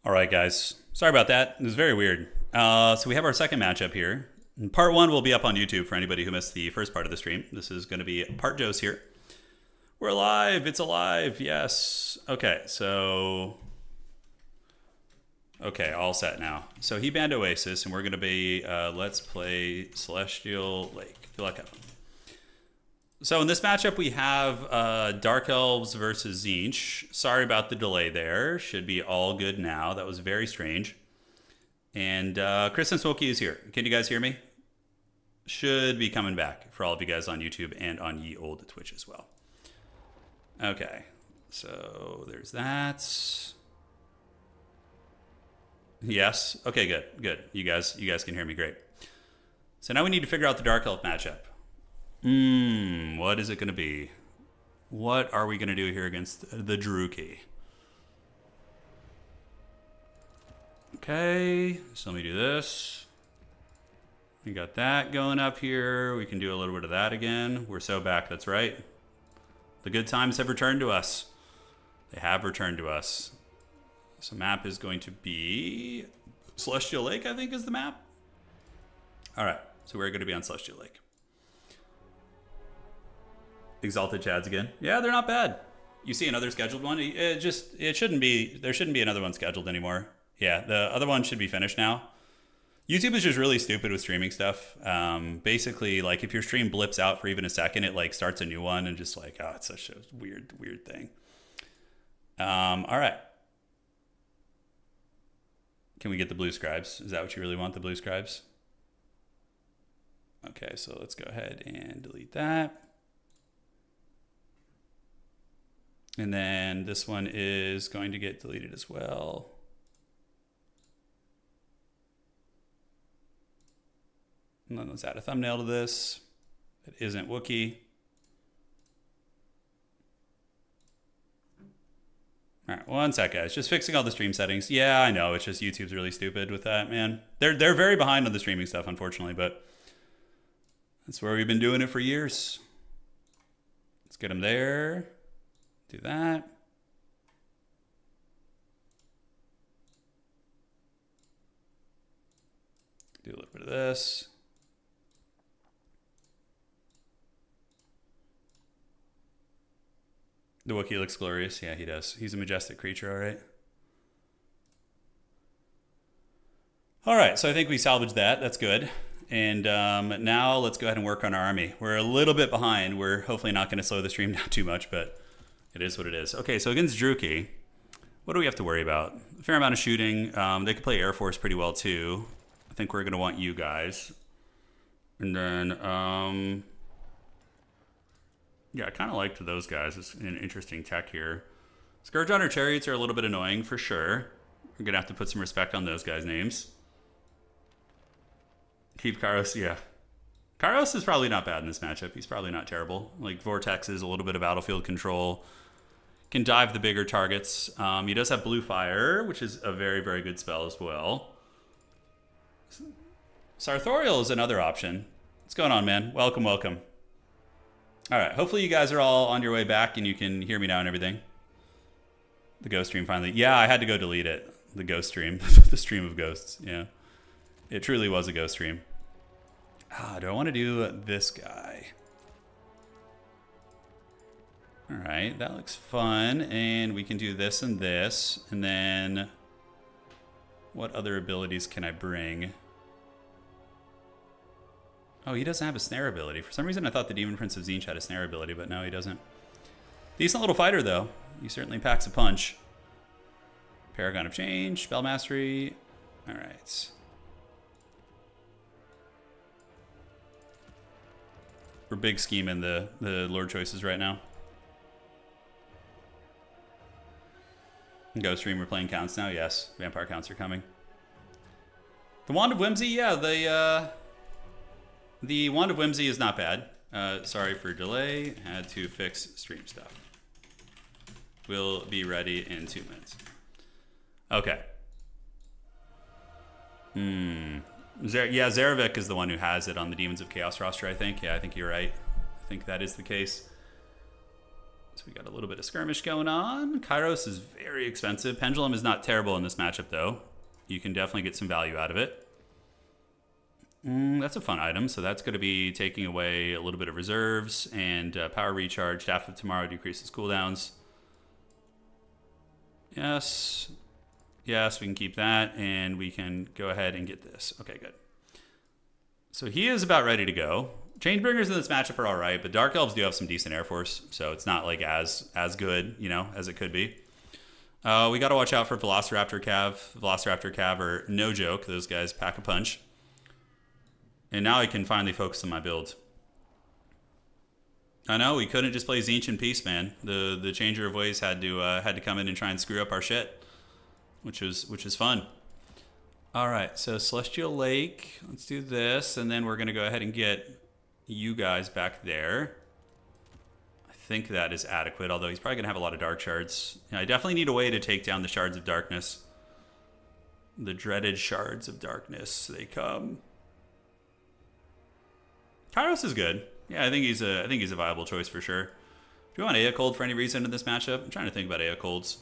All right, guys. Sorry about that. It was very weird. So we have our second matchup here. Part one will be up on YouTube for anybody who missed the first part of the stream. This is going to be part Joe's here. We're alive. It's alive. Yes. Okay, so... Okay, all set now. So he banned Oasis, and we're going to be Let's Play Celestial Lake. Good luck, Evan. So in this matchup, we have Dark Elves versus Tzeentch. Sorry about the delay there. Should be all good now. That was very strange. And Chris and Smokey is here. Can you guys hear me? Should be coming back for all of you guys on YouTube and on Ye Old Twitch as well. Okay, so there's that. Yes. Okay, good. Good. You guys can hear me great. So now we need to figure out the Dark Elf matchup. What is it going to be? What are we going to do here against the Druki? Okay, so let me do this. We got that going up here. We can do a little bit of that again. We're so back, that's right. The good times have returned to us. They have returned to us. So map is going to be Celestial Lake, I think is the map. All right, so we're going to be on Celestial Lake. Exalted Chads again. Yeah, they're not bad. You see another scheduled one? It shouldn't be, there shouldn't be another one scheduled anymore. Yeah, the other one should be finished now. YouTube is just really stupid with streaming stuff. Basically, like if your stream blips out for even a second, it like starts a new one and just like, oh, it's such a weird thing. All right. Can we get the blue scribes? Is that what you really want, the blue scribes? Okay, so let's go ahead and delete that. And then this one is going to get deleted as well. And then let's add a thumbnail to this. That isn't Wookiee. All right, one sec, guys. Just fixing all the stream settings. Yeah, I know. It's just YouTube's really stupid with that, man. They're very behind on the streaming stuff, unfortunately, but that's where we've been doing it for years. Let's get them there. Do that. Do a little bit of this. The Wookiee looks glorious. Yeah, he does. He's a majestic creature, all right. All right, so I think we salvaged that. That's good. And now let's go ahead and work on our army. We're a little bit behind. We're hopefully not going to slow the stream down too much, but it is what it is. Okay, so against Druki, what do we have to worry about? A fair amount of shooting. They can play Air Force pretty well too. I think we're going to want you guys. And then, yeah, I kind of liked those guys. It's an interesting tech here. Scourge Hunter Chariots are a little bit annoying for sure. We're going to have to put some respect on those guys' names. Keep Kairos, yeah. Kairos is probably not bad in this matchup. He's probably not terrible. Like Vortex is a little bit of battlefield control. Can dive the bigger targets. He does have Blue Fire, which is a very good spell as well. Sartorial is another option. What's going on, man? Welcome. All right, hopefully you guys are all on your way back and you can hear me now and everything. The ghost stream finally. Yeah, I had to go delete it. The ghost stream. The stream of ghosts, yeah. It truly was a ghost stream. Do I want to do this guy? All right, that looks fun. And we can do this and this. And then what other abilities can I bring? Oh, he doesn't have a snare ability. For some reason, I thought the Demon Prince of Tzeentch had a snare ability, but no, he doesn't. Decent little fighter, though. He certainly packs a punch. Paragon of Change, Spell Mastery. All right. We're big scheming the Lord choices right now. Ghost Stream, we're playing counts now. Yes, vampire counts are coming. The Wand of Whimsy, yeah, the Wand of Whimsy is not bad. Sorry for delay. Had to fix stream stuff. We'll be ready in 2 minutes. Okay. Yeah, Zaravik is the one who has it on the Demons of Chaos roster, I think. Yeah, I think you're right. I think that is the case. So we got a little bit of skirmish going on. Kairos is very expensive. Pendulum is not terrible in this matchup, though. You can definitely get some value out of it. That's a fun item. So that's going to be taking away a little bit of reserves and power recharge. Staff of Tomorrow decreases cooldowns. Yes. Yes, we can keep that, and we can go ahead and get this. Okay, good. So he is about ready to go. Changebringers in this matchup are all right, but Dark Elves do have some decent Air Force, so it's not like as good, you know, as it could be. We got to watch out for Velociraptor Cav. Velociraptor Cav are no joke. Those guys pack a punch. And now I can finally focus on my build. I know we couldn't just play Tzeentch in peace, man. The changer of ways had to come in and try and screw up our shit, which is fun. All right, so Celestial Lake. Let's do this, and then we're gonna go ahead and get you guys back there. I think that is adequate, although he's probably gonna have a lot of dark shards. Yeah, I definitely need a way to take down the shards of darkness. The dreaded shards of darkness, they come. Kairos is good. Yeah, I think he's a viable choice for sure. Do you want Aecold for any reason in this matchup? I'm trying to think about Aecolds.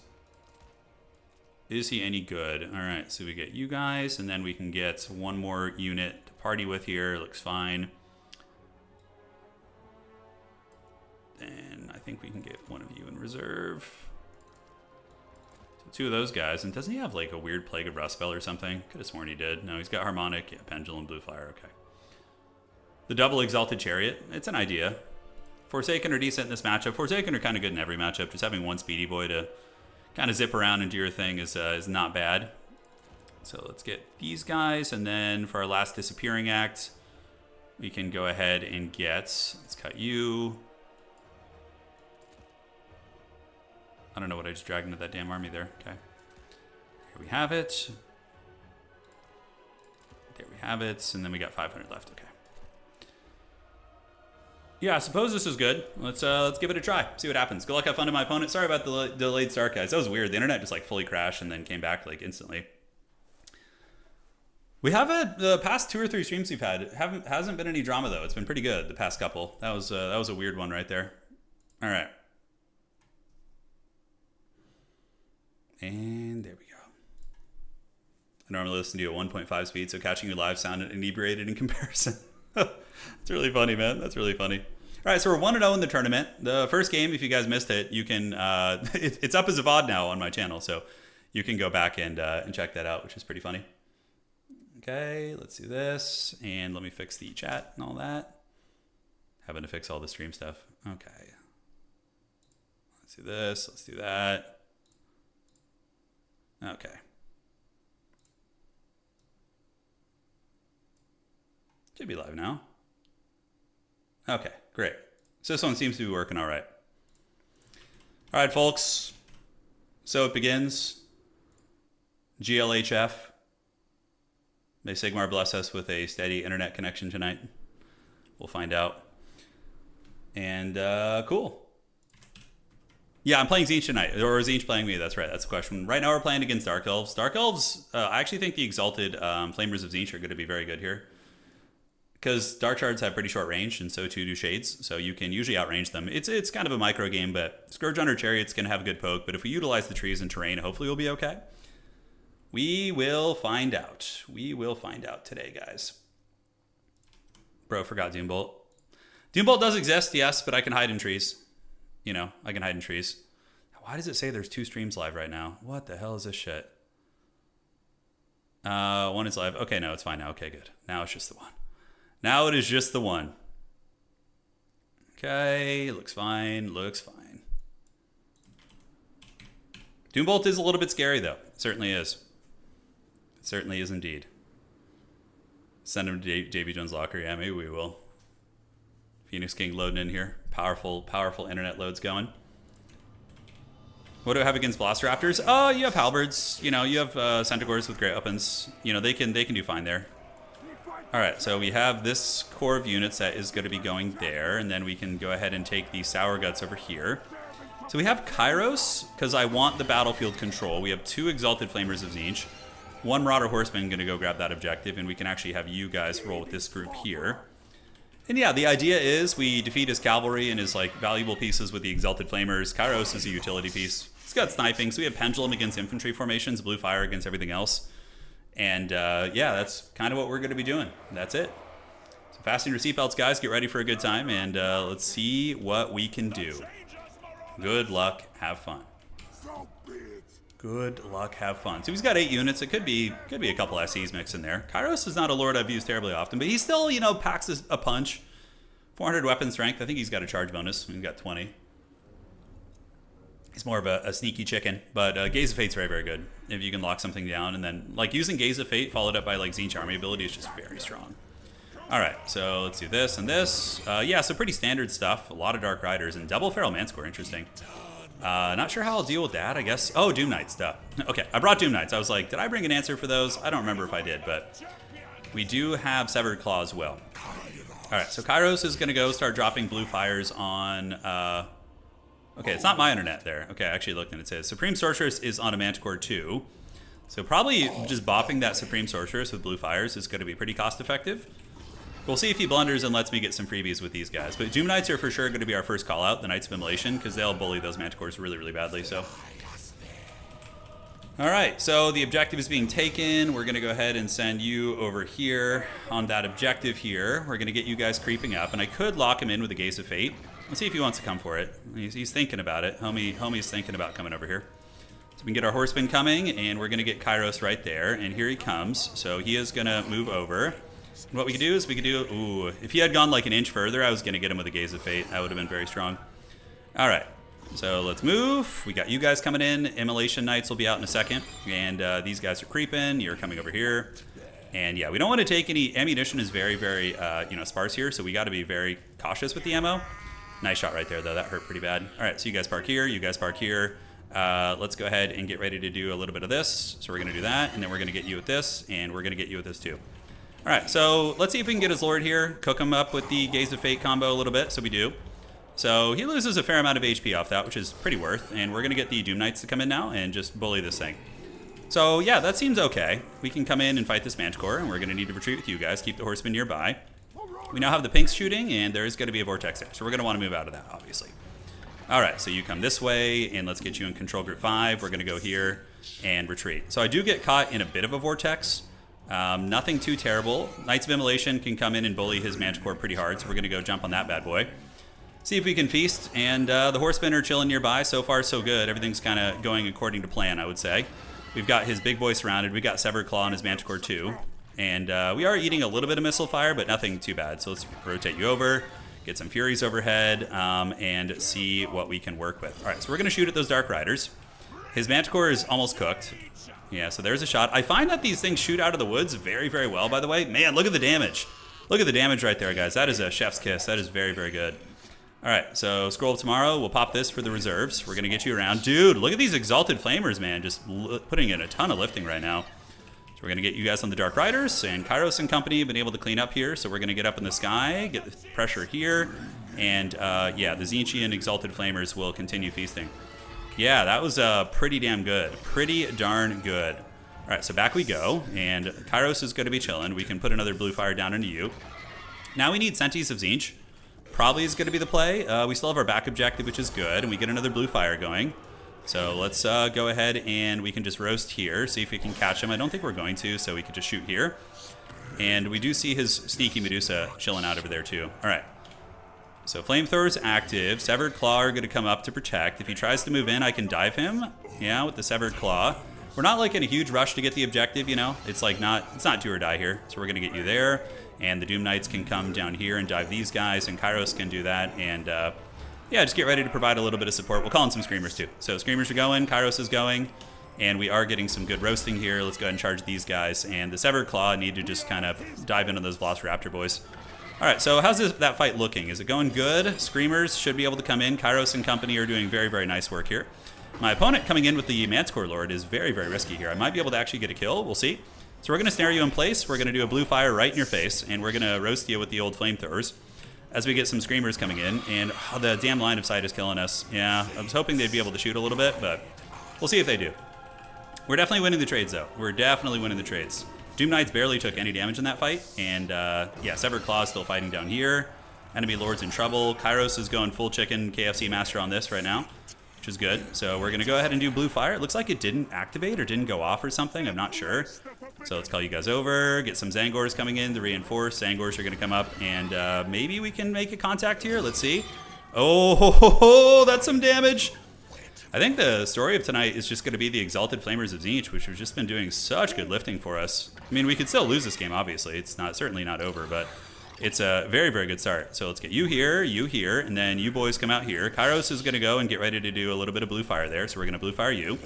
Is he any good? All right, so we get you guys, and then we can get one more unit to party with here. Looks fine. And I think we can get one of you in reserve. So 2 of those guys. And doesn't he have like a weird Plague of Rust spell or something? Could have sworn he did. No, he's got Harmonic, yeah, Pendulum, Blue Flyer, okay. The double Exalted Chariot, it's an idea. Forsaken are decent in this matchup. Forsaken are kind of good in every matchup. Just having one Speedy Boy to kind of zip around and do your thing is not bad. So let's get these guys, and then for our last Disappearing Act, we can go ahead and get, let's cut you. I don't know what I just dragged into that damn army there. Okay. Here we have it. There we have it, and then we got 500 left, okay. Yeah, I suppose this is good. Let's give it a try. See what happens. Good luck, have fun to my opponent. Sorry about the delayed start, guys. That was weird. The internet just like fully crashed and then came back like instantly. We have the past 2 or 3 streams we've had hasn't been any drama though. It's been pretty good the past couple. That was a weird one right there. All right. And there we go. I normally listen to you at 1.5 speed, so catching you live sounded inebriated in comparison. It's really funny, man. That's really funny. All right, so we're 1-0 in the tournament. The first game, if you guys missed it, you can it's up as a VOD now on my channel, so you can go back and check that out, which is pretty funny. Okay, let's do this, and let me fix the chat and all that. Having to fix all the stream stuff. Okay. Let's do this. Let's do that. Okay. Should be live now. Okay, great. So this one seems to be working all right. All right, folks. So it begins. GLHF. May Sigmar bless us with a steady internet connection tonight. We'll find out. And cool. Yeah, I'm playing Tzeentch tonight. Or is Tzeentch playing me? That's right. That's the question. Right now we're playing against Dark Elves. Dark Elves, I actually think the Exalted Flamers of Tzeentch are going to be very good here. Because Dark Shards have pretty short range, and so too do Shades, so you can usually outrange them. It's kind of a micro game, but Scourge Hunter Chariot's going to have a good poke, but if we utilize the trees and terrain, hopefully we'll be okay. We will find out. We will find out today, guys. Bro, forgot Doombolt. Doombolt does exist, yes, but I can hide in trees. You know, I can hide in trees. Why does it say there's 2 streams live right now? What the hell is this shit? One is live. Okay, no, it's fine now. Okay, good. Now it's just the one. Now it is just the one. Okay, looks fine, looks fine. Doombolt is a little bit scary, though. It certainly is. It certainly is indeed. Send him to JB Jones' locker. Yeah, maybe we will. Phoenix King loading in here. Powerful, powerful internet loads going. What do I have against Velociraptors? Oh, you have Halberds. You know, you have Centaurs with great weapons. You know, they can do fine there. All right, so we have this core of units that is going to be going there, and then we can go ahead and take the Sour Guts over here. So we have Kairos, because I want the battlefield control. We have 2 Exalted Flamers of Tzeentch. 1 Marauder Horseman going to go grab that objective, and we can actually have you guys roll with this group here. And yeah, the idea is we defeat his cavalry and his like valuable pieces with the Exalted Flamers. Kairos is a utility piece. He's got sniping, so we have Pendulum against infantry formations, Blue Fire against everything else. And yeah, that's kind of what we're going to be doing. That's it. So fasten your seatbelts, guys. Get ready for a good time, and let's see what we can do. Good luck. Have fun. Good luck. Have fun. So he's got 8 units. It could be a couple SEs mixed in there. Kairos is not a lord I've used terribly often, but he still, you know, packs a punch. 400 weapon strength. I think he's got a charge bonus. He's got 20. He's more of a sneaky chicken, but Gaze of Fate's very, very good. If you can lock something down, and then like using Gaze of Fate followed up by like Tzeentch army ability is just very strong. All right, so let's do this and this. Yeah, so pretty standard stuff. A lot of Dark Riders and double Feral Manscore. Interesting. Not sure how I'll deal with that, I guess. Oh, Doom Knights stuff. Okay, I brought Doom Knights. I was like, did I bring an answer for those? I don't remember if I did, but we do have Severed Claw as well. All right, so Kairos is going to go start dropping blue fires on... Okay, it's not my internet there. Okay, I actually looked and it says Supreme Sorceress is on a Manticore 2. So probably just bopping that Supreme Sorceress with blue fires is going to be pretty cost effective. We'll see if he blunders and lets me get some freebies with these guys. But Doom Knights are for sure going to be our first call out, the Knights of Immolation, because they'll bully those Manticores really, really badly. So, all right, so the objective is being taken. We're going to go ahead and send you over here on that objective here. We're going to get you guys creeping up, and I could lock him in with the Gaze of Fate. Let's see if he wants to come for it. He's thinking about it. Homie's thinking about coming over here. So we can get our horseman coming, and we're going to get Kairos right there. And here he comes. So he is going to move over. And what we can do is we can do... Ooh, if he had gone like an inch further, I was going to get him with a Gaze of Fate. That would have been very strong. All right. So let's move. We got you guys coming in. Immolation Knights will be out in a second. And these guys are creeping. You're coming over here. And yeah, we don't want to take any... Ammunition is very, very sparse here. So we got to be very cautious with the ammo. Nice shot right there, though. That hurt pretty bad. All right, so you guys park here. You guys park here. Let's go ahead and get ready to do a little bit of this. So we're going to do that, and then we're going to get you with this, and we're going to get you with this, too. All right, so let's see if we can get his Lord here. Cook him up with the Gaze of Fate combo a little bit. So we do. So he loses a fair amount of HP off that, which is pretty worth. And we're going to get the Doom Knights to come in now and just bully this thing. So, yeah, that seems okay. We can come in and fight this Manticore, and we're going to need to retreat with you guys. Keep the horsemen nearby. We now have the pinks shooting, and there is going to be a vortex there. So we're going to want to move out of that, obviously. All right, so you come this way, and let's get you in control group 5. We're going to go here and retreat. So I do get caught in a bit of a vortex. Nothing too terrible. Knights of Immolation can come in and bully his Manticore pretty hard, so we're going to go jump on that bad boy. See if we can feast, and the horsemen are chilling nearby. So far, so good. Everything's kind of going according to plan, I would say. We've got his big boy surrounded. We got Severed Claw on his Manticore too. And we are eating a little bit of missile fire, but nothing too bad. So let's rotate you over, get some Furies overhead, and see what we can work with. All right, so we're going to shoot at those Dark Riders. His Manticore is almost cooked. Yeah, so there's a shot. I find that these things shoot out of the woods very, very well, by the way. Man, look at the damage. Look at the damage right there, guys. That is a chef's kiss. That is very, very good. All right, so Scroll of Tomorrow. We'll pop this for the reserves. We're going to get you around. Dude, look at these Exalted Flamers, man. Just putting in a ton of lifting right now. So we're going to get you guys on the Dark Riders, and Kairos and company have been able to clean up here, so we're going to get up in the sky, get the pressure here, and yeah, the Tzeentch and Exalted Flamers will continue feasting. Yeah, that was pretty damn good. Pretty darn good. All right, so back we go, and Kairos is going to be chilling. We can put another blue fire down into you. Now we need Sentinels of Tzeentch. Probably is going to be the play. We still have our back objective, which is good, and we get another blue fire going. So let's go ahead and we can just roast here, see if we can catch him. I don't think we're going to, so we could just shoot here. And we do see his sneaky Medusa chilling out over there too. All right. So Flamethrower's active. Severed Claw are going to come up to protect. If he tries to move in, I can dive him. Yeah, with the Severed Claw. We're not like in a huge rush to get the objective, you know. It's like it's not do or die here. So we're going to get you there. And the Doom Knights can come down here and dive these guys, and Kairos can do that. And yeah, just get ready to provide a little bit of support. We'll call in some Screamers too. So Screamers are going, Kairos is going, and we are getting some good roasting here. Let's go ahead and charge these guys. And the Severed Claw need to just kind of dive into those Velociraptor boys. All right, so how's that fight looking? Is it going good? Screamers should be able to come in. Kairos and company are doing very, very nice work here. My opponent coming in with the Manticore Lord is very, very risky here. I might be able to actually get a kill. We'll see. So we're going to snare you in place. We're going to do a blue fire right in your face, and we're going to roast you with the old flamethrowers as we get some Screamers coming in. And the damn line of sight is killing us. Yeah, I was hoping they'd be able to shoot a little bit, but we'll see if they do. We're definitely winning the trades, though. We're definitely winning the trades. Doom Knights barely took any damage in that fight, and yeah, Severed Claw is still fighting down here. Enemy Lord's in trouble. Kairos is going full chicken KFC master on this right now, which is good. So we're going to go ahead and do blue fire. It looks like it didn't activate or didn't go off or something. I'm not sure. So let's call you guys over. Get some Zangors coming in to reinforce. Zangors are going to come up, and maybe we can make a contact here. Let's see. Oh, that's some damage. I think the story of tonight is just going to be the Exalted Flamers of Tzeentch, which have just been doing such good lifting for us. I mean, we could still lose this game, obviously. It's certainly not over, but it's a very, very good start. So let's get you here, and then you boys come out here. Kairos is going to go and get ready to do a little bit of blue fire there, so we're going to blue fire you.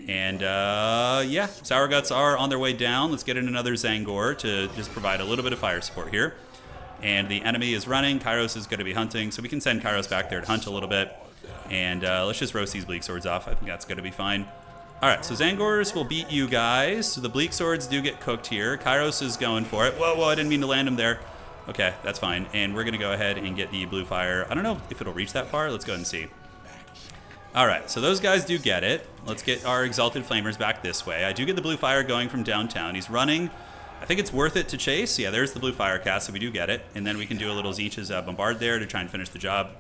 And, yeah, Sour Guts are on their way down. Let's get in another Zangor to just provide a little bit of fire support here. And the enemy is running. Kairos is going to be hunting, so we can send Kairos back there to hunt a little bit. And let's just roast these Bleak Swords off. I think that's going to be fine. All right, so Zangors will beat you guys. So the Bleak Swords do get cooked here. Kairos is going for it. Whoa, I didn't mean to land him there. Okay, that's fine. And we're going to go ahead and get the blue fire. I don't know if it'll reach that far. Let's go ahead and see. All right, so those guys do get it. Let's get our Exalted Flamers back this way. I do get the blue fire going from downtown. He's running. I think it's worth it to chase. Yeah, there's the blue fire cast, so we do get it. And then we can do a little Tzeentch's bombard there to try and finish the job.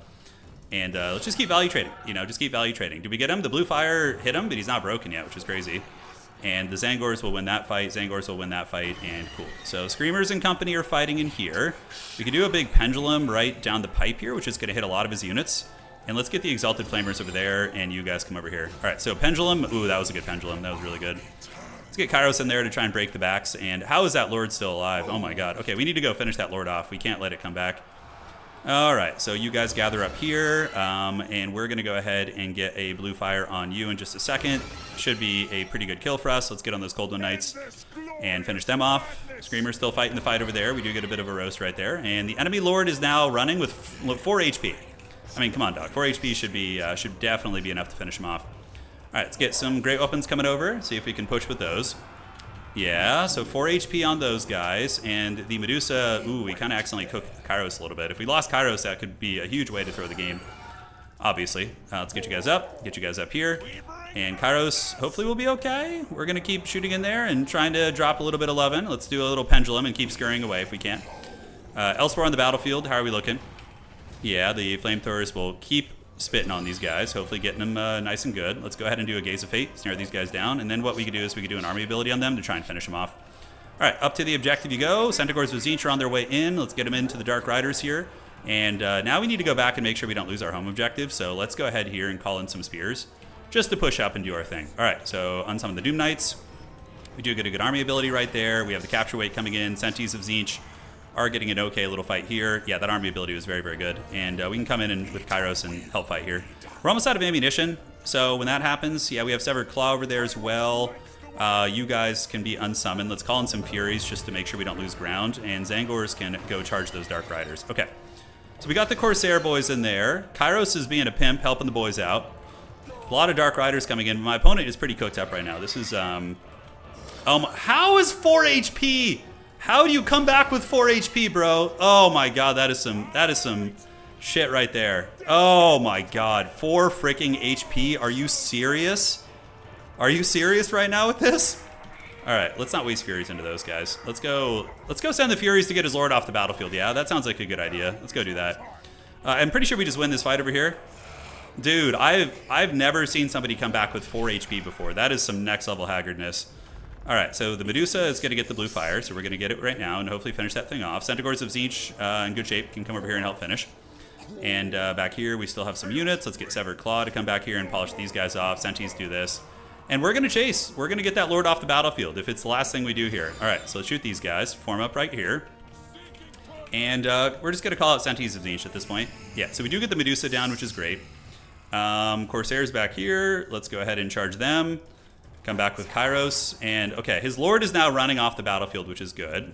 And let's just keep value trading. Just keep value trading. Did we get him? The blue fire hit him, but he's not broken yet, which is crazy. And the Zangors will win that fight. Zangors will win that fight, and cool. So Screamers and company are fighting in here. We could do a big pendulum right down the pipe here, which is going to hit a lot of his units. And let's get the Exalted Flamers over there, and you guys come over here. All right, so pendulum. Ooh, that was a good pendulum. That was really good. Let's get Kairos in there to try and break the backs. And how is that Lord still alive? Oh my god. Okay, we need to go finish that Lord off. We can't let it come back. All right, so you guys gather up here, and we're going to go ahead and get a blue fire on you in just a second. Should be a pretty good kill for us. Let's get on those Cold One Knights and finish them off. Screamer's still fighting the fight over there. We do get a bit of a roast right there. And the enemy Lord is now running with 4 HP. I mean, come on, dog. 4 HP should definitely be enough to finish him off. All right, let's get some great weapons coming over, see if we can push with those. Yeah, so 4 HP on those guys, and the Medusa, ooh, we kind of accidentally cooked Kairos a little bit. If we lost Kairos, that could be a huge way to throw the game, obviously. Let's get you guys up here, and Kairos hopefully will be okay. We're going to keep shooting in there and trying to drop a little bit of lovin'. Let's do a little pendulum and keep scurrying away if we can. Elsewhere on the battlefield, how are we looking? Yeah, the flamethrowers will keep spitting on these guys, hopefully getting them nice and good. Let's go ahead and do a Gaze of Fate, snare these guys down, and then what we could do is we could do an army ability on them to try and finish them off. All right, up to the objective you go. Centaurs with Tzeentch are on their way in. Let's get them into the Dark Riders here. And now we need to go back and make sure we don't lose our home objective, so let's go ahead here and call in some spears just to push up and do our thing. All right, so unsummon the Doom Knights. We do get a good army ability right there. We have the Capture Weight coming in. Centaurs of Tzeentch are getting an okay little fight here. Yeah, that army ability was very, very good. And we can come in with Kairos and help fight here. We're almost out of ammunition, so when that happens, yeah, we have Severed Claw over there as well. You guys can be unsummoned. Let's call in some Furies just to make sure we don't lose ground, and Zangors can go charge those Dark Riders. Okay, so we got the Corsair boys in there. Kairos is being a pimp, helping the boys out. A lot of Dark Riders coming in. My opponent is pretty cooked up right now. This is, how is 4 HP? How do you come back with 4 HP, bro? Oh my god, that is some shit right there. Oh my god, 4 freaking HP. Are you serious? Are you serious right now with this? All right, let's not waste Furies into those guys. Let's go send the Furies to get his Lord off the battlefield. Yeah, that sounds like a good idea. Let's go do that. I'm pretty sure we just win this fight over here. Dude, I've never seen somebody come back with 4 HP before. That is some next level haggardness. All right, so the Medusa is going to get the blue fire, so we're going to get it right now and hopefully finish that thing off. Centaurs of Tzeentch in good shape can come over here and help finish. And back here, we still have some units. Let's get Severed Claw to come back here and polish these guys off. Centaurs do this. And we're going to chase. We're going to get that Lord off the battlefield if it's the last thing we do here. All right, so let's shoot these guys. Form up right here. And we're just going to call out Centaurs of Tzeentch at this point. Yeah, so we do get the Medusa down, which is great. Corsairs back here. Let's go ahead and charge them. Come back with Kairos, and okay, his Lord is now running off the battlefield, which is good.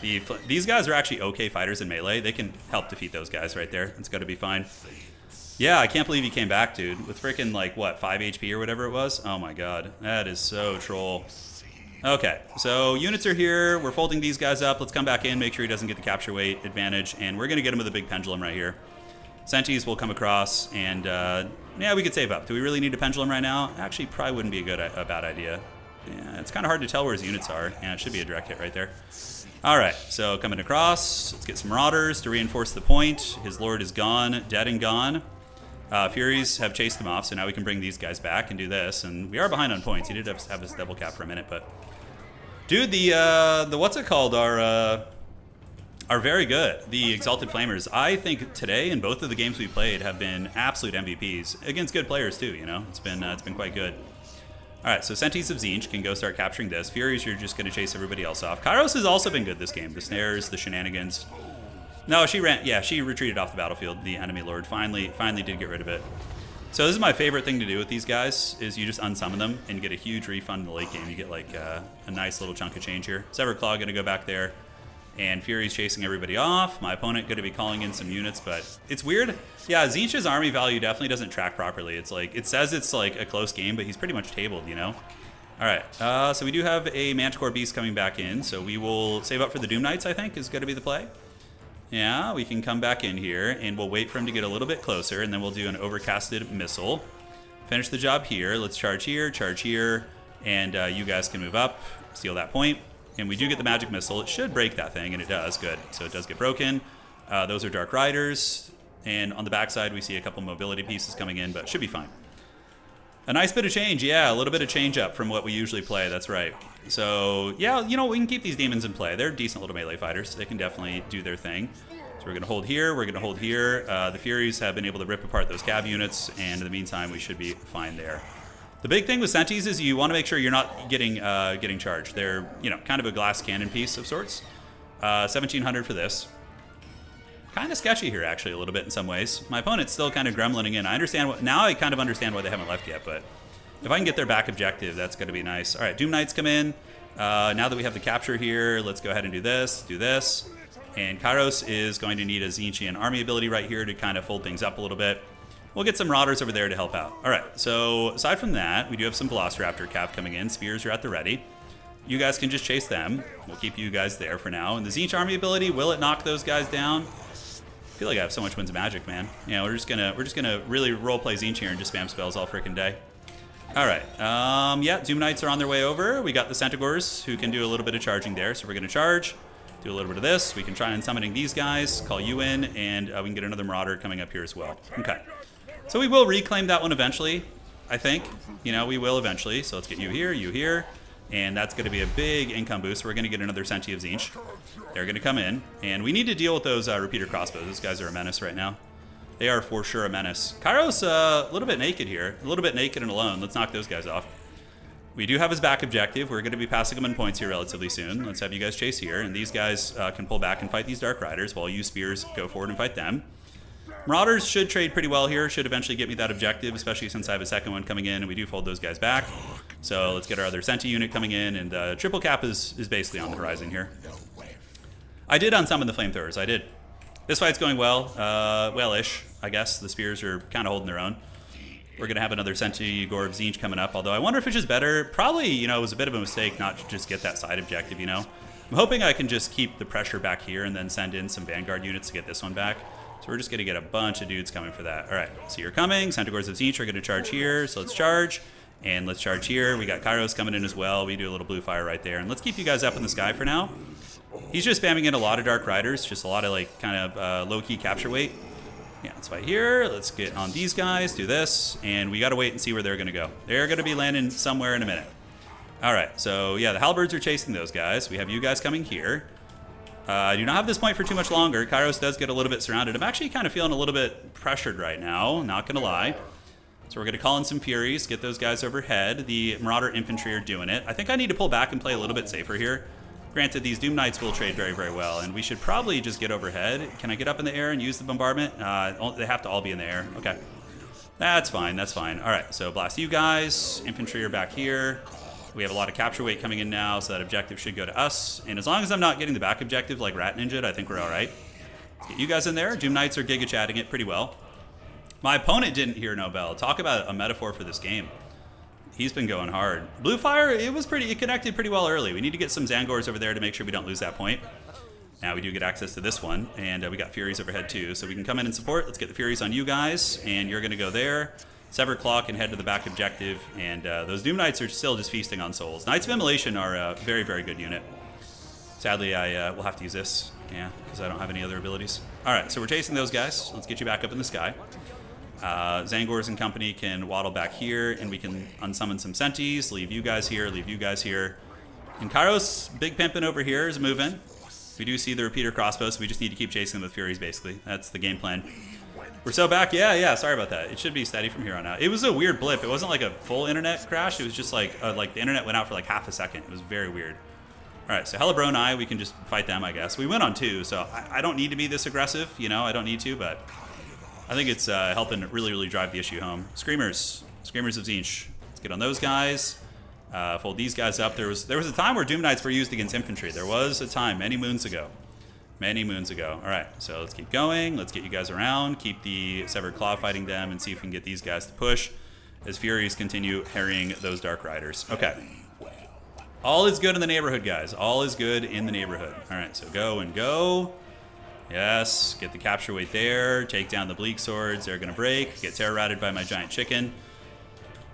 These guys are actually okay fighters in melee. They can help defeat those guys right there. It's got to be fine. Yeah, I can't believe he came back, dude, with freaking, like, what, 5 HP or whatever it was? Oh my god, that is so troll. Okay, so units are here. We're folding these guys up. Let's come back in, make sure he doesn't get the capture weight advantage, and we're going to get him with a big pendulum right here. Centaurs will come across, and yeah, we could save up. Do we really need a pendulum right now? Actually, probably wouldn't be a bad idea. Yeah, it's kind of hard to tell where his units are. Yeah, it should be a direct hit right there. All right, so coming across, let's get some Marauders to reinforce the point. His Lord is gone, dead and gone. Furies have chased him off, so now we can bring these guys back and do this. And we are behind on points. He did have his double cap for a minute, but dude, the what's it called are very good. The Exalted Flamers, I think today in both of the games we played have been absolute MVPs against good players too. You know, it's been quite good. All right, so Sentinels of Tzeentch can go start capturing this. Furies, you're just going to chase everybody else off. Kairos has also been good this game. The snares, the shenanigans. No, she ran. Yeah, she retreated off the battlefield. The enemy lord finally did get rid of it. So this is my favorite thing to do with these guys is you just unsummon them and get a huge refund in the late game. You get like a nice little chunk of change here. Severed Claw going to go back there. And Fury's chasing everybody off. My opponent going to be calling in some units, but it's weird. Yeah, Tzeentch's army value definitely doesn't track properly. It's like, it says it's like a close game, but he's pretty much tabled, you know? All right, so we do have a Manticore Beast coming back in, so we will save up for the Doom Knights, I think, is going to be the play. Yeah, we can come back in here, and we'll wait for him to get a little bit closer, and then we'll do an Overcasted Missile. Finish the job here. Let's charge here, and you guys can move up, steal that point. And we do get the magic missile. It should break that thing, and it does. Good. So it does get broken. Those are Dark Riders. And on the backside, we see a couple mobility pieces coming in, but should be fine. A nice bit of change. Yeah, a little bit of change up from what we usually play. That's right. So, yeah, you know, we can keep these demons in play. They're decent little melee fighters. They can definitely do their thing. So we're going to hold here. We're going to hold here. The Furies have been able to rip apart those cab units, and in the meantime, we should be fine there. The big thing with Sentinels is you want to make sure you're not getting charged. They're, you know, kind of a glass cannon piece of sorts. 1,700 for this. Kind of sketchy here, actually, a little bit in some ways. My opponent's still kind of gremlining in. I understand now I kind of understand why they haven't left yet, but if I can get their back objective, that's going to be nice. All right, Doom Knights come in. Now that we have the capture here, let's go ahead and do this. And Kairos is going to need a Tzeentchian army ability right here to kind of fold things up a little bit. We'll get some Marauders over there to help out. All right, so aside from that, we do have some Velociraptor Cav coming in. Spears are at the ready. You guys can just chase them. We'll keep you guys there for now. And the Tzeentch army ability, will it knock those guys down? I feel like I have so much Winds of Magic, man. Yeah, we're just gonna really roleplay Tzeentch here and just spam spells all freaking day. All right, yeah, Doom Knights are on their way over. We got the Centaurs who can do a little bit of charging there, so we're gonna charge. Do a little bit of this. We can try on summoning these guys, call you in, and we can get another Marauder coming up here as well. Okay. So we will reclaim that one eventually, I think. You know, we will eventually. So let's get you here, and that's going to be a big income boost. We're going to get another Senti of Tzeentch. They're going to come in, and we need to deal with those repeater crossbows. Those guys are a menace right now. They are for sure a menace. Kairos a little bit naked here, a little bit naked and alone. Let's knock those guys off. We do have his back objective. We're going to be passing him in points here relatively soon. Let's have you guys chase here, and these guys can pull back and fight these Dark Riders while you Spears go forward and fight them. Marauders should trade pretty well here, should eventually get me that objective, especially since I have a second one coming in, and we do fold those guys back. So let's get our other Senti unit coming in, and triple cap is basically on the horizon here. I did unsummon the Flamethrowers, I did. This fight's going well, well-ish, I guess. The Spears are kind of holding their own. We're going to have another Senti Gore of Tzeentch coming up, although I wonder if it's just better. Probably, you know, it was a bit of a mistake not to just get that side objective, you know. I'm hoping I can just keep the pressure back here and then send in some Vanguard units to get this one back. So we're just going to get a bunch of dudes coming for that. All right, so you're coming. Centaurs of Tzeentch are going to charge here, so let's charge. And let's charge here. We got Kairos coming in as well. We do a little blue fire right there. And let's keep you guys up in the sky for now. He's just spamming in a lot of Dark Riders, just a lot of like kind of low-key capture weight. Yeah, let's fight here. Let's get on these guys, do this. And we got to wait and see where they're going to go. They're going to be landing somewhere in a minute. All right, so yeah, the Halberds are chasing those guys. We have you guys coming here. I do not have this point for too much longer. Kairos does get a little bit surrounded. I'm actually kind of feeling a little bit pressured right now, not going to lie. So we're going to call in some Furies, get those guys overhead. The Marauder Infantry are doing it. I think I need to pull back and play a little bit safer here. Granted, these Doom Knights will trade very, very well, and we should probably just get overhead. Can I get up in the air and use the bombardment? They have to all be in the air. Okay. That's fine, that's fine. All right, so blast you guys. Infantry are back here. We have a lot of capture weight coming in now, so that objective should go to us. And as long as I'm not getting the back objective like Rat Ninja, I think we're all right. Let's get you guys in there. Doom Knights are giga-chatting it pretty well. My opponent didn't hear no bell. Talk about a metaphor for this game. He's been going hard. Blue Fire, it connected pretty well early. We need to get some Zangors over there to make sure we don't lose that point. Now we do get access to this one, and we got Furies overhead too, so we can come in and support. Let's get the Furies on you guys, and you're going to go there. Severed Claw can head to the back objective, and those Doom Knights are still just feasting on souls. Knights of Immolation are a very, very good unit. Sadly, I will have to use this. Yeah, because I don't have any other abilities. All right, so we're chasing those guys. Let's get you back up in the sky. Zangors and company can waddle back here, and we can unsummon some Senties, leave you guys here, leave you guys here. And Kairos, big pimpin' over here, is moving. We do see the repeater crossbow, so we just need to keep chasing them with Furies, basically. That's the game plan. We're so back. Yeah, sorry about that. It should be steady from here on out. It was a weird blip. It wasn't like a full internet crash. It was just like the internet went out for like half a second. It was very weird. All right, so Hellebrone and I, we can just fight them, I guess. We went on 2, so I don't need to be this aggressive. You know, I don't need to, but I think it's helping really, really drive the issue home. Screamers of Tzeentch. Let's get on those guys. Fold these guys up. There was a time where Doom Knights were used against infantry. There was a time, many moons ago. Many moons ago. All right, so let's keep going. Let's get you guys around. Keep the Severed Claw fighting them and see if we can get these guys to push as Furies continue harrying those Dark Riders. Okay. All is good in the neighborhood, guys. All is good in the neighborhood. All right, so go and go. Yes, get the capture weight there. Take down the Bleak Swords. They're going to break. Get terror-ratted by my giant chicken.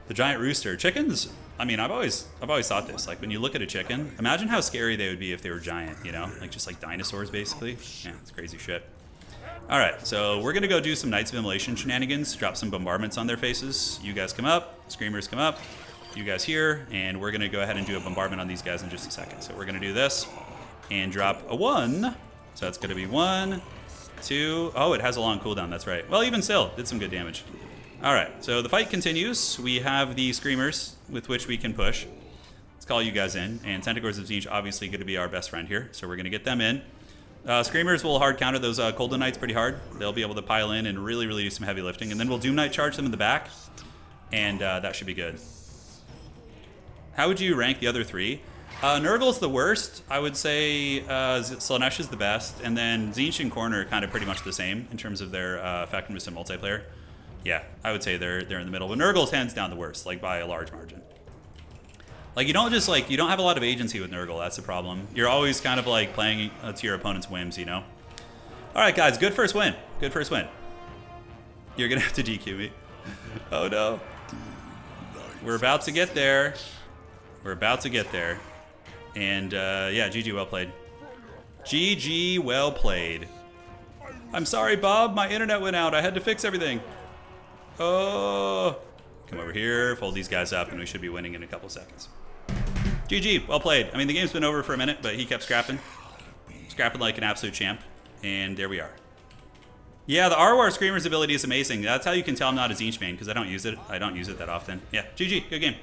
The giant rooster. Chickens, I mean, I've always thought this. Like, when you look at a chicken, imagine how scary they would be if they were giant, you know? Like, just like dinosaurs, basically. Yeah, it's crazy shit. All right, so we're going to go do some Knights of Immolation shenanigans. Drop some bombardments on their faces. You guys come up. Screamers come up. You guys here, and we're going to go ahead and do a bombardment on these guys in just a second. So we're going to do this and drop a 1. So that's going to be 1, 2. Oh, it has a long cooldown. That's right. Well, even still, did some good damage. All right, so the fight continues. We have the Screamers with which we can push. Let's call you guys in. And Tentacles of Tzeentch obviously going to be our best friend here. So we're going to get them in. Screamers will hard counter those Golden Knights pretty hard. They'll be able to pile in and really, really do some heavy lifting. And then we'll Doom Knight charge them in the back. And that should be good. How would you rank the other 3? Nurgle's the worst. I would say Slaanesh is the best. And then Tzeentch and Corner are kind of pretty much the same in terms of their effectiveness in multiplayer. Yeah, I would say they're in the middle. But Nurgle's hands down the worst, like by a large margin. Like, you don't have a lot of agency with Nurgle. That's the problem. You're always kind of like playing to your opponent's whims, you know? All right, guys, good first win. Good first win. You're going to have to DQ me. Oh, no. We're about to get there. We're about to get there. And, yeah, GG, well played. GG, well played. I'm sorry, Bob. My internet went out. I had to fix everything. Oh. Come over here, fold these guys up, and we should be winning in a couple seconds. GG, well played. I mean, the game's been over for a minute, but he kept scrapping. Scrapping like an absolute champ. And there we are. Yeah, the Arwar Screamer's ability is amazing. That's how you can tell I'm not a Tzeentch main, because I don't use it. I don't use it that often. Yeah, GG, good game.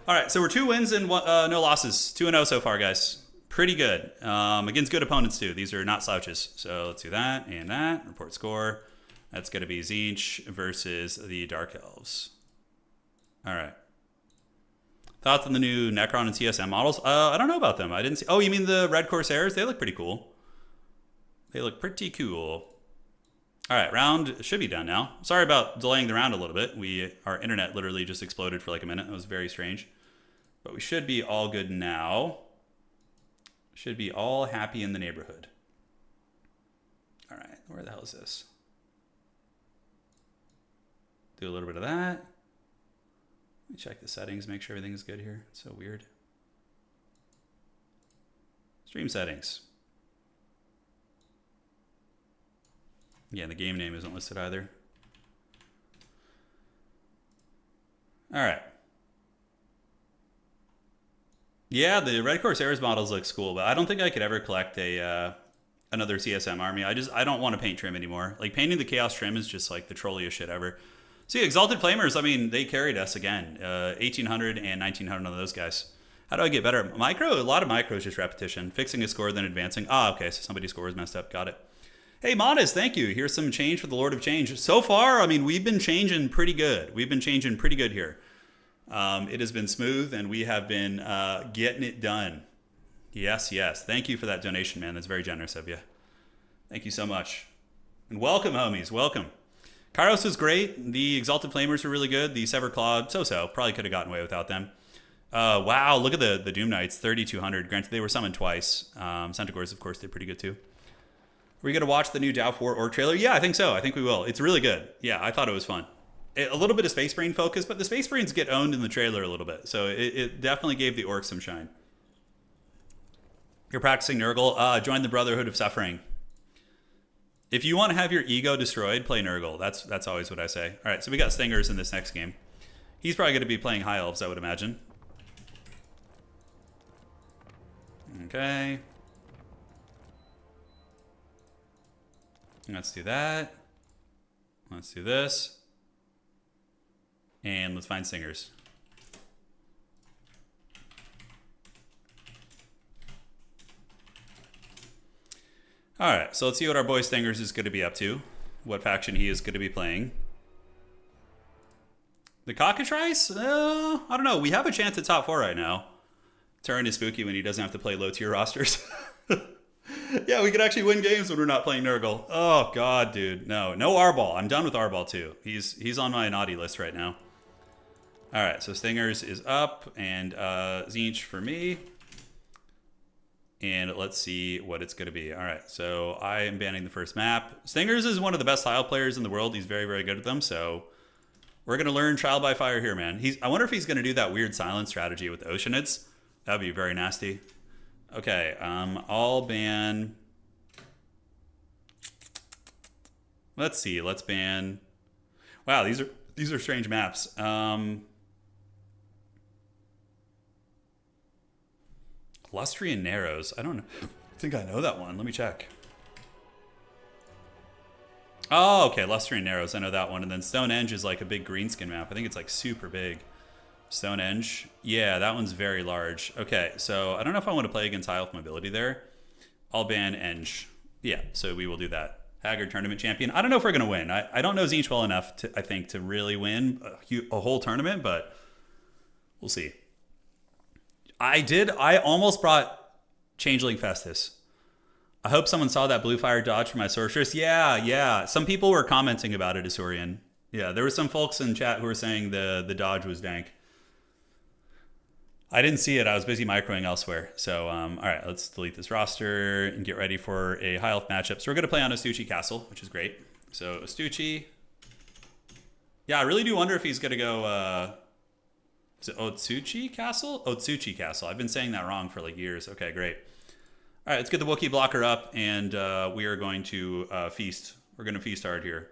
All right, so we're 2 wins and no losses. 2-0 so far, guys. Pretty good. Against good opponents, too. These are not slouches. So let's do that and that. Report score. That's going to be Tzeentch versus the Dark Elves. All right. Thoughts on the new Necron and CSM models? I don't know about them. I didn't see. Oh, you mean the Red Corsairs? They look pretty cool. They look pretty cool. All right, round should be done now. Sorry about delaying the round a little bit. Our internet literally just exploded for like a minute. It was very strange. But we should be all good now. Should be all happy in the neighborhood. All right, where the hell is this? Do a little bit of that. Let me check the settings, make sure everything's good here. It's so weird. Stream settings. Yeah, the game name isn't listed either. All right. Yeah, the Red Corsairs models looks cool, but I don't think I could ever collect a another CSM army. I don't want to paint trim anymore. Like, painting the Chaos trim is just like the trolliest shit ever. See, Exalted Flamers, I mean, they carried us again. 1800 and 1900 on those guys. How do I get better? Micro, a lot of micro is just repetition. Fixing a score, then advancing. Ah, okay, so somebody's score is messed up. Got it. Hey, Modest, thank you. Here's some change for the Lord of Change. So far, I mean, we've been changing pretty good. We've been changing pretty good here. It has been smooth, and we have been getting it done. Yes, yes. Thank you for that donation, man. That's very generous of you. Thank you so much. And welcome, homies. Welcome. Kairos was great. The Exalted Flamers were really good. The Severed Claw, so-so. Probably could have gotten away without them. Wow, look at the Doom Knights, 3,200. Granted, they were summoned twice. Centaurs, of course, did pretty good, too. Are we going to watch the new Dow 4 org trailer? Yeah, I think so. I think we will. It's really good. Yeah, I thought it was fun. A little bit of Space Marine focus, but the Space Marines get owned in the trailer a little bit. So it definitely gave the orcs some shine. You're practicing Nurgle. Join the Brotherhood of Suffering. If you want to have your ego destroyed, play Nurgle. That's always what I say. All right, so we got Stingers in this next game. He's probably going to be playing High Elves, I would imagine. Okay. Let's do that. Let's do this. And let's find Stingers. All right, so let's see what our boy Stingers is going to be up to. What faction he is going to be playing. The Cockatrice? I don't know. We have a chance at top 4 right now. Turin is spooky when he doesn't have to play low-tier rosters. Yeah, we could actually win games when we're not playing Nurgle. Oh, God, dude. No Arbol. I'm done with Arbol, too. He's on my naughty list right now. All right, so Stingers is up, and Tzeentch for me. And let's see what it's going to be. All right, so I am banning the first map. Stingers is one of the best tile players in the world. He's very, very good at them. So we're going to learn Trial by Fire here, man. I wonder if he's going to do that weird silence strategy with the Oceanids. That would be very nasty. Okay, I'll ban... Let's see. Let's ban... Wow, these are strange maps. Lustrian Narrows. I don't know. I think I know that one. Let me check. Oh, okay. Lustrian Narrows. I know that one. And then Stonehenge is like a big greenskin map. I think it's like super big. Stonehenge. Yeah, that one's very large. Okay, so I don't know if I want to play against High Elf Mobility there. I'll ban Enge. Yeah, so we will do that. Haggard Tournament Champion. I don't know if we're going to win. I don't know Tzeentch well enough, I think, to really win a whole tournament, but we'll see. I almost brought Changeling Festus. I hope someone saw that blue fire dodge for my sorceress. Yeah. Some people were commenting about it, Asurian. Yeah, there were some folks in chat who were saying the dodge was dank. I didn't see it. I was busy microing elsewhere. So, all right, let's delete this roster and get ready for a High Elf matchup. So we're going to play on Ostucci Castle, which is great. So Ostucci. Yeah, I really do wonder if he's going to go... Is it Otsuchi Castle? Otsuchi Castle. I've been saying that wrong for like years. Okay, great. All right, let's get the Wookiee blocker up, and we are going to feast. We're going to feast hard here.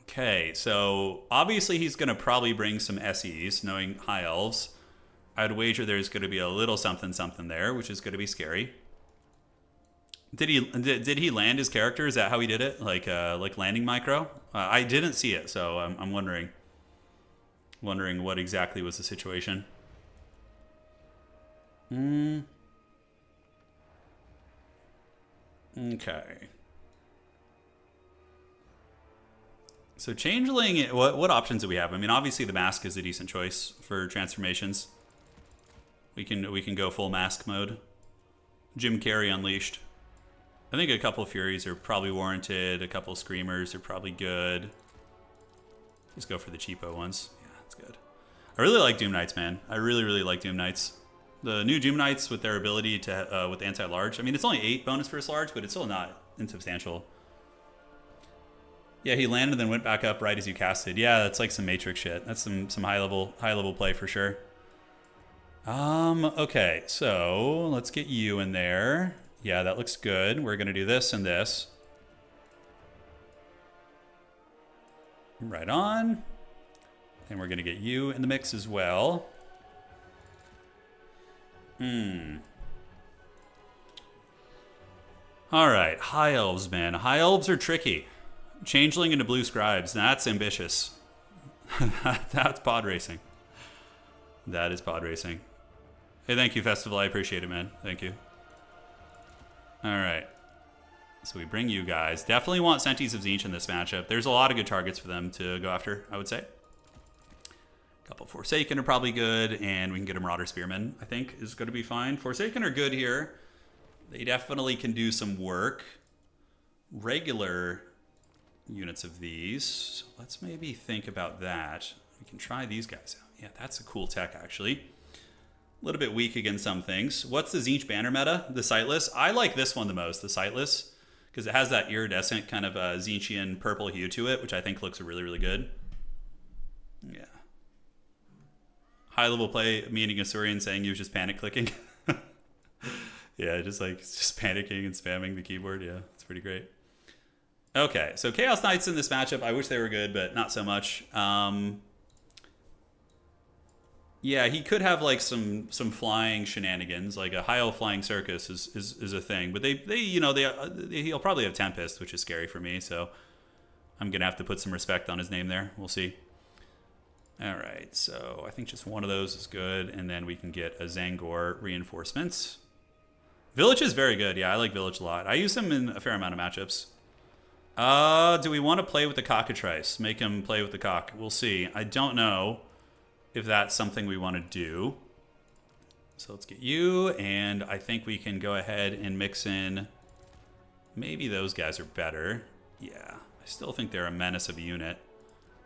Okay, so obviously he's going to probably bring some SEs, knowing High Elves. I'd wager there's going to be a little something there, which is going to be scary. Did he land his character? Is that how he did it? Like landing micro? I didn't see it, so I'm wondering what exactly was the situation. Okay. So Changeling, what options do we have? I mean, obviously the Mask is a decent choice for transformations. We can go full Mask mode. Jim Carrey Unleashed. I think a couple of Furies are probably warranted. A couple of Screamers are probably good. Just go for the cheapo ones. Yeah, that's good. I really like Doom Knights, man. I really, really like Doom Knights. The new Doom Knights with their ability to with anti-large. I mean, it's only 8 bonus versus large, but it's still not insubstantial. Yeah, he landed and then went back up right as you casted. Yeah, that's like some Matrix shit. That's some high level play for sure. Okay, so let's get you in there. Yeah, that looks good. We're gonna do this and this. Right on. And we're gonna get you in the mix as well. All right, High Elves, man. High Elves are tricky. Changeling into Blue Scribes. That's ambitious. That's pod racing. That is pod racing. Hey, thank you, Festival. I appreciate it, man. Thank you. All right. So we bring you guys. Definitely want Sentinels of Tzeentch in this matchup. There's a lot of good targets for them to go after, I would say. A couple Forsaken are probably good, and we can get a Marauder Spearman, I think, is going to be fine. Forsaken are good here. They definitely can do some work. Regular units of these. So let's maybe think about that. We can try these guys out. Yeah, that's a cool tech, actually. A little bit weak against some things. What's the Tzeentch banner meta? The Sightless? I like this one the most, the Sightless, because it has that iridescent kind of Tzeentchian purple hue to it, which I think looks really, really good. Yeah. High level play, meaning a Saurian saying he was just panic clicking. Yeah, just panicking and spamming the keyboard. Yeah, it's pretty great. Okay, so Chaos Knights in this matchup, I wish they were good, but not so much. Yeah, he could have like some flying shenanigans, like a high elf flying circus is a thing. But he'll probably have Tempest, which is scary for me. So I'm gonna have to put some respect on his name there. We'll see. All right, so I think just one of those is good, and then we can get a Zangor reinforcements. Village is very good. Yeah, I like Village a lot. I use him in a fair amount of matchups. Do we want to play with the cockatrice? Make him play with the cock. We'll see. I don't know if that's something we want to do. So let's get you, and I think we can go ahead and mix in. Maybe those guys are better. Yeah, I still think they're a menace of a unit.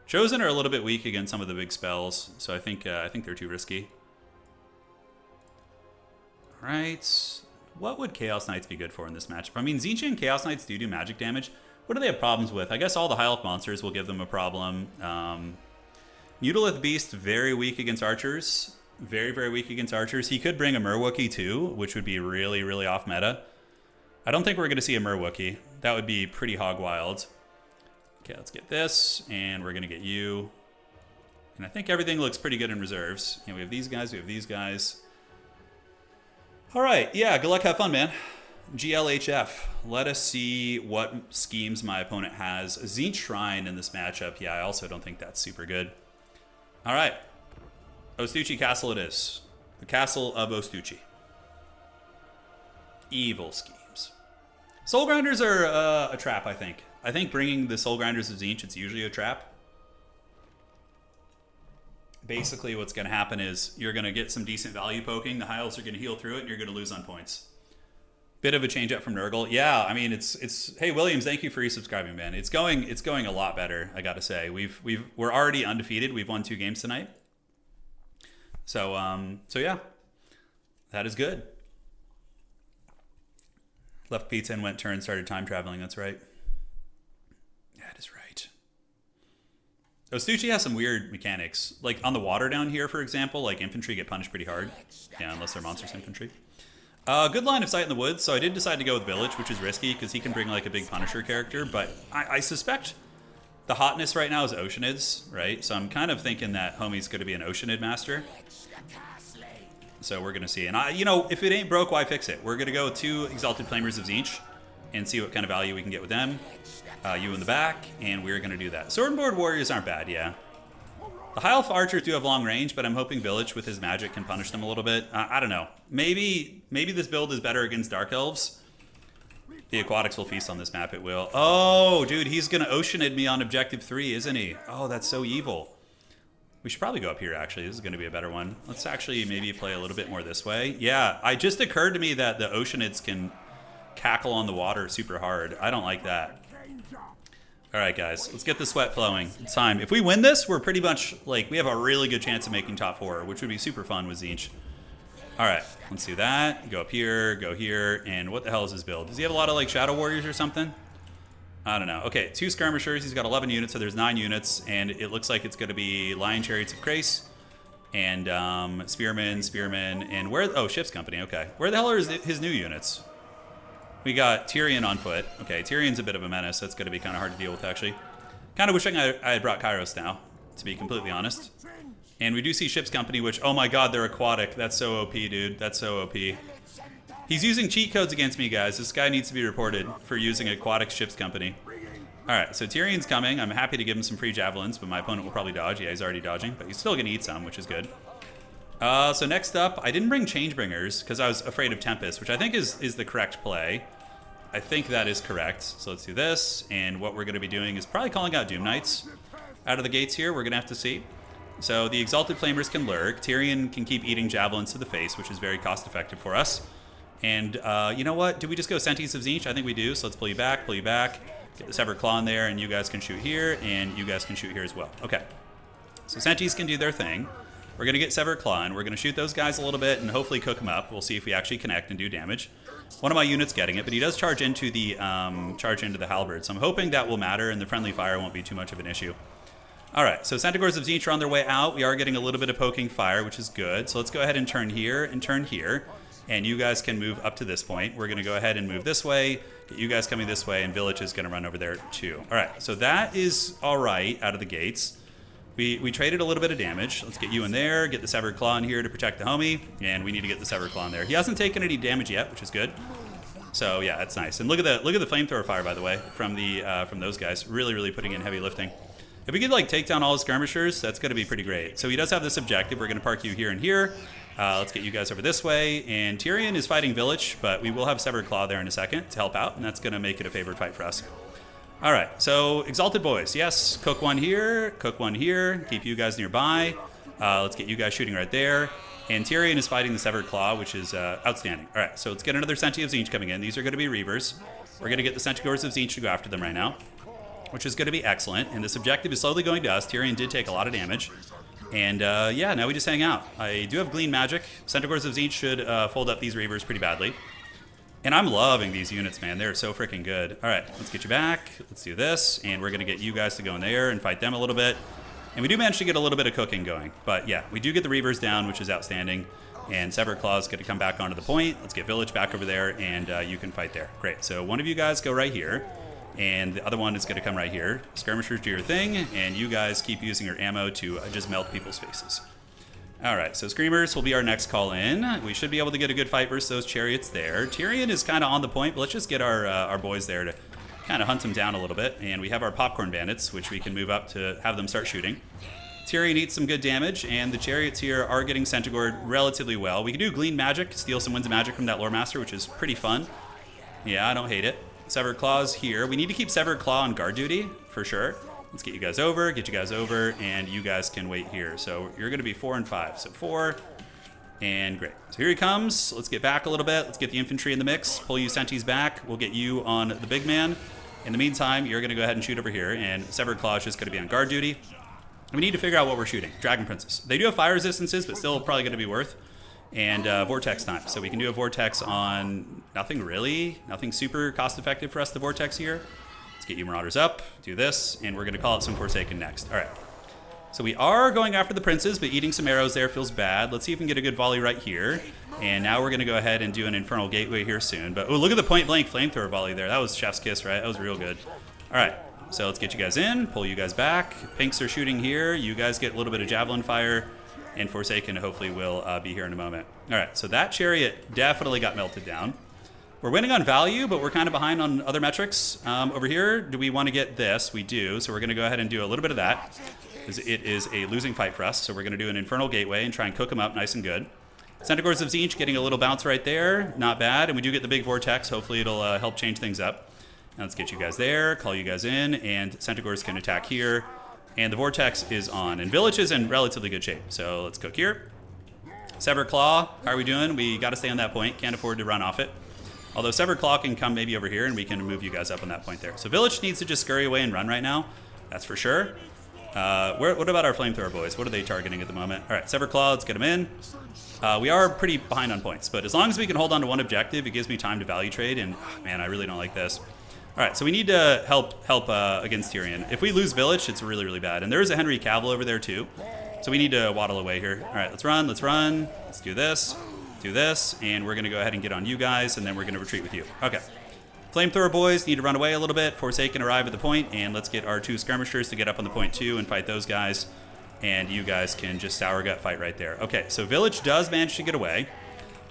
Chosen are a little bit weak against some of the big spells, so I think they're too risky. All right, what would Chaos Knights be good for in this matchup? I mean, Tzeentch and Chaos Knights do magic damage. What do they have problems with? I guess all the high elf monsters will give them a problem. Mutalith Beast, very weak against archers. Very, very weak against archers. He could bring a Merwookie too, which would be really, really off meta. I don't think we're going to see a Merwookie. That would be pretty hog wild. Okay, let's get this, and we're going to get you. And I think everything looks pretty good in reserves. We have these guys, we have these guys. All right, yeah, good luck, have fun, man. GLHF. Let us see what schemes my opponent has. Tzeentch Shrine in this matchup. Yeah, I also don't think that's super good. All right. Ostucci Castle it is. The Castle of Ostucci. Evil schemes. Soul Grinders are a trap, I think. I think bringing the Soul Grinders of Tzeentch, it's usually a trap. Basically, what's going to happen is you're going to get some decent value poking. The high elves are going to heal through it, and you're going to lose on points. Bit of a change up from Nurgle. Yeah, I mean, it's. Hey, Williams, thank you for resubscribing, man. It's going a lot better, I got to say. We're already undefeated. We've won 2 games tonight. So yeah, that is good. Left pizza and went turn, started time traveling. That's right. That is right. Ostucci has some weird mechanics. Like on the water down here, for example, like infantry get punished pretty hard. Yeah, unless they're monstrous infantry. Good line of sight in the woods, so I did decide to go with Village, which is risky because he can bring like a big Punisher character, but I suspect the hotness right now is Oceanids, right? So I'm kind of thinking that homie's going to be an Oceanid master. So we're going to see. And if it ain't broke, why fix it? We're going to go with 2 Exalted Flamers of Tzeentch and see what kind of value we can get with them. You in the back, and we're going to do that. Sword and Board Warriors aren't bad, yeah. The High Elf Archers do have long range, but I'm hoping Village with his magic can punish them a little bit. I don't know. Maybe this build is better against Dark Elves. The Aquatics will feast on this map, it will. Oh, dude, he's going to Oceanid me on Objective 3, isn't he? Oh, that's so evil. We should probably go up here, actually. This is going to be a better one. Let's actually maybe play a little bit more this way. Yeah, it just occurred to me that the Oceanids can cackle on the water super hard. I don't like that. All right, guys, let's get the sweat flowing. It's time. If we win this, we're pretty much, like, we have a really good chance of making top 4, which would be super fun with Tzeentch. All right, let's do that. Go up here, go here, and what the hell is his build? Does he have a lot of, like, Shadow Warriors or something? I don't know. Okay, 2 Skirmishers. He's got 11 units, so there's 9 units, and it looks like it's going to be Lion Chariots of Krace and Spearmen, and where... Oh, Ship's Company, okay. Where the hell are his new units? We got Tyrion on foot. Okay, Tyrion's a bit of a menace. That's going to be kind of hard to deal with, actually. Kind of wishing I had brought Kairos now, to be completely honest. And we do see Ship's Company, which, oh my god, they're aquatic. That's so OP, dude. That's so OP. He's using cheat codes against me, guys. This guy needs to be reported for using aquatic Ship's Company. All right, so Tyrion's coming. I'm happy to give him some free javelins, but my opponent will probably dodge. Yeah, he's already dodging, but he's still going to eat some, which is good. So next up, I didn't bring Changebringers because I was afraid of Tempest, which I think is the correct play. I think that is correct. So let's do this, and what we're going to be doing is probably calling out Doom Knights out of the gates here. We're going to have to see. So the Exalted Flamers can lurk. Tyrion can keep eating javelins to the face, which is very cost-effective for us. And you know what? Do we just go Sentinels of Tzeentch? I think we do. So let's pull you back, get the Severed Claw in there, and you guys can shoot here, and you guys can shoot here as well. Okay. So Sentinels can do their thing. We're going to get Severed Claw, and we're going to shoot those guys a little bit and hopefully cook them up. We'll see if we actually connect and do damage. One of my units getting it, but he does charge into the halberd, so I'm hoping that will matter and the friendly fire won't be too much of an issue. All right, so Centaurs of Tzeentch are on their way out. We are getting a little bit of poking fire, which is good. So let's go ahead and turn here and turn here. And you guys can move up to this point. We're going to go ahead and move this way, get you guys coming this way, and Village is going to run over there too. All right, so that is all right out of the gates. We traded a little bit of damage. Let's get you in there, get the Severed Claw in here to protect the homie, and we need to get the Severed Claw in there. He hasn't taken any damage yet, which is good. So yeah, that's nice. And look at the flamethrower fire, by the way, from those guys. Really putting in heavy lifting. If we could like take down all his skirmishers, that's going to be pretty great. So he does have this objective. We're going to park you here and here. Let's get you guys over this way. And Turin is fighting Village, but we will have Severed Claw there in a second to help out, and that's going to make it a favored fight for us. All right, so Exalted Boys. Yes, cook one here, keep you guys nearby. Let's get you guys shooting right there. And Turin is fighting the Severed Claw, which is outstanding. All right, so let's get another Centaur of Tzeentch coming in. These are going to be Reavers. We're going to get the Centaurs of Tzeentch to go after them right now, which is going to be excellent. And this objective is slowly going to us. Turin did take a lot of damage. And yeah, now we just hang out. I do have Glean Magic. Centaurs of Tzeentch should fold up these Reavers pretty badly. And I'm loving these units, man. They're so freaking good. All right, let's get you back. Let's do this. And we're going to get you guys to go in there and fight them a little bit. And we do manage to get a little bit of cooking going. But yeah, we do get the Reavers down, which is outstanding. And Severed Claw is going to come back onto the point. Let's get Village back over there, and you can fight there. Great. So one of you guys go right here. And the other one is going to come right here. Skirmishers do your thing, and you guys keep using your ammo to just melt people's faces. All right, so Screamers will be our next call in. We should be able to get a good fight versus those chariots there. Tyrion is kind of on the point, but let's just get our boys there to kind of hunt them down a little bit. And we have our Popcorn Bandits, which we can move up to have them start shooting. Tyrion eats some good damage, and the chariots here are getting Centagored relatively well. We can do Glean Magic, steal some Winds of Magic from that Lore Master, which is pretty fun. Yeah, I don't hate it. Severed Claw's here. We need to keep Severed Claw on guard duty, for sure. Let's get you guys over, and you guys can wait here. So you're going to be 4 and 5. So 4, and great. So here he comes. Let's get back a little bit. Let's get the infantry in the mix. Pull you Senties back. We'll get you on the big man. In the meantime, you're going to go ahead and shoot over here, and Severed Claw is just going to be on guard duty. We need to figure out what we're shooting. Dragon Princess. They do have fire resistances, but still probably going to be worth. And Vortex time. So we can do a Vortex on nothing really. Nothing super cost effective for us to Vortex here. Let's get you Marauders up. Do this. And we're going to call out some Forsaken next. All right. So we are going after the princes, but eating some arrows there feels bad. Let's see if we can get a good volley right here. And now we're going to go ahead and do an Infernal Gateway here soon. But oh, look at the point blank flamethrower volley there. That was chef's kiss, right? That was real good. All right. So let's get you guys in. Pull you guys back. Pinks are shooting here. You guys get a little bit of Javelin fire. And Forsaken hopefully will be here in a moment. All right, so that chariot definitely got melted down. We're winning on value, but we're kind of behind on other metrics. Over here, do we want to get this? We do, so we're going to go ahead and do a little bit of that. It is a losing fight for us, so we're going to do an Infernal Gateway and try and cook them up nice and good. Centaurs of Tzeentch getting a little bounce right there. Not bad, and we do get the big Vortex. Hopefully it'll help change things up. Now let's get you guys there, call you guys in, and Centaurs can attack here. And the Vortex is on. And Village is in relatively good shape. So let's cook here. Severed Claw, how are we doing? We got to stay on that point. Can't afford to run off it. Although Severed Claw can come maybe over here, and we can move you guys up on that point there. So Village needs to just scurry away and run right now. That's for sure. What about our Flamethrower boys? What are they targeting at the moment? All right, Severed Claw, let's get them in. We are pretty behind on points. But as long as we can hold on to one objective, it gives me time to value trade. And man, I really don't like this. All right, so we need to help against Tyrion. If we lose Village, it's really, really bad. And there is a Henry Cavill over there too. So we need to waddle away here. All right, let's run. Let's do this, and we're going to go ahead and get on you guys, and then we're going to retreat with you. Okay. Flamethrower boys need to run away a little bit. Forsaken arrive at the point, and let's get our 2 skirmishers to get up on the point too and fight those guys. And you guys can just sour gut fight right there. Okay, so Village does manage to get away,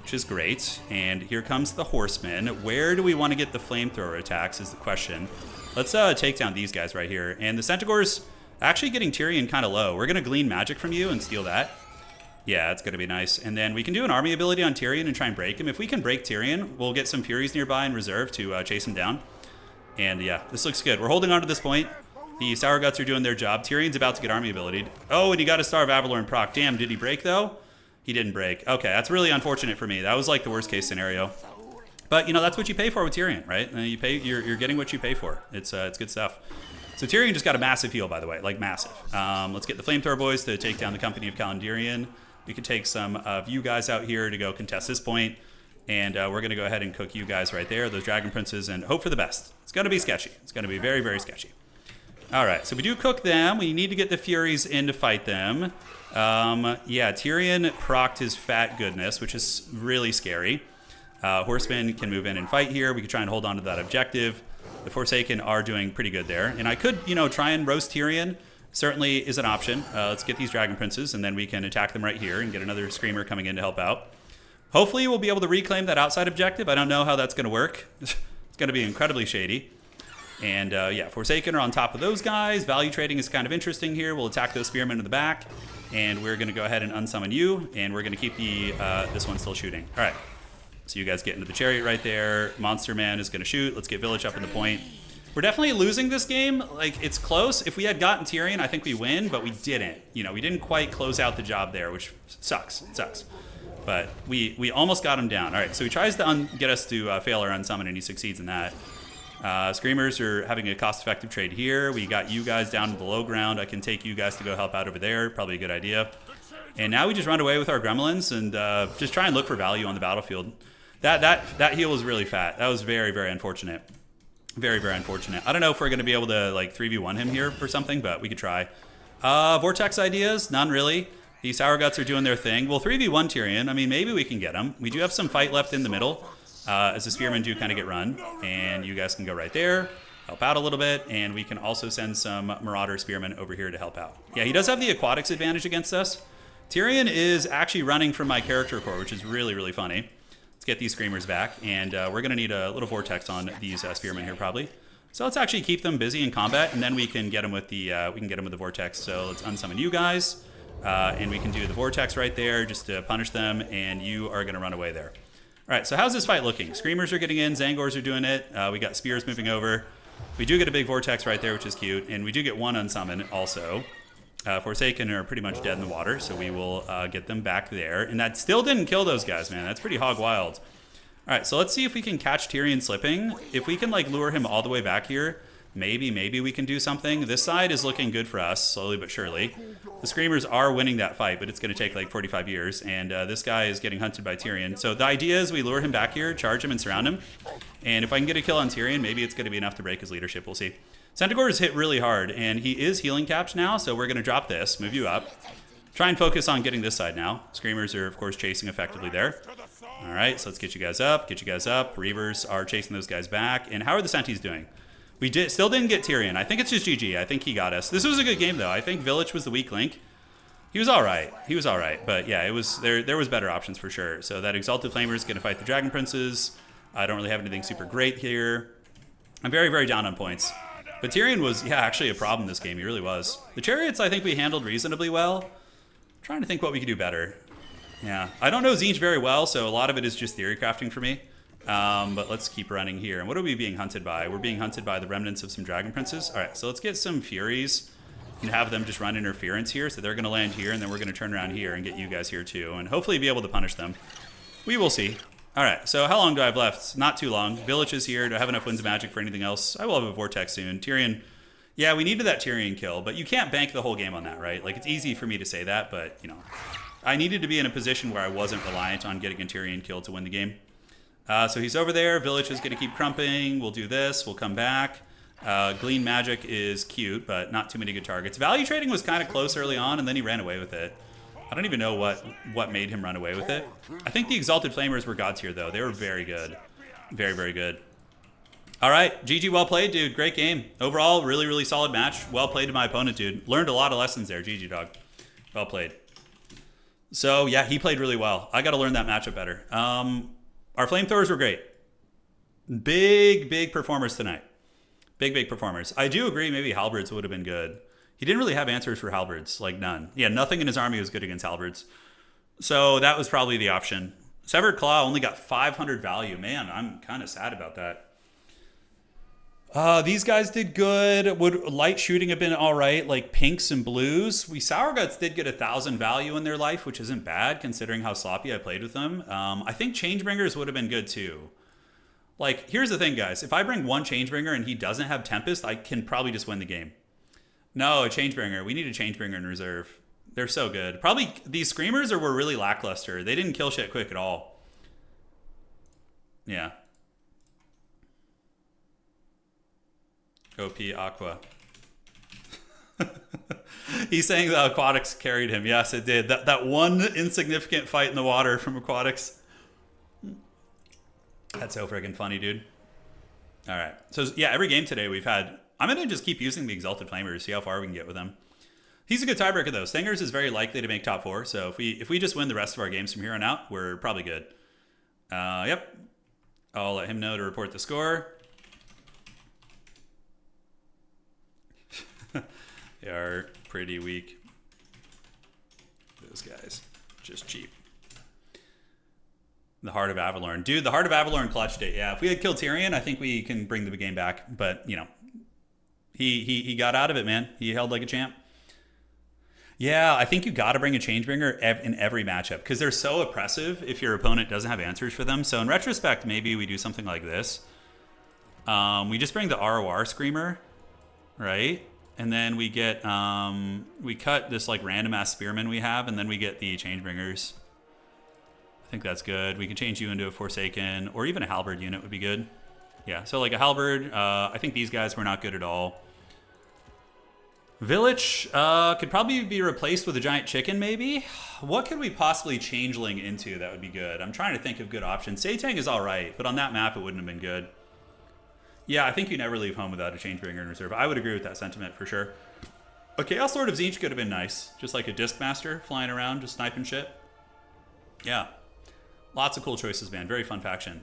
which is great. And here comes the Horsemen. Where do we want to get the flamethrower attacks is the question. Let's take down these guys right here. And the Centaurs actually getting Tyrion kind of low. We're going to Glean Magic from you and steal that. Yeah, it's going to be nice. And then we can do an army ability on Tyrion and try and break him. If we can break Tyrion, we'll get some Furies nearby in reserve to chase him down. And yeah, this looks good. We're holding on to this point. The Sour Guts are doing their job. Tyrion's about to get army ability. Oh, and he got a Star of Avalor and proc. Damn, did he break though? He didn't break. Okay, that's really unfortunate for me. That was like the worst case scenario. But you know, that's what you pay for with Tyrion, right? You're getting what you pay for. It's good stuff. So Tyrion just got a massive heal, by the way, like massive. Let's get the Flamethrower boys to take down the Company of Calendarian. We could take some of you guys out here to go contest this point. And we're going to go ahead and cook you guys right there, those Dragon Princes, and hope for the best. It's going to be sketchy. It's going to be very, very sketchy. All right, so we do cook them. We need to get the Furies in to fight them. Yeah, Tyrion procced his fat goodness, which is really scary. Horsemen can move in and fight here. We could try and hold on to that objective. The Forsaken are doing pretty good there. And I could, you know, try and roast Tyrion. Certainly is an option. Let's get these Dragon Princes, and then we can attack them right here and get another Screamer coming in to help out. Hopefully we'll be able to reclaim that outside objective. I don't know how that's going to work. It's going to be incredibly shady. And yeah, Forsaken are on top of those guys. Value trading is kind of interesting here. We'll attack those Spearmen in the back, and we're going to go ahead and unsummon you, and we're going to keep the this one still shooting. All right. So you guys get into the chariot right there. Monster Man is going to shoot. Let's get Village up in the point. We're definitely losing this game. Like, it's close. If we had gotten Tyrion, I think we win, but we didn't. You know, we didn't quite close out the job there, which sucks. It sucks. But we almost got him down. All right, so he tries to get us to fail our unsummon, and he succeeds in that. Screamers are having a cost-effective trade here. We got you guys down to the low ground. I can take you guys to go help out over there. Probably a good idea. And now we just run away with our gremlins and just try and look for value on the battlefield. That heal was really fat. That was very, very unfortunate. Very, very unfortunate. I don't know if we're going to be able to, like, 3v1 him here or something, but we could try. Vortex ideas? None, really. These Sour Guts are doing their thing. Well, 3v1 Tyrion. I mean, maybe we can get him. We do have some fight left in the middle, as the Spearmen do kind of get run. And you guys can go right there, help out a little bit, and we can also send some Marauder Spearmen over here to help out. Yeah, he does have the aquatics advantage against us. Tyrion is actually running from my character core, which is really, really funny. Get these Screamers back, and we're going to need a little Vortex on these Spearmen here probably. So let's actually keep them busy in combat, and then we can get them with the Vortex. So let's unsummon you guys, and we can do the Vortex right there just to punish them, and you are going to run away there. All right, so how's this fight looking? Screamers are getting in, Zangors are doing it. We got Spears moving over. We do get a big Vortex right there, which is cute, and we do get one unsummon also. Forsaken are pretty much dead in the water, so we will get them back there. And that still didn't kill those guys, man. That's pretty hog wild. All right, so let's see if we can catch Tyrion slipping. If we can, like, lure him all the way back here, maybe we can do something. This side is looking good for us, slowly but surely. The Screamers are winning that fight, but it's going to take, like, 45 years. And this guy is getting hunted by Tyrion. So the idea is we lure him back here, charge him, and surround him. And if I can get a kill on Tyrion, maybe it's going to be enough to break his leadership. We'll see. Centaur is hit really hard, and he is healing capped now, so we're going to drop this, move you up. Try and focus on getting this side now. Screamers are, of course, chasing effectively there. All right, so let's get you guys up, Reavers are chasing those guys back. And how are the Senties doing? We still didn't get Tyrion. I think it's just GG. I think he got us. This was a good game, though. I think Village was the weak link. He was all right. But yeah, it was there was better options for sure. So that Exalted Flamer is going to fight the Dragon Princes. I don't really have anything super great here. I'm very, very down on points. But Tyrion was, yeah, actually a problem this game. He really was. The Chariots, I think we handled reasonably well. I'm trying to think what we could do better. Yeah, I don't know Tzeentch very well, so a lot of it is just theory crafting for me. But let's keep running here. And what are we being hunted by? We're being hunted by the remnants of some Dragon Princes. All right, so let's get some Furies and have them just run interference here. So they're going to land here, and then we're going to turn around here and get you guys here too, and hopefully be able to punish them. We will see. All right, so how long do I have left? Not too long. Village is here. Do I have enough Winds of Magic for anything else? I will have a Vortex soon. Tyrion, yeah, we needed that Tyrion kill, but you can't bank the whole game on that, right? Like, it's easy for me to say that, but, you know, I needed to be in a position where I wasn't reliant on getting a Tyrion kill to win the game. So he's over there. Village is going to keep crumping. We'll do this. We'll come back. Glean Magic is cute, but not too many good targets. Value trading was kind of close early on, and then he ran away with it. I don't even know what made him run away with it. I think the Exalted Flamers were god tier, though. They were very good. Very, very good. All right. GG, well played, dude. Great game. Overall, really, really solid match. Well played to my opponent, dude. Learned a lot of lessons there. GG, dog. Well played. So, yeah, he played really well. I got to learn that matchup better. Our Flamethrowers were great. Big performers tonight. Big performers. I do agree maybe Halberds would have been good. He didn't really have answers for Halberds, like none. Yeah, nothing in his army was good against Halberds. So that was probably the option. Severed Claw only got 500 value. Man, I'm kind of sad about that. These guys did good. Would light shooting have been all right, like pinks and blues? We Sour Guts did get 1,000 value in their life, which isn't bad considering how sloppy I played with them. I think Changebringers would have been good too. Like, here's the thing, guys. If I bring one Changebringer and he doesn't have Tempest, I can probably just win the game. No, a Changebringer. We need a Changebringer in reserve. They're so good. Probably these Screamers were really lackluster. They didn't kill shit quick at all. Yeah. OP Aqua. He's saying the aquatics carried him. Yes, it did. That one insignificant fight in the water from aquatics. That's so freaking funny, dude. All right. So, yeah, every game today we've had... I'm going to just keep using the Exalted Flamer, see how far we can get with him. He's a good tiebreaker, though. Stingers is very likely to make top 4, so if we just win the rest of our games from here on out, we're probably good. Yep. I'll let him know to report the score. They are pretty weak. Those guys. Just cheap. The Heart of Avalorn. Dude, the Heart of Avalorn clutched it. Yeah, if we had killed Tyrion, I think we can bring the game back. But, you know, he got out of it, man. He held like a champ. Yeah, I think you got to bring a Changebringer in every matchup because they're so oppressive if your opponent doesn't have answers for them. So in retrospect, maybe we do something like this. We just bring the ROR Screamer, right? And then we get, we cut this like random ass Spearman we have, and then we get the Changebringers. I think that's good. We can change you into a Forsaken, or even a Halberd unit would be good. Yeah, so like a Halberd, I think these guys were not good at all. Village could probably be replaced with a giant chicken, maybe? What could we possibly changeling into that would be good? I'm trying to think of good options. Tzeentch is all right, but on that map it wouldn't have been good. Yeah, I think you never leave home without a Changebringer in reserve. I would agree with that sentiment for sure. A Chaos Lord of Tzeentch could have been nice. Just like a Disc Master flying around, just sniping shit. Yeah. Lots of cool choices, man. Very fun faction.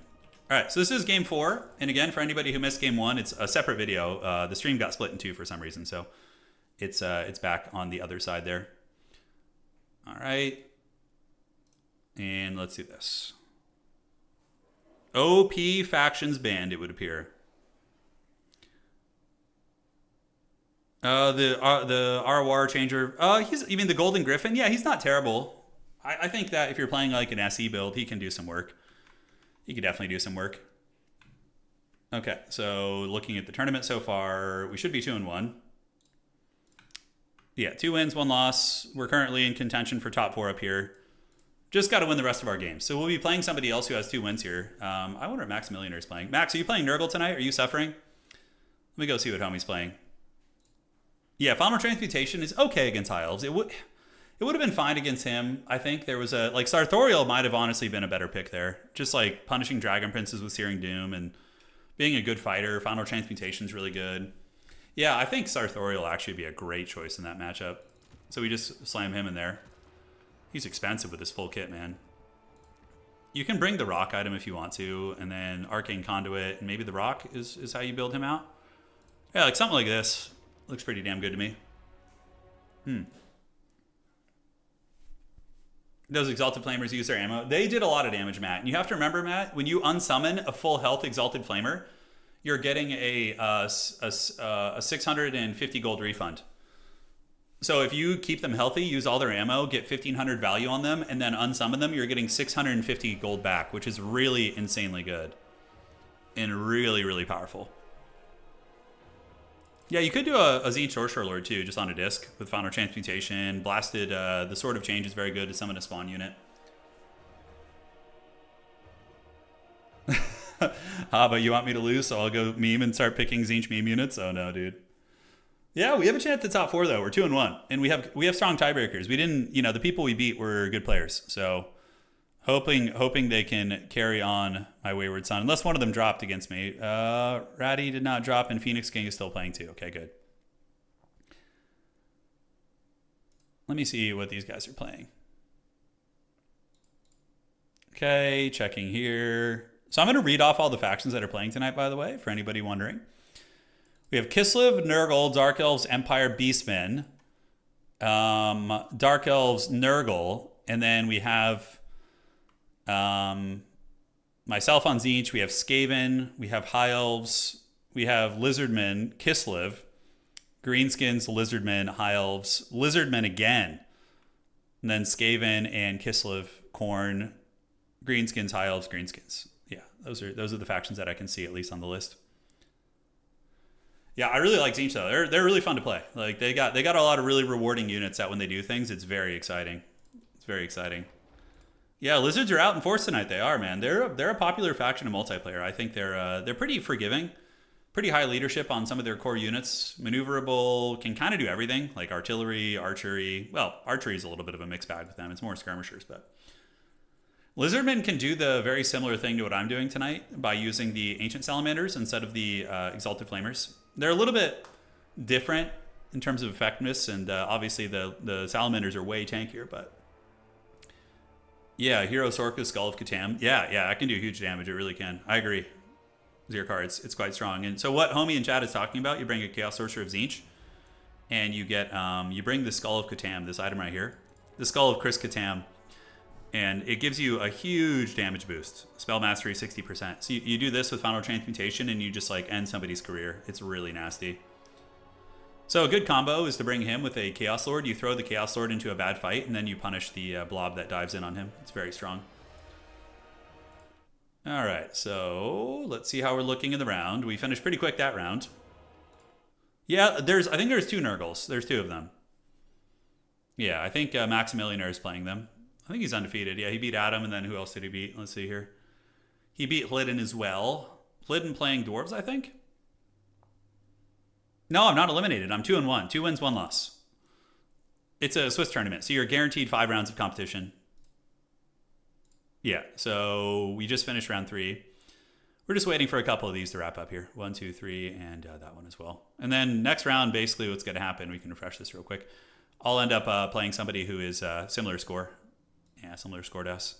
All right, so this is game 4. And again, for anybody who missed game 1, it's a separate video. The stream got split in 2 for some reason, so it's back on the other side there. All right. And let's do this. OP factions banned, it would appear. The RWAR changer. You mean the Golden Griffin? Yeah, he's not terrible. I think that if you're playing like an SE build, he can do some work. He could definitely do some work. Okay, so looking at the tournament so far, we should be 2-1. Yeah, 2 wins, 1 loss. We're currently in contention for top 4 up here. Just got to win the rest of our games. So we'll be playing somebody else who has 2 wins here. I wonder if Max Millionaire is playing. Max, are you playing Nurgle tonight? Are you suffering? Let me go see what homie's playing. Yeah, Final Transmutation is okay against High Elves. It would have been fine against him. I think there was a... Like, Sartorial might have honestly been a better pick there. Just, like, punishing Dragon Princes with Searing Doom and being a good fighter. Final Transmutation is really good. Yeah, I think Sartorial actually would be a great choice in that matchup. So we just slam him in there. He's expensive with his full kit, man. You can bring the rock item if you want to, and then Arcane Conduit, and maybe the rock is how you build him out. Yeah, like something like this. Looks pretty damn good to me. Those Exalted Flamers use their ammo. They did a lot of damage, Matt. And you have to remember, Matt, when you unsummon a full health Exalted Flamer, you're getting a 650 gold refund. So if you keep them healthy, use all their ammo, get 1,500 value on them, and then unsummon them, you're getting 650 gold back, which is really insanely good. And really, really powerful. Yeah, you could do a Tzeentch Sorcerer Lord too, just on a disc with Final Transmutation. Blasted, the Sword of Change is very good to summon a spawn unit. But you want me to lose, so I'll go meme and start picking Tzeentch meme units? Oh no, dude. Yeah, we have a chance at top 4 though. We're 2-1, and we have strong tiebreakers. We didn't, the people we beat were good players, so hoping they can carry on my wayward son. Unless one of them dropped against me. Ratty did not drop, and Phoenix King is still playing too. Okay, good. Let me see what these guys are playing. Okay, checking here. So I'm going to read off all the factions that are playing tonight, by the way, for anybody wondering. We have Kislev, Nurgle, Dark Elves, Empire, Beastmen, Dark Elves, Nurgle, and then we have myself on Tzeentch. We have Skaven, we have High Elves, we have Lizardmen, Kislev, Greenskins, Lizardmen, High Elves, Lizardmen again, and then Skaven and Kislev, Khorne, Greenskins, High Elves, Greenskins. Yeah, those are the factions that I can see at least on the list. Yeah, I really like Tzeentch though. They're really fun to play. Like they got a lot of really rewarding units that when they do things, it's very exciting. It's very exciting. Yeah, Lizards are out in force tonight. They are, man. They're a popular faction in multiplayer. I think they're pretty forgiving. pretty high leadership on some of their core units. Maneuverable, can kind of do everything, like artillery, archery. Well, archery is a little bit of a mixed bag with them. It's more skirmishers, but Lizardmen can do the very similar thing to what I'm doing tonight by using the Ancient Salamanders instead of the Exalted Flamers. They're a little bit different in terms of effectiveness, and obviously the Salamanders are way tankier, but yeah, Hero Sorka, Skull of Catan. Yeah, I can do huge damage. It really can. I agree. Zero cards. It's quite strong. And so what Homie in chat is talking about, you bring a Chaos Sorcerer of Tzeentch, and you get you bring the Skull of Catan, this item right here, the Skull of Chris Catan, and it gives you a huge damage boost. Spell Mastery 60%. So you do this with Final Transmutation, and you just like end somebody's career. It's really nasty. So a good combo is to bring him with a Chaos Lord. You throw the Chaos Lord into a bad fight, and then you punish the blob that dives in on him. It's very strong. All right, so let's see how we're looking in the round. We finished pretty quick that round. Yeah, I think there's 2 Nurgles. There's 2 of them. Yeah, I think Maximilianer is playing them. I think he's undefeated. Yeah, he beat Adam, and then who else did he beat? Let's see here. He beat Hlidden as well. Hlidden playing Dwarves, I think. No, I'm not eliminated. I'm 2-1. 2 wins, 1 loss. It's a Swiss tournament, so you're guaranteed 5 rounds of competition. Yeah, so we just finished round 3. We're just waiting for a couple of these to wrap up here. 1, 2, 3, and that one as well. And then next round, basically what's going to happen, we can refresh this real quick. I'll end up playing somebody who is similar score. Yeah, similar score to us.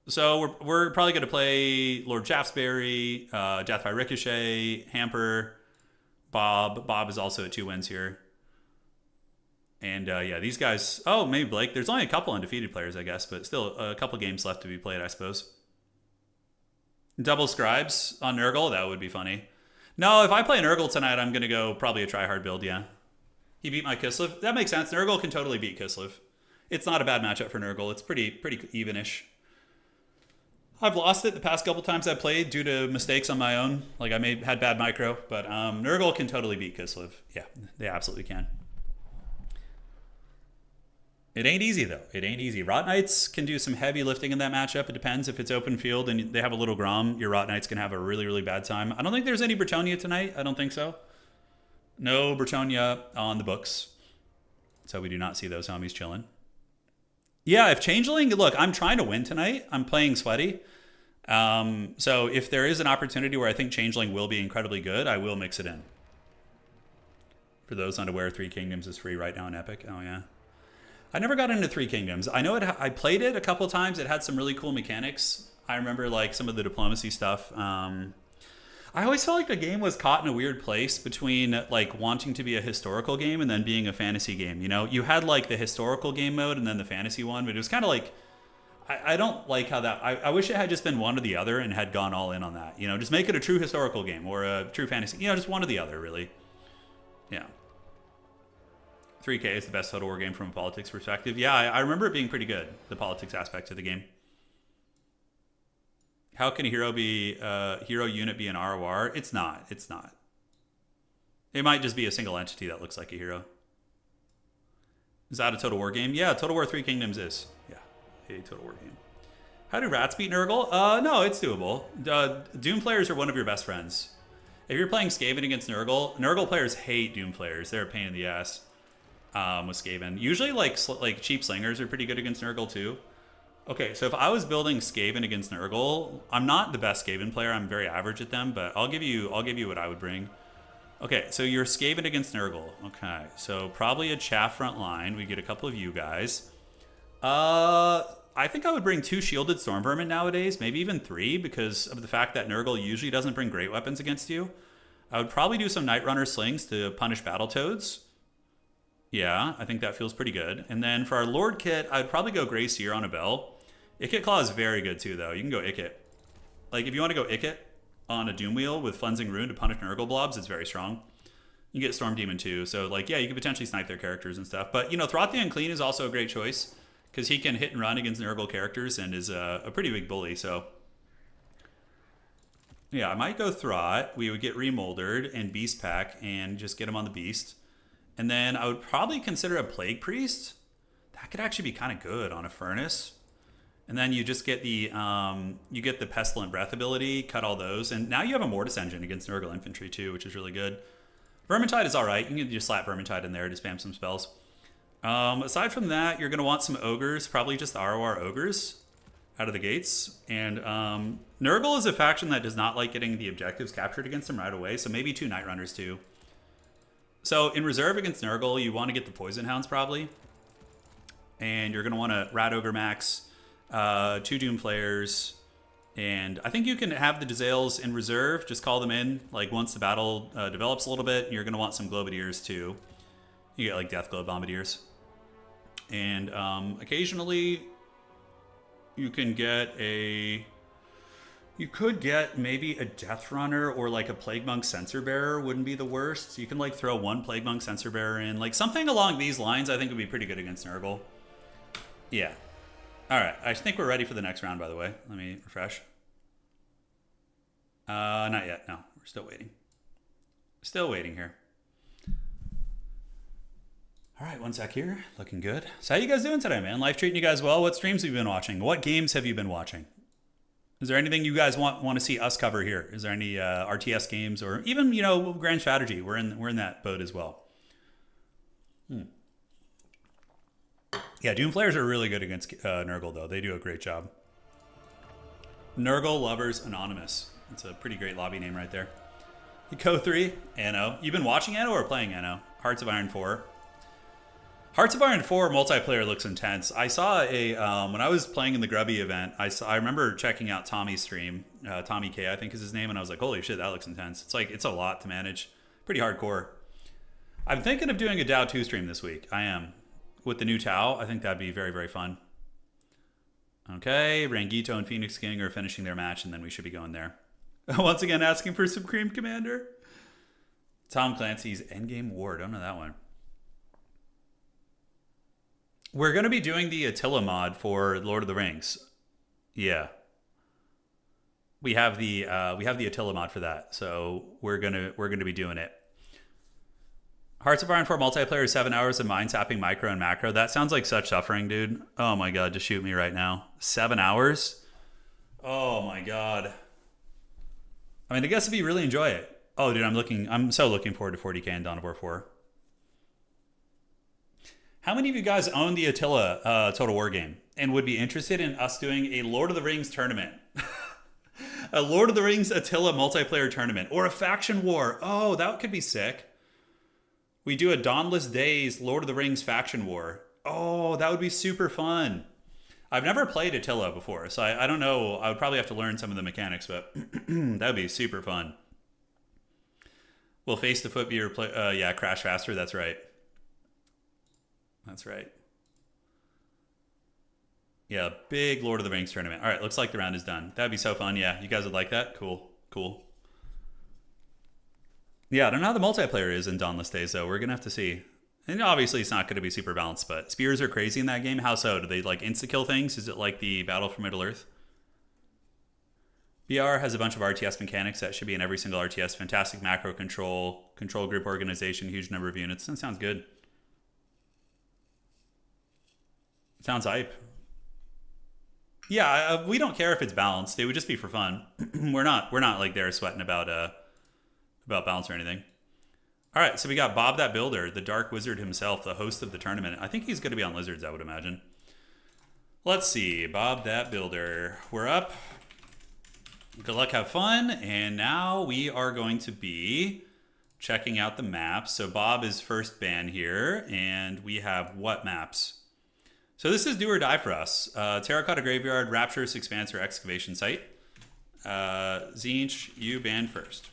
So we're probably going to play Lord Shaftesbury, Death by Ricochet, Hamper, Bob. Bob is also at 2 wins here. And yeah, these guys... Oh, maybe Blake. There's only a couple undefeated players, I guess, but still a couple games left to be played, I suppose. Double Scribes on Nurgle? That would be funny. No, if I play Nurgle tonight, I'm going to go probably a try-hard build, yeah. He beat my Kislev. That makes sense. Nurgle can totally beat Kislev. It's not a bad matchup for Nurgle. It's pretty even-ish. I've lost it the past couple times I've played due to mistakes on my own. Like I had bad micro, but Nurgle can totally beat Kislev. Yeah, they absolutely can. It ain't easy, though. It ain't easy. Rot Knights can do some heavy lifting in that matchup. It depends. If it's open field and they have a little Grom, your Rot Knights can have a really, really bad time. I don't think there's any Bretonnia tonight. I don't think so. No Bretonnia on the books. So we do not see those homies chilling. Yeah, if Changeling... Look, I'm trying to win tonight. I'm playing sweaty. So if there is an opportunity where I think Changeling will be incredibly good, I will mix it in. For those unaware, 3 Kingdoms is free right now in Epic. Oh, yeah. I never got into 3 Kingdoms. I know I played it a couple times. It had some really cool mechanics. I remember like some of the diplomacy stuff. I always felt like the game was caught in a weird place between like wanting to be a historical game and then being a fantasy game. You know, you had like the historical game mode and then the fantasy one, but it was kind of like, I don't like how that, I wish it had just been one or the other and had gone all in on that. You know, just make it a true historical game or a true fantasy, you know, just one or the other really. Yeah. 3K is the best Total War game from a politics perspective. Yeah, I remember it being pretty good, the politics aspect of the game. How can a hero unit be an ROR? It's not. It's not. It might just be a single entity that looks like a hero. Is that a Total War game? Yeah, Total War 3 Kingdoms is. Yeah, a Total War game. How do rats beat Nurgle? No, it's doable. Doom players are one of your best friends. If you're playing Skaven against Nurgle players hate Doom players. They're a pain in the ass. With Skaven. Usually like cheap slingers are pretty good against Nurgle too. Okay, so if I was building Skaven against Nurgle, I'm not the best Skaven player. I'm very average at them, but I'll give you what I would bring. Okay, so you're Skaven against Nurgle. Okay, so probably a chaff front line. We get a couple of you guys. I think I would bring 2 shielded Storm Vermin nowadays, maybe even 3, because of the fact that Nurgle usually doesn't bring great weapons against you. I would probably do some Night Runner slings to punish Battletoads. Yeah, I think that feels pretty good. And then for our Lord kit, I'd probably go Grey Seer on a Bell. Ikit Claw is very good too, though. You can go Ikit. Like, if you want to go Ikit on a Doom Wheel with Flensing Rune to punish Nurgle blobs, it's very strong. You get Storm Demon too. So, like, yeah, you could potentially snipe their characters and stuff. But, you know, Throth the Unclean is also a great choice because he can hit and run against Nurgle characters and is a pretty big bully. So, yeah, I might go Throth. We would get Remoldered and Beast Pack and just get him on the Beast. And then I would probably consider a Plague Priest. That could actually be kind of good on a Furnace. And then you just get the Pestilent Breath ability, cut all those, and now you have a Mortis engine against Nurgle infantry too, which is really good. Vermintide is all right. You can just slap Vermintide in there to spam some spells. Aside from that, you're going to want some ogres, probably just the ROR ogres out of the gates. And Nurgle is a faction that does not like getting the objectives captured against them right away, so maybe 2 Night Runners too. So in reserve against Nurgle, you want to get the Poison Hounds probably. And you're going to want to Rat Ogre Max, 2 Doom Flayers, and I think you can have the Dazales in reserve. Just call them in like once the battle develops a little bit. You're going to want some Globadiers too. You get like Death Globe Bombardiers. And occasionally you can get a... You could get maybe a Death Runner or like a Plague Monk Censer Bearer wouldn't be the worst. You can like throw 1 Plague Monk Censer Bearer in. Like something along these lines I think would be pretty good against Nurgle. Yeah. All right. I think we're ready for the next round, by the way. Let me refresh. Not yet. No, we're still waiting. Still waiting here. All right, 1 sec here. Looking good. So how you guys doing today, man? Life treating you guys well? What streams have you been watching? What games have you been watching? Is there anything you guys want to see us cover here? Is there any RTS games or even, you know, Grand Strategy? We're in that boat as well. Yeah, Doom Flayers are really good against Nurgle, though. They do a great job. Nurgle Lovers Anonymous. That's a pretty great lobby name right there. Co3, Anno. You've been watching Anno or playing Anno? Hearts of Iron 4. Hearts of Iron 4 multiplayer looks intense. I saw a when I was playing in the Grubby event, I remember checking out Tommy's stream. Tommy K, I think is his name, and I was like, holy shit, that looks intense. It's a lot to manage. Pretty hardcore. I'm thinking of doing a DAO 2 stream this week. I am. With the new Tau, I think that'd be very, very fun. Okay, Rangito and Phoenix King are finishing their match, and then we should be going there. Once again, asking for Supreme Commander. Tom Clancy's Endgame War. Don't know that one. We're going to be doing the Attila mod for Lord of the Rings. Yeah. We have the Attila mod for that, so we're gonna be doing it. Hearts of Iron 4 multiplayer, 7 hours of mind tapping micro and macro. That sounds like such suffering, dude. Oh my god, just shoot me right now. 7 hours? Oh my god. I mean, I guess if you really enjoy it. Oh, dude, I'm so looking forward to 40k and Dawn of War 4. How many of you guys own the Attila Total War game and would be interested in us doing a Lord of the Rings tournament? A Lord of the Rings Attila multiplayer tournament or a faction war. Oh, that could be sick. We do a Dawnless Days Lord of the Rings faction war. Oh, that would be super fun. I've never played Attila before, so I don't know. I would probably have to learn some of the mechanics, but that would be super fun. Will Face the Foot be yeah, Crash Faster, that's right. That's right. Yeah, big Lord of the Rings tournament. All right, looks like the round is done. That'd be so fun. Yeah, you guys would like that? Cool, cool. Yeah, I don't know how the multiplayer is in Dawnless Days, though. We're going to have to see. And obviously, it's not going to be super balanced, but spears are crazy in that game. How so? Do they, like, insta-kill things? Is it like the Battle for Middle-earth? BR has a bunch of RTS mechanics that should be in every single RTS. Fantastic macro control, control group organization, huge number of units. That sounds good. Sounds hype. Yeah, we don't care if it's balanced. It would just be for fun. We're not like there sweating about balance or anything. All right, so we got Bob that Builder, the Dark Wizard himself, the host of the tournament. I think he's going to be on Lizards, I would imagine. Let's see, Bob that Builder. We're up. Good luck, have fun. And now we are going to be checking out the maps. So Bob is first ban here, and we have what maps? So this is do or die for us. Terracotta Graveyard, Rapturous Expanse, or Excavation Site. Tzeentch, you ban first.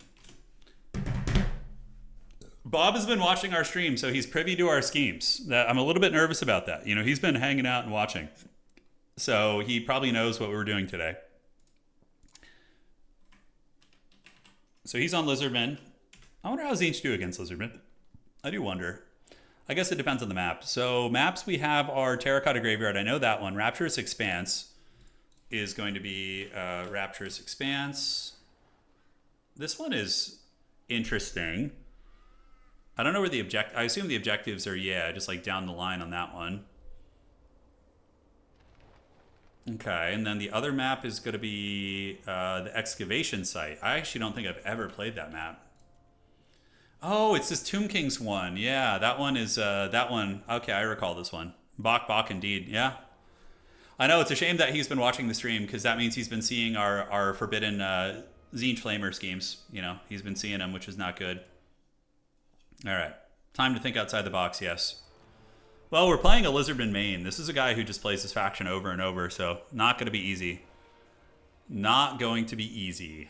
Bob has been watching our stream, so he's privy to our schemes. I'm a little bit nervous about that. You know, he's been hanging out and watching. So he probably knows what we're doing today. So he's on Lizardmen. I wonder how Tzeentch do against Lizardmen. I do wonder. I guess it depends on the map. So maps we have are Terracotta Graveyard. I know that one. Rapturous Expanse is going to be Rapturous Expanse. This one is interesting. I don't know where the I assume the objectives are, yeah, just like down the line on that one. Okay, and then the other map is going to be the excavation site. I actually don't think I've ever played that map. Oh, it's this Tomb Kings one. Yeah, that one is that one. Okay, I recall this one. Bok Bok indeed. Yeah. I know it's a shame that he's been watching the stream because that means he's been seeing our forbidden Tzeentch Flamer schemes. You know, he's been seeing them, which is not good. All right, time to think outside the box. Yes. Well, we're playing a Lizardman main. This is a guy who just plays this faction over and over, so not going to be easy. Not going to be easy.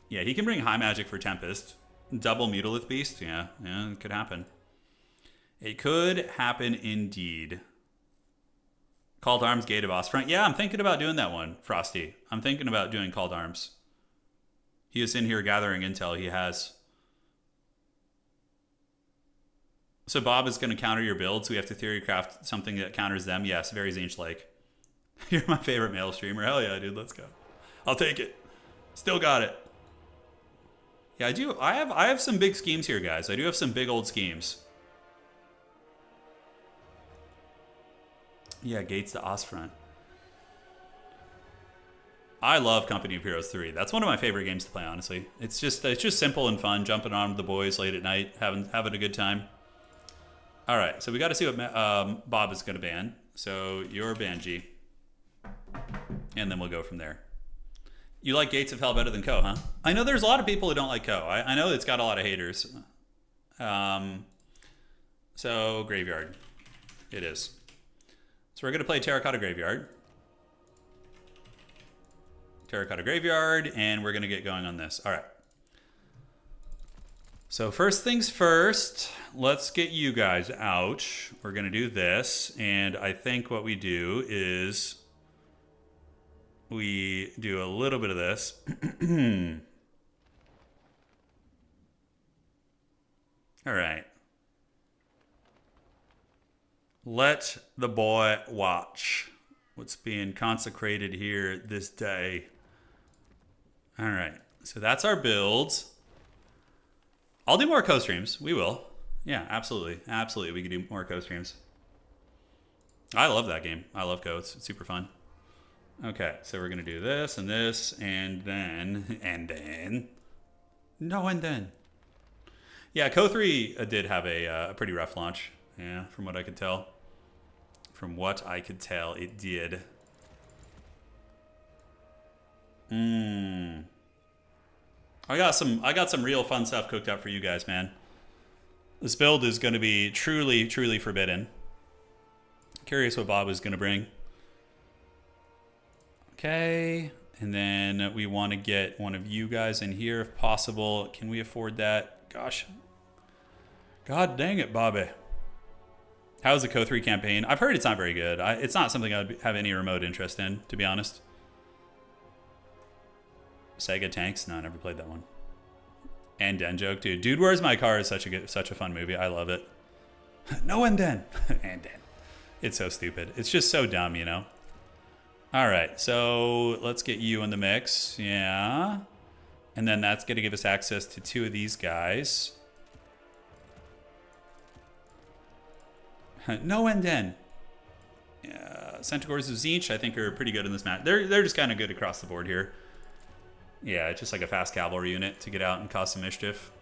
Yeah, he can bring high magic for Tempest. Double Mutalith Beast. Yeah, it could happen. It could happen indeed. Called Arms, Gate of Ostfront. Yeah, I'm thinking about doing that one, Frosty. I'm thinking about doing Called Arms. He is in here gathering intel. He has. So Bob is going to counter your build, so we have to theory craft something that counters them. Yes, very Tzeentch-like. You're my favorite male streamer. Hell yeah, dude. Let's go. I'll take it. Still got it. Yeah, I do. I have some big schemes here, guys. I do have some big old schemes. Yeah, Gates to Ostfront. I love Company of Heroes 3. That's one of my favorite games to play, honestly. It's just simple and fun, jumping on with the boys late at night, having a good time. All right, so we got to see what Bob is going to ban. So you're Banji. And then we'll go from there. You like Gates of Hell better than Ko, huh? I know there's a lot of people who don't like Ko. I know it's got a lot of haters. So Graveyard. It is. So we're going to play Terracotta Graveyard. Terracotta Graveyard, and we're going to get going on this. All right. So first things first, let's get you guys out. We're going to do this, and I think what we do is we do a little bit of this. All right. Let the boy watch what's being consecrated here this day. All right. So that's our builds. I'll do more co-streams. We will. Yeah, absolutely. Absolutely. We can do more co-streams. I love that game. I love Co. It's super fun. Okay, so we're going to do this and this and then. No, and then. Yeah, Co 3 did have a pretty rough launch. Yeah, from what I could tell. From what I could tell, it did. I got some real fun stuff cooked up for you guys, man. This build is going to be truly, truly forbidden. Curious what Bob is going to bring. Okay, and then we want to get one of you guys in here if possible. Can we afford that? Gosh. God dang it, Bobby. How's the Co 3 campaign? I've heard it's not very good. It's not something I would have any remote interest in, to be honest. Sega Tanks? No, I never played that one. And Den Joke, dude. Dude, Where's My Car is such a fun movie. I love it. No, and then. And then. It's so stupid. It's just so dumb, you know? All right, so let's get you in the mix. Yeah. And then that's going to give us access to two of these guys. No, and then. Centaurs of Tzeentch, I think, are pretty good in this match. They're just kind of good across the board here. Yeah, it's just like a fast cavalry unit to get out and cause some mischief.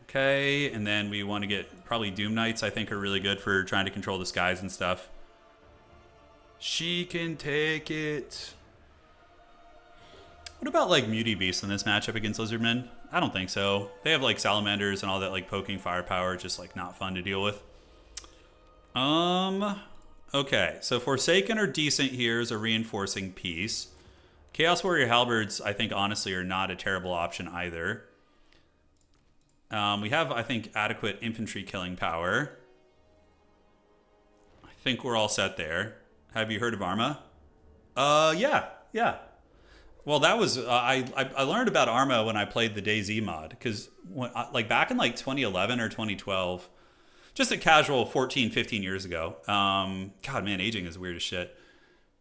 Okay, and then we want to get probably Doom Knights, I think, are really good for trying to control the skies and stuff. She can take it. What about like Muty Beasts in this matchup against Lizardmen? I don't think so. They have like Salamanders and all that like poking firepower, just like not fun to deal with. Okay, so Forsaken are decent here as a reinforcing piece. Chaos Warrior Halberds, I think, honestly, are not a terrible option either. We have, I think, adequate infantry killing power. I think we're all set there. Have you heard of Arma? Yeah. Well, that was I learned about Arma when I played the DayZ mod, because like back in like 2011 or 2012, just a casual 14, 15 years ago. God, man, aging is weird as shit.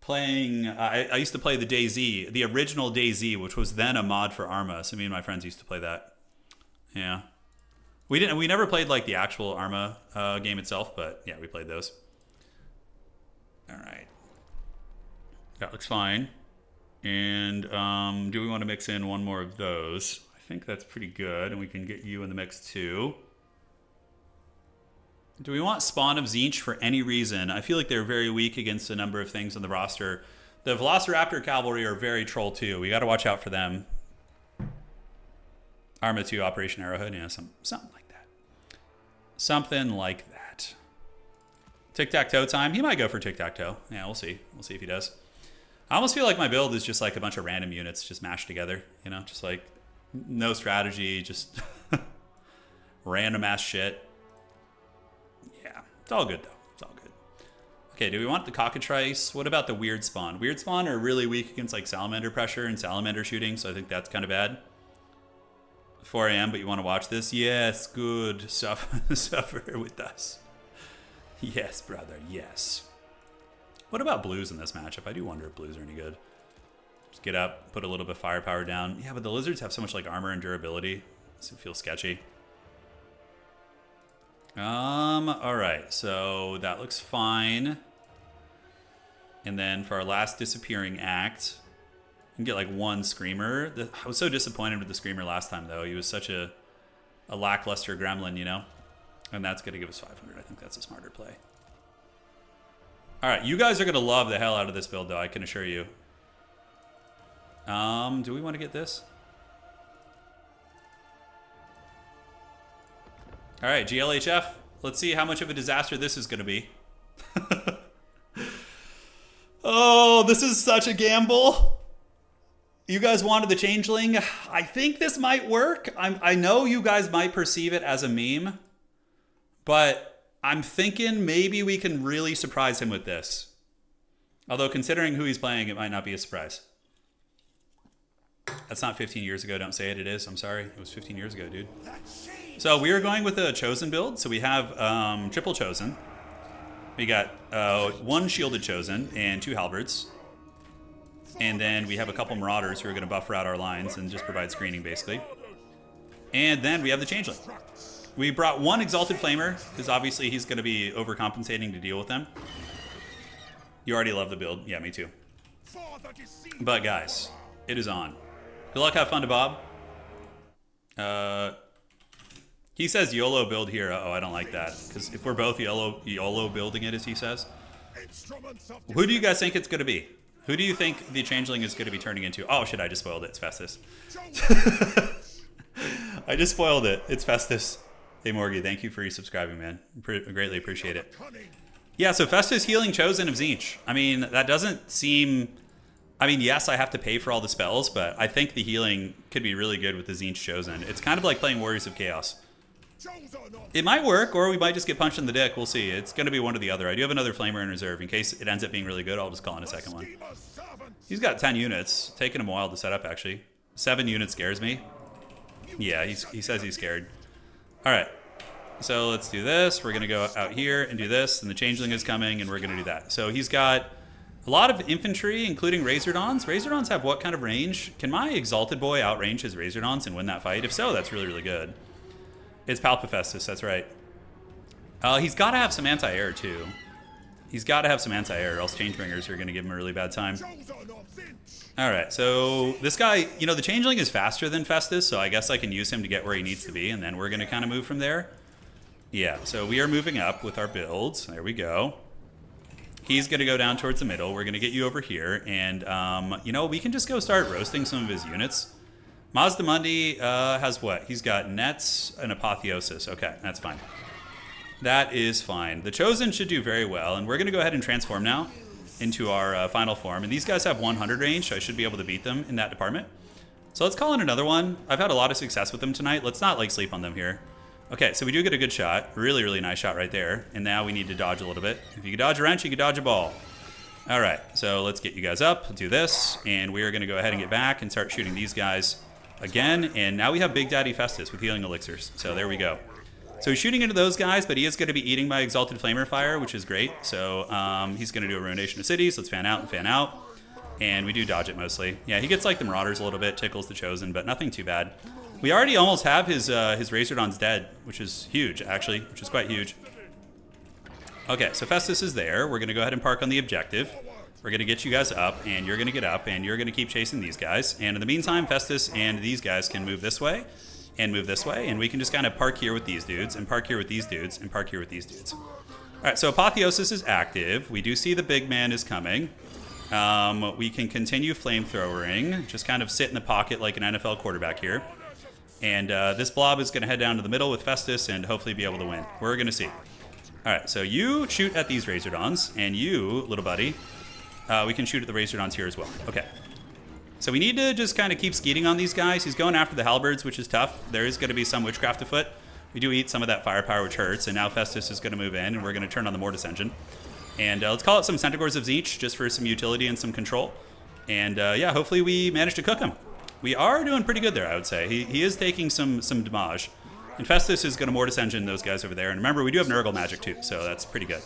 Playing, I used to play the DayZ, the original DayZ, which was then a mod for Arma. So me and my friends used to play that. Yeah, we never played like the actual Arma game itself, but yeah, we played those. All right. That looks fine. And do we want to mix in one more of those? I think that's pretty good, and we can get you in the mix too. Do we want Spawn of Tzeentch for any reason? I feel like they're very weak against a number of things on the roster. The Velociraptor Cavalry are very troll too. We got to watch out for them. Arma 2, Operation Arrowhead, yeah, something like that. Something like that. Tic-tac-toe time. He might go for tic-tac-toe. Yeah, we'll see. We'll see if he does. I almost feel like my build is just like a bunch of random units just mashed together. You know, just like no strategy, just random ass shit. Yeah, it's all good though. It's all good. Okay, do we want the cockatrice? What about the weird spawn? Weird spawn are really weak against like salamander pressure and salamander shooting, so I think that's kind of bad. 4 a.m., but you want to watch this? Yes, good. Suffer with us. Yes, brother, yes. What about blues in this matchup? I do wonder if blues are any good. Just get up, put a little bit of firepower down. Yeah, but the lizards have so much like armor and durability. So it feels sketchy. All right, so that looks fine. And then for our last disappearing act, we can get like one screamer. I was so disappointed with the screamer last time though. He was such a lackluster gremlin, you know? And that's gonna give us 500. I think that's a smarter play. All right, you guys are gonna love the hell out of this build though, I can assure you. Do we want to get this? All right, GLHF. Let's see how much of a disaster this is gonna be. Oh, this is such a gamble. You guys wanted the changeling. I think this might work. I know you guys might perceive it as a meme, but I'm thinking maybe we can really surprise him with this. Although considering who he's playing, it might not be a surprise. That's not 15 years ago. Don't say it. It is. I'm sorry. It was 15 years ago, dude. So we are going with a chosen build. So we have triple chosen. We got one shielded chosen and 2 halberds. And then we have a couple marauders who are going to buffer out our lines and just provide screening, basically. And then we have the changeling. We brought one Exalted Flamer, because obviously he's going to be overcompensating to deal with them. You already love the build. Yeah, me too. But guys, it is on. Good luck, have fun to Bob. He says YOLO build here. Oh, I don't like that. Because if we're both YOLO building it, as he says. Who do you guys think it's going to be? Who do you think the changeling is going to be turning into? Oh, shit, I just spoiled it. It's Festus. I just spoiled it. It's Festus. Hey, Morgie, thank you for resubscribing, man. Greatly appreciate it. Yeah, so Festus healing chosen of Tzeentch. I mean, that doesn't seem... I mean, yes, I have to pay for all the spells, but I think the healing could be really good with the Tzeentch chosen. It's kind of like playing Warriors of Chaos. It might work, or we might just get punched in the dick. We'll see. It's going to be one or the other. I do have another Flamer in reserve. In case it ends up being really good, I'll just call in a second one. He's got 10 units. Taking him a while to set up, actually. 7 units scares me. Yeah, he says he's scared. All right. So let's do this. We're going to go out here and do this. And the changeling is coming, and we're going to do that. So he's got a lot of infantry, including Razordons. Razordons have what kind of range? Can my Exalted Boy outrange his Razordons and win that fight? If so, that's really, really good. It's Palpifestus, that's right. He's got to have some anti-air, too. He's got to have some anti-air, or else Changebringers are going to give him a really bad time. All right, so this guy, you know, the Changeling is faster than Festus, so I guess I can use him to get where he needs to be, and then we're going to kind of move from there. Yeah, so we are moving up with our builds. There we go. He's going to go down towards the middle. We're going to get you over here, and, you know, we can just go start roasting some of his units. Mazdamundi has what? He's got Nets and Apotheosis. Okay, that's fine. That is fine. The Chosen should do very well, and we're going to go ahead and transform now into our final form. And these guys have 100 range, so I should be able to beat them in that department. So let's call in another one. I've had a lot of success with them tonight. Let's not, like, sleep on them here. Okay, so we do get a good shot. Really, really nice shot right there. And now we need to dodge a little bit. If you can dodge a wrench, you can dodge a ball. All right, so let's get you guys up, do this, and we are going to go ahead and get back and start shooting these guys again. And now we have Big Daddy Festus with healing elixirs. So there we go. So he's shooting into those guys, but he is going to be eating my Exalted Flamer Fire, which is great. So he's going to do a Ruination of Cities. Let's fan out and fan out. And we do dodge it mostly. Yeah, he gets like the Marauders a little bit, tickles the Chosen, but nothing too bad. We already almost have his Razordons dead, which is huge, actually, which is quite huge. Okay, so Festus is there. We're going to go ahead and park on the objective. We're going to get you guys up, and you're going to get up, and you're going to keep chasing these guys. And in the meantime, Festus and these guys can move this way and move this way, and we can just kind of park here with these dudes, and park here with these dudes, and park here with these dudes. All right, so Apotheosis is active. We do see the big man is coming. We can continue flamethrowering, just kind of sit in the pocket like an NFL quarterback here. And this blob is going to head down to the middle with Festus and hopefully be able to win. We're going to see. All right, so you shoot at these Razordons, and you, little buddy, we can shoot at the Razordons here as well. Okay. So we need to just kind of keep skeeting on these guys. He's going after the halberds, which is tough. There is going to be some witchcraft afoot. We do eat some of that firepower, which hurts, and now Festus is going to move in, and we're going to turn on the Mortis engine. And let's call it some Centaurs of Tzeentch, just for some utility and some control. And yeah, hopefully we manage to cook him. We are doing pretty good there, I would say. He is taking some damage. And Festus is going to Mortis engine those guys over there. And remember, we do have Nurgle magic too, so that's pretty good.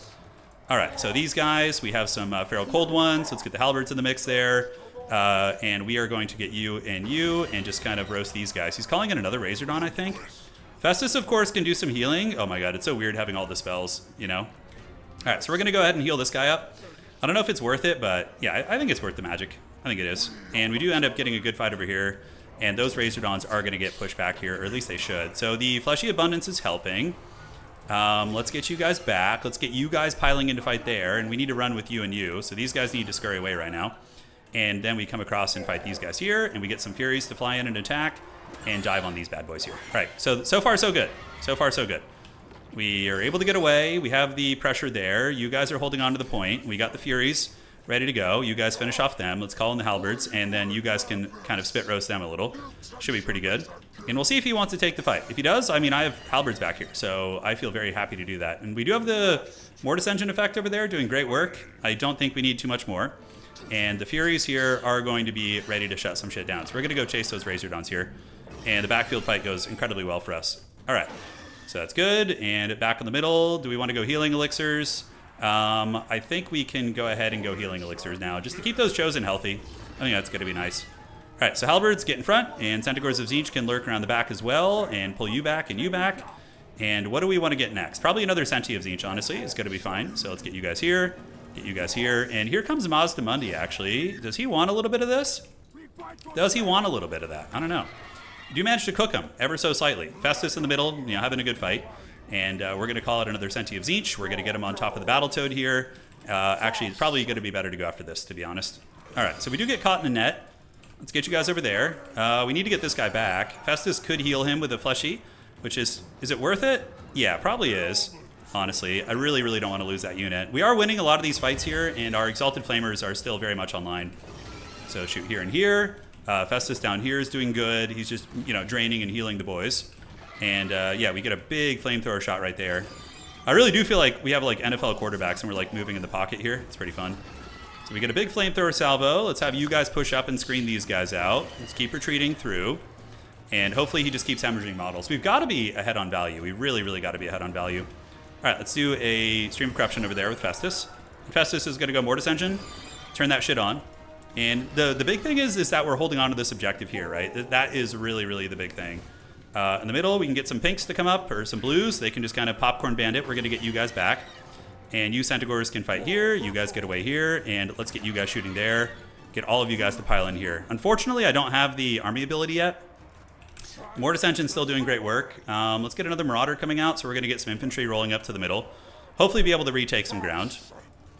All right, so these guys, we have some Feral Cold ones. Let's get the halberds in the mix there. And we are going to get you and just kind of roast these guys. He's calling in another Razordon, I think. Festus, of course, can do some healing. Oh my god, it's so weird having all the spells, you know? All right, so we're going to go ahead and heal this guy up. I don't know if it's worth it, but yeah, I think it's worth the magic. I think it is. And we do end up getting a good fight over here. And those Razordons are going to get pushed back here, or at least they should. So the Fleshy Abundance is helping. Let's get you guys back. Let's get you guys piling in to fight there. And we need to run with you and you. So these guys need to scurry away right now. And then we come across and fight these guys here. And we get some Furies to fly in and attack. And dive on these bad boys here. All right, so far so good. So far so good. We are able to get away. We have the pressure there. You guys are holding on to the point. We got the Furies ready to go. You guys finish off them. Let's call in the halberds, and then you guys can kind of spit roast them a little. Should be pretty good. And we'll see if he wants to take the fight. If he does, I mean, I have halberds back here, so I feel very happy to do that. And we do have the Mortis engine effect over there doing great work. I don't think we need too much more. And the Furies here are going to be ready to shut some shit down. So we're going to go chase those Razordons here. And the backfield fight goes incredibly well for us. All right. So that's good. And back in the middle, do we want to go healing elixirs? I think we can go ahead and go healing elixirs now, just to keep those chosen healthy. I think that's going to be nice. All right, so halberds get in front, and Centaurs of Tzeentch can lurk around the back as well, and pull you back and you back. And what do we want to get next? Probably another Centaur of Tzeentch, honestly. It's going to be fine. So let's get you guys here, and here comes Mazdamundi, actually. Does he want a little bit of this? Does he want a little bit of that? I don't know. You do manage to cook him, ever so slightly. Festus in the middle, you know, having a good fight. And we're going to call it another Centaur of Tzeentch. We're going to get him on top of the Battletoad here. Actually, it's probably going to be better to go after this, to be honest. All right, so we do get caught in a net. Let's get you guys over there. We need to get this guy back. Festus could heal him with a fleshy, which is it worth it? Yeah, probably is, honestly. I really, really don't want to lose that unit. We are winning a lot of these fights here, and our Exalted Flamers are still very much online. So shoot here and here. Festus down here is doing good. He's just, you know, draining and healing the boys. And yeah, we get a big flamethrower shot right there. I really do feel like we have like NFL quarterbacks and we're like moving in the pocket here. It's pretty fun. So we get a big flamethrower salvo. Let's have you guys push up and screen these guys out. Let's keep retreating through. And hopefully he just keeps hemorrhaging models. We've got to be ahead on value. We really, really got to be ahead on value. All right, let's do a Stream of Corruption over there with Festus. Festus is going to go Mortis Engine. Turn that shit on. And the big thing is that we're holding on to this objective here, right? That is really, really the big thing. In the middle, we can get some pinks to come up, or some blues. They can just kind of popcorn bandit. We're going to get you guys back. And you Centaurs can fight here. You guys get away here. And let's get you guys shooting there. Get all of you guys to pile in here. Unfortunately, I don't have the army ability yet. Mortis Engine's still doing great work. Let's get another Marauder coming out. So we're going to get some infantry rolling up to the middle. Hopefully be able to retake some ground.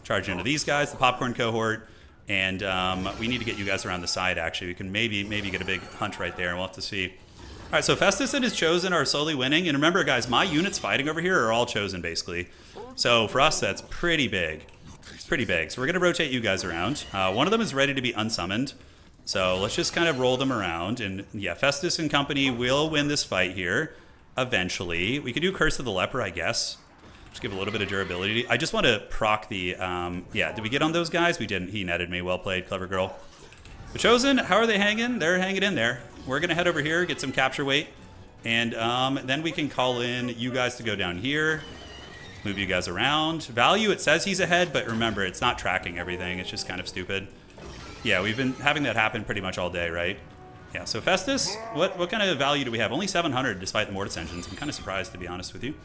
Charge into these guys, the popcorn cohort. And we need to get you guys around the side, actually. We can maybe get a big hunt right there. We'll have to see. All right, so Festus and his Chosen are slowly winning. And remember, guys, my units fighting over here are all Chosen, basically. So for us, that's pretty big. It's pretty big. So we're going to rotate you guys around. One of them is ready to be unsummoned. So let's just kind of roll them around. And yeah, Festus and company will win this fight here eventually. We could do Curse of the Leper, I guess. Just give a little bit of durability. I just want to proc the... yeah, did we get on those guys? We didn't. He netted me. Well played, clever girl. The Chosen, how are they hanging? They're hanging in there. We're going to head over here, get some capture weight. And then we can call in you guys to go down here. Move you guys around. Value, it says he's ahead, but remember, it's not tracking everything. It's just kind of stupid. Yeah, we've been having that happen pretty much all day, right? Yeah, so Festus, what kind of value do we have? Only 700 despite the Mortis engines. I'm kind of surprised, to be honest with you.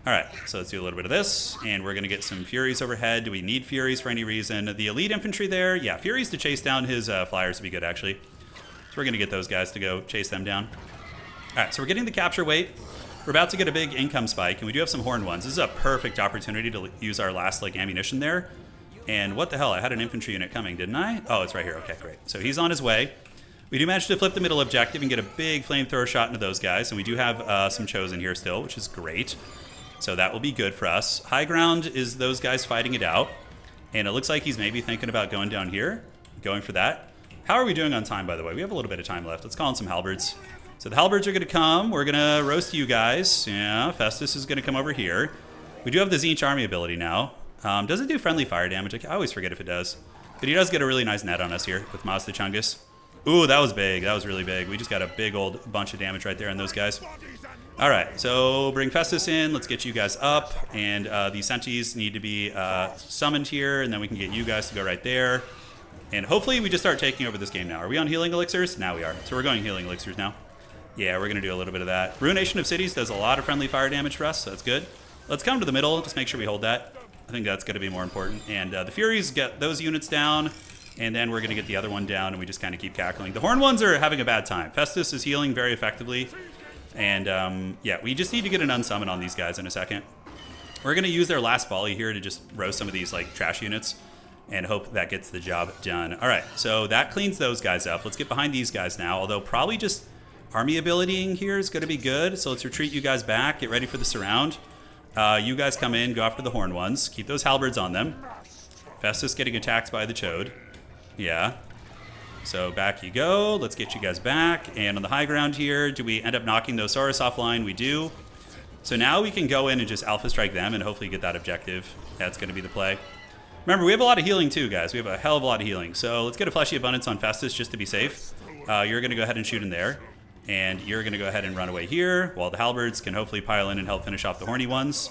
All right, so let's do a little bit of this, and we're going to get some Furies overhead. Do we need Furies for any reason? The elite infantry there, yeah, Furies to chase down his flyers would be good, actually. So we're going to get those guys to go chase them down. All right, so we're getting the capture weight. We're about to get a big income spike, and we do have some horned ones. This is a perfect opportunity to use our last like ammunition there. And what the hell? I had an infantry unit coming, didn't I? Oh, it's right here. Okay, great. So he's on his way. We do manage to flip the middle objective and get a big flamethrower shot into those guys. And we do have some chosen here still, which is great. So that will be good for us. High ground is those guys fighting it out. And it looks like he's maybe thinking about going down here, going for that. How are we doing on time, by the way? We have a little bit of time left. Let's call in some halberds. So the halberds are going to come. We're going to roast you guys. Yeah, Festus is going to come over here. We do have the Tzeentch army ability now. Does it do friendly fire damage? I always forget if it does. But he does get a really nice net on us here with Mazda Chungus. Ooh, that was big. That was really big. We just got a big old bunch of damage right there on those guys. All right, so bring Festus in. Let's get you guys up. And the Senties need to be summoned here, and then we can get you guys to go right there. And hopefully we just start taking over this game now. Are we on healing elixirs? Now we are. So we're going healing elixirs now. Yeah, we're going to do a little bit of that. Ruination of Cities does a lot of friendly fire damage for us, so that's good. Let's come to the middle. Just make sure we hold that. I think that's going to be more important. And the Furies get those units down, and then we're going to get the other one down, and we just kind of keep cackling. The Horned ones are having a bad time. Festus is healing very effectively. And, yeah, we just need to get an unsummon on these guys in a second. We're going to use their last volley here to just roast some of these, like, trash units and hope that gets the job done. All right, so that cleans those guys up. Let's get behind these guys now, although probably just army abilitying here is going to be good. So let's retreat you guys back, get ready for the surround. You guys come in, go after the horned ones. Keep those halberds on them. Festus getting attacked by the Chode. Yeah. So back you go. Let's get you guys back. And on the high ground here, do we end up knocking those Saurus offline? We do. So now we can go in and just alpha strike them and hopefully get that objective. That's going to be the play. Remember, we have a lot of healing too, guys. We have a hell of a lot of healing. So let's get a Fleshy Abundance on Festus just to be safe. You're going to go ahead and shoot in there. And you're going to go ahead and run away here while the halberds can hopefully pile in and help finish off the horny ones.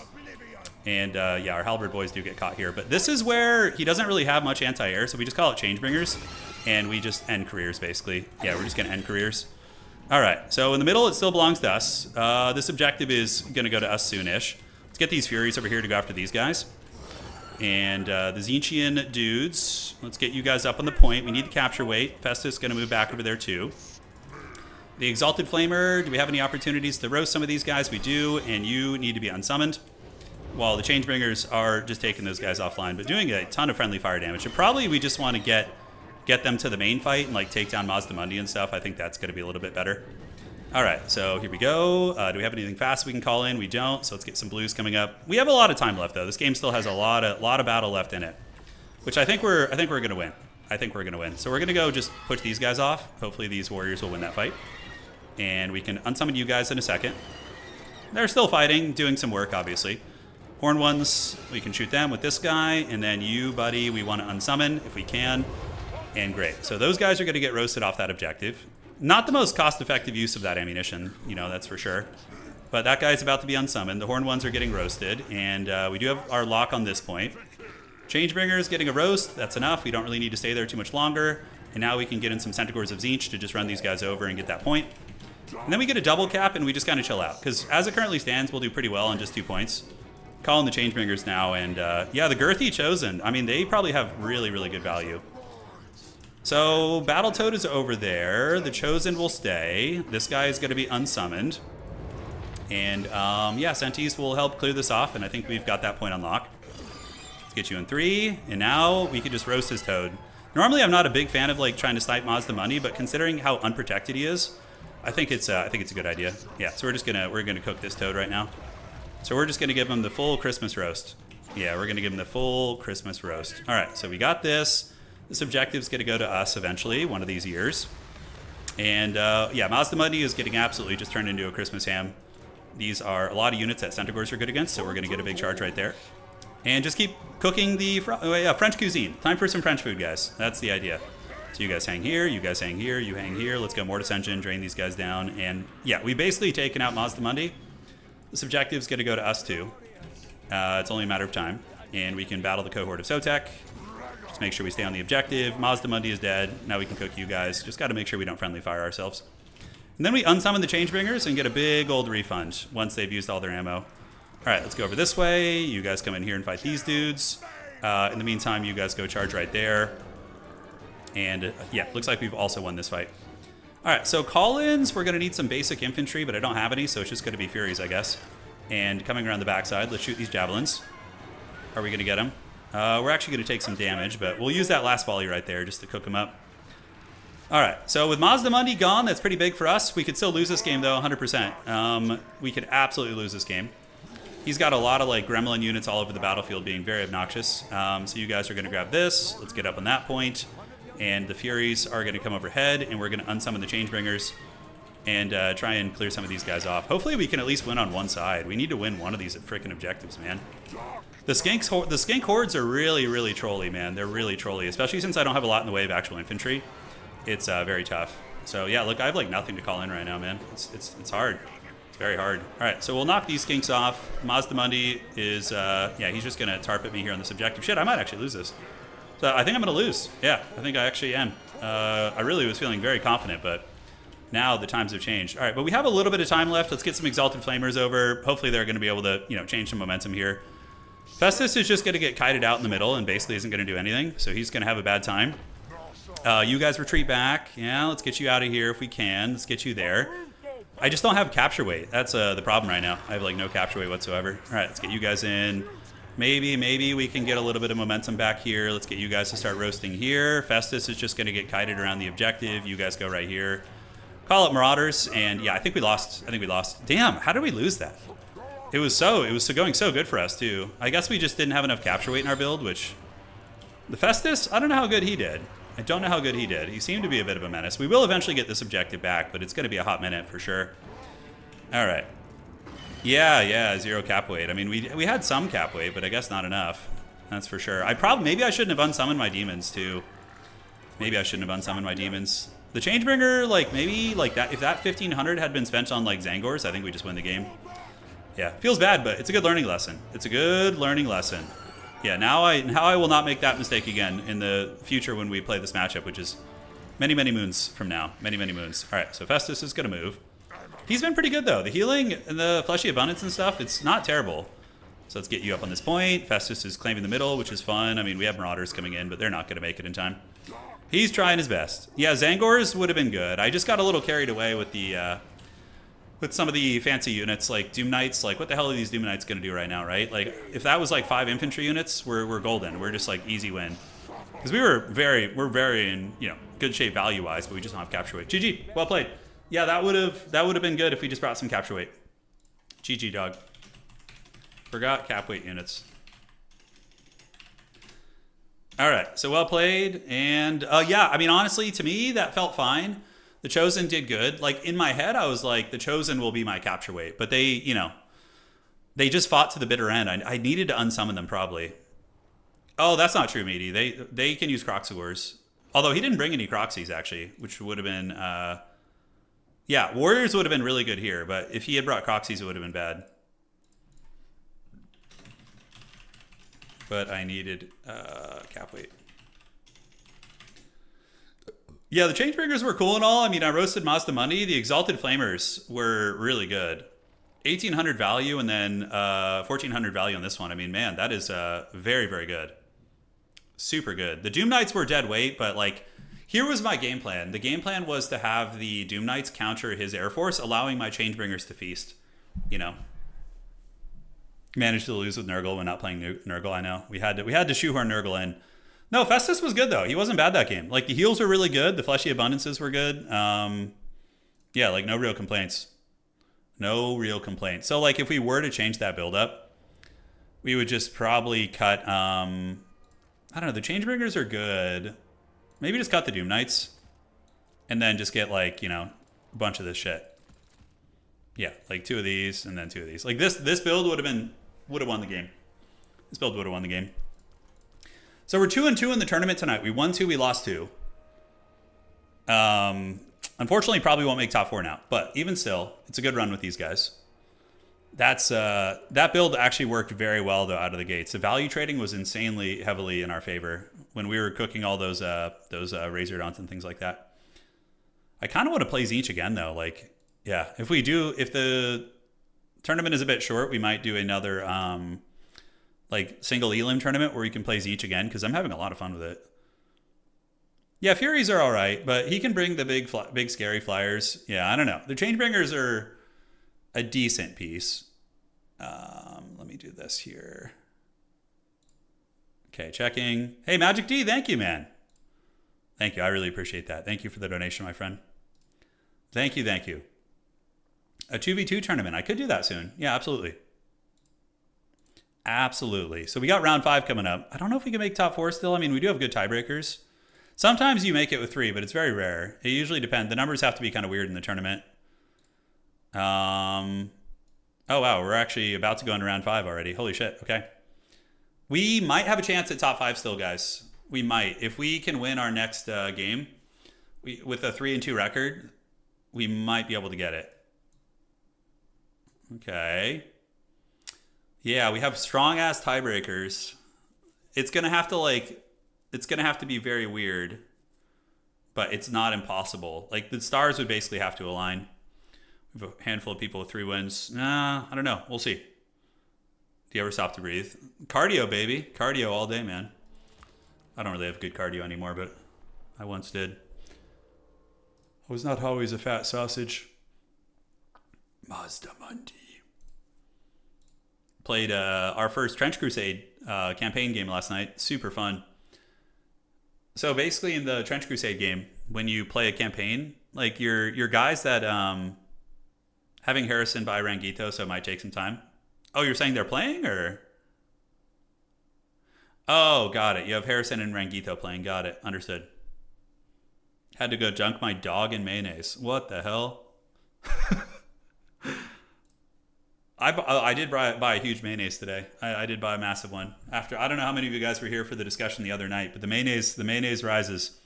And yeah, our halberd boys do get caught here. But this is where he doesn't really have much anti-air, so we just call it Changebringers. And we just end careers, basically. Yeah, we're just going to end careers. All right, so in the middle, it still belongs to us. This objective is going to go to us soonish. Let's get these Furies over here to go after these guys. And the Tzeentchian dudes, let's get you guys up on the point. We need the capture weight. Festus is going to move back over there, too. The Exalted Flamer, do we have any opportunities to roast some of these guys? We do, and you need to be unsummoned. While the Changebringers are just taking those guys offline, but doing a ton of friendly fire damage. And probably we just want to get them to the main fight and like take down Mazdamundi and stuff. I think that's going to be a little bit better. All right, so here we go. Do we have anything fast we can call in? We don't, so let's get some blues coming up. We have a lot of time left, though. This game still has a lot of battle left in it, which I think we're going to win. I think we're going to win. So we're going to go just push these guys off. Hopefully these warriors will win that fight. And we can unsummon you guys in a second. They're still fighting, doing some work, obviously. Horn ones, we can shoot them with this guy. And then you, buddy, we want to unsummon if we can. And great. So those guys are going to get roasted off that objective. Not the most cost-effective use of that ammunition, you know, that's for sure. But that guy's about to be unsummoned. The horn ones are getting roasted. And we do have our lock on this point. Changebringers getting a roast. That's enough. We don't really need to stay there too much longer. And now we can get in some Centaurs of Tzeentch to just run these guys over and get that point. And then we get a double cap and we just kind of chill out. Because as it currently stands, we'll do pretty well on just 2 points. Calling the Changebringers now. And yeah, the Girthy Chosen. I mean, they probably have really, really good value. So Battletoad is over there. The Chosen will stay. This guy is going to be unsummoned. And yeah, Senties will help clear this off. And I think we've got that point unlocked. Let's get you in 3. And now we can just roast his Toad. Normally, I'm not a big fan of like trying to snipe Mazdamundi, but considering how unprotected he is, I think it's a good idea. Yeah, so we're gonna cook this Toad right now. So we're just gonna give him the full Christmas roast. Yeah, we're gonna give him the full Christmas roast. All right, so we got this. This objective's gonna go to us eventually, one of these years. And yeah, Mazdamundi is getting absolutely just turned into a Christmas ham. These are a lot of units that Centaurs are good against, so we're gonna get a big charge right there. And just keep cooking the French cuisine. Time for some French food, guys. That's the idea. So you guys hang here, you guys hang here, you hang here. Let's go Mortis Engine, drain these guys down. And yeah, we basically taken out Mazdamundi. This objective's going to go to us too. It's only a matter of time. And we can battle the cohort of Sotek. Just make sure we stay on the objective. Mazdamundi is dead. Now we can cook you guys. Just got to make sure we don't friendly fire ourselves. And then we unsummon the Changebringers and get a big old refund once they've used all their ammo. right, let's go over this way. You guys come in here and fight these dudes. In the meantime, you guys go charge right there. And yeah, looks like we've also won this fight. All right, so call-ins, we're going to need some basic infantry, but I don't have any, so it's just going to be Furies, I guess. And coming around the backside, let's shoot these javelins. Are we going to get them? We're actually going to take some damage, but we'll use that last volley right there just to cook them up. All right, so with Mazdamundi gone, that's pretty big for us. We could still lose this game, though, 100%. We could absolutely lose this game. He's got a lot of like gremlin units all over the battlefield being very obnoxious. So you guys are going to grab this. Let's get up on that point. And the Furies are going to come overhead, and we're going to unsummon the Changebringers and try and clear some of these guys off. Hopefully we can at least win on one side. We need to win one of these freaking objectives, man. The skink hordes are really, really trolly, man. They're really trolly, especially since I don't have a lot in the way of actual infantry. It's very tough. So yeah, look, I have like nothing to call in right now, man. It's hard. It's very hard. All right, so we'll knock these skinks off. Mazdamundi is, yeah, he's just going to tarp at me here on this objective. Shit, I might actually lose this. So I think I'm going to lose. Yeah, I think I actually am. I really was feeling very confident, but now the times have changed. All right, but we have a little bit of time left. Let's get some Exalted Flamers over. Hopefully they're going to be able to, change some momentum here. Festus is just going to get kited out in the middle and basically isn't going to do anything, so he's going to have a bad time. You guys retreat back. Yeah, let's get you out of here if we can. Let's get you there. I just don't have capture weight. That's the problem right now. I have like no capture weight whatsoever. All right, let's get you guys in. Maybe we can get a little bit of momentum back here. Let's get you guys to start roasting here. Festus is just going to get kited around the objective. You guys go right here. Call it Marauders, and yeah, I think we lost. Damn, how did we lose that? It was going so good for us too. I guess we just didn't have enough capture weight in our build, which the Festus, I don't know how good he did. I don't know how good he did. He seemed to be a bit of a menace. We will eventually get this objective back, but it's going to be a hot minute for sure. All right. Yeah, 0 cap weight. I mean, we had some cap weight, but I guess not enough. That's for sure. Maybe I shouldn't have unsummoned my demons too. Maybe I shouldn't have unsummoned my demons. The Changebringer, like maybe like that. If that 1500 had been spent on like Zangors, I think we just win the game. Yeah, feels bad, but it's a good learning lesson. It's a good learning lesson. Yeah, now I will not make that mistake again in the future when we play this matchup, which is many moons from now. Many moons. All right, so Festus is going to move. He's been pretty good, though. The healing and the fleshy abundance and stuff, it's not terrible. So let's get you up on this point. Festus is claiming the middle, which is fun. I mean, we have Marauders coming in, but they're not going to make it in time. He's trying his best. Yeah, Zangors would have been good. I just got a little carried away with the with some of the fancy units, like Doom Knights. Like, what the hell are these Doom Knights going to do right now, right? Like, if that was like 5 infantry units, we're golden. We're just like easy win. Because we're very in good shape value-wise, but we just don't have capture weight. GG, well played. Yeah, that would have been good if we just brought some capture weight. GG, dog. Forgot cap weight units. All right, so well played. And yeah, I mean, honestly, to me, that felt fine. The Chosen did good. Like, in my head, I was like, the Chosen will be my capture weight. But they, they just fought to the bitter end. I needed to unsummon them, probably. Oh, that's not true, Meaty. They can use Croxagors. Although he didn't bring any Croxies, actually, which would have been... yeah, Warriors would have been really good here. But if he had brought Croxies, it would have been bad. But I needed cap weight. Yeah, the Changebringers were cool and all. I mean, I roasted Mazdamundi. The Exalted Flamers were really good. 1,800 value and then 1,400 value on this one. I mean, man, that is very good. Super good. The Doom Knights were dead weight, but like, here was my game plan. The game plan was to have the Doom Knights counter his Air Force, allowing my Changebringers to feast. Managed to lose with Nurgle when not playing Nurgle, I know. We had to shoehorn Nurgle in. No, Festus was good, though. He wasn't bad that game. Like, the heals were really good. The fleshy abundances were good. Yeah, like, no real complaints. No real complaints. So, like, if we were to change that build-up, we would just probably cut... I don't know. The Changebringers are good. Maybe just cut the Doom Knights. And then just get, like, a bunch of this shit. Yeah, like 2 of these and then 2 of these. Like, this build would have won the game. This build would have won the game. So we're 2-2 in the tournament tonight. We won 2, we lost 2. Unfortunately, probably won't make top 4 now. But even still, it's a good run with these guys. That build actually worked very well, though, out of the gates. The value trading was insanely heavily in our favor when we were cooking all those Razordons and things like that. I kind of want to play Tzeentch again, though. Like, yeah, if the tournament is a bit short, we might do another like single elim tournament where you can play Tzeentch again, because I'm having a lot of fun with it. Yeah, Furies are all right, but he can bring the big scary flyers. Yeah, I don't know. The Changebringers are a decent piece. Let me do this here. Okay, checking. Hey, Magic D, thank you, man. Thank you. I really appreciate that. Thank you for the donation, my friend. Thank you, thank you. A 2v2 tournament. I could do that soon. Yeah, absolutely. Absolutely. So we got round 5 coming up. I don't know if we can make top 4 still. I mean, we do have good tiebreakers. Sometimes you make it with 3, but it's very rare. It usually depends. The numbers have to be kind of weird in the tournament. Oh, wow. We're actually about to go into round 5 already. Holy shit. Okay. We might have a chance at top 5 still, guys. We might. If we can win our next game with a 3-2 record, we might be able to get it. Okay. Yeah, we have strong-ass tiebreakers. It's going to have to, it's going to have to be very weird, but it's not impossible. Like, the stars would basically have to align. We have a handful of people with 3 wins. Nah, I don't know. We'll see. Do you ever stop to breathe? Cardio, baby. Cardio all day, man. I don't really have good cardio anymore, but I once did. I was not always a fat sausage. Mazda Mundi. Played our first Trench Crusade campaign game last night. Super fun. So basically in the Trench Crusade game, when you play a campaign, like your guys that having Harrison buy Rangito, so it might take some time. Oh, you're saying they're playing, or? Oh, got it. You have Harrison and Rangito playing. Got it. Understood. Had to go dunk my dog in mayonnaise. What the hell? I did buy a huge mayonnaise today. I did buy a massive one. After, I don't know how many of you guys were here for the discussion the other night, but the mayonnaise rises.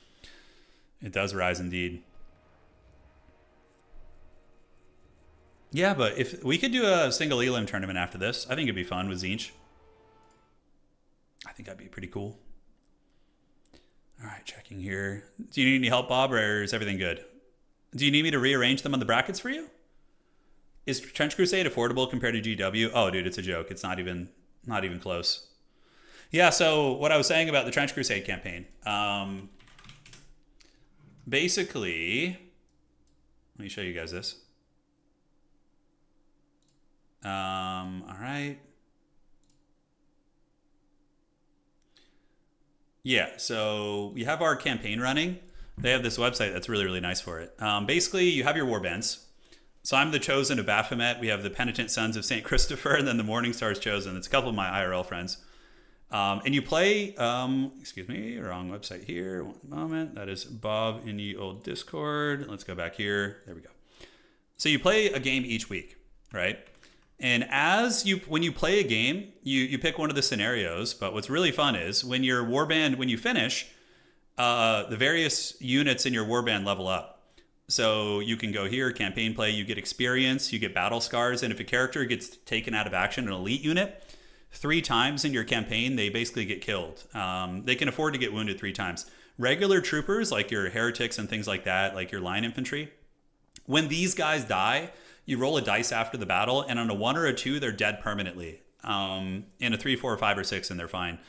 It does rise indeed. Yeah, but if we could do a single elim tournament after this, I think it'd be fun with Tzeentch. I think that'd be pretty cool. All right, checking here. Do you need any help, Bob, or is everything good? Do you need me to rearrange them on the brackets for you? Is Trench Crusade affordable compared to GW? Oh, dude, it's a joke. It's not even close. Yeah, so what I was saying about the Trench Crusade campaign. Basically, let me show you guys this. All right. Yeah, so we have our campaign running. They have this website that's really, really nice for it. Basically, you have your warbands. So I'm the Chosen of Baphomet. We have the Penitent Sons of St. Christopher, and then the Morning Star's Chosen. It's a couple of my IRL friends. And you play, excuse me, wrong website here. One moment. That is Bob in the old Discord. Let's go back here. There we go. So you play a game each week, right? And when you play a game, you pick one of the scenarios. But what's really fun is when your warband, when you finish, the various units in your warband level up. So you can go here, campaign play, you get experience, you get battle scars, and if a character gets taken out of action, an elite unit, 3 times in your campaign, they basically get killed. They can afford to get wounded 3 times. Regular troopers, like your heretics and things like that, like your line infantry, when these guys die, you roll a dice after the battle, and on a 1 or a 2, they're dead permanently. In a 3, 4, 5, or 6, and they're fine.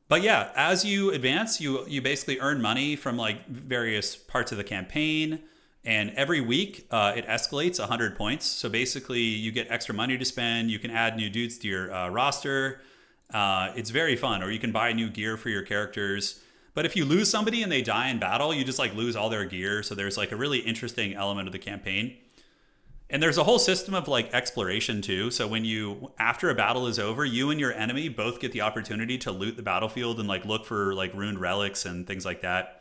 But yeah, as you advance, you basically earn money from like various parts of the campaign. And every week, it escalates 100 points. So basically, you get extra money to spend. You can add new dudes to your roster. It's very fun. Or you can buy new gear for your characters. But if you lose somebody and they die in battle, you just like lose all their gear. So there's like a really interesting element of the campaign. And there's a whole system of like exploration too. So after a battle is over, you and your enemy both get the opportunity to loot the battlefield and like look for like ruined relics and things like that.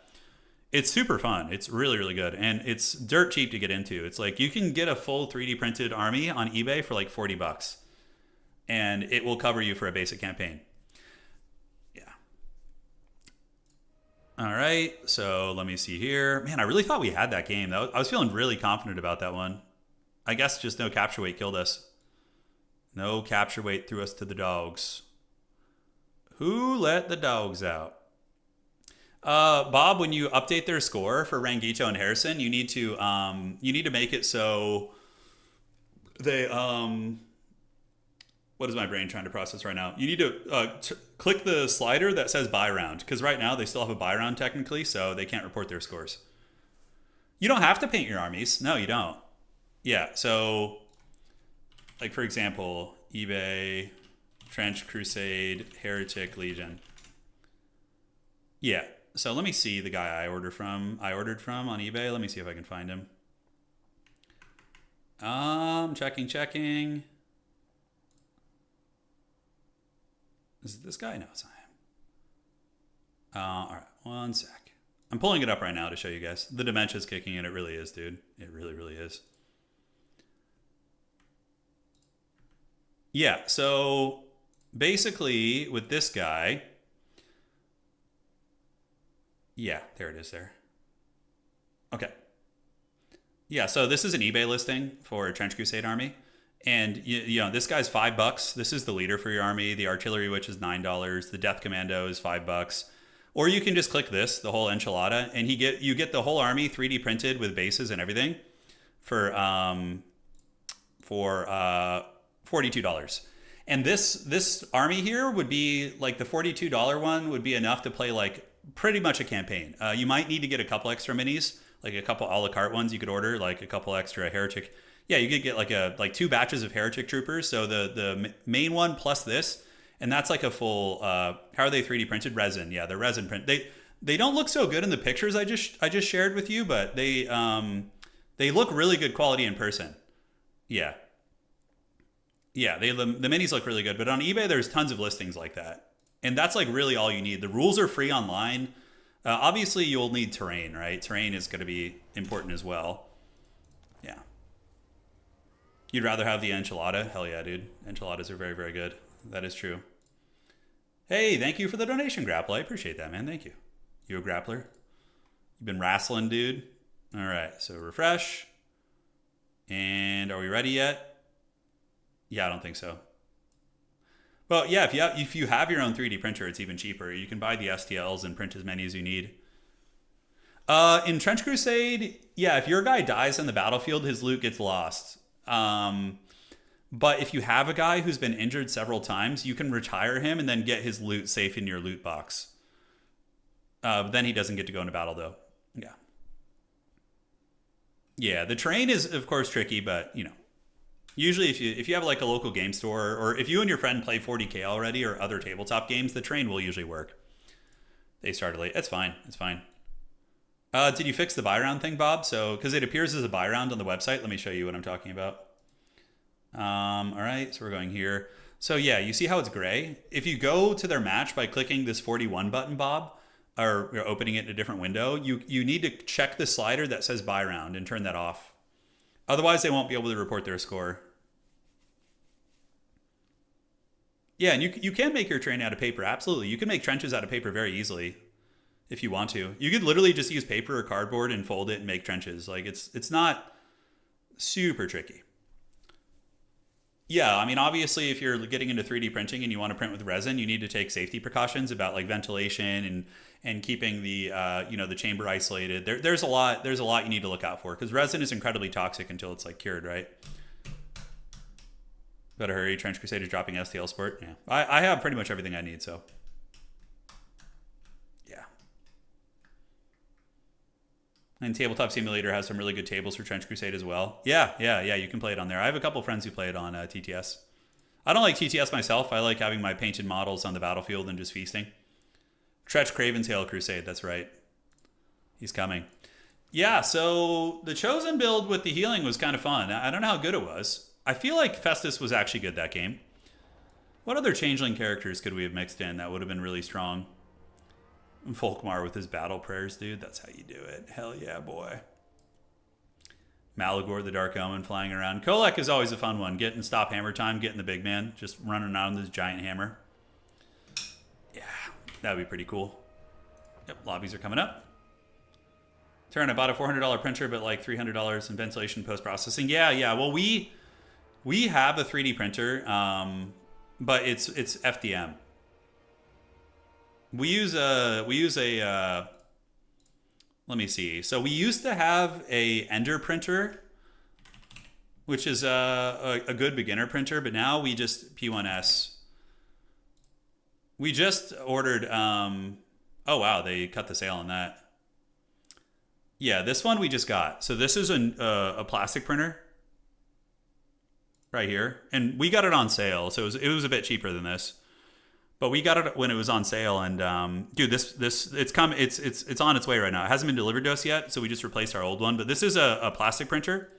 It's super fun. It's really, really good. And it's dirt cheap to get into. It's like you can get a full 3D printed army on eBay for like $40. And it will cover you for a basic campaign. Yeah. All right. So let me see here. Man, I really thought we had that game. I was feeling really confident about that one. I guess just no capture weight killed us. No capture weight threw us to the dogs. Who let the dogs out? Bob, when you update their score for Rangito and Harrison, you need to make it so they What is my brain trying to process right now? You need to click the slider that says buy round, because right now they still have a buy round technically, so they can't report their scores. You don't have to paint your armies. No, you don't. Yeah, so like for example, eBay, Trench, Crusade, Heretic, Legion. Yeah, so let me see the guy I ordered from on eBay. Let me see if I can find him. Checking. Is it this guy? No, it's not him. All right, one sec. I'm pulling it up right now to show you guys. The dementia's kicking in. It really is, dude. It really, really is. Yeah, so basically with this guy, yeah, there it is there. Okay. Yeah, so this is an eBay listing for a Trench Crusade army. And, you know, this guy's $5. This is the leader for your army. The artillery witch is $9. The death commando is $5. Or you can just click this, the whole enchilada, and you get the whole army 3D printed with bases and everything for $42. And this army here would be like the $42 one would be enough to play like pretty much a campaign. You might need to get a couple extra minis, like a couple a la carte ones you could order, like a couple extra heretic. Yeah, you could get like 2 batches of heretic troopers. So the main one plus this, and that's like a full. How are they 3D printed? Resin. Yeah, they're resin print. They don't look so good in the pictures I just shared with you, but they look really good quality in person. Yeah. Yeah, the minis look really good, but on eBay there's tons of listings like that, and that's like really all you need. The rules are free online. Obviously, you'll need terrain, right? Terrain is going to be important as well. Yeah. You'd rather have the enchilada? Hell yeah, dude. Enchiladas are very, very good. That is true. Hey, thank you for the donation, Grapple. I appreciate that, man. Thank you. You a grappler? You've been wrestling, dude. All right, so refresh. And are we ready yet? Yeah, I don't think so. Well, yeah, if you have your own 3D printer, it's even cheaper. You can buy the STLs and print as many as you need. In Trench Crusade, yeah, if your guy dies on the battlefield, his loot gets lost. But if you have a guy who's been injured several times, you can retire him and then get his loot safe in your loot box. Then he doesn't get to go into battle, though. Yeah. Yeah, the terrain is, of course, tricky, but, you know. Usually if you have like a local game store, or if you and your friend play 40K already or other tabletop games, the terrain will usually work. They started late. It's fine. It's fine. Did you fix the buy round thing, Bob? So, because it appears as a buy round on the website. Let me show you what I'm talking about. All right, so we're going here. So yeah, you see how it's gray? If you go to their match by clicking this 41 button, Bob, or you're opening it in a different window, you need to check the slider that says buy round and turn that off. Otherwise, they won't be able to report their score. Yeah, and you can make your terrain out of paper. Absolutely. You can make trenches out of paper very easily if you want to. You could literally just use paper or cardboard and fold it and make trenches. Like, it's not super tricky. Yeah, I mean, obviously, if you're getting into 3D printing and you want to print with resin, you need to take safety precautions about like ventilation and keeping the the chamber isolated. There's a lot you need to look out for, because resin is incredibly toxic until it's like cured, right? Better hurry. Trench Crusade is dropping STL Sport. Yeah, I have pretty much everything I need, so yeah. And Tabletop Simulator has some really good tables for Trench Crusade as well. Yeah. You can play it on there. I have a couple friends who play it on TTS. I don't like TTS myself. I like having my painted models on the battlefield and just feasting. Tretch Craven's Hail Crusade. That's right. He's coming. Yeah, so the Chosen build with the healing was kind of fun. I don't know how good it was. I feel like Festus was actually good that game. What other changeling characters could we have mixed in that would have been really strong? Volkmar with his battle prayers, dude. That's how you do it. Hell yeah, boy. Malagor, the Dark Omen, flying around. Kolek is always a fun one. Getting stop hammer time, getting the big man, just running around with his giant hammer. Yeah, that would be pretty cool. Yep, lobbies are coming up. Turin, I bought a $400 printer, but like $300 in ventilation post-processing. Yeah. Well, we have a 3D printer, but it's FDM. We use a let me see. So we used to have a Ender printer, which is a good beginner printer. But now we just P1S. We just ordered. Oh wow, they cut the sale on that. Yeah, this one we just got. So this is a plastic printer right here, and we got it on sale. So it was a bit cheaper than this, but we got it when it was on sale. And dude, this it's on its way right now. It hasn't been delivered to us yet, so we just replaced our old one. But this is a plastic printer,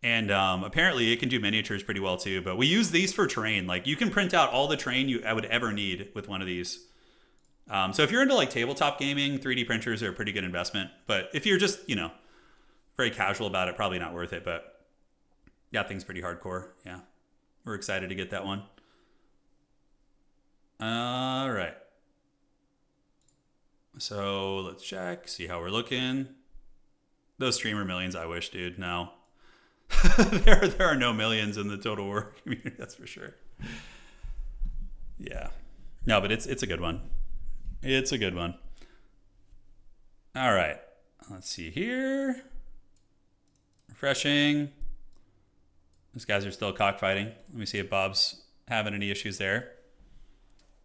and apparently it can do miniatures pretty well too. But we use these for terrain. Like you can print out all the terrain I would ever need with one of these. So if you're into like tabletop gaming, 3D printers are a pretty good investment. But if you're just, very casual about it, probably not worth it. But that thing's pretty hardcore. Yeah. We're excited to get that one. All right. So let's check, see how we're looking. Those streamer millions, I wish, dude. No. there are no millions in the Total War community, that's for sure. Yeah. No, but it's a good one. It's a good one. All right. Let's see here. Refreshing. These guys are still cockfighting. Let me see if Bob's having any issues there.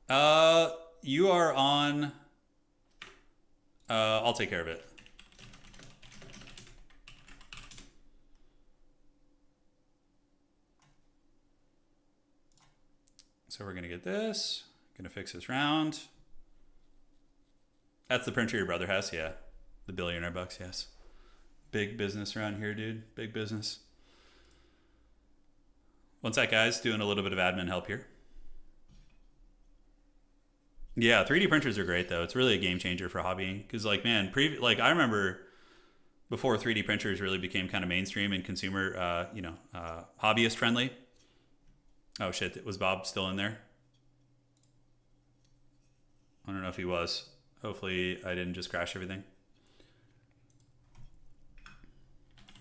You are on. I'll take care of it. So we're going to get this. Going to fix this round. That's the printer your brother has? Yeah. The billionaire bucks, yes. Big business around here, dude. Big business. One sec, guys. Doing a little bit of admin help here. Yeah, 3D printers are great, though. It's really a game changer for hobbying. Because, like, man, I remember before 3D printers really became kind of mainstream and consumer, hobbyist friendly. Oh, shit. Was Bob still in there? I don't know if he was. Hopefully I didn't just crash everything.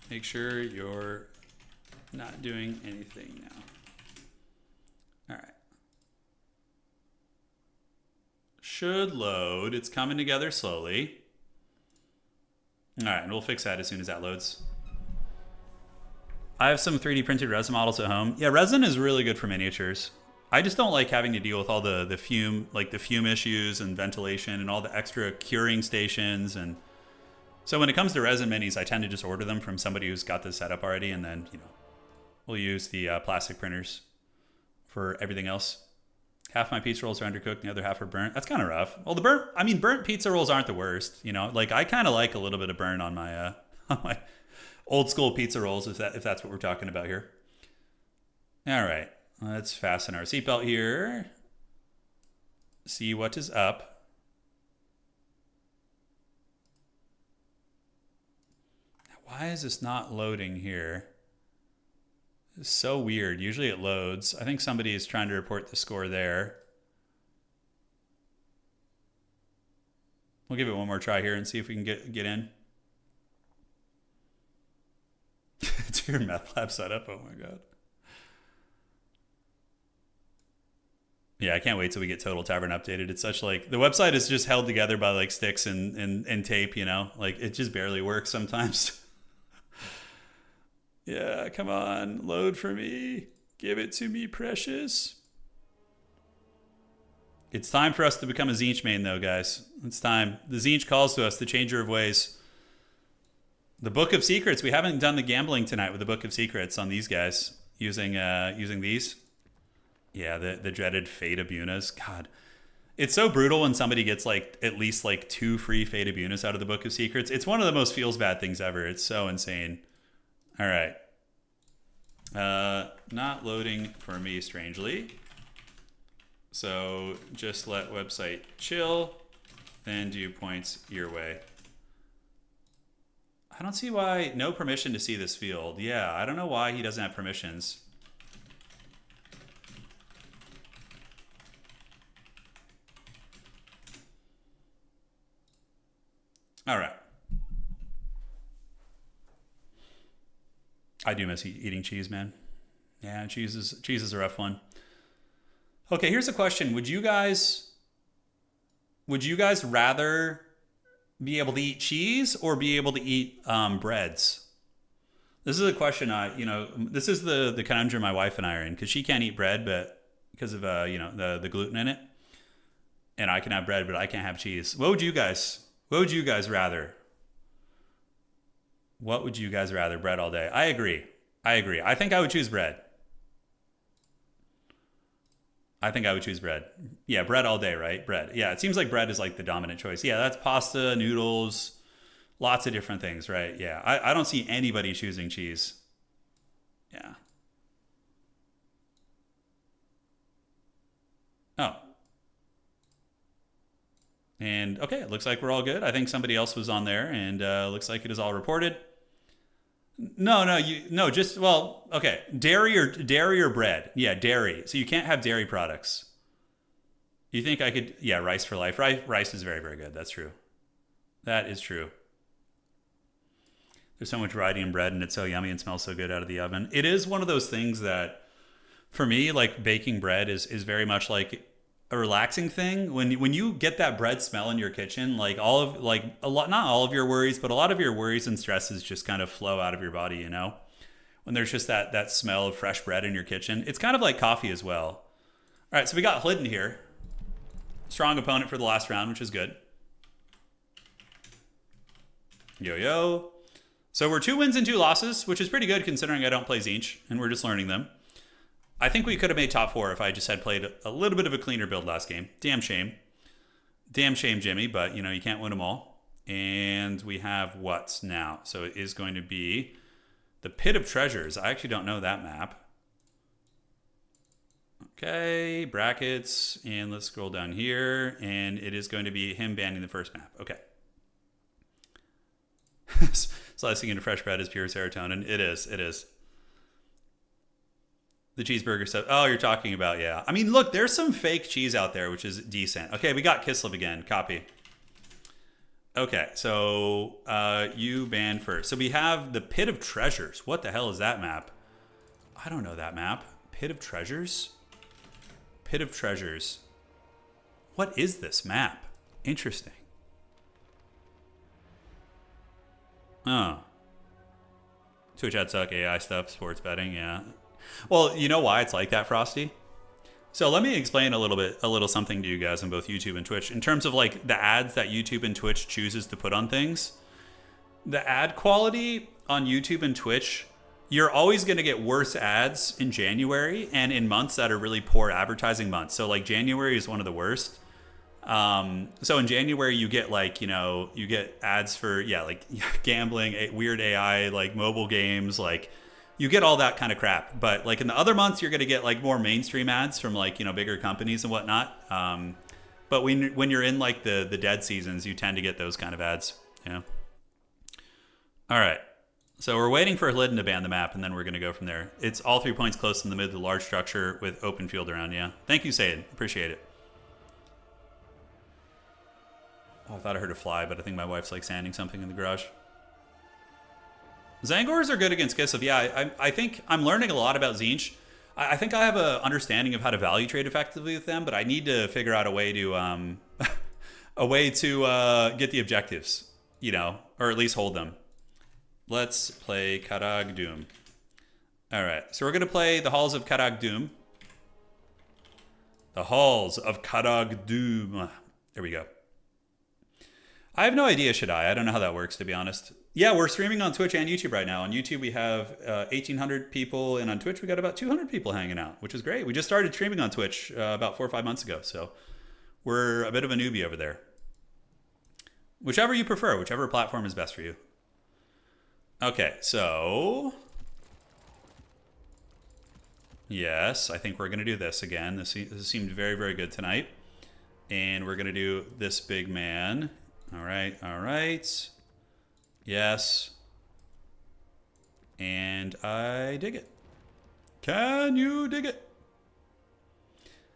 Make sure you're not doing anything now. All right. Should load. It's coming together slowly. All right, and we'll fix that as soon as that loads. I have some 3D printed resin models at home. Yeah, resin is really good for miniatures. I just don't like having to deal with all the fume issues and ventilation and all the extra curing stations. And so when it comes to resin minis, I tend to just order them from somebody who's got this set up already. And then, we'll use the plastic printers for everything else. Half my pizza rolls are undercooked, and the other half are burnt. That's kind of rough. Well, burnt pizza rolls aren't the worst. I kind of like a little bit of burn on my old school pizza rolls, if that's what we're talking about here. All right. Let's fasten our seatbelt here. See what is up. Why is this not loading here? It's so weird. Usually it loads. I think somebody is trying to report the score there. We'll give it one more try here and see if we can get in. It's your meth lab setup. Oh my God. Yeah, I can't wait till we get Total Tavern updated. It's such the website is just held together by sticks and tape, it just barely works sometimes. Yeah, come on, load for me. Give it to me, precious. It's time for us to become a Tzeentch main, though, guys. It's time. The Tzeentch calls to us, the changer of ways. The Book of Secrets. We haven't done the gambling tonight with the Book of Secrets on these guys using these. Yeah, the dreaded Fate Abunas. God, it's so brutal when somebody gets at least 2 free Fate Abunas out of the Book of Secrets. It's one of the most feels bad things ever. It's so insane. All right. Not loading for me, strangely. So just let website chill, then do points your way. I don't see why, no permission to see this field. Yeah, I don't know why he doesn't have permissions. All right. I do miss eating cheese, man. Yeah, cheese is a rough one. Okay, here's a question. Would you guys rather be able to eat cheese or be able to eat breads? This is a question this is the conundrum my wife and I are in, because she can't eat bread, but because of the gluten in it, and I can have bread, but I can't have cheese. What would you guys rather? What would you guys rather? Bread all day. I agree. I think I would choose bread. Yeah, bread all day, right? Bread. Yeah, it seems like bread is like the dominant choice. Yeah, that's pasta, noodles, lots of different things, right? Yeah, I don't see anybody choosing cheese. Yeah. Oh. And okay, it looks like we're all good. I think somebody else was on there, and looks like it is all reported. No, just well, okay, dairy or bread. Yeah, dairy. So you can't have dairy products. You think I could? Yeah, rice for life. Rice is very, very good. That's true. That is true. There's so much variety in bread, and it's so yummy and smells so good out of the oven. It is one of those things that, for me, like baking bread is very much like a relaxing thing. When you get that bread smell in your kitchen, like not all of your worries, but a lot of your worries and stresses just kind of flow out of your body. When there's just that smell of fresh bread in your kitchen, it's kind of like coffee as well. All right, so we got Hlidden here, strong opponent for the last round, which is good. Yo. So we're 2 wins and 2 losses, which is pretty good considering I don't play Tzeentch, and we're just learning them. I think we could have made top 4 if I just had played a little bit of a cleaner build last game. Damn shame, Jimmy, but you can't win them all. And we have what now? So it is going to be the Pit of Treasures. I actually don't know that map. Okay, brackets, and let's scroll down here, and it is going to be him banning the first map. Okay. Slicing into fresh bread is pure serotonin. It is. The cheeseburger stuff. Oh, you're talking about, yeah. I mean, look, there's some fake cheese out there, which is decent. Okay, we got Kislev again. Copy. Okay, so you ban first. So we have the Pit of Treasures. What the hell is that map? I don't know that map. Pit of Treasures? Pit of Treasures. What is this map? Interesting. Oh. Twitch ad suck, AI stuff, sports betting, yeah. Well, you know why it's like that, Frosty? So let me explain a little something to you guys on both YouTube and Twitch. In terms of like the ads that YouTube and Twitch chooses to put on things, the ad quality on YouTube and Twitch, you're always going to get worse ads in January and in months that are really poor advertising months. So like January is one of the worst. So in January you get you get ads for, like gambling, weird AI, like mobile games, like you get all that kind of crap. But like in the other months, you're going to get like more mainstream ads from like, bigger companies and whatnot. But when you're in like the dead seasons, you tend to get those kind of ads. Yeah. All right. So we're waiting for Hlidden to ban the map, and then we're going to go from there. It's all 3 points close in the mid to large structure with open field around. Yeah. Thank you, Sayed. Appreciate it. Oh, I thought I heard a fly, but I think my wife's like sanding something in the garage. Zangors are good against Kislev. Yeah, I think I'm learning a lot about Tzeentch. I think I have an understanding of how to value trade effectively with them, but I need to figure out a way to get the objectives, or at least hold them. Let's play Karag Doom. All right, so we're going to play the Halls of Karag Doom. The Halls of Karag Doom. There we go. I have no idea, should I? I don't know how that works, to be honest. Yeah, we're streaming on Twitch and YouTube right now. On YouTube, we have 1,800 people, and on Twitch, we got about 200 people hanging out, which is great. We just started streaming on Twitch about 4 or 5 months ago, so we're a bit of a newbie over there. Whichever you prefer, whichever platform is best for you. Okay, so... Yes, I think we're going to do this again. This seemed very, very good tonight. And we're going to do this big man. All right. Yes. And I dig it. Can you dig it?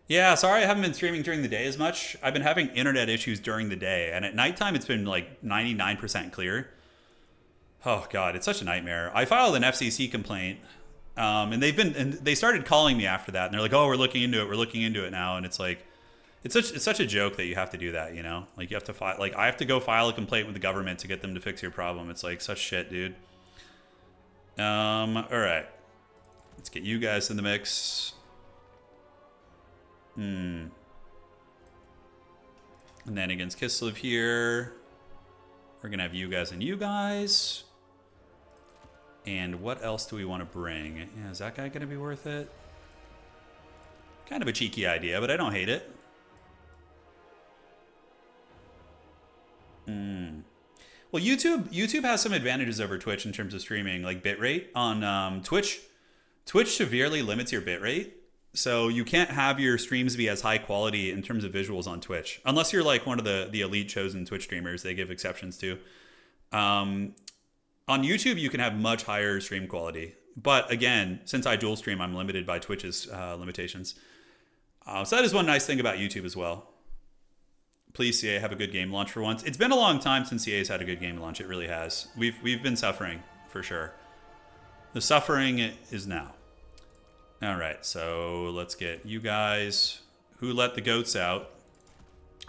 Yeah, sorry I haven't been streaming during the day as much. I've been having internet issues during the day, and at nighttime it's been like 99% clear. Oh God, it's such a nightmare. I filed an FCC complaint, and they started calling me after that, and they're like, "Oh, we're looking into it now," and it's like, it's such a joke that you have to do that, Like you have to file, like I have to go file a complaint with the government to get them to fix your problem. It's like such shit, dude. All right. Let's get you guys in the mix. And then against Kislev here, we're gonna have you guys and you guys. And what else do we want to bring? Yeah, is that guy gonna be worth it? Kind of a cheeky idea, but I don't hate it. Well, YouTube has some advantages over Twitch in terms of streaming, like bitrate. On Twitch severely limits your bitrate. So you can't have your streams be as high quality in terms of visuals on Twitch. Unless you're like one of the elite chosen Twitch streamers, they give exceptions to. On YouTube, you can have much higher stream quality. But again, since I dual stream, I'm limited by Twitch's limitations. So that is one nice thing about YouTube as well. Please, CA, have a good game launch for once. It's been a long time since CA's had a good game launch. It really has. We've been suffering, for sure. The suffering is now. All right, so let's get you guys. Who let the goats out?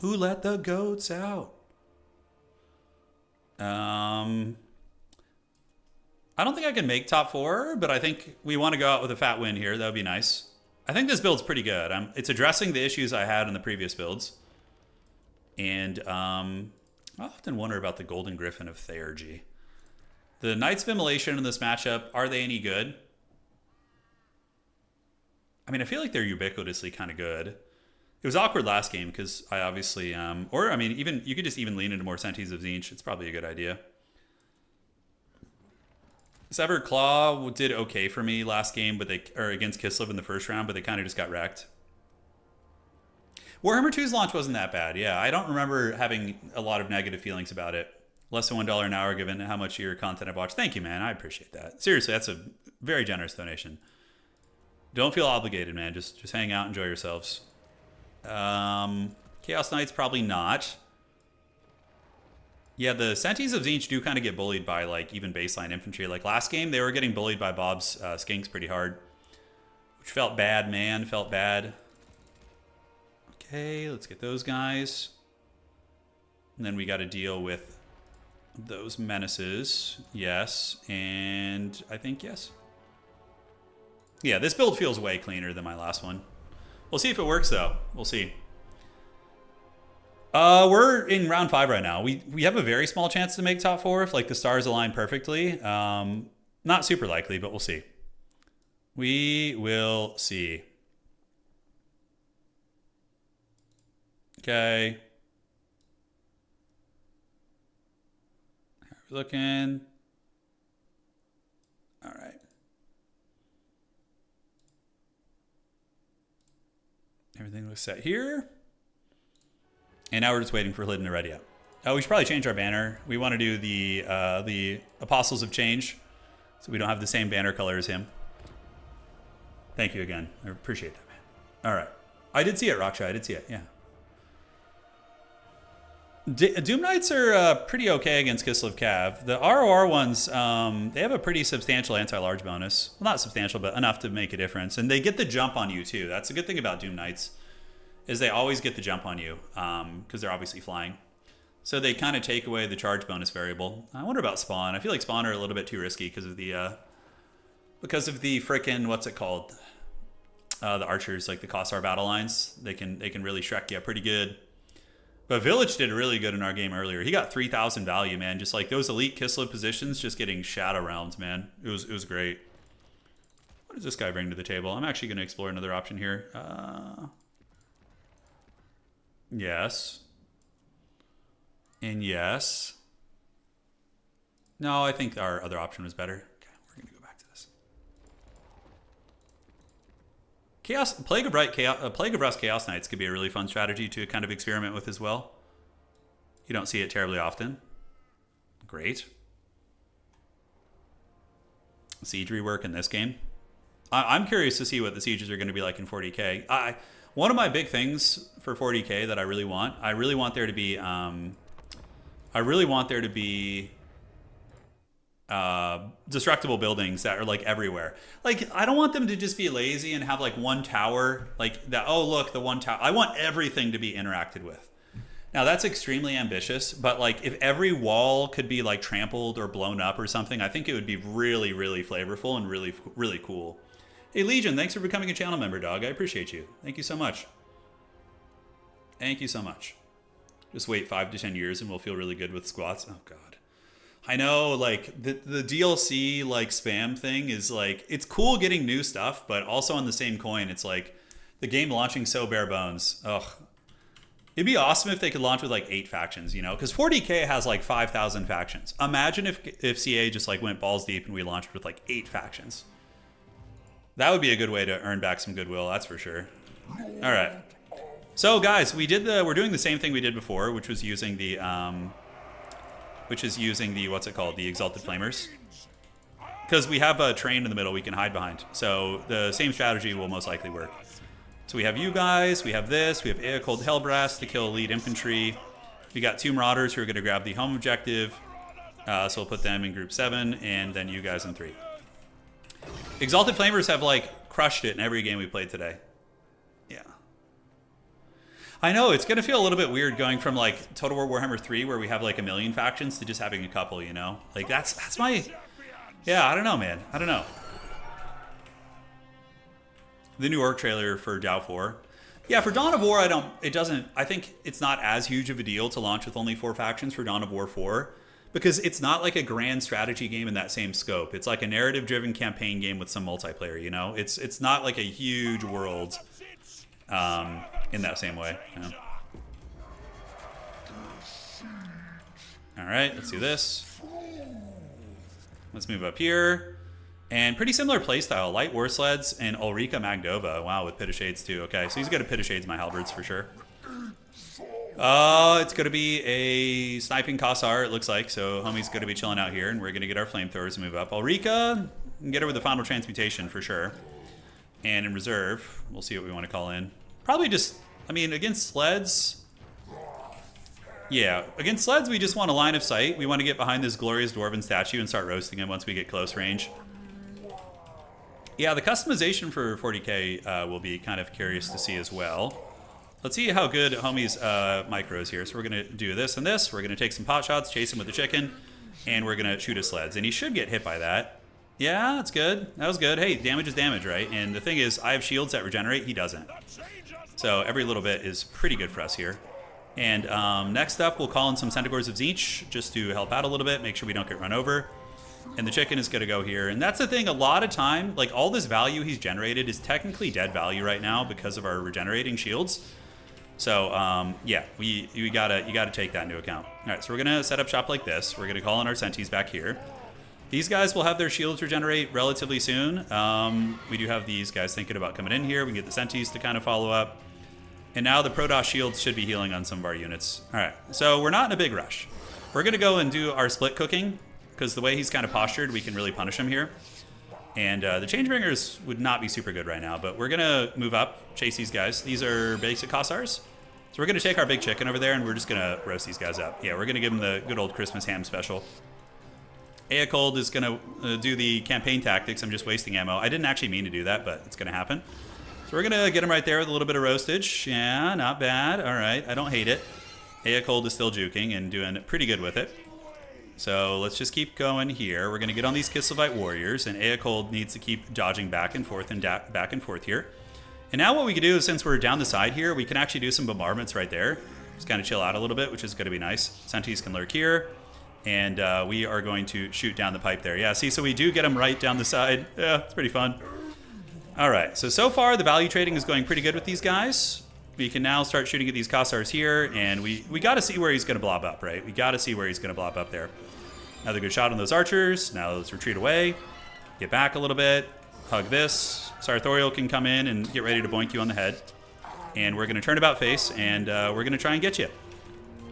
Who let the goats out? I don't think I can make top 4, but I think we want to go out with a fat win here. That would be nice. I think this build's pretty good. It's addressing the issues I had in the previous builds. And I often wonder about the Golden Griffin of Theurgy. The Knights of Immolation in this matchup, are they any good? I mean, I feel like they're ubiquitously kind of good. It was awkward last game because I obviously, or I mean, even you could just even lean into more Sentinels of Tzeentch. It's probably a good idea. Severed Claw did okay for me last game, but or against Kislev in the first round, but they kind of just got wrecked. Warhammer 2's launch wasn't that bad. Yeah, I don't remember having a lot of negative feelings about it. Less than $1 an hour given how much of your content I've watched. Thank you, man. I appreciate that. Seriously, that's a very generous donation. Don't feel obligated, man. Just hang out, enjoy yourselves. Chaos Knights, probably not. Yeah, the Sentinels of Tzeentch do kind of get bullied by like even baseline infantry. Like last game, they were getting bullied by Bob's skinks pretty hard. Which felt bad, man. Felt bad. Okay, let's get those guys. And then we got to deal with those menaces. Yes, and I think yes. Yeah, this build feels way cleaner than my last one. We'll see if it works, though. We'll see. We're in round 5 right now. We have a very small chance to make top 4 if like the stars align perfectly. Not super likely, but we'll see. We will see. Okay. How are we looking? All right. Everything looks set here. And now we're just waiting for Hidden to ready up. Oh, we should probably change our banner. We want to do the Apostles of Change, so we don't have the same banner color as him. Thank you again. I appreciate that, man. All right. I did see it, Raksha. I did see it, yeah. Doom Knights are pretty okay against Kislev Cav. The ROR ones, they have a pretty substantial anti-large bonus. Well, not substantial, but enough to make a difference. And they get the jump on you, too. That's a good thing about Doom Knights, is they always get the jump on you, because they're obviously flying. So they kind of take away the charge bonus variable. I wonder about Spawn. I feel like Spawn are a little bit too risky because of the frickin', what's it called? The archers, like the Kossar battle lines. They can really Shrek you pretty good. But Village did really good in our game earlier. He got 3,000 value, man. Just like those elite Kislev positions, just getting shadow rounds, man. It was great. What does this guy bring to the table? I'm actually going to explore another option here. Yes. And yes. No, I think our other option was better. Okay, we're going to go back to this. Plague of Rust Chaos Knights could be a really fun strategy to kind of experiment with as well. You don't see it terribly often. Great. Siege rework in this game. I'm curious to see what the sieges are going to be like in 40k. One of my big things for 40k that I really want there to be destructible buildings that are like everywhere. Like I don't want them to just be lazy and have like one tower like that. Oh look, the one tower. I want everything to be interacted with. Now that's extremely ambitious, but like if every wall could be like trampled or blown up or something, I think it would be really, really flavorful and really, really cool. Hey Legion, thanks for becoming a channel member, dog. I appreciate you. Thank you so much. Thank you so much. Just wait 5 to 10 years and we'll feel really good with squats. Oh God. I know, like the DLC like spam thing is like, it's cool getting new stuff, but also on the same coin, it's like the game launching so bare bones. Ugh. It'd be awesome if they could launch with like 8 factions, you know, because 40K has like 5,000 factions. Imagine if CA just like went balls deep and we launched with like 8 factions. That would be a good way to earn back some goodwill, that's for sure. All right. So guys, we're doing the same thing we did before, which was using the what's it called, the Exalted Flamers, because we have a train in the middle we can hide behind. So the same strategy will most likely work. So we have you guys, we have this, we have Aecold Hellbrass to kill elite infantry. We got 2 Marauders who are going to grab the home objective. So we'll put them in group 7, and then you guys in 3. Exalted Flamers have like crushed it in every game we played today. Yeah. I know, it's going to feel a little bit weird going from like Total War Warhammer 3 where we have like 1 million factions to just having a couple, you know? Like that's my... Yeah, I don't know, man. I don't know. The new orc trailer for Dow 4. Yeah, for Dawn of War, I think it's not as huge of a deal to launch with only 4 factions for Dawn of War 4, because it's not like a grand strategy game in that same scope. It's like a narrative-driven campaign game with some multiplayer, you know? It's not like a huge world in that same way. You know? All right, let's do this. Let's move up here. And pretty similar playstyle, light war sleds and Ulrika Magdova. Wow, with Pit of Shades too. Okay, so he's going to Pit of Shades my halberds for sure. It's going to be a sniping Kossar, it looks like. So homie's going to be chilling out here, and we're going to get our flamethrowers to move up. Ulrika, get her with the final transmutation for sure. And in reserve, we'll see what we want to call in. Probably just, I mean, against sleds... Yeah, against sleds, we just want a line of sight. We want to get behind this glorious Dwarven statue and start roasting him once we get close range. Yeah, the customization for 40K will be kind of curious to see as well. Let's see how good homie's micros here. So we're going to do this and this. We're going to take some pot shots, chase him with the chicken, and we're going to shoot his sleds. And he should get hit by that. Yeah, that's good. That was good. Hey, damage is damage, right? And the thing is, I have shields that regenerate. He doesn't. So every little bit is pretty good for us here. And next up, we'll call in some Centaurs of Tzeentch just to help out a little bit, make sure we don't get run over. And the chicken is going to go here. And that's the thing, a lot of time, like all this value he's generated is technically dead value right now because of our regenerating shields. So yeah, you gotta take that into account. All right, so we're going to set up shop like this. We're going to call in our Centaurs back here. These guys will have their shields regenerate relatively soon. We do have these guys thinking about coming in here. We can get the Centaurs to kind of follow up. And now the Protoss shields should be healing on some of our units. All right, so we're not in a big rush. We're going to go and do our split cooking, because the way he's kind of postured, we can really punish him here. And the Changebringers would not be super good right now, but we're going to move up, chase these guys. These are basic Kossars. So we're going to take our big chicken over there, and we're just going to roast these guys up. Yeah, we're going to give them the good old Christmas ham special. Aecold is going to do the campaign tactics. I'm just wasting ammo. I didn't actually mean to do that, but it's going to happen. So we're going to get him right there with a little bit of roastage. Yeah, not bad. All right, I don't hate it. Aecold is still juking and doing pretty good with it. So let's just keep going here. We're going to get on these Kislevites warriors, and Aecold needs to keep dodging back and forth and back and forth here. And now what we can do is, since we're down the side here, we can actually do some bombardments right there. Just kind of chill out a little bit, which is going to be nice. Centaurs can lurk here, and we are going to shoot down the pipe there. Yeah, see, so we do get them right down the side. Yeah, it's pretty fun. All right, so far the value trading is going pretty good with these guys. We can now start shooting at these Kossars here, and we got to see where he's going to blob up, right? We got to see where he's going to blob up there. Another good shot on those archers. Now let's retreat away. Get back a little bit. Hug this. Sartorial can come in and get ready to boink you on the head. And we're going to turn about face, and we're going to try and get you.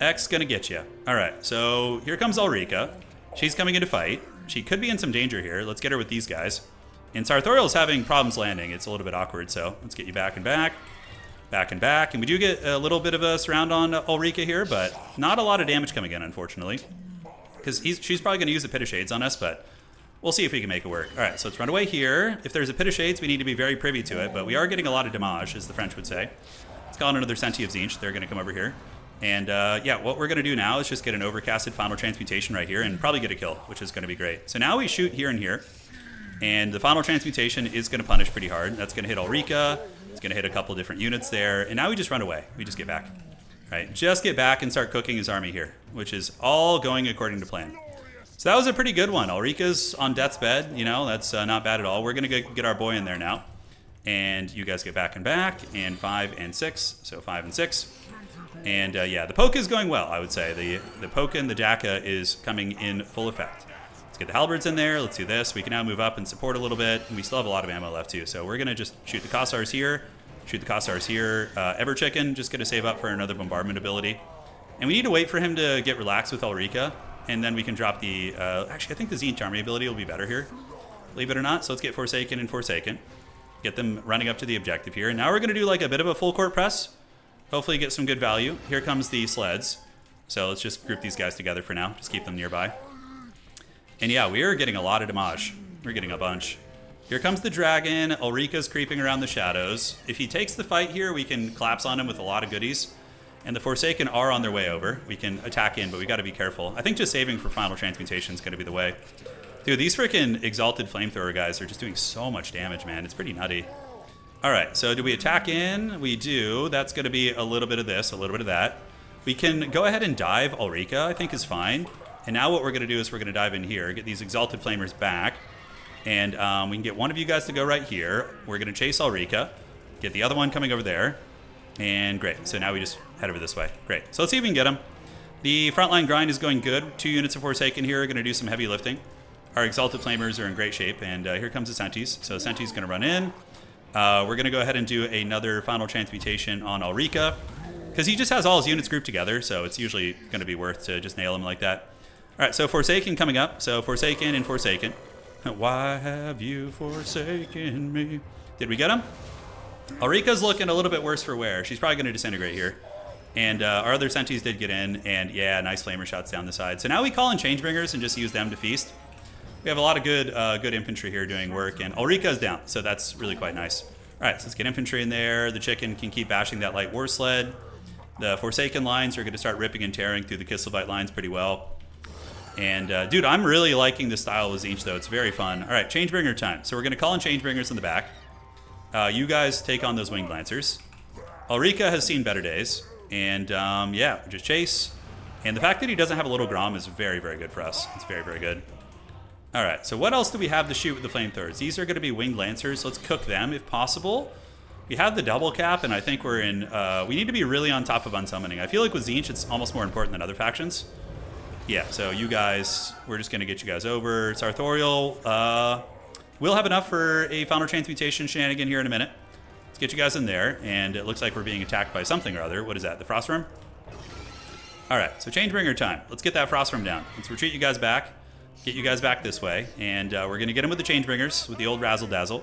X going to get you. All right, so here comes Ulrika. She's coming in to fight. She could be in some danger here. Let's get her with these guys. And Sartorial's having problems landing. It's a little bit awkward, so let's get you back and back. Back and back. And we do get a little bit of a surround on Ulrika here, but not a lot of damage coming in, unfortunately. Because she's probably going to use a Pit of Shades on us, but we'll see if we can make it work. All right, so let's run away here. If there's a Pit of Shades, we need to be very privy to it, but we are getting a lot of damage, as the French would say. Let's call in another Senti of Tzeentch. They're going to come over here. And yeah, what we're going to do now is just get an overcasted final transmutation right here and probably get a kill, which is going to be great. So now we shoot here and here. And the final transmutation is going to punish pretty hard. That's going to hit Ulrika. It's going to hit a couple different units there. And now we just run away. We just get back. Right? Just get back and start cooking his army here, which is all going according to plan. So that was a pretty good one. Ulrika's on death's bed. You know, that's not bad at all. We're going to get our boy in there now. And you guys get back and back. And 5 and 6. So 5 and 6. And yeah, the poke is going well, I would say. The poke and the Jacka is coming in full effect. Let's get the halberds in there. Let's do this. We can now move up and support a little bit. And we still have a lot of ammo left too. So we're going to just shoot the Kossars here. Shoot the Kossars here. Ever Chicken, just going to save up for another bombardment ability. And we need to wait for him to get relaxed with Ulrika. And then we can drop the... actually, I think the Tzeentch army ability will be better here. Believe it or not. So let's get Forsaken and Forsaken. Get them running up to the objective here. And now we're going to do like a bit of a full court press. Hopefully get some good value. Here comes the sleds. So let's just group these guys together for now. Just keep them nearby. And yeah, we are getting a lot of damage. We're getting a bunch. Here comes the dragon. Ulrika's creeping around the shadows. If he takes the fight here, we can collapse on him with a lot of goodies. And the Forsaken are on their way over. We can attack in, but we got to be careful. I think just saving for final transmutation is going to be the way. Dude, these freaking exalted flamethrower guys are just doing so much damage, man. It's pretty nutty. All right, so do we attack in? We do. That's going to be a little bit of this, a little bit of that. We can go ahead and dive Ulrika, I think is fine. And now what we're going to do is we're going to dive in here, get these exalted flamers back. And we can get one of you guys to go right here. We're going to chase Ulrika, get the other one coming over there. And great, so now we just head over this way. Great, so let's see if we can get them. The frontline grind is going good. 2 units of Forsaken here are going to do some heavy lifting. Our exalted flamers are in great shape. And here comes the Sentries. So Sentries going to run in. We're going to go ahead and do another final transmutation on Ulrika. Because he just has all his units grouped together, so it's usually going to be worth to just nail him like that. All right, so Forsaken coming up. So Forsaken and Forsaken. Why have you forsaken me? Did we get him? Ulrika's looking a little bit worse for wear. She's probably going to disintegrate here. And our other Sentries did get in. And yeah, nice flamer shots down the side. So now we call in Changebringers and just use them to feast. We have a lot of good infantry here doing work. And Ulrika is down, so that's really quite nice. All right, so let's get infantry in there. The chicken can keep bashing that light war sled. The Forsaken lines are going to start ripping and tearing through the Kislevites lines pretty well. And, dude, I'm really liking the style of Tzeentch, though. It's very fun. All right, Changebringer time. So we're going to call in Changebringers in the back. You guys take on those Winged Lancers. Ulrika has seen better days. And, yeah, just chase. And the fact that he doesn't have a little Grom is very, very good for us. It's very, very good. All right, so what else do we have to shoot with the Flamethrowers? These are going to be Winged Lancers. Let's cook them if possible. We have the double cap, and I think we're in... we need to be really on top of unsummoning. I feel like with Tzeentch, it's almost more important than other factions. Yeah, so you guys, we're just going to get you guys over. Sartorial, we'll have enough for a final transmutation shenanigan here in a minute. Let's get you guys in there, and it looks like we're being attacked by something or other. What is that, the Frost Worm? All right, so Changebringer time. Let's get that Frost Worm down. Let's retreat you guys back, get you guys back this way, and we're going to get them with the Changebringers, with the old Razzle Dazzle.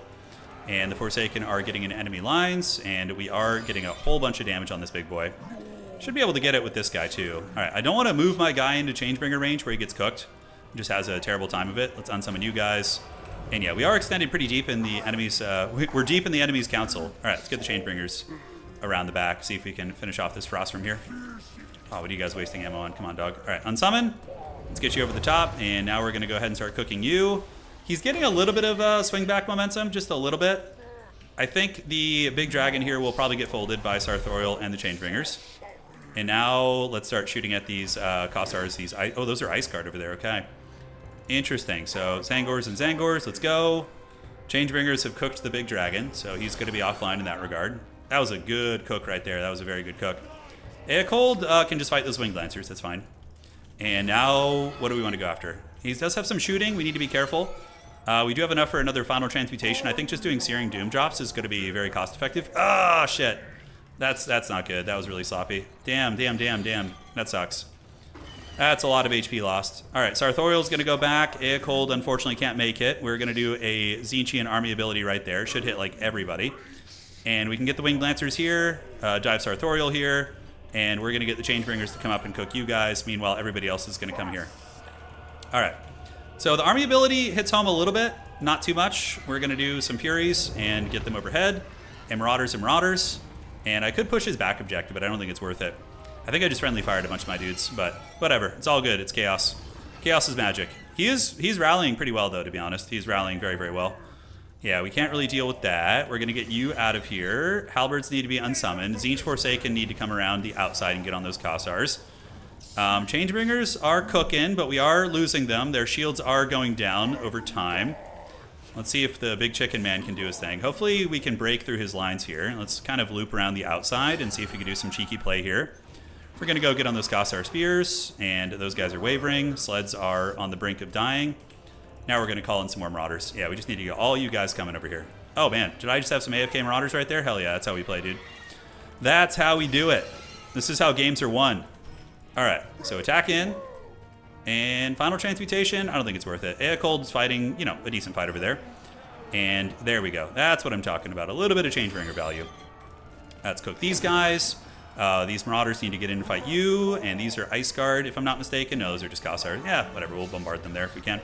And the Forsaken are getting in enemy lines, and we are getting a whole bunch of damage on this big boy. Should be able to get it with this guy, too. All right, I don't want to move my guy into Changebringer range where he gets cooked. He just has a terrible time of it. Let's unsummon you guys. And yeah, we are extended pretty deep in the enemy's... we're deep in the enemy's council. All right, let's get the Changebringers around the back, see if we can finish off this Frost from here. Oh, what are you guys wasting ammo on? Come on, dog. All right, unsummon. Let's get you over the top, and now we're going to go ahead and start cooking you. He's getting a little bit of swing back momentum, just a little bit. I think the big dragon here will probably get folded by Sartorial and the Changebringers. And now let's start shooting at these Kossars. These oh, those are Ice Guard over there. Okay, interesting. So Zangors and Zangors, let's go. Changebringers have cooked the big dragon, so he's going to be offline in that regard. That was a good cook right there. That was a very good cook. Eocold can just fight those Winged Lancers. That's fine. And now, what do we want to go after? He does have some shooting. We need to be careful. We do have enough for another final transmutation. I think just doing Searing Doom drops is going to be very cost effective. Ah, shit. That's not good. That was really sloppy. Damn. That sucks. That's a lot of HP lost. All right, Sartorial's going to go back. Eocold unfortunately can't make it. We're going to do a Tzeentchian army ability right there. Should hit like everybody. And we can get the Winged Lancers here, dive Sartorial here, and we're going to get the Changebringers to come up and cook you guys. Meanwhile, everybody else is going to come here. All right. So the army ability hits home a little bit, not too much. We're going to do some Furies and get them overhead. And Marauders and Marauders. And I could push his back objective, but I don't think it's worth it. I think I just friendly fired a bunch of my dudes, but whatever. It's all good. It's chaos. Chaos is magic. He's rallying pretty well, though, to be honest. He's rallying very, very well. Yeah, we can't really deal with that. We're going to get you out of here. Halberds need to be unsummoned. Tzeentch Forsaken need to come around the outside and get on those Kossars. Changebringers are cooking, but we are losing them. Their shields are going down over time. Let's see if the big chicken man can do his thing. Hopefully we can break through his lines here. Let's kind of loop around the outside and see if we can do some cheeky play here. We're going to go get on those Kossar spears, and those guys are wavering. Sleds are on the brink of dying. Now we're going to call in some more Marauders. Yeah, we just need to get all you guys coming over here. Oh, man. Did I just have some AFK Marauders right there? Hell yeah, that's how we play, dude. That's how we do it. This is how games are won. All right, so attack in. And Final Transmutation, I don't think it's worth it. Eocold's fighting, you know, a decent fight over there. And there we go. That's what I'm talking about. A little bit of Changebringer value. Let's cook these guys. These Marauders need to get in and fight you. And these are Ice Guard, if I'm not mistaken. No, those are just Kossars. Yeah, whatever. We'll bombard them there if we can.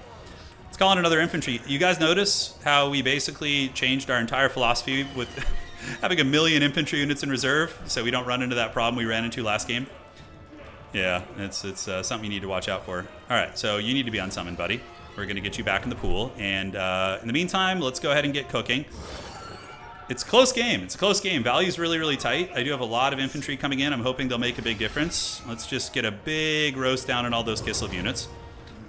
Let's call in another infantry. You guys notice how we basically changed our entire philosophy with having 1 million infantry units in reserve so we don't run into that problem we ran into last game? Yeah, it's something you need to watch out for. All right, so you need to be unsummoned, buddy. We're going to get you back in the pool. And in the meantime, let's go ahead and get cooking. It's a close game. It's a close game. Value's really, really tight. I do have a lot of infantry coming in. I'm hoping they'll make a big difference. Let's just get a big roast down on all those Kislev units.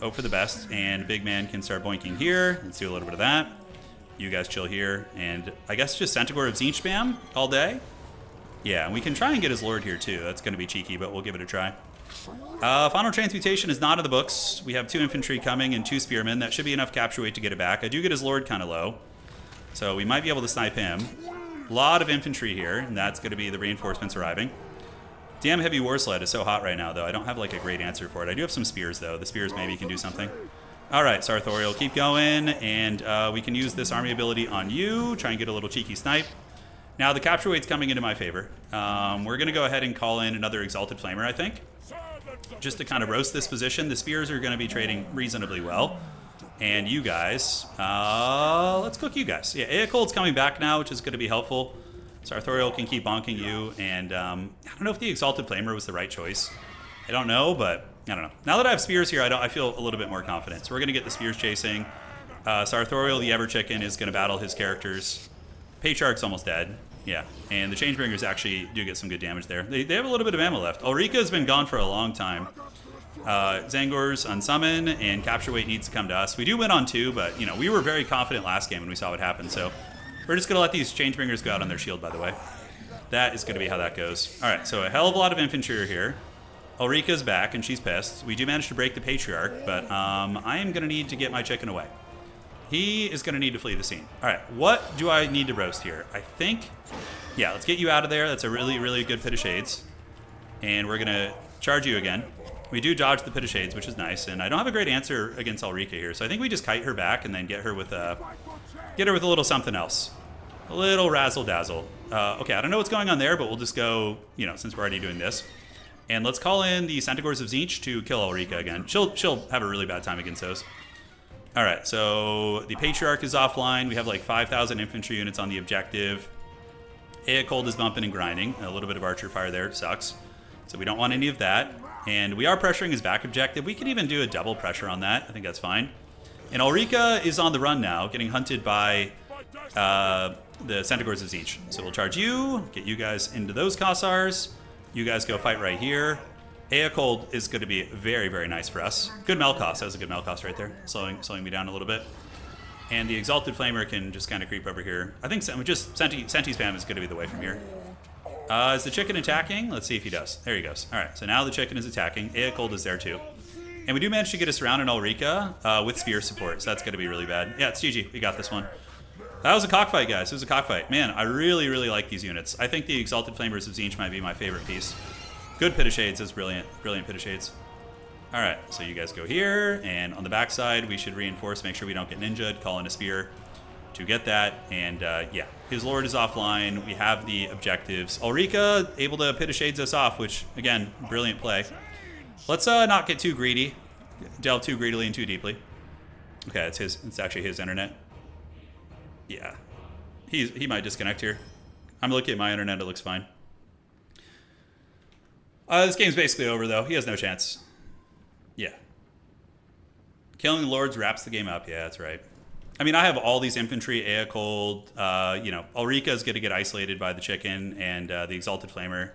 Hope for the best, and big man can start boinking here. Let's do a little bit of that. You guys chill here, and I guess just Centaur of Tzeentch spam all day. Yeah, and we can try and get his Lord here too. That's going to be cheeky, but we'll give it a try. Final Transmutation is not in the books. We have 2 infantry coming and 2 spearmen. That should be enough capture weight to get it back. I do get his Lord kind of low, so we might be able to snipe him. A lot of infantry here, and that's going to be the reinforcements arriving. Damn heavy war sled is so hot right now, though. I don't have like a great answer for it. I do have some spears, though. The spears maybe can do something. All right, Sartorial, keep going, and we can use this army ability on you. Try and get a little cheeky snipe. Now the capture weight's coming into my favor. We're going to go ahead and call in another Exalted Flamer, I think, just to kind of roast this position. The spears are going to be trading reasonably well. And you guys, let's cook you guys. Yeah, Eocold's coming back now, which is going to be helpful. Sartorial can keep bonking you, and I don't know if the Exalted Flamer was the right choice. I don't know, but I don't know. Now that I have spears here, I feel a little bit more confident. So we're going to get the spears chasing. Sartorial, the Ever Chicken, is going to battle his characters. Patriarch's almost dead. Yeah, and the Changebringers actually do get some good damage there. They have a little bit of ammo left. Ulrika's been gone for a long time. Zangor's unsummon, and capture weight needs to come to us. We do win on 2, but you know we were very confident last game when we saw what happened, so we're just going to let these Changebringers go out on their shield, by the way. That is going to be how that goes. All right, so a hell of a lot of infantry are here. Ulrika's back, and she's pissed. We do manage to break the Patriarch, but I am going to need to get my chicken away. He is going to need to flee the scene. All right, what do I need to roast here? I think, yeah, let's get you out of there. That's a really, really good Pit of Shades. And we're going to charge you again. We do dodge the Pit of Shades, which is nice, and I don't have a great answer against Ulrika here, so I think we just kite her back and then get her with a little something else. A little razzle-dazzle. Okay, I don't know what's going on there, but we'll just go, you know, since we're already doing this. And let's call in the Centaurs of Tzeentch to kill Ulrika again. She'll have a really bad time against those. All right, so the Patriarch is offline. We have like 5,000 infantry units on the objective. Eocold is bumping and grinding. A little bit of archer fire there sucks. So we don't want any of that. And we are pressuring his back objective. We can even do a double pressure on that. I think that's fine. And Ulrika is on the run now, getting hunted by the Centaurs of Tzeentch. So we'll charge you, get you guys into those Kossars. You guys go fight right here. Eocold is going to be very, very nice for us. Good Melkoss. That was a good Melkoss right there. Slowing me down a little bit. And the Exalted Flamer can just kind of creep over here. I think just Senti spam is going to be the way from here. Is the chicken attacking? Let's see if he does. There he goes. All right, so now the chicken is attacking. Eocold is there too. And we do manage to get us around in Ulrika with spear support, so that's going to be really bad. Yeah, it's GG. We got this one. That was a cockfight, guys. It was a cockfight. Man, I really, really like these units. I think the Exalted Flamers of Tzeentch might be my favorite piece. Good Pit of Shades. That's brilliant. Brilliant Pit of Shades. All right, so you guys go here, and on the backside, we should reinforce, make sure we don't get ninja'd, call in a spear to get that. And yeah, his Lord is offline. We have the objectives. Ulrika able to Pit of Shades us off, which, again, brilliant play. Let's not get too greedy, delve too greedily and too deeply. Okay, it's actually his internet. Yeah, he might disconnect here. I'm looking at my internet, it looks fine. This game's basically over, though. He has no chance. Yeah. Killing Lords wraps the game up. Yeah, that's right. I mean, I have all these infantry, Aecold, Ulrika's going to get isolated by the chicken and the Exalted Flamer.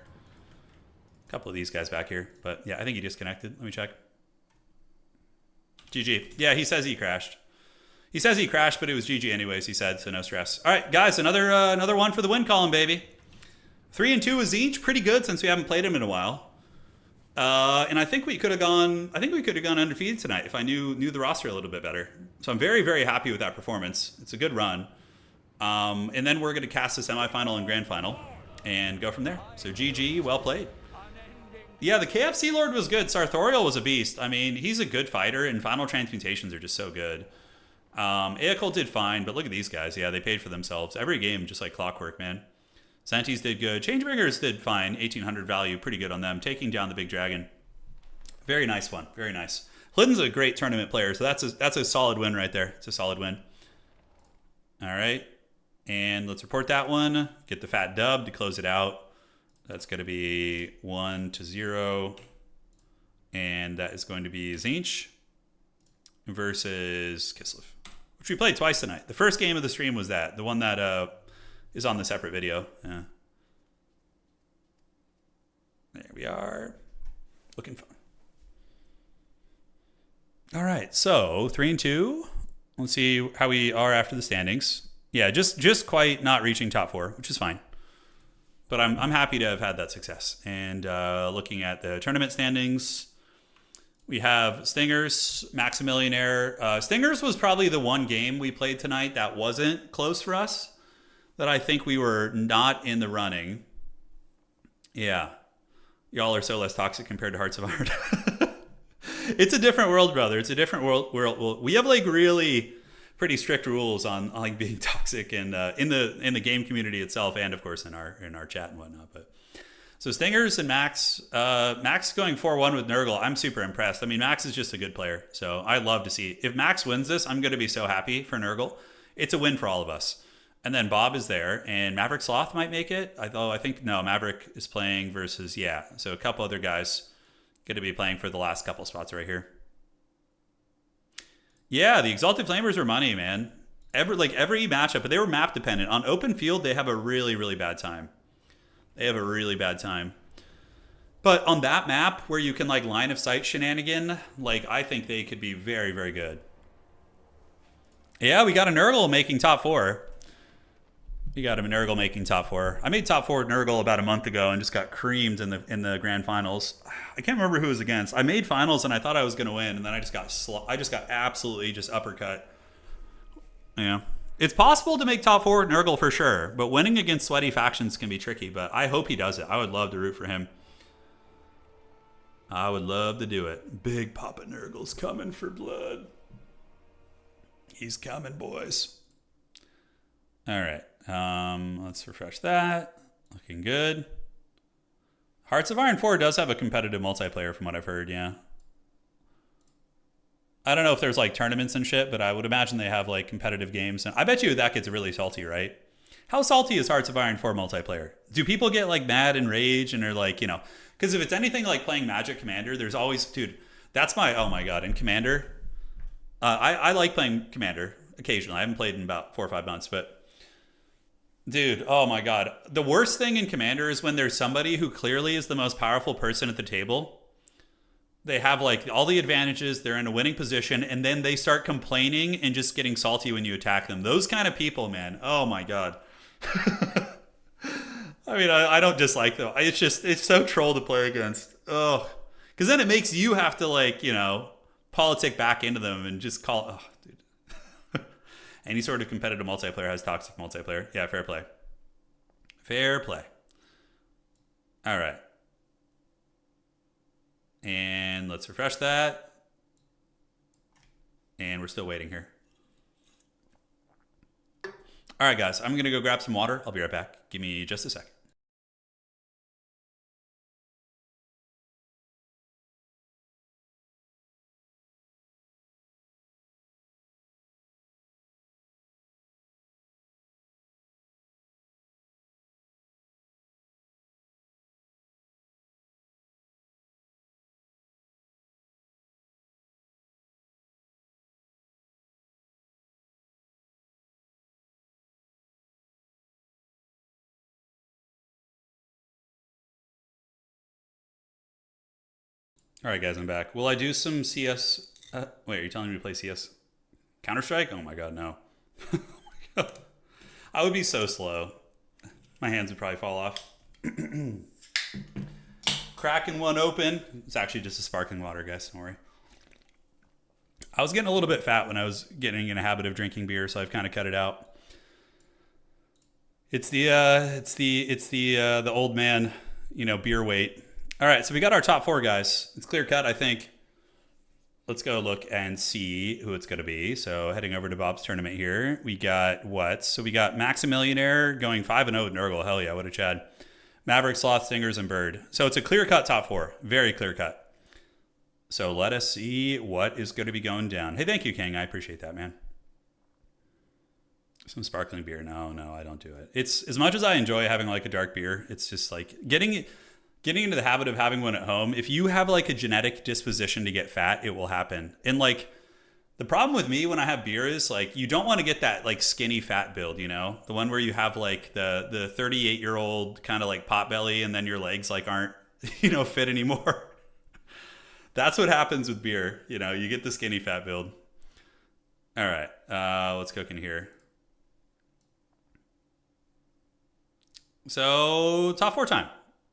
A couple of these guys back here. But yeah, I think he disconnected. Let me check. GG. Yeah, he says he crashed. He says he crashed, but it was GG anyways, he said, so no stress. All right, guys, another one for the win column, baby. 3-2 with Tzeentch. Pretty good since we haven't played him in a while. And I think we could have gone undefeated tonight if I knew the roster a little bit better. So I'm very, very happy with that performance. It's a good run. And then we're going to cast the semifinal and grand final and go from there. So GG, well played. Yeah, the KFC Lord was good. Sartorial was a beast. I mean, he's a good fighter, and final transmutations are just so good. Aecold did fine, but look at these guys. Yeah, they paid for themselves. Every game, just like clockwork, man. Santis did good. Changebringers did fine. 1800 value, pretty good on them. Taking down the big dragon. Very nice one. Very nice. Hlinden's a great tournament player, so that's a solid win right there. It's a solid win. All right. And let's report that one. Get the fat dub to close it out. That's going to be 1-0. And that is going to be Tzeentch versus Kislev, which we played twice tonight. The first game of the stream was that. The one that is on the separate video. Yeah. There we are. Looking fun. All right. So 3-2. Let's see how we are after the standings. Yeah, just quite not reaching top 4, which is fine. But I'm happy to have had that success. And looking at the tournament standings, we have Stingers, Maximillionaire. Stingers was probably the one game we played tonight that wasn't close for us, that I think we were not in the running. Yeah. Y'all are so less toxic compared to Hearts of Iron. It's a different world, brother. It's a different world. We have like really pretty strict rules on like being toxic and in the game community itself, and of course in our chat and whatnot. But so Stingers and Max, Max going 4-1 with Nurgle. I'm super impressed. I mean, Max is just a good player, so I love to see. If Max wins this, I'm going to be so happy for Nurgle. It's a win for all of us. And then Bob is there, and Maverick Sloth might make it. I think no, Maverick is playing versus so a couple other guys going to be playing for the last couple spots right here. Yeah, the Exalted Flamers are money, man. Every matchup, but they were map dependent. On open field, they have a really, really bad time. But on that map where you can like line of sight shenanigan, like I think they could be very, very good. Yeah, we got a Nurgle making top 4. We got him a Nurgle making top 4. I made top 4 with Nurgle about a month ago and just got creamed in the grand finals. I can't remember who it was against. I made finals and I thought I was going to win, and then I just got absolutely just uppercut. Yeah. It's possible to make top 4 with Nurgle for sure, but winning against sweaty factions can be tricky, but I hope he does it. I would love to root for him. I would love to do it. Big Papa Nurgle's coming for blood. He's coming, boys. All right. Let's refresh that. Looking good. Hearts of Iron 4 does have a competitive multiplayer from what I've heard, yeah. I don't know if there's like tournaments and shit, but I would imagine they have like competitive games. And I bet you that gets really salty, right? How salty is Hearts of Iron 4 multiplayer? Do people get like mad and rage and are like, because if it's anything like playing Magic Commander, there's always, dude, that's oh my God, in Commander. I like playing Commander occasionally. I haven't played in about 4 or 5 months, but dude, oh my God. The worst thing in Commander is when there's somebody who clearly is the most powerful person at the table. They have like all the advantages, they're in a winning position, and then they start complaining and just getting salty when you attack them. Those kind of people, man. Oh my God. I mean, I don't dislike them. It's so troll to play against. Oh, because then it makes you have to like, politic back into them and just call, dude. Any sort of competitive multiplayer has toxic multiplayer. Yeah, fair play. Fair play. All right. And let's refresh that. And we're still waiting here. All right, guys. I'm going to go grab some water. I'll be right back. Give me just a second. All right, guys, I'm back. Will I do some CS? Wait, are you telling me to play CS? Counter-Strike? Oh my god, no. Oh my god. I would be so slow. My hands would probably fall off. Cracking one open. It's actually just a sparkling water, guys. Don't worry. I was getting a little bit fat when I was getting in a habit of drinking beer, so I've kind of cut it out. It's the old man, beer weight. All right, so we got our top 4 guys. It's clear cut, I think. Let's go look and see who it's going to be. So heading over to Bob's tournament here, we got what? So we got Maximillionaire going 5-0 with Nurgle. Hell yeah, what a Chad. Maverick, Sloth, Stingers, and Bird. So it's a clear cut top 4. Very clear cut. So let us see what is going to be going down. Hey, thank you, King. I appreciate that, man. Some sparkling beer. No, I don't do it. It's as much as I enjoy having like a dark beer. It's just like getting into the habit of having one at home. If you have like a genetic disposition to get fat, it will happen. And like the problem with me when I have beer is like you don't want to get that like skinny fat build, the one where you have like the 38-year-old kind of like pot belly and then your legs like aren't fit anymore. That's what happens with beer. You get the skinny fat build. All right, let's cook in here. So top 4 time.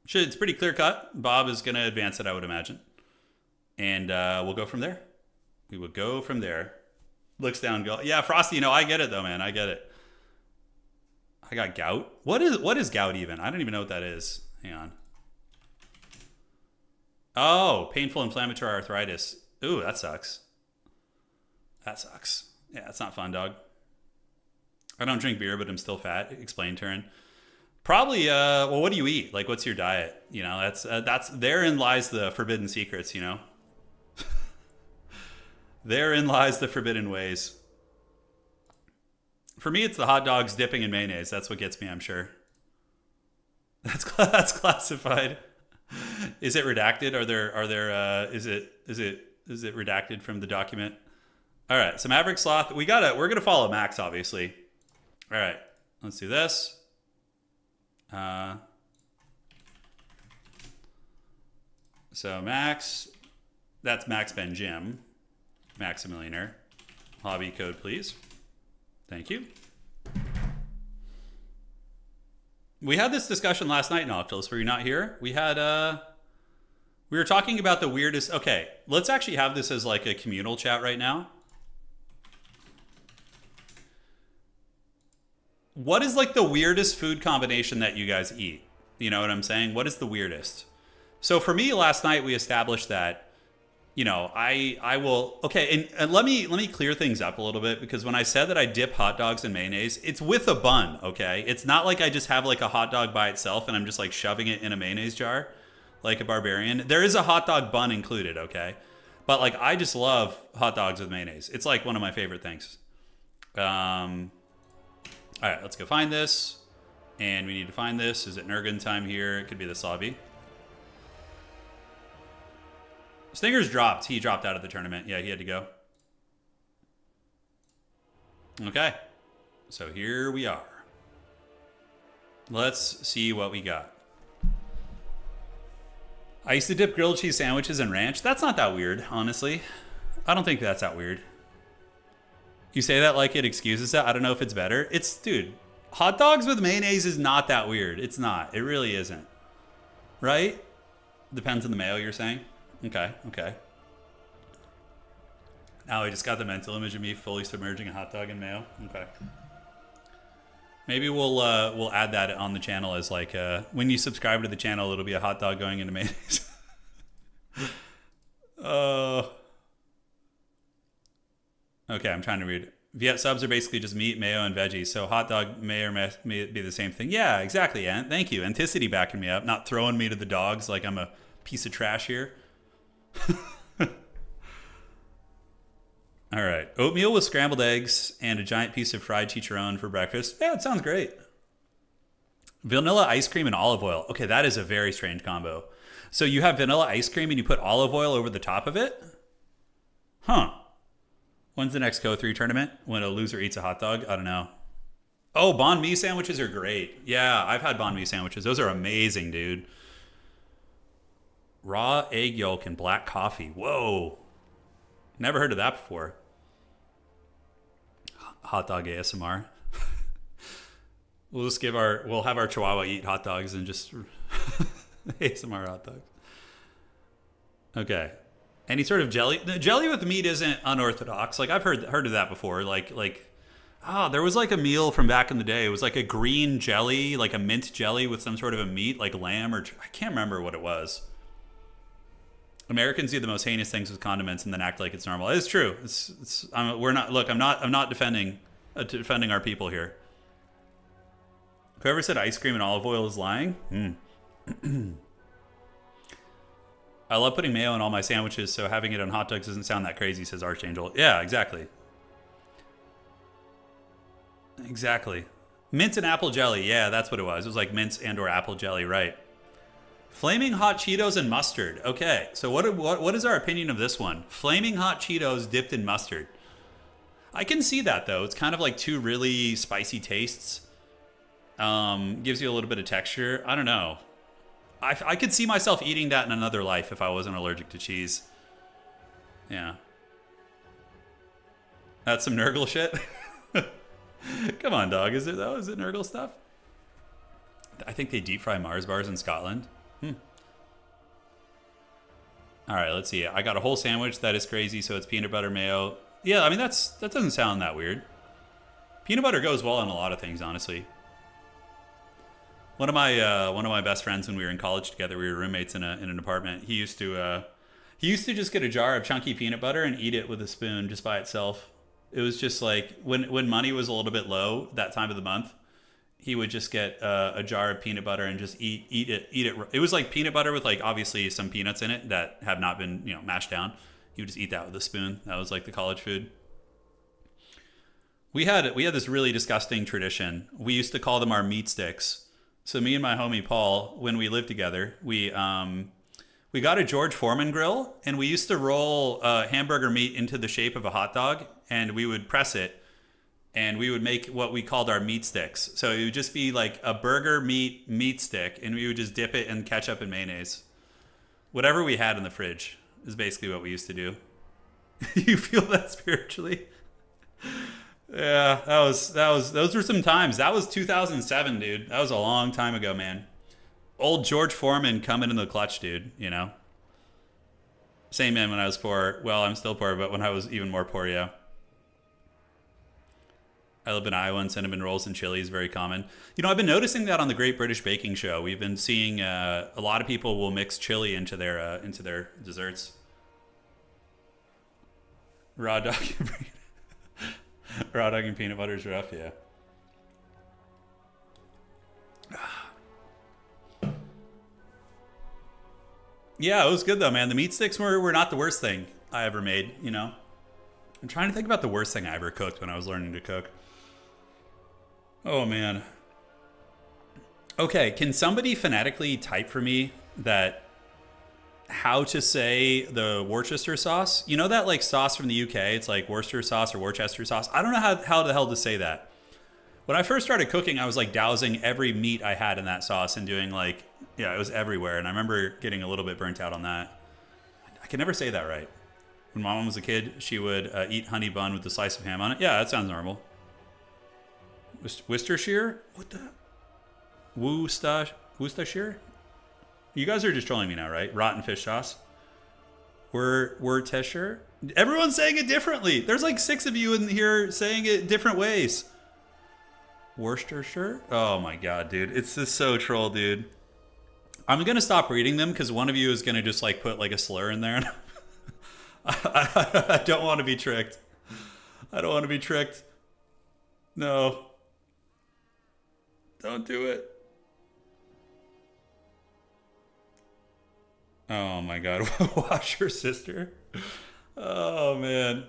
It's pretty clear cut. Bob is going to advance it, I would imagine. And we'll go from there. We will go from there. Looks down, go. Yeah, Frosty, I get it though, man. I get it. I got gout. What is gout even? I don't even know what that is. Hang on. Oh, painful inflammatory arthritis. Ooh, that sucks. That sucks. Yeah, it's not fun, dog. I don't drink beer, but I'm still fat. Explain, Turin. Probably, well, what do you eat? Like, what's your diet? That's therein lies the forbidden secrets, Therein lies the forbidden ways. For me, it's the hot dogs dipping in mayonnaise. That's what gets me, I'm sure. That's classified. Is it redacted? Is it redacted from the document? All right, so Maverick Sloth, we're gonna follow Max, obviously. All right, let's do this. So Max, that's Max Ben Jim, Maximillionaire. Hobby code, please. Thank you. We had this discussion last night, Noctilus. Were you not here? We were talking about the weirdest. Okay, let's actually have this as like a communal chat right now. What is like the weirdest food combination that you guys eat? You know what I'm saying? What is the weirdest? So for me, last night we established that, I will. Okay, and let me clear things up a little bit, because when I said that I dip hot dogs in mayonnaise, it's with a bun. Okay, it's not like I just have like a hot dog by itself and I'm just like shoving it in a mayonnaise jar, like a barbarian. There is a hot dog bun included. Okay, but like I just love hot dogs with mayonnaise. It's like one of my favorite things. All right, let's go find this. And we need to find this. Is it Nurgle time here? It could be this lobby. Stingers dropped. He dropped out of the tournament. Yeah, he had to go. Okay. So here we are. Let's see what we got. I used to dip grilled cheese sandwiches in ranch. That's not that weird, honestly. I don't think that's that weird. You say that like it excuses it. I don't know if it's better. Dude, hot dogs with mayonnaise is not that weird. It's not. It really isn't. Right? Depends on the mayo, you're saying? Okay. Now I just got the mental image of me fully submerging a hot dog in mayo. Okay. Maybe we'll add that on the channel as like when you subscribe to the channel, it'll be a hot dog going into mayonnaise. Okay, I'm trying to read. Viet subs are basically just meat, mayo, and veggies. So hot dog may be the same thing. Yeah, exactly, Ant. Thank you. Anticity backing me up, not throwing me to the dogs like I'm a piece of trash here. All right. Oatmeal with scrambled eggs and a giant piece of fried chicharron for breakfast. Yeah, it sounds great. Vanilla ice cream and olive oil. Okay, that is a very strange combo. So you have vanilla ice cream and you put olive oil over the top of it? Huh. When's the next Co3 tournament? When a loser eats a hot dog? I don't know. Oh, banh mi sandwiches are great. Yeah, I've had banh mi sandwiches. Those are amazing, dude. Raw egg yolk and black coffee. Whoa. Never heard of that before. Hot dog ASMR. We'll have our Chihuahua eat hot dogs and just ASMR hot dogs. Okay. Any sort of jelly? The jelly with meat isn't unorthodox. Like I've heard of that before. There was like a meal from back in the day. It was like a green jelly, like a mint jelly with some sort of a meat, like lamb or I can't remember what it was. Americans do the most heinous things with condiments and then act like it's normal. It's true. I'm not defending our people here. Whoever said ice cream and olive oil is lying. I love putting mayo on all my sandwiches, so having it on hot dogs doesn't sound that crazy, says Archangel. Yeah, exactly. Exactly. Mint and apple jelly. Yeah, that's what it was. It was like mint and or apple jelly, right? Flaming hot Cheetos and mustard. Okay, so what is our opinion of this one? Flaming hot Cheetos dipped in mustard. I can see that, though. It's kind of like two really spicy tastes. Gives you a little bit of texture. I don't know. I could see myself eating that in another life if I wasn't allergic to cheese. Yeah. That's some Nurgle shit. Come on, dog. Is it, though? Is it Nurgle stuff? I think they deep fry Mars bars in Scotland. All right, let's see. I got a whole sandwich. That is crazy. So it's peanut butter, mayo. Yeah, I mean, that doesn't sound that weird. Peanut butter goes well on a lot of things, honestly. One of my best friends when we were in college together, we were roommates in an apartment. He used to just get a jar of chunky peanut butter and eat it with a spoon just by itself. It was just like when money was a little bit low that time of the month, he would just get a jar of peanut butter and just eat it. It was like peanut butter with like obviously some peanuts in it that have not been mashed down. He would just eat that with a spoon. That was like the college food. We had this really disgusting tradition. We used to call them our meat sticks. So me and my homie Paul, when we lived together, we got a George Foreman grill, and we used to roll hamburger meat into the shape of a hot dog, and we would press it, and we would make what we called our meat sticks. So it would just be like a burger meat stick, and we would just dip it in ketchup and mayonnaise. Whatever we had in the fridge is basically what we used to do. You feel that spiritually? Yeah, those were some times. That was 2007, dude. That was a long time ago, man. Old George Foreman coming in the clutch, dude, Same man when I was poor. Well, I'm still poor, but when I was even more poor, yeah. I live in Iowa, and cinnamon rolls and chili is very common. I've been noticing that on the Great British Baking Show. We've been seeing a lot of people will mix chili into their desserts. Raw dog and peanut butter is rough, yeah. Yeah, it was good though, man. The meat sticks were not the worst thing I ever made, I'm trying to think about the worst thing I ever cooked when I was learning to cook. Oh, man. Okay, can somebody phonetically type for me how to say the Worcester sauce? You know that like sauce from the UK? It's like Worcester sauce or Worcester sauce. I don't know how the hell to say that. When I first started cooking, I was like dousing every meat I had in that sauce and doing it was everywhere. And I remember getting a little bit burnt out on that. I can never say that right. When my mom was a kid, she would eat honey bun with a slice of ham on it. Yeah, that sounds normal. Worcestershire? What the? Worcestershire? You guys are just trolling me now, right? Rotten fish sauce. Worcestershire? Everyone's saying it differently. There's like 6 of you in here saying it different ways. Worcestershire? Oh my god, dude. It's just so troll, dude. I'm going to stop reading them because one of you is going to just like put like a slur in there. I don't want to be tricked. I don't want to be tricked. No. Don't do it. Oh my god. Wash your sister. Oh man.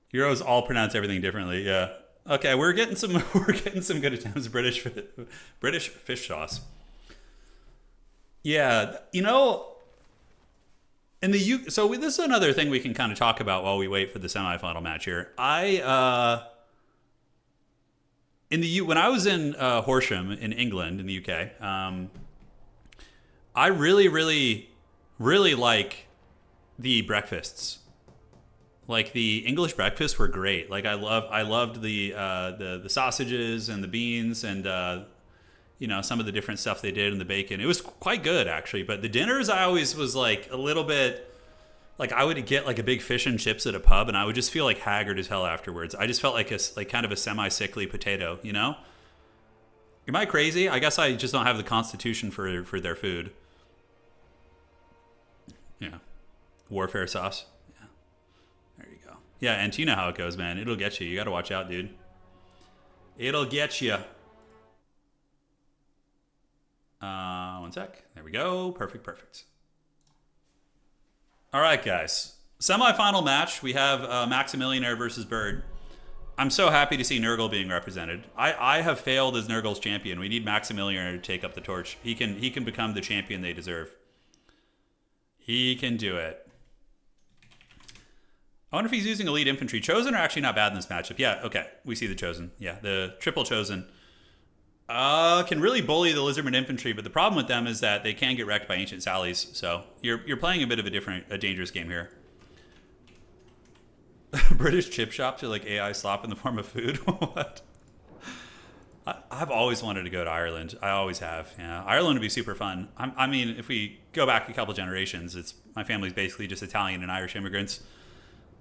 Heroes all pronounce everything differently. Yeah. Okay, we're getting some good attempts. British fish sauce. Yeah, in the so this is another thing we can kind of talk about while we wait for the semifinal match here. When I was in Horsham in England in the UK, I really, really, really like the breakfasts. Like the English breakfasts were great. Like I loved the sausages and the beans and some of the different stuff they did and the bacon. It was quite good actually. But the dinners I always was like a little bit like I would get like a big fish and chips at a pub and I would just feel like haggard as hell afterwards. I just felt like kind of a semi-sickly potato, you know? Am I crazy? I guess I just don't have the constitution for their food. Yeah. Warfare sauce. Yeah. There you go. Yeah, and you know how it goes, man. It'll get you. You got to watch out, dude. It'll get you. One sec. There we go. Perfect. All right, guys. Semi-final match. We have Maximillionaire versus Bird. I'm so happy to see Nurgle being represented. I have failed as Nurgle's champion. We need Maximillionaire to take up the torch. He can become the champion they deserve. He can do it. I wonder if he's using elite infantry. Chosen are actually not bad in this matchup. Yeah, okay. We see the Chosen. Yeah, the triple Chosen. Can really bully the Lizardmen infantry, but the problem with them is that they can get wrecked by Ancient Sallies. So you're playing a bit of a dangerous game here. British chip shops are like AI slop in the form of food. What? I've always wanted to go to Ireland. I always have. Yeah, Ireland would be super fun. I mean, if we go back a couple generations, my family's basically just Italian and Irish immigrants.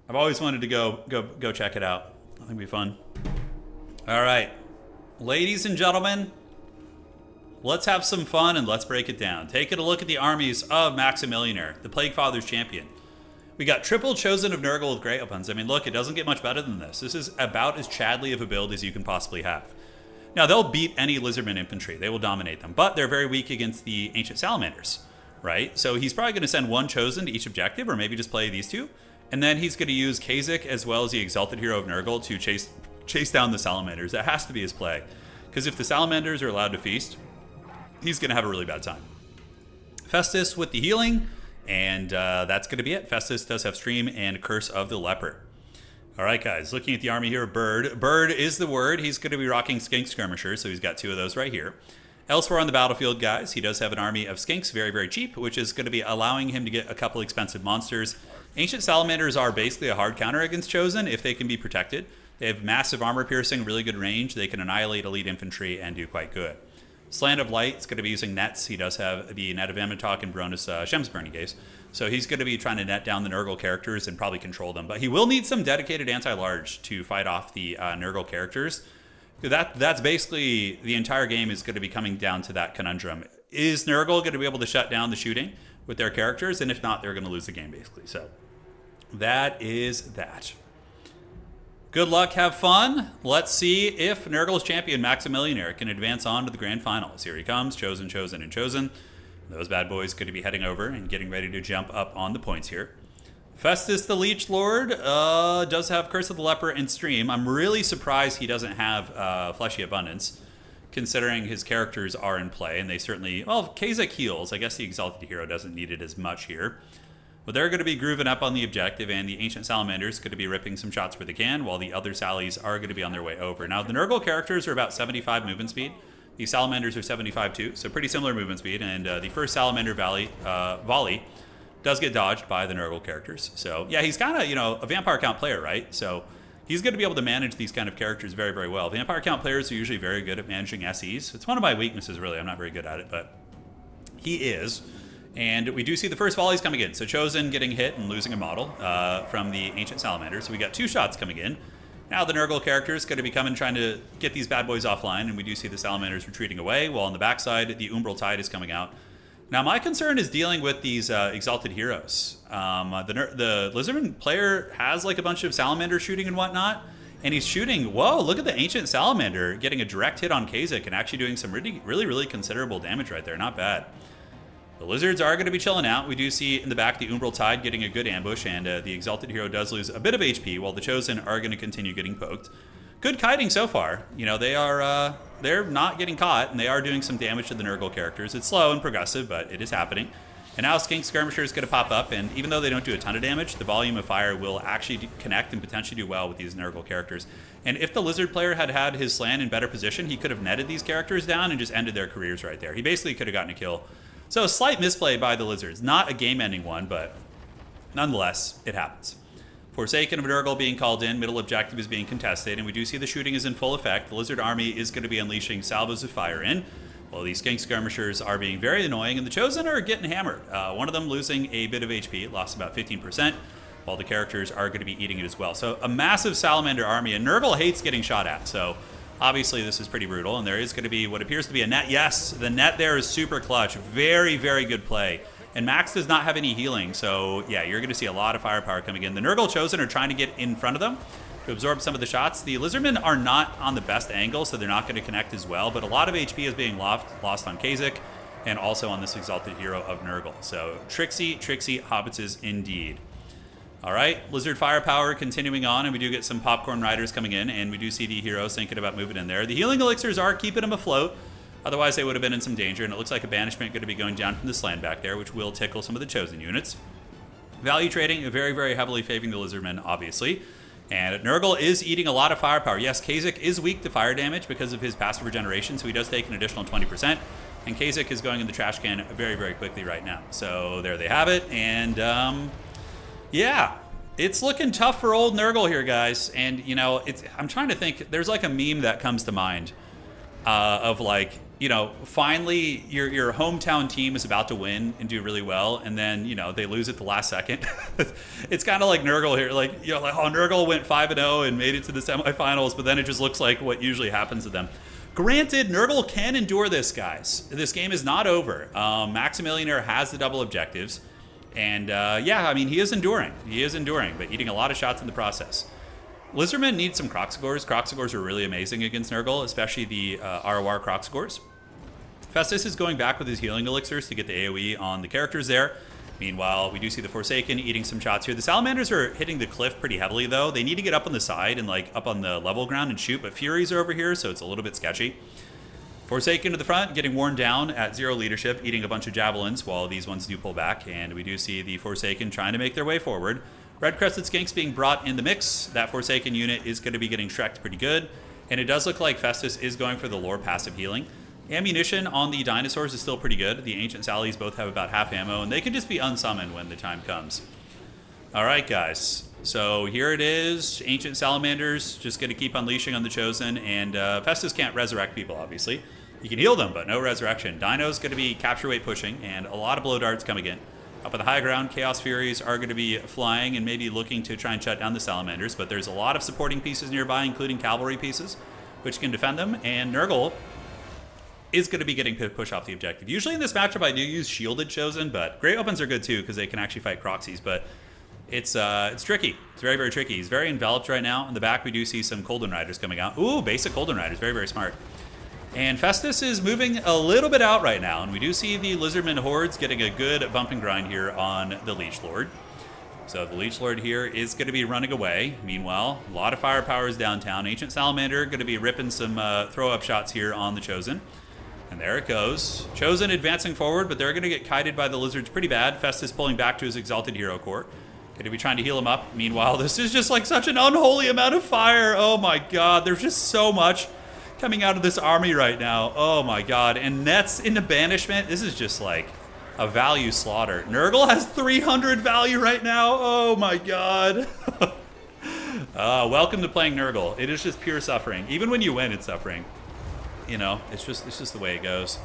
I've always wanted to go check it out. I think it'd be fun. All right, ladies and gentlemen, let's have some fun and let's break it down. Taking a look at the armies of Maximillionaire, the Plague Father's champion. We got triple Chosen of Nurgle with Grey Weapons. I mean, look, it doesn't get much better than this. This is about as Chadley of a build as you can possibly have. Now, they'll beat any Lizardman infantry. They will dominate them. But they're very weak against the Ancient Salamanders, right? So he's probably going to send one Chosen to each objective, or maybe just play these two. And then he's going to use Kha'Zix as well as the Exalted Hero of Nurgle to chase down the Salamanders. That has to be his play. Because if the Salamanders are allowed to feast, he's going to have a really bad time. Festus with the healing. And that's going to be it. Festus does have Stream and Curse of the Leper. All right, guys. Looking at the army here, Bird. Bird is the word. He's going to be rocking Skink Skirmishers, so he's got two of those right here. Elsewhere on the battlefield, guys, he does have an army of Skinks, very, very cheap, which is going to be allowing him to get a couple expensive monsters. Ancient Salamanders are basically a hard counter against Chosen if they can be protected. They have massive armor piercing, really good range. They can annihilate elite infantry and do quite good. Slant of Light is going to be using nets. He does have the Net of Amatoch and Bronus Shemsburning Gaze. So he's going to be trying to net down the Nurgle characters and probably control them. But he will need some dedicated anti-large to fight off the Nurgle characters. That's basically the entire game is going to be coming down to that conundrum. Is Nurgle going to be able to shut down the shooting with their characters? And if not, they're going to lose the game, basically. So that is that. Good luck, have fun. Let's see if Nurgle's champion, Maximillionaire, can advance on to the grand finals. Here he comes, Chosen, and Chosen. Those bad boys going to be heading over and getting ready to jump up on the points here. Festus the Leech Lord does have Curse of the Leper and Stream. I'm really surprised he doesn't have Fleshy Abundance, considering his characters are in play, and they certainly... Well, Kha'Zix heals. I guess the Exalted Hero doesn't need it as much here. But they're going to be grooving up on the objective, and the Ancient Salamanders going to be ripping some shots where they can, while the other Sallies are going to be on their way over. Now, the Nurgle characters are about 75 movement speed. The Salamanders are 75 too, so pretty similar movement speed. And the first Salamander volley does get dodged by the Nurgle characters. So, yeah, he's kind of, a Vampire Count player, right? So he's going to be able to manage these kind of characters very, very well. Vampire Count players are usually very good at managing SEs. It's one of my weaknesses, really. I'm not very good at it, but he is. And we do see the first volleys coming in. So Chosen getting hit and losing a model from the Ancient Salamander. So we got two shots coming in. Now the Nurgle character is going to be coming trying to get these bad boys offline. And we do see the Salamanders retreating away. While on the backside, the Umbral Tide is coming out. Now my concern is dealing with these Exalted Heroes. The Lizardman player has like a bunch of Salamander shooting and whatnot. And he's shooting, whoa, look at the Ancient Salamander getting a direct hit on Kha'Zix and actually doing some really considerable damage right there. Not bad. The Lizards are going to be chilling out. We do see in the back the Umbral Tide getting a good ambush, and the Exalted Hero does lose a bit of HP, while the Chosen are going to continue getting poked. Good kiting so far. They're not getting caught, and they are doing some damage to the Nurgle characters. It's slow and progressive, but it is happening. And now Skink Skirmisher is going to pop up, and even though they don't do a ton of damage, the volume of fire will actually connect and potentially do well with these Nurgle characters. And if the Lizard player had had his Slan in better position, he could have netted these characters down and just ended their careers right there. He basically could have gotten a kill So a slight misplay by the Lizards. Not a game-ending one, but nonetheless, it happens. Forsaken of Nurgle being called in, middle objective is being contested, and we do see the shooting is in full effect. The Lizard army is going to be unleashing salvos of fire in. Well, these skink skirmishers are being very annoying, and the Chosen are getting hammered. One of them losing a bit of HP, lost about 15%, while the characters are going to be eating it as well. So a massive salamander army, and Nurgle hates getting shot at, so obviously this is pretty brutal, and there is going to be what appears to be a net. Yes, the net there is super clutch. Very, very good play. And Max does not have any healing, so yeah, you're going to see a lot of firepower coming in. The Nurgle Chosen are trying to get in front of them to absorb some of the shots. The Lizardmen are not on the best angle, so they're not going to connect as well, but a lot of HP is being lost on Kazak and also on this Exalted Hero of Nurgle. So tricksy hobbitses indeed. All right, Lizard firepower continuing on, and we do get some popcorn riders coming in, and we do see the heroes thinking about moving in there. The healing elixirs are keeping them afloat. Otherwise, they would have been in some danger, and it looks like a banishment going to be going down from this land back there, which will tickle some of the Chosen units. Value trading, very, very heavily favoring the Lizardmen, obviously. And Nurgle is eating a lot of firepower. Yes, Kazak is weak to fire damage because of his passive regeneration, so he does take an additional 20%. And Kazak is going in the trash can very, very quickly right now. So there they have it. And yeah, it's looking tough for old Nurgle here, guys. And, you know, I'm trying to think. There's like a meme that comes to mind of like, you know, finally your hometown team is about to win and do really well, and then, you know, they lose at the last second. It's kind of like Nurgle here. Like, you know, like, oh, Nurgle went 5-0 and made it to the semifinals, but then it just looks like what usually happens to them. Granted, Nurgle can endure this, guys. This game is not over. Maximilianer has the double objectives. And, yeah, I mean, he is enduring. He is enduring, but eating a lot of shots in the process. Lizardmen need some Kroxigors. Kroxigors are really amazing against Nurgle, especially the ROR Kroxigors. Festus is going back with his healing elixirs to get the AoE on the characters there. Meanwhile, we do see the Forsaken eating some shots here. The Salamanders are hitting the cliff pretty heavily, though. They need to get up on the side and, like, up on the level ground and shoot, but Furies are over here, so it's a little bit sketchy. Forsaken to the front, getting worn down at 0 leadership, eating a bunch of javelins while these ones do pull back, and we do see the Forsaken trying to make their way forward. Red Crested Skinks being brought in the mix. That Forsaken unit is going to be getting shreked pretty good, and it does look like Festus is going for the lore passive healing. Ammunition on the dinosaurs is still pretty good. The Ancient Sallies both have about half ammo, and they can just be unsummoned when the time comes. All right, guys. So here it is. Ancient Salamanders just going to keep unleashing on the Chosen, and Festus can't resurrect people, obviously. He can heal them, but no resurrection. Dino's going to be capture weight pushing, and a lot of blow darts coming in. Up on the high ground, Chaos Furies are going to be flying and maybe looking to try and shut down the Salamanders, but there's a lot of supporting pieces nearby, including cavalry pieces, which can defend them, and Nurgle is going to be getting pushed off the objective. Usually in this matchup, I do use Shielded Chosen, but Great Weapons are good too because they can actually fight Croxies, but it's tricky. It's very, very tricky. He's very enveloped right now. In the back, we do see some Colden Riders coming out. Ooh, basic Colden Riders. Very, very smart. And Festus is moving a little bit out right now, and we do see the Lizardmen hordes getting a good bump and grind here on the Leech Lord. So the Leech Lord here is going to be running away. Meanwhile, a lot of firepower is downtown. Ancient Salamander going to be ripping some throw-up shots here on the Chosen. And there it goes. Chosen advancing forward, but they're going to get kited by the Lizards pretty bad. Festus pulling back to his Exalted Hero Core. Going to be trying to heal him up. Meanwhile, this is just like such an unholy amount of fire. Oh my god, there's just so much coming out of this army right now. Oh my god. And nets into banishment. This is just like a value slaughter. Nurgle has 300 value right now. Oh my god. Welcome to playing Nurgle. It is just pure suffering. Even when you win, it's suffering. You know, it's just the way it goes.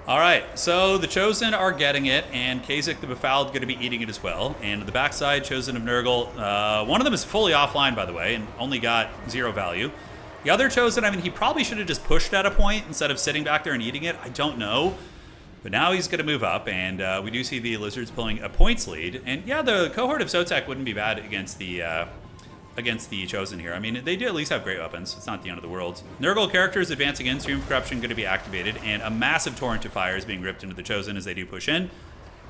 All right, so the Chosen are getting it, and Kazak the Befouled going to be eating it as well. And the backside, Chosen of Nurgle, one of them is fully offline, by the way, and only got 0 value. The other Chosen, I mean, he probably should have just pushed at a point instead of sitting back there and eating it. I don't know. But now he's going to move up, and we do see the Lizards pulling a points lead. And yeah, the cohort of Tzeentch wouldn't be bad against the Chosen here. I mean, they do at least have great weapons. It's not the end of the world. Nurgle characters advancing in, Stream of Corruption going to be activated, and a massive torrent of fire is being ripped into the Chosen as they do push in.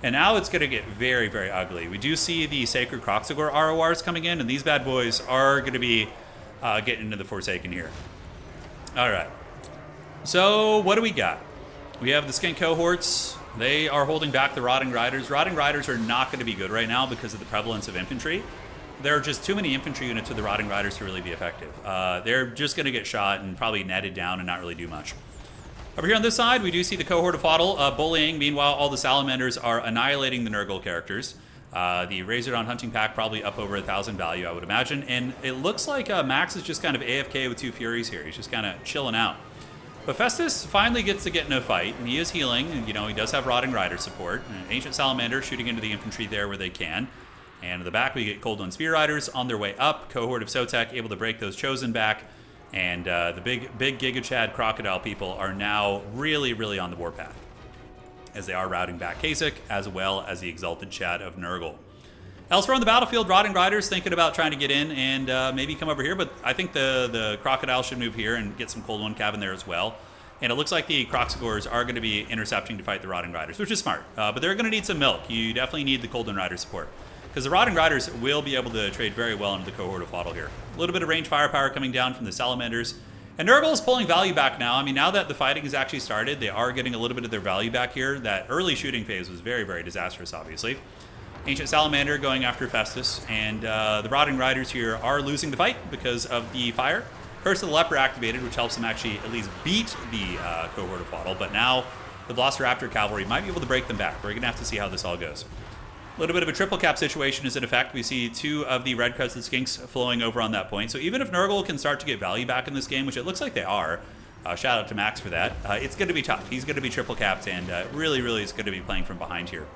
And now it's going to get very, very ugly. We do see the Sacred Kroxigor RORs coming in, and these bad boys are going to be getting into the Forsaken here. All right. So what do we got? We have the Skink cohorts. They are holding back the Rotting Riders. Rotting Riders are not going to be good right now because of the prevalence of infantry. There are just too many infantry units with the Rotting Riders to really be effective. They're just going to get shot and probably netted down and not really do much. Over here on this side, we do see the cohort of Fodl bullying. Meanwhile, all the Salamanders are annihilating the Nurgle characters. The Razordon hunting pack probably up over 1,000 value, I would imagine. And it looks like Max is just kind of AFK with 2 Furies here. He's just kind of chilling out. But Festus finally gets to get in a fight, and he is healing. And, you know, he does have Rotting Rider support. And Ancient Salamander shooting into the infantry there where they can. And in the back, we get Cold One Spear Riders on their way up. Cohort of Sotek able to break those Chosen back. And the big Giga Chad Crocodile people are now really, really on the warpath, as they are routing back Kasich, as well as the Exalted Chad of Nurgle. Elsewhere on the battlefield, Rotting Riders thinking about trying to get in and maybe come over here, but I think the Crocodile should move here and get some Cold One Cav in there as well. And it looks like the Croxigors are going to be intercepting to fight the Rotting Riders, which is smart. But they're going to need some milk. You definitely need the Cold One Rider support, because the Rotting Riders will be able to trade very well into the cohort of Fodl here. A little bit of range firepower coming down from the Salamanders. And Nurgle is pulling value back now. I mean, now that the fighting has actually started, they are getting a little bit of their value back here. That early shooting phase was very, very disastrous, obviously. Ancient Salamander going after Festus, and the Rotting Riders here are losing the fight because of the fire. Curse of the Leper activated, which helps them actually at least beat the cohort of Fodl, but now the Velociraptor Cavalry might be able to break them back. We're going to have to see how this all goes. A little bit of a triple cap situation is in effect. We see 2 of the Red Crested Skinks flowing over on that point. So even if Nurgle can start to get value back in this game, which it looks like they are, shout out to Max for that, it's going to be tough. He's going to be triple capped, and really, really is going to be playing from behind here.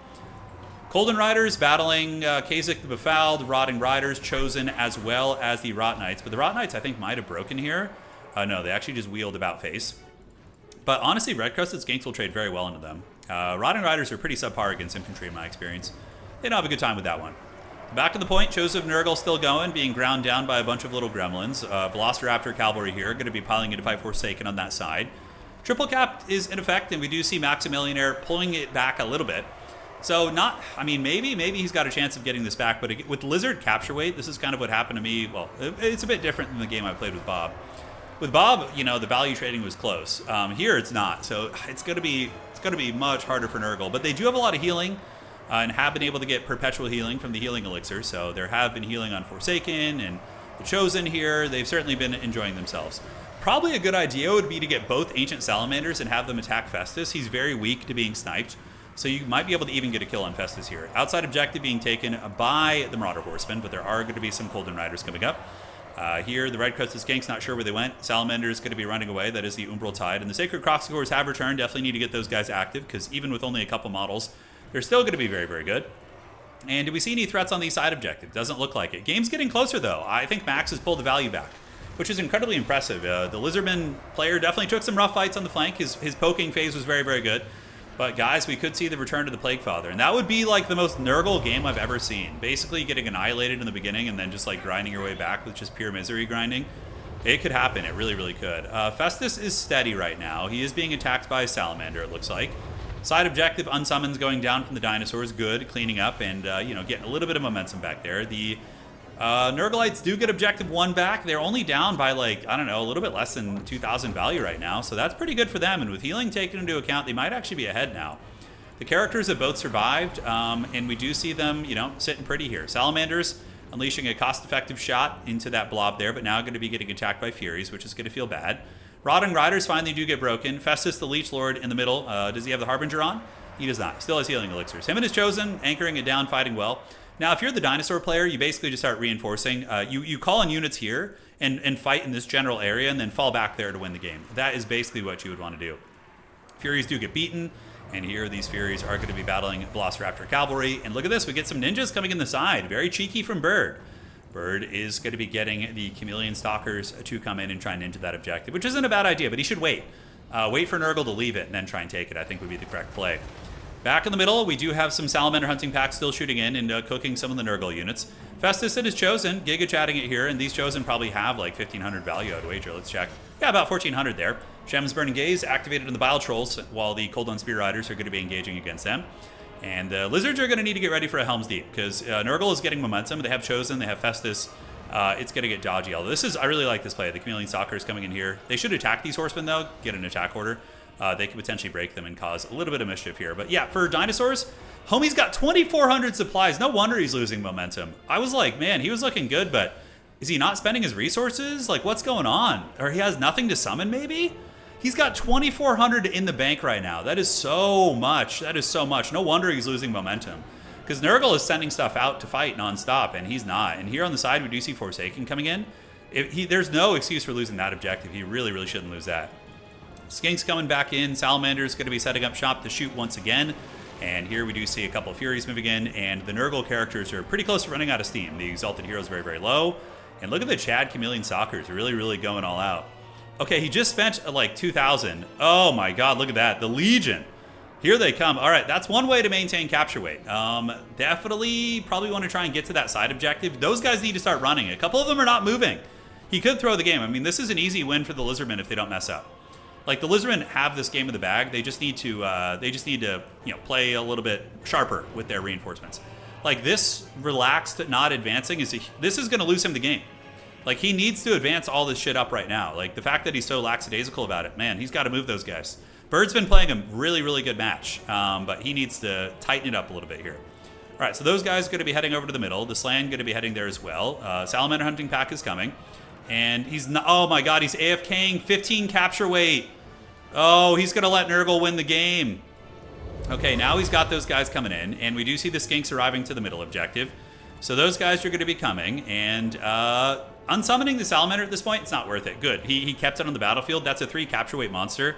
Golden Riders battling Kasich the Befouled, Rotting Riders, Chosen, as well as the Rot Knights. But the Rot Knights, I think, might have broken here. No, they actually just wheeled about face. But honestly, Red Crested Skinks will trade very well into them. Rotting Riders are pretty subpar against infantry in my experience. They don't have a good time with that one. Back of the point, Chosen of Nurgle still going, being ground down by a bunch of little gremlins. Velociraptor Cavalry here, going to be piling into fight Forsaken on that side. Triple cap is in effect, and we do see Maximillionaire pulling it back a little bit. So not, I mean, maybe he's got a chance of getting this back, but with Lizard capture weight, this is kind of what happened to me. Well, it's a bit different than the game I played with Bob. With Bob, you know, the value trading was close. Here it's not, so it's going to be much harder for Nurgle. But they do have a lot of healing, and have been able to get perpetual healing from the healing elixir. So there have been healing on Forsaken and the Chosen here. They've certainly been enjoying themselves. Probably a good idea would be to get both Ancient Salamanders and have them attack Festus. He's very weak to being sniped, so you might be able to even get a kill on Festus here. Outside objective being taken by the Marauder Horsemen, but there are going to be some Golden Riders coming up. Here, the Red Crested Skinks, not sure where they went. Salamander is going to be running away. That is the Umbral Tide. And the Sacred Croxigors have returned. Definitely need to get those guys active, because even with only a couple models, they're still going to be very, very good. And do we see any threats on the side objective? Doesn't look like it. Game's getting closer, though. I think Max has pulled the value back, which is incredibly impressive. The Lizardmen player definitely took some rough fights on the flank. His poking phase was very, very good. But guys, we could see the return to the Plague Father. And that would be like the most Nurgle game I've ever seen. Basically getting annihilated in the beginning and then just like grinding your way back with just pure misery grinding. It could happen. It really, really could. Festus is steady right now. He is being attacked by a Salamander, it looks like. Side objective, unsummons going down from the dinosaurs. Good, cleaning up and, you know, getting a little bit of momentum back there. The Nurgleites do get objective 1 back. They're only down by, like, I don't know, a little bit less than 2,000 value right now. So that's pretty good for them. And with healing taken into account, they might actually be ahead now. The characters have both survived, and we do see them, you know, sitting pretty here. Salamanders unleashing a cost-effective shot into that blob there, but now going to be getting attacked by Furies, which is going to feel bad. Rotting Riders finally do get broken. Festus, the Leech Lord, in the middle. Does he have the Harbinger on? He does not. He still has healing elixirs. Him and his Chosen, anchoring it down, fighting well. Now, if you're the dinosaur player, you basically just start reinforcing. You call in units here and fight in this general area and then fall back there to win the game. That is basically what you would want to do. Furies do get beaten, and here these Furies are going to be battling Velociraptor Cavalry. And look at this, we get some ninjas coming in the side. Very cheeky from Bird. Bird is going to be getting the Chameleon Stalkers to come in and try and into that objective, which isn't a bad idea, but he should wait. Wait for Nurgle to leave it and then try and take it, I think would be the correct play. Back in the middle, we do have some Salamander hunting packs still shooting in and cooking some of the Nurgle units. Festus and his Chosen, Giga chatting it here, and these Chosen probably have like 1,500 value, I'd wager. Let's check. Yeah, about 1,400 there. Shem's Burning Gaze activated in the Bile Trolls, while the Cold One Spear Riders are going to be engaging against them. And the Lizards are going to need to get ready for a Helm's Deep, because Nurgle is getting momentum. They have Chosen, they have Festus. It's going to get dodgy. Although I really like this play. The Chameleon Stalker is coming in here. They should attack these Horsemen, though, get an attack order. They could potentially break them and cause a little bit of mischief here. But yeah, for dinosaurs, homie's got 2,400 supplies. No wonder he's losing momentum. I was like, man, he was looking good, but is he not spending his resources? Like, what's going on? Or he has nothing to summon, maybe? He's got 2,400 in the bank right now. That is so much. That is so much. No wonder he's losing momentum. Because Nurgle is sending stuff out to fight nonstop, and he's not. And here on the side, we do see Forsaken coming in. There's no excuse for losing that objective. He really, really shouldn't lose that. Skink's coming back in. Salamander's going to be setting up shop to shoot once again. And here we do see a couple of Furies moving in, and the Nurgle characters are pretty close to running out of steam. The Exalted Hero is very, very low. And look at the Chad Chameleon Stalkers. They're really, really going all out. Okay, he just spent like 2,000. Oh my god, look at that. The Legion. Here they come. All right, that's one way to maintain capture weight. Definitely probably want to try and get to that side objective. Those guys need to start running. A couple of them are not moving. He could throw the game. I mean, this is an easy win for the Lizardmen if they don't mess up. Like, the Lizardmen have this game in the bag. They just need to, play a little bit sharper with their reinforcements. Like, this relaxed, not advancing, this is going to lose him the game. Like, he needs to advance all this shit up right now. Like, the fact that he's so lackadaisical about it, man, he's got to move those guys. Bird's been playing a really, really good match, but he needs to tighten it up a little bit here. All right, so those guys are going to be heading over to the middle. The Slan going to be heading there as well. Salamander Hunting Pack is coming. And he's not, oh my god, he's AFKing 15 capture weight. Oh, he's going to let Nurgle win the game. Okay, now he's got those guys coming in, and we do see the Skinks arriving to the middle objective. So those guys are going to be coming, and unsummoning the Salamander at this point, it's not worth it. Good, he kept it on the battlefield. That's a 3 capture weight monster.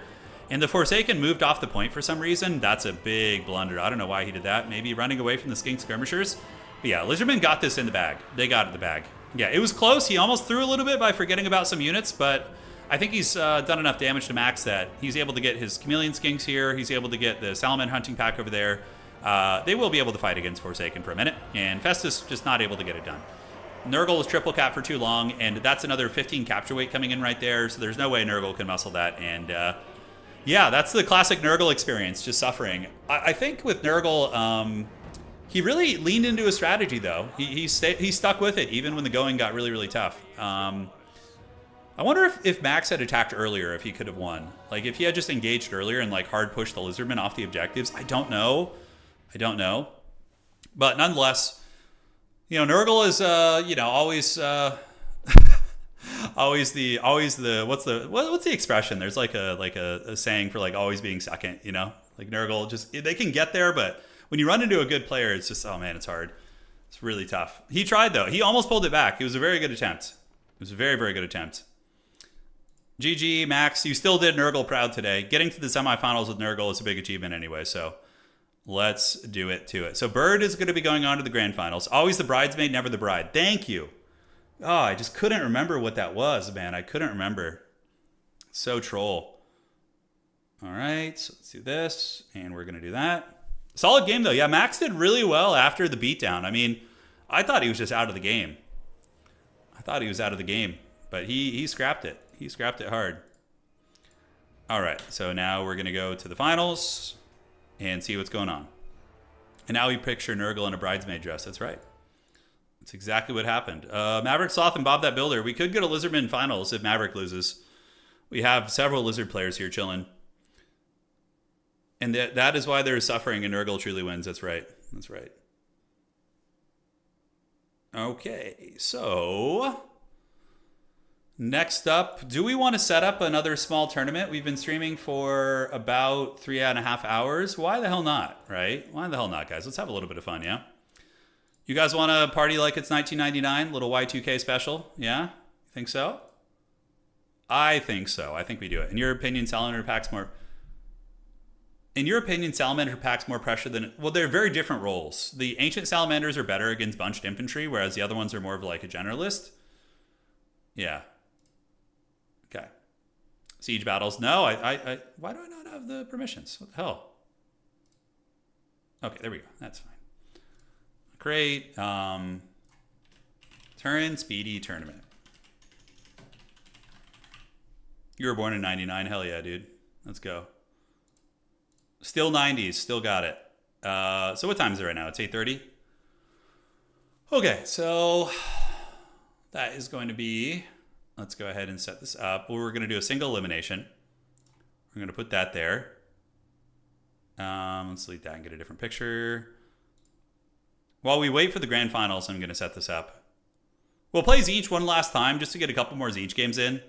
And the Forsaken moved off the point for some reason. That's a big blunder. I don't know why he did that. Maybe running away from the Skink Skirmishers. But yeah, Lizardmen got this in the bag. They got it in the bag. Yeah, it was close. He almost threw a little bit by forgetting about some units, but I think he's done enough damage to Max that he's able to get his Chameleon Skinks here. He's able to get the Salamander Hunting Pack over there. They will be able to fight against Forsaken for a minute, and Festus just not able to get it done. Nurgle is triple cap for too long, and that's another 15 capture weight coming in right there, so there's no way Nurgle can muscle that, and yeah, that's the classic Nurgle experience, just suffering. I think with Nurgle, he really leaned into his strategy, though. He stuck with it, even when the going got really, really tough. I wonder if Max had attacked earlier, if he could have won. Like, if he had just engaged earlier and, like, hard pushed the Lizardmen off the objectives. I don't know. But nonetheless, you know, Nurgle is, always... always the what's the expression? There's like a saying for like always being second, you know? Like Nurgle just they can get there, but when you run into a good player, it's just oh man, it's hard. It's really tough. He tried though. He almost pulled it back. It was a very good attempt. It was a very, very good attempt. GG, Max, you still did Nurgle proud today. Getting to the semifinals with Nurgle is a big achievement anyway, so let's do it to it. So Bird is going to be going on to the grand finals. Always the bridesmaid, never the bride. Thank you. Oh, I just couldn't remember what that was, man. I couldn't remember. So troll. All right, so let's do this, and we're going to do that. Solid game, though. Yeah, Max did really well after the beatdown. I mean, I thought he was just out of the game. But he scrapped it. He scrapped it hard. All right, so now we're going to go to the finals and see what's going on. And now we picture Nurgle in a bridesmaid dress. That's right. That's exactly what happened. Maverick Sloth and Bob That Builder. We could go to Lizardman finals if Maverick loses. We have several Lizard players here chilling. And that is why there is suffering and Nurgle truly wins. That's right. That's right. Okay, so next up, do we want to set up another small tournament? We've been streaming for about 3.5 hours. Why the hell not, right? Why the hell not, guys? Let's have a little bit of fun, yeah? You guys want to party like it's 1999? Little Y2K special? Yeah? Think so? I think so. I think we do it. In your opinion, Salamander packs more... pressure than... Well, they're very different roles. The Ancient Salamanders are better against bunched infantry, whereas the other ones are more of like a generalist. Yeah. Okay. Siege battles. No, I why do I not have the permissions? What the hell? Okay, there we go. That's fine. Great. Turin Speedy Tournament. You were born in 99. Hell yeah, dude. Let's go. Still 90s. Still got it. So what time is it right now? It's 8:30. Okay, so that is going to be... Let's go ahead and set this up. We're going to do a single elimination. We're going to put that there. Let's delete that and get a different picture. While we wait for the grand finals, I'm going to set this up. We'll play Tzeentch one last time just to get a couple more Tzeentch games in.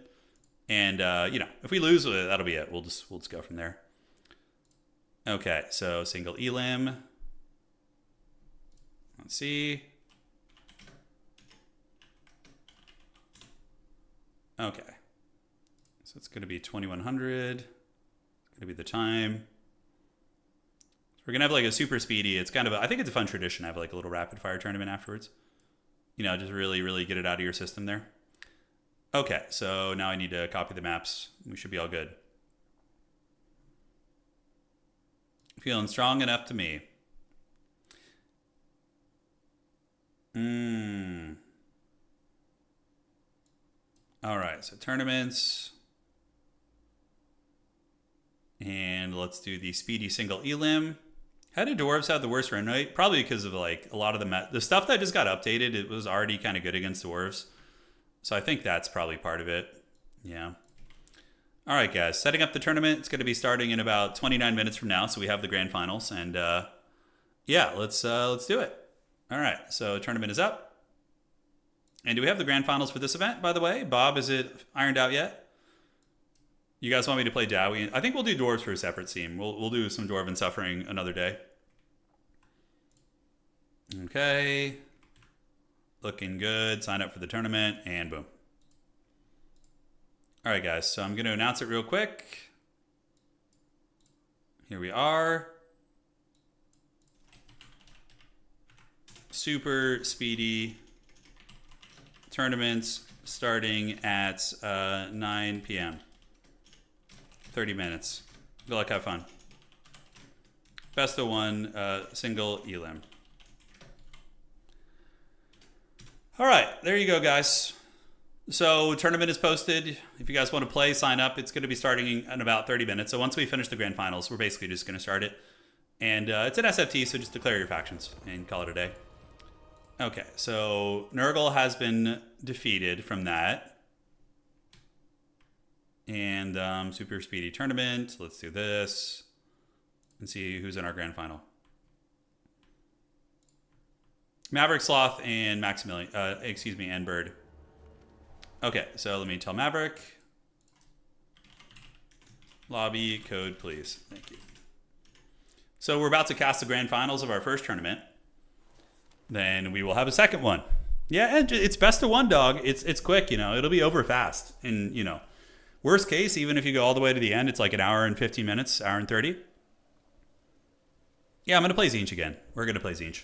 And you know, if we lose, that'll be it. We'll just go from there. Okay, so single elim. Let's see. Okay. So it's going to be 2100. It's going to be the time. So we're going to have like a super speedy. It's kind of, I think it's a fun tradition. I have like a little rapid fire tournament afterwards. You know, just really, really get it out of your system there. Okay, so now I need to copy the maps. We should be all good. Feeling strong enough to me. All right, so tournaments. And let's do the speedy single elim. How did dwarves have the worst run rate? Probably because of like a lot of the stuff that just got updated. It was already kind of good against dwarves. So I think that's probably part of it. Yeah. All right, guys. Setting up the tournament. It's going to be starting in about 29 minutes from now. So we have the grand finals. And yeah, let's do it. All right. So tournament is up. And do we have the grand finals for this event, by the way? Bob, is it ironed out yet? You guys want me to play Dowie? I think we'll do dwarves for a separate team. We'll do some Dwarven Suffering another day. Okay. Looking good. Sign up for the tournament, and boom. All right, guys. So I'm going to announce it real quick. Here we are. Super speedy tournaments starting at 9 p.m. 30 minutes. Good luck, have fun. Best of one, single elim. All right, there you go, guys. So tournament is posted. If you guys want to play, sign up. It's going to be starting in about 30 minutes. So once we finish the grand finals, we're basically just going to start it. And it's an SFT, so just declare your factions and call it a day. Okay, so Nurgle has been defeated from that. And super speedy tournament. Let's do this and see who's in our grand final. Maverick, Sloth, and Maximilian. And Bird. Okay, so let me tell Maverick. Lobby code, please. Thank you. So we're about to cast the grand finals of our first tournament. Then we will have a second one. Yeah, and it's best of one, dog. It's quick, you know. It'll be over fast. And, you know, worst case, even if you go all the way to the end, it's like an hour and 15 minutes, hour and 30. Yeah, I'm going to play Tzeentch again. We're going to play Tzeentch.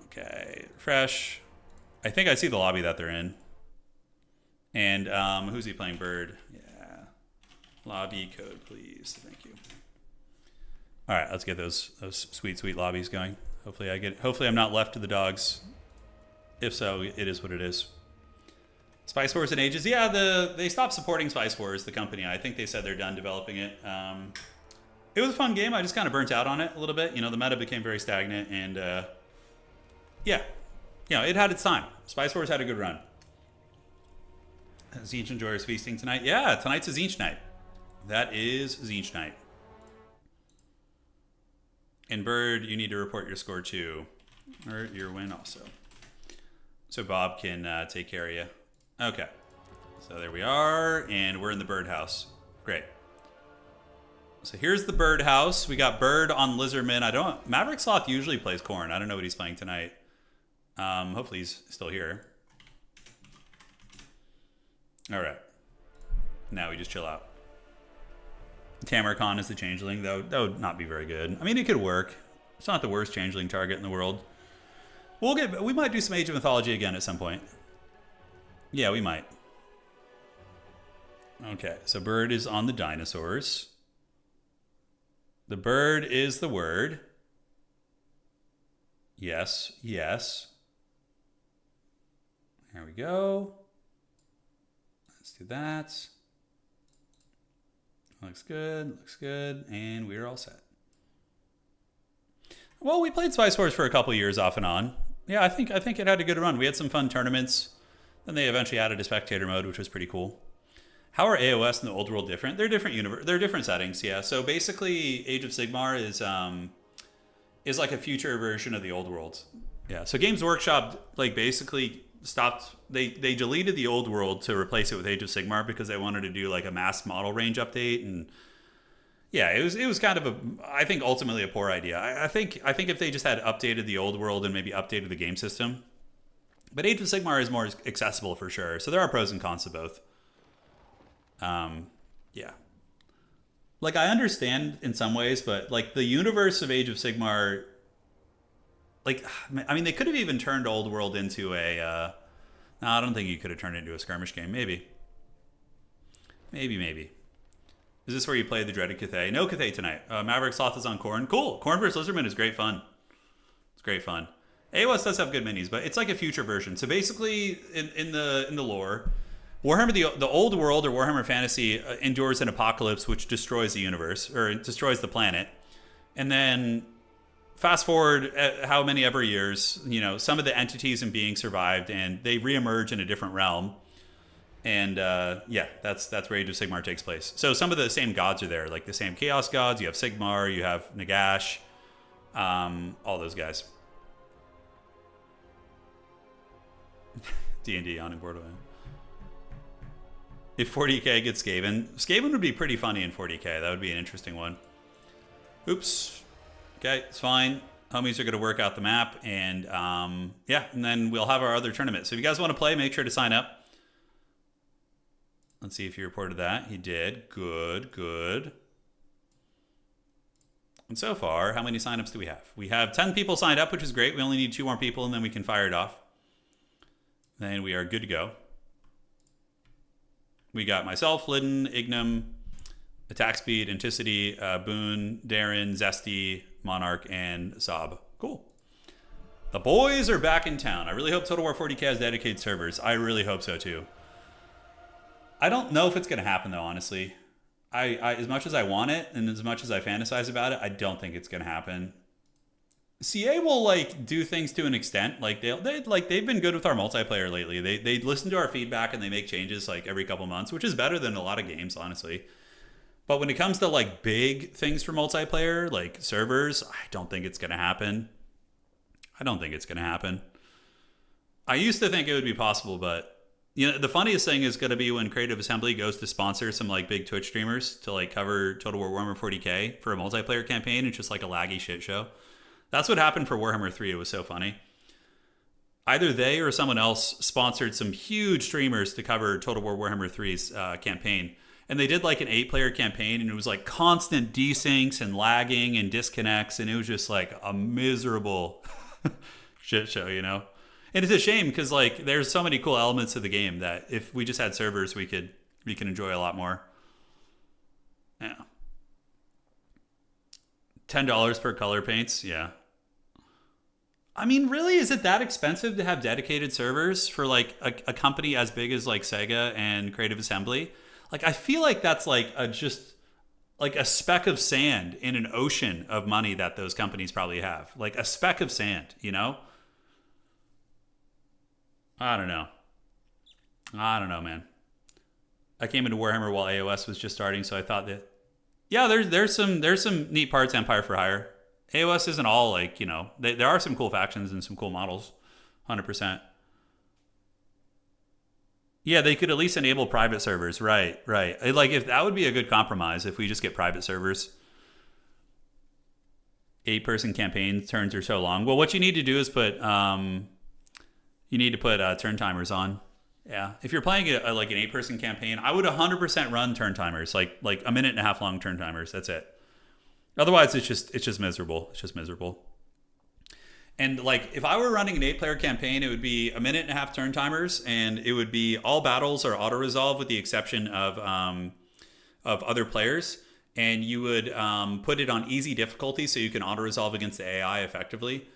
Okay, fresh. I think I see the lobby that they're in. And who's he playing? Bird. Yeah. Lobby code, please. Thank you. All right, let's get those sweet, sweet lobbies going. Hopefully I'm not left to the dogs. If so, it is what it is. Spice Wars and Ages. Yeah, they stopped supporting Spice Wars, the company. I think they said they're done developing it. It was a fun game. I just kind of burnt out on it a little bit. You know, the meta became very stagnant, and yeah, you know, it had its time. Spice Wars had a good run. Tzeentch enjoys feasting tonight. Yeah, tonight's a Tzeentch night. That is Tzeentch night. And Bird, you need to report your score too, or your win also, so Bob can take care of you. Okay, so there we are, and we're in the birdhouse. Great. So here's the birdhouse. We got Bird on Lizardmen. Maverick Sloth usually plays Corn. I don't know what he's playing tonight. Hopefully he's still here. All right. Now we just chill out. Tamarcon is the changeling, though. That would not be very good. I mean, it could work. It's not the worst changeling target in the world. We might do some Age of Mythology again at some point. Yeah, we might. Okay, so Bird is on the dinosaurs. The bird is the word. Yes, yes. There we go. Let's do that. Looks good, and we're all set. Well, we played Spice Wars for a couple years off and on. Yeah, I think it had a good run. We had some fun tournaments. Then they eventually added a spectator mode, which was pretty cool. How are AOS and the Old World different? They're different they're different settings, yeah. So basically, Age of Sigmar is like a future version of the Old World. Yeah. So Games Workshop like basically stopped. They deleted the old world to replace it with Age of Sigmar because they wanted to do like a mass model range update, and yeah, it was kind of I think ultimately a poor idea. I think if they just had updated the old world and maybe updated the game system, but Age of Sigmar is more accessible for sure. So there are pros and cons to both. Yeah. Like, I understand in some ways, but like the universe of Age of Sigmar, like, I mean, they could have even turned Old World into a, no, I don't think you could have turned it into a skirmish game. Maybe. Is this where you play the dreaded Cathay? No Cathay tonight. Maverick Sloth is on Khorne. Cool. Khorne vs. Lizardmen is great fun. It's great fun. AOS does have good minis, but it's like a future version. So basically, in the lore, Warhammer, the old world, or Warhammer Fantasy, endures an apocalypse which destroys the universe, or destroys the planet. And then, fast forward how many ever years, you know, some of the entities and beings survived, and they reemerge in a different realm. And yeah, that's where Age of Sigmar takes place. So some of the same gods are there, like the same Chaos gods. You have Sigmar, you have Nagash, all those guys. D&D on in Borderlands. If 40k gets Skaven would be pretty funny in 40k. That would be an interesting one. Oops. Okay, it's fine. Homies are going to work out the map, and yeah, and then we'll have our other tournament. So if you guys want to play, make sure to sign up. Let's see if he reported that. He did. Good. And so far, how many signups do we have? We have 10 people signed up, which is great. We only need 2 more people, and then we can fire it off. Then we are good to go. We got myself, Lidden, Ignum, Attack Speed, Anticity, Boone, Darren, Zesty, Monarch, and Saab. Cool. The boys are back in town. I really hope Total War 40k has dedicated servers. I really hope so too. I don't know if it's going to happen though, honestly. I as much as I want it and as much as I fantasize about it, I don't think it's going to happen. CA will like do things to an extent. Like they've been good with our multiplayer lately. They listen to our feedback and they make changes like every couple months, which is better than a lot of games, honestly. But when it comes to like big things for multiplayer, like servers, I don't think it's going to happen. I used to think it would be possible, but you know, the funniest thing is going to be when Creative Assembly goes to sponsor some like big Twitch streamers to like cover Total War Warhammer 40k for a multiplayer campaign. It's just like a laggy shit show. That's what happened for Warhammer 3. It was so funny. Either they or someone else sponsored some huge streamers to cover Total War Warhammer 3's campaign. And they did like an 8-player campaign, and it was like constant desyncs and lagging and disconnects. And it was just like a miserable shit show, you know? And it's a shame because like there's so many cool elements to the game that if we just had servers, we can enjoy a lot more. Yeah. $10 per color paints, yeah. I mean, really, is it that expensive to have dedicated servers for like a company as big as like Sega and Creative Assembly? Like, I feel like that's like just like a speck of sand in an ocean of money that those companies probably have. Like a speck of sand, you know? I don't know, man. I came into Warhammer while AOS was just starting, so I thought that, yeah, there's some neat parts Empire for Hire. AOS isn't all like, you know, there are some cool factions and some cool models, 100%. Yeah, they could at least enable private servers, right. Like, if that would be a good compromise, if we just get private servers. 8-person campaign turns are so long. Well, what you need to do is put turn timers on. Yeah, if you're playing like an 8-person campaign, I would 100% run turn timers, like a minute and a half long turn timers. That's it. Otherwise, it's just miserable. It's just miserable. And like if I were running an 8-player campaign, it would be a minute and a half turn timers, and it would be all battles are auto resolve with the exception of other players, and you would put it on easy difficulty so you can auto resolve against the AI effectively.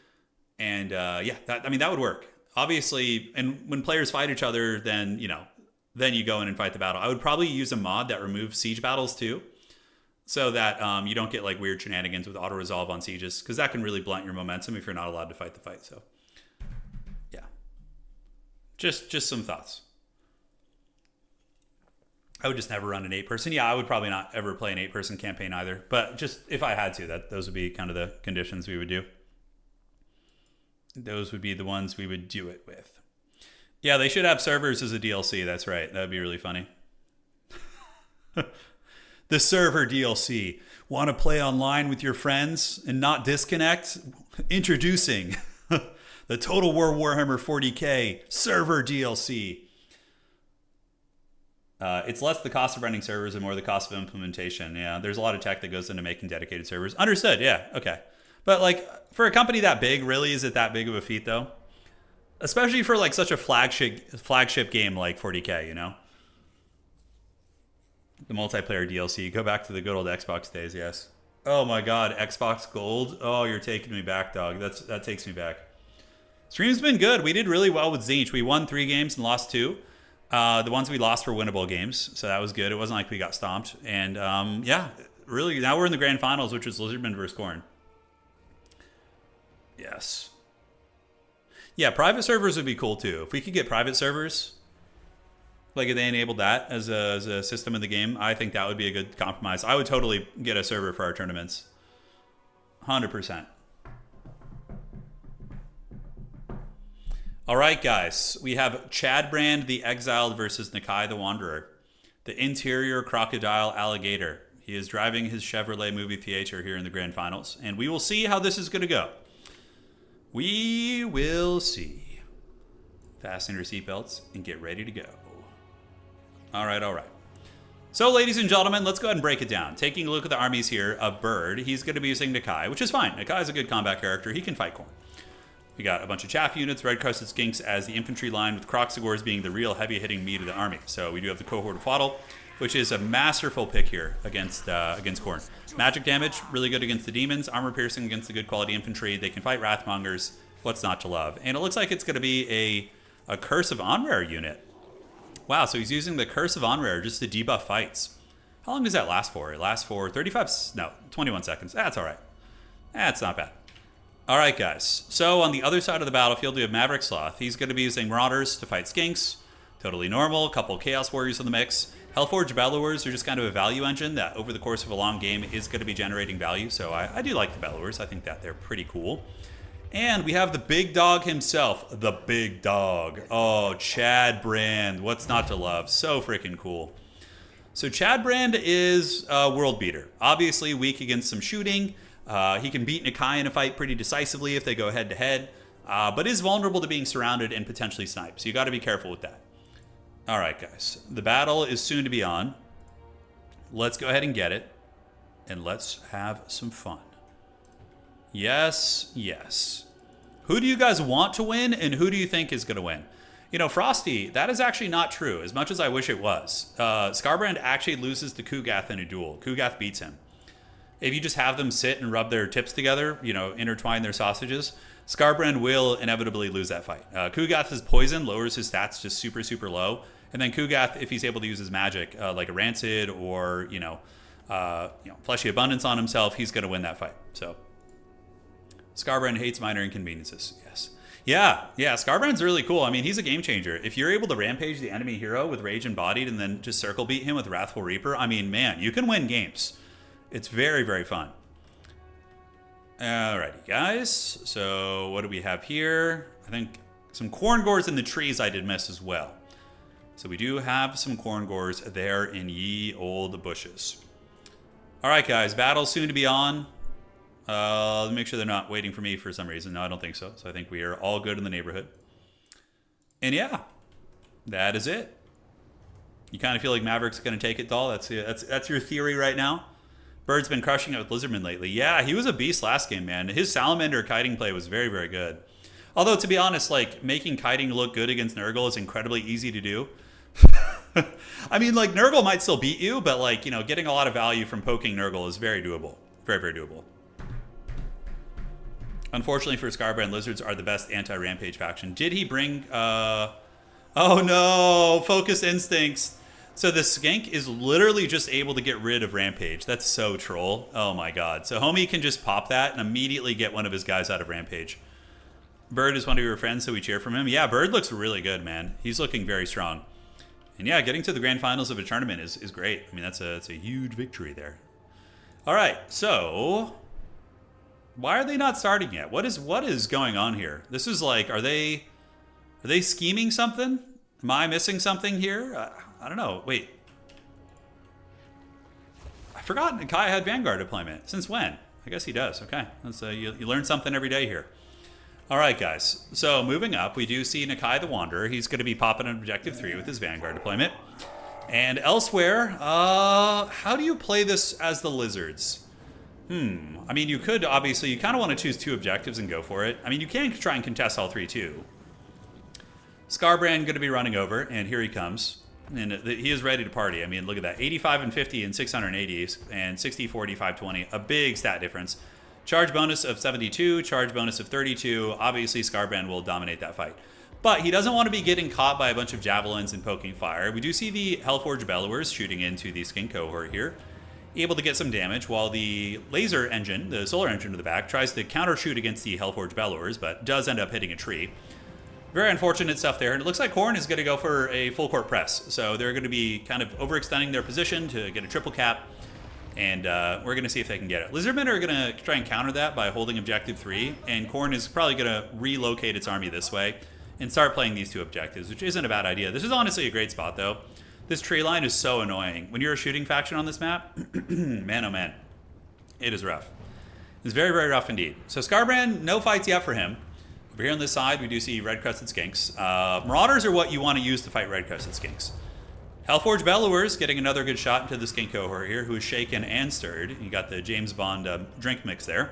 And yeah, that would work. Obviously, and when players fight each other, then you go in and fight the battle. I would probably use a mod that removes siege battles too, so that you don't get like weird shenanigans with auto resolve on sieges, because that can really blunt your momentum if you're not allowed to fight the fight. So yeah, just some thoughts. I would just never run an 8-person. Yeah, I would probably not ever play an 8-person campaign either, but just if I had to, those would be kind of the conditions we would do. Those would be the ones we would do it with. Yeah, they should have servers as a DLC. That's right. That would be really funny. The server DLC. Want to play online with your friends and not disconnect? Introducing the Total War Warhammer 40k server DLC. It's less the cost of running servers and more the cost of implementation. Yeah, there's a lot of tech that goes into making dedicated servers. Understood. Yeah. Okay. But like for a company that big, really, is it that big of a feat though? Especially for like such a flagship game like 40k, you know? The multiplayer DLC. Go back to the good old Xbox days, yes. Oh my god, Xbox Gold. Oh, you're taking me back, dog. That takes me back. Stream's been good. We did really well with Tzeentch. We won 3 games and lost 2. The ones we lost were winnable games, so that was good. It wasn't like we got stomped. And yeah, really, now we're in the grand finals, which is Lizardmen versus Khorne. Yes. Yeah, private servers would be cool too. If we could get private servers, like if they enabled that as a system in the game, I think that would be a good compromise. I would totally get a server for our tournaments. 100%. All right, guys. We have Chadbrand the Exiled versus Nakai the Wanderer. The interior crocodile alligator. He is driving his Chevrolet movie theater here in the grand finals. And we will see how this is going to go. We will see. Fasten your seatbelts and get ready to go. All right, all right. So, ladies and gentlemen, let's go ahead and break it down. Taking a look at the armies here of Bird, he's going to be using Nakai, which is fine. Nakai is a good combat character. He can fight Khorne. We got a bunch of chaff units, red-crested skinks as the infantry line, with Kroxigors being the real heavy-hitting meat of the army. So we do have the cohort of Fwaddle, which is a masterful pick here against Khorne. Magic damage, really good against the demons. Armor piercing against the good quality infantry. They can fight Wrathmongers. What's not to love? And it looks like it's going to be a Curse of Onrare unit. Wow, so he's using the Curse of Onrare just to debuff fights. How long does that last for? It lasts for 21 seconds. That's all right. That's not bad. All right, guys. So on the other side of the battlefield, we have Maverick Sloth. He's going to be using Marauders to fight Skinks. Totally normal. A couple Chaos Warriors in the mix. Hellforge Bellowers are just kind of a value engine that over the course of a long game is going to be generating value. So I do like the Bellowers. I think that they're pretty cool. And we have the big dog himself. The big dog. Oh, Chadbrand. What's not to love? So freaking cool. So Chadbrand is a world beater. Obviously weak against some shooting. He can beat Nakai in a fight pretty decisively if they go head-to-head. But is vulnerable to being surrounded and potentially sniped. So you got to be careful with that. All right, guys. The battle is soon to be on. Let's go ahead and get it. And let's have some fun. Yes, yes. Who do you guys want to win, and who do you think is going to win? You know, Frosty, that is actually not true, as much as I wish it was. Skarbrand actually loses to Kugath in a duel. Kugath beats him. If you just have them sit and rub their tips together, you know, intertwine their sausages, Skarbrand will inevitably lose that fight. Kugath's poison lowers his stats just super, super low. And then Kugath, if he's able to use his magic, like a Rancid or, Fleshy Abundance on himself, he's going to win that fight. So Skarbrand hates minor inconveniences. Yes. Yeah, Skarbrand's really cool. I mean, he's a game changer. If you're able to rampage the enemy hero with Rage Embodied and then just circle beat him with Wrathful Reaper, I mean, man, you can win games. It's very, very fun. Alrighty, guys. So what do we have here? I think some Khorngors in the trees I did miss as well. So we do have some Khorngors there in ye old bushes. Alright, guys. Battle soon to be on. Let me make sure they're not waiting for me for some reason. No, I don't think so. So I think we are all good in the neighborhood. And yeah, that is it. You kind of feel like Maverick's going to take it, doll? That's your theory right now? Bird's been crushing it with Lizardmen lately. Yeah, he was a beast last game, man. His Salamander kiting play was very, very good. Although, to be honest, like, making kiting look good against Nurgle is incredibly easy to do. I mean, like, Nurgle might still beat you, but, like, you know, getting a lot of value from poking Nurgle is very doable. Very, very doable. Unfortunately for Skarbrand, Lizards are the best anti-rampage faction. Did he bring, oh no, Focus Instincts. So the Skink is literally just able to get rid of Rampage. That's so troll. Oh my god. So Homie can just pop that and immediately get one of his guys out of Rampage. Bird is one of your friends, so we cheer from him. Yeah, Bird looks really good, man. He's looking very strong. And yeah, getting to the grand finals of a tournament is great. I mean, that's a huge victory there. All right, so why are they not starting yet? What is going on here? This is like, are they Are they scheming something? Am I missing something here? I don't know. Wait. I forgot Nakai had Vanguard deployment. Since when? I guess he does. Okay. That's, you learn something every day here. All right, guys. So moving up, we do see Nakai the Wanderer. He's going to be popping on Objective 3 with his Vanguard deployment. And elsewhere, how do you play this as the Lizards? I mean, you could, obviously, you kind of want to choose 2 objectives and go for it. I mean, you can try and contest all 3, too. Skarbrand going to be running over, and here he comes. And he is ready to party. I mean, look at that. 85 and 50 and 680s, and 60, 40, 520. A big stat difference. Charge bonus of 72, charge bonus of 32. Obviously, Skarbrand will dominate that fight. But he doesn't want to be getting caught by a bunch of javelins and poking fire. We do see the Hellforge Bellowers shooting into the Skink cohort here, able to get some damage, while the laser engine, the solar engine to the back, tries to counter shoot against the Hellforge Bellowers, but does end up hitting a tree. Very unfortunate stuff there, and it looks like Khorne is going to go for a full court press. So they're going to be kind of overextending their position to get a triple cap, and we're going to see if they can get it. Lizardmen are going to try and counter that by holding Objective 3, and Khorne is probably going to relocate its army this way and start playing these 2 objectives, which isn't a bad idea. This is honestly a great spot, though. This tree line is so annoying. When you're a shooting faction on this map, man, oh man, it is rough. It's very, very rough indeed. So Skarbrand, no fights yet for him. Over here on this side, we do see red-crested skinks. Marauders are what you want to use to fight red-crested skinks. Hellforge Bellowers getting another good shot into the skink cohort here, who is shaken and stirred. You got the James Bond drink mix there.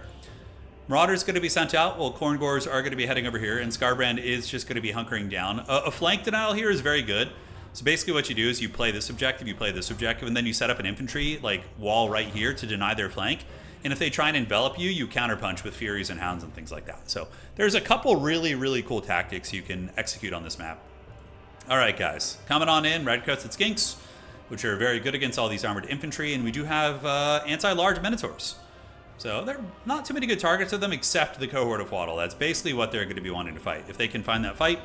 Marauders going to be sent out, while Khorngors are going to be heading over here, and Skarbrand is just going to be hunkering down. A flank denial here is very good. So basically what you do is you play this objective, and then you set up an infantry like wall right here to deny their flank. And if they try and envelop you, you counterpunch with Furies and Hounds and things like that. So there's a couple really, really cool tactics you can execute on this map. All right, guys. Coming on in, red-crested skinks, which are very good against all these armored infantry. And we do have anti-large Minotaurs. So there are not too many good targets of them except the cohort of Waddle. That's basically what they're going to be wanting to fight. If they can find that fight.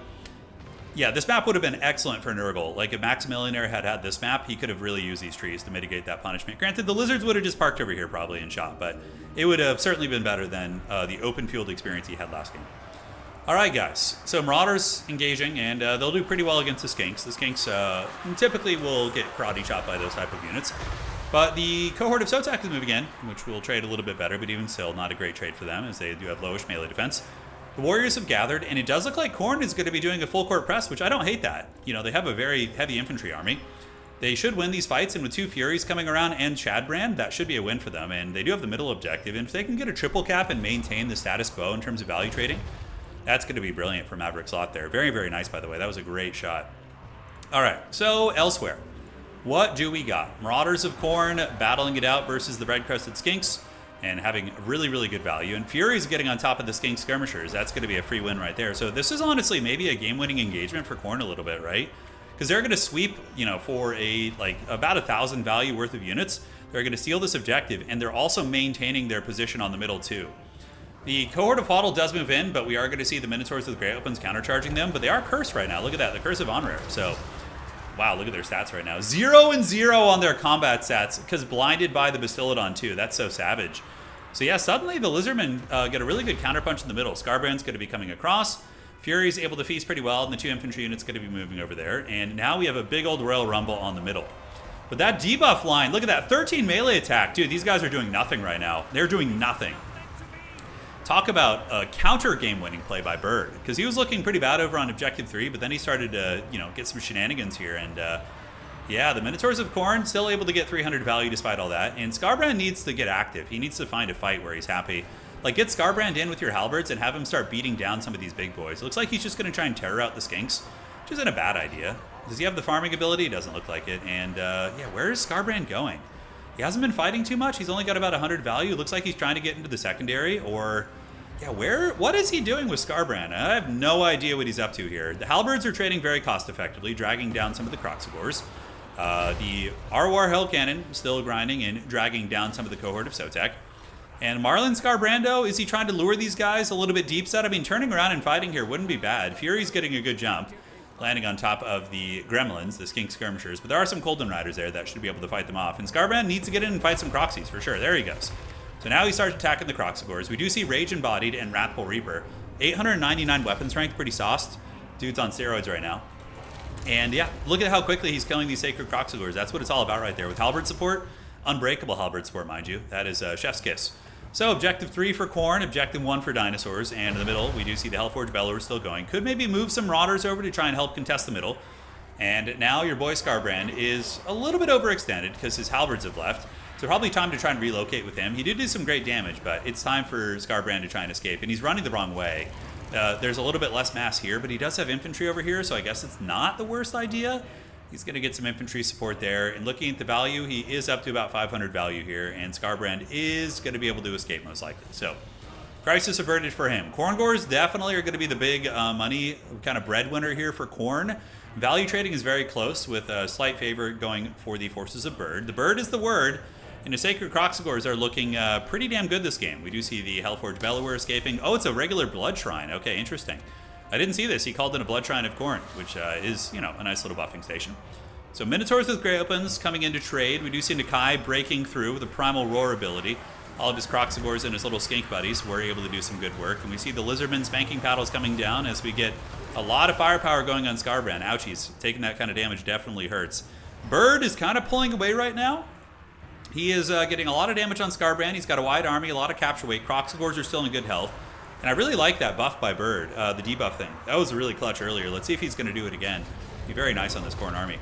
Yeah, this map would have been excellent for Nurgle. Like, if Maximilianaire had this map, he could have really used these trees to mitigate that punishment. Granted, the Lizards would have just parked over here probably and shot, but it would have certainly been better than the open field experience he had last game. All right, guys. So Marauders engaging, and they'll do pretty well against the Skinks. The Skinks typically will get karate chopped by those type of units. But the cohort of Tzeentch is moving in, which will trade a little bit better, but even still not a great trade for them, as they do have lowish melee defense. The Warriors have gathered, and it does look like Khorne is going to be doing a full court press, which I don't hate that. You know, they have a very heavy infantry army. They should win these fights, and with 2 Furies coming around and Chadbrand, that should be a win for them. And they do have the middle objective, and if they can get a triple cap and maintain the status quo in terms of value trading, that's going to be brilliant for Maverick Slot there. Very, very nice, by the way. That was a great shot. All right, so elsewhere. What do we got? Marauders of Khorne battling it out versus the red-crested skinks, and having really, really good value. And Fury's getting on top of the Skink Skirmishers. That's going to be a free win right there. So this is honestly maybe a game-winning engagement for Khorne a little bit, right? Because they're going to sweep, you know, for about 1,000 value worth of units. They're going to steal this objective, and they're also maintaining their position on the middle too. The cohort of Waddle does move in, but we are going to see the Minotaurs with Great Weapons countercharging them. But they are cursed right now. Look at that, the Curse of Onrare. So, wow, look at their stats right now. 0 and 0 on their combat stats, because blinded by the Bastiladon too. That's so savage. So yeah, suddenly the Lizardmen get a really good counterpunch in the middle. Skarbrand's going to be coming across. Fury's able to feast pretty well, and the 2 infantry units going to be moving over there. And now we have a big old Royal Rumble on the middle. But that debuff line, look at that, 13 melee attack. Dude, these guys are doing nothing right now. They're doing nothing. Talk about a counter game-winning play by Bird, because he was looking pretty bad over on Objective 3, but then he started to, get some shenanigans here, and yeah, the Minotaurs of Khorne still able to get 300 value despite all that, and Skarbrand needs to get active. He needs to find a fight where he's happy. Like, get Skarbrand in with your halberds and have him start beating down some of these big boys. It looks like he's just going to try and terror out the Skinks, which isn't a bad idea. Does he have the farming ability? Doesn't look like it, and yeah, where is Skarbrand going? He hasn't been fighting too much. He's only got about 100 value. It looks like he's trying to get into the secondary, or... yeah, what is he doing with Skarbrand? I have no idea what he's up to here. The halberds are trading very cost-effectively, dragging down some of the Kroxigors. The Arwar Hell Cannon still grinding and dragging down some of the cohort of Tzeentch. And Marlon Skarbrando, is he trying to lure these guys a little bit deep set? I mean, turning around and fighting here wouldn't be bad. Fury's getting a good jump, landing on top of the Gremlins, the Skink Skirmishers. But there are some Colden Riders there that should be able to fight them off. And Skarbrand needs to get in and fight some Croxies, for sure. There he goes. So now he starts attacking the Kroxigors. We do see Rage Embodied and Wrathful Reaper. 899 weapon strength, pretty sauced. dude's on steroids right now. And yeah, look at how quickly he's killing these Sacred Croxagors. That's what it's all about right there. With halberd support, unbreakable halberd support, mind you. That is chef's kiss. So objective 3 for Khorne, objective 1 for dinosaurs, and in the middle, we do see the Hellforged Bellower still going. Could maybe move some Marauders over to try and help contest the middle. And now your boy Skarbrand is a little bit overextended because his halberds have left. So probably time to try and relocate with him. He did do some great damage, but it's time for Skarbrand to try and escape. And he's running the wrong way. There's a little bit less mass here, but he does have infantry over here, so I guess it's not the worst idea. He's going to get some infantry support there. And looking at the value, he is up to about 500 value here, and Skarbrand is going to be able to escape most likely. So, crisis averted for him. Khorngors definitely are going to be the big money kind of breadwinner here for Khorne. Value trading is very close, with a slight favor going for the Forces of Bird. The Bird is the word. And the Sacred Croxagors are looking pretty damn good this game. We do see the Hellforged Bellower escaping. Oh, it's a regular Blood Shrine. Okay, interesting. I didn't see this. He called it a Blood Shrine of Khorne, which is, you know, a nice little buffing station. So Minotaurs with Grey Opens coming into trade. We do see Nakai breaking through with a Primal Roar ability. All of his Croxagors and his little skink buddies were able to do some good work. And we see the Lizardmen spanking paddles coming down as we get a lot of firepower going on Skarbrand. Ouchies. Taking that kind of damage definitely hurts. Bird is kind of pulling away right now. He is getting a lot of damage on Skarbrand. He's got a wide army, a lot of capture weight. Croxagors are still in good health. And I really like that buff by Bird, the debuff thing. That was really clutch earlier. Let's see if he's going to do it again. Be very nice on this Khorne army.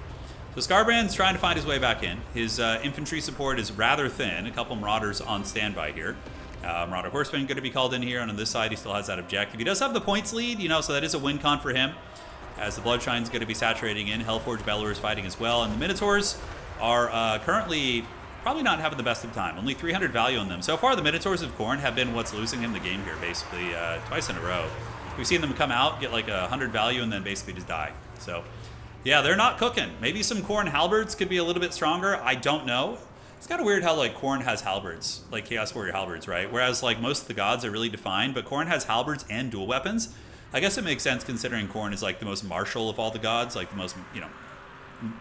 So Skarbrand's trying to find his way back in. His infantry support is rather thin. A couple Marauders on standby here. Marauder Horseman going to be called in here. And on this side, he still has that objective. He does have the points lead, you know, so that is a win con for him. As the Blood Shrine's going to be saturating in. Hellforged Bellower is fighting as well. And the Minotaurs are currently probably not having the best of time. Only 300 value on them. So far, the Minotaurs of Khorne have been what's losing him the game here, basically, twice in a row. We've seen them come out, get like 100 value, and then basically just die. So, yeah, they're not cooking. Maybe some Khorne halberds could be a little bit stronger. I don't know. It's kind of weird how, like, Khorne has halberds, like Chaos Warrior halberds, right? Whereas, like, most of the gods are really defined, but Khorne has halberds and dual weapons. I guess it makes sense considering Khorne is, like, the most martial of all the gods, like, the most, you know,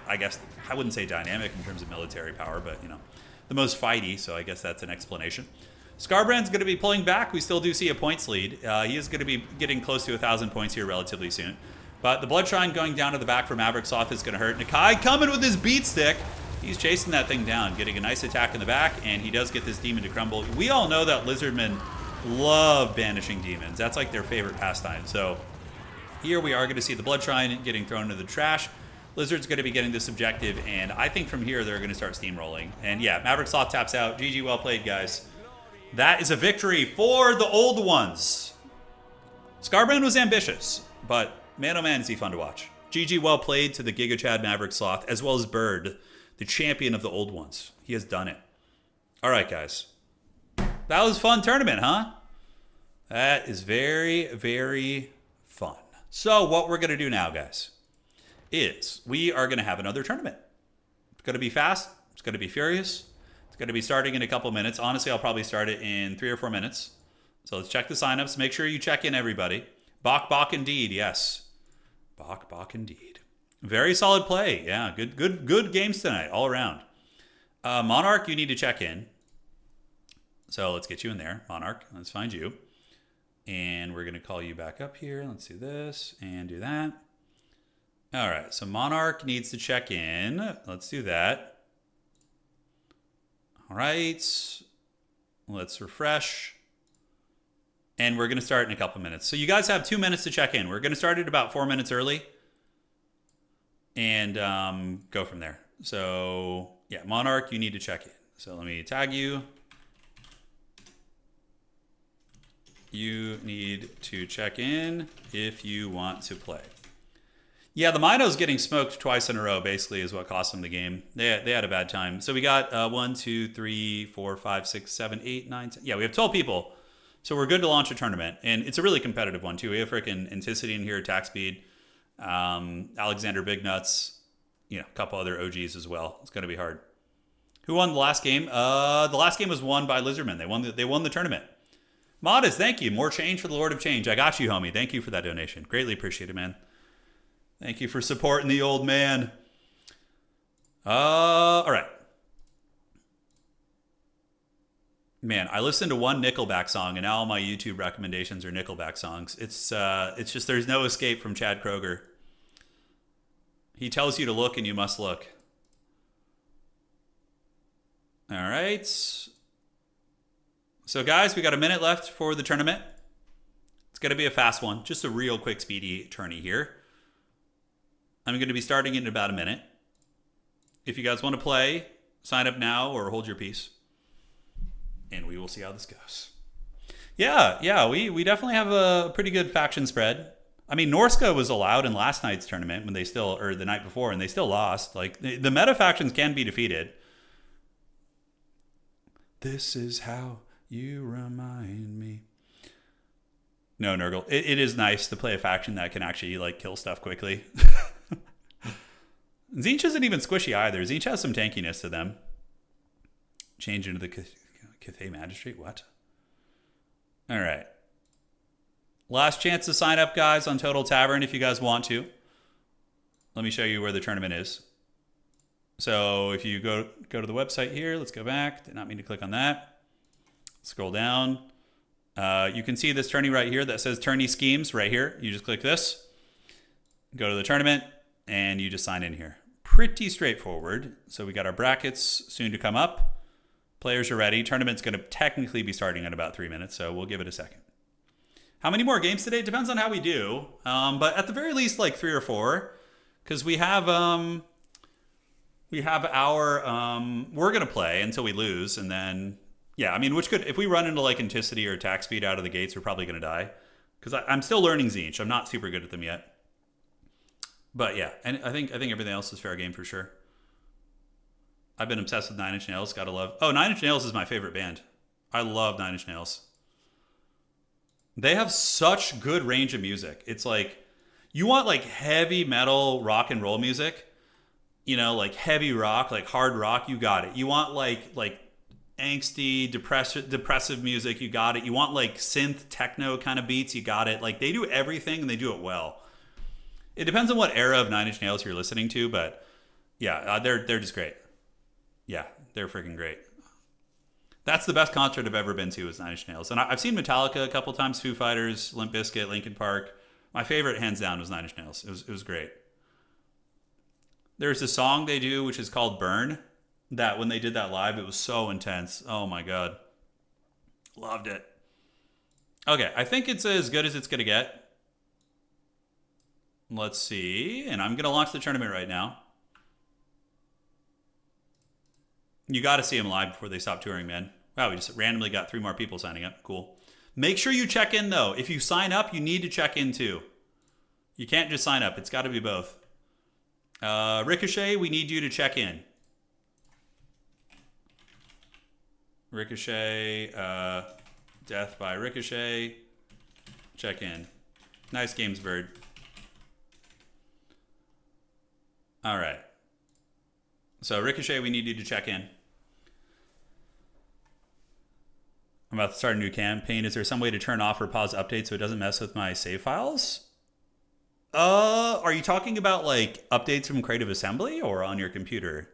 I guess, I wouldn't say dynamic in terms of military power, but, you know, the most fighty, so I guess that's an explanation. Skarbrand's going to be pulling back. We still do see a points lead. He is going to be getting close to 1,000 points here relatively soon. But the Blood Shrine going down to the back for Maverick Sloth is going to hurt. Nakai coming with his beat stick. He's chasing that thing down, getting a nice attack in the back, and he does get this demon to crumble. We all know that Lizardmen love banishing demons. That's like their favorite pastime. So here we are going to see the Blood Shrine getting thrown into the trash. Lizard's going to be getting this objective, and I think from here they're going to start steamrolling. And yeah, Maverick Sloth taps out. GG, well played, guys. That is a victory for the old ones. Skarbrand was ambitious, but man oh man is he fun to watch. GG, well played to the Giga Chad Maverick Sloth, as well as Bird, the champion of the old ones. He has done it. All right, guys. That was a fun tournament, huh? That is very, very fun. So what we're going to do now, guys, is we are going to have another tournament. It's going to be fast. It's going to be furious. It's going to be starting in a couple minutes. Honestly, I'll probably start it in 3 or 4 minutes. So let's check the signups. Make sure you check in, everybody. Bok indeed, yes. Bok indeed. Very solid play. Yeah, good games tonight all around. Monarch, you need to check in. So let's get you in there. Monarch, let's find you. And we're going to call you back up here. Let's do this and do that. All right, so Monarch needs to check in. Let's do that. All right, let's refresh. And we're going to start in a couple minutes. So you guys have 2 minutes to check in. We're going to start at about 4 minutes early and go from there. So yeah, Monarch, you need to check in. So let me tag you. You need to check in if you want to play. Yeah, the Minos getting smoked twice in a row basically is what cost them the game. They had a bad time. So we got 1, 2, 3, 4, 5, 6, 7, 8, 9, 10. Yeah, we have 12 people. So we're good to launch a tournament. And it's a really competitive one too. We have freaking Anticity in here, attack speed, Alexander Big Nuts, you know, a couple other OGs as well. It's going to be hard. Who won the last game? The last game was won by Lizardmen. They won the tournament. Modest, thank you. More change for the Lord of Change. I got you, homie. Thank you for that donation. Greatly appreciate it, man. Thank you for supporting the old man. All right. Man, I listened to one Nickelback song, and now all my YouTube recommendations are Nickelback songs. It's just there's no escape from Chad Kroger. He tells you to look, and you must look. All right. So, guys, we got a minute left for the tournament. It's going to be a fast one, just a real quick, speedy tourney here. I'm going to be starting in about a minute. If you guys want to play, sign up now or hold your peace. And we will see how this goes. Yeah, we definitely have a pretty good faction spread. I mean, Norska was allowed in last night's tournament when they still, or the night before, and they still lost. Like, the meta factions can be defeated. This is how you remind me. No, Nurgle. It is nice to play a faction that can actually, like, kill stuff quickly. Tzeentch isn't even squishy either. Tzeentch has some tankiness to them. Change into the Cathay Magistrate? What? All right. Last chance to sign up, guys, on Total Tavern if you guys want to. Let me show you where the tournament is. So if you go to the website here, let's go back. Did not mean to click on that. Scroll down. You can see this tourney right here that says Tourney Schemes right here. You just click this. Go to the tournament, and you just sign in here. Pretty straightforward. So we got our brackets soon to come up. Players are ready. Tournament's going to technically be starting in about 3 minutes, so we'll give it a second. How many more games today? Depends on how we do. But at the very least, like 3 or 4. Because we have our... we're going to play until we lose, and then... Yeah, I mean, which could... If we run into, like, Inticity or Attack Speed out of the gates, we're probably going to die. Because I'm still learning Tzeentch. I'm not super good at them yet. But, yeah. And I think everything else is fair game for sure. I've been obsessed with Nine Inch Nails. Gotta love... Oh, Nine Inch Nails is my favorite band. I love Nine Inch Nails. They have such good range of music. It's like... You want, like, heavy metal rock and roll music? You know, like, heavy rock, like, hard rock? You got it. You want, like angsty, depressive music? You got it. You want, like, synth, techno kind of beats? You got it. Like, they do everything, and they do it well. It depends on what era of Nine Inch Nails you're listening to, but... Yeah, they're just great. Yeah, they're freaking great. That's the best concert I've ever been to is Nine Inch Nails. And I've seen Metallica a couple times, Foo Fighters, Limp Bizkit, Linkin Park. My favorite, hands down, was Nine Inch Nails. It was great. There's a song they do, which is called Burn, that when they did that live, it was so intense. Oh my God. Loved it. Okay, I think it's as good as it's going to get. Let's see. And I'm going to launch the tournament right now. You got to see them live before they stop touring, man. Wow, we just randomly got 3 more people signing up. Cool. Make sure you check in, though. If you sign up, you need to check in, too. You can't just sign up. It's got to be both. Ricochet, we need you to check in. Ricochet, Death by Ricochet. Check in. Nice games, Bird. All right. So, Ricochet, we need you to check in. I'm about to start a new campaign. Is there some way to turn off or pause updates so it doesn't mess with my save files? Are you talking about, like, updates from Creative Assembly or on your computer?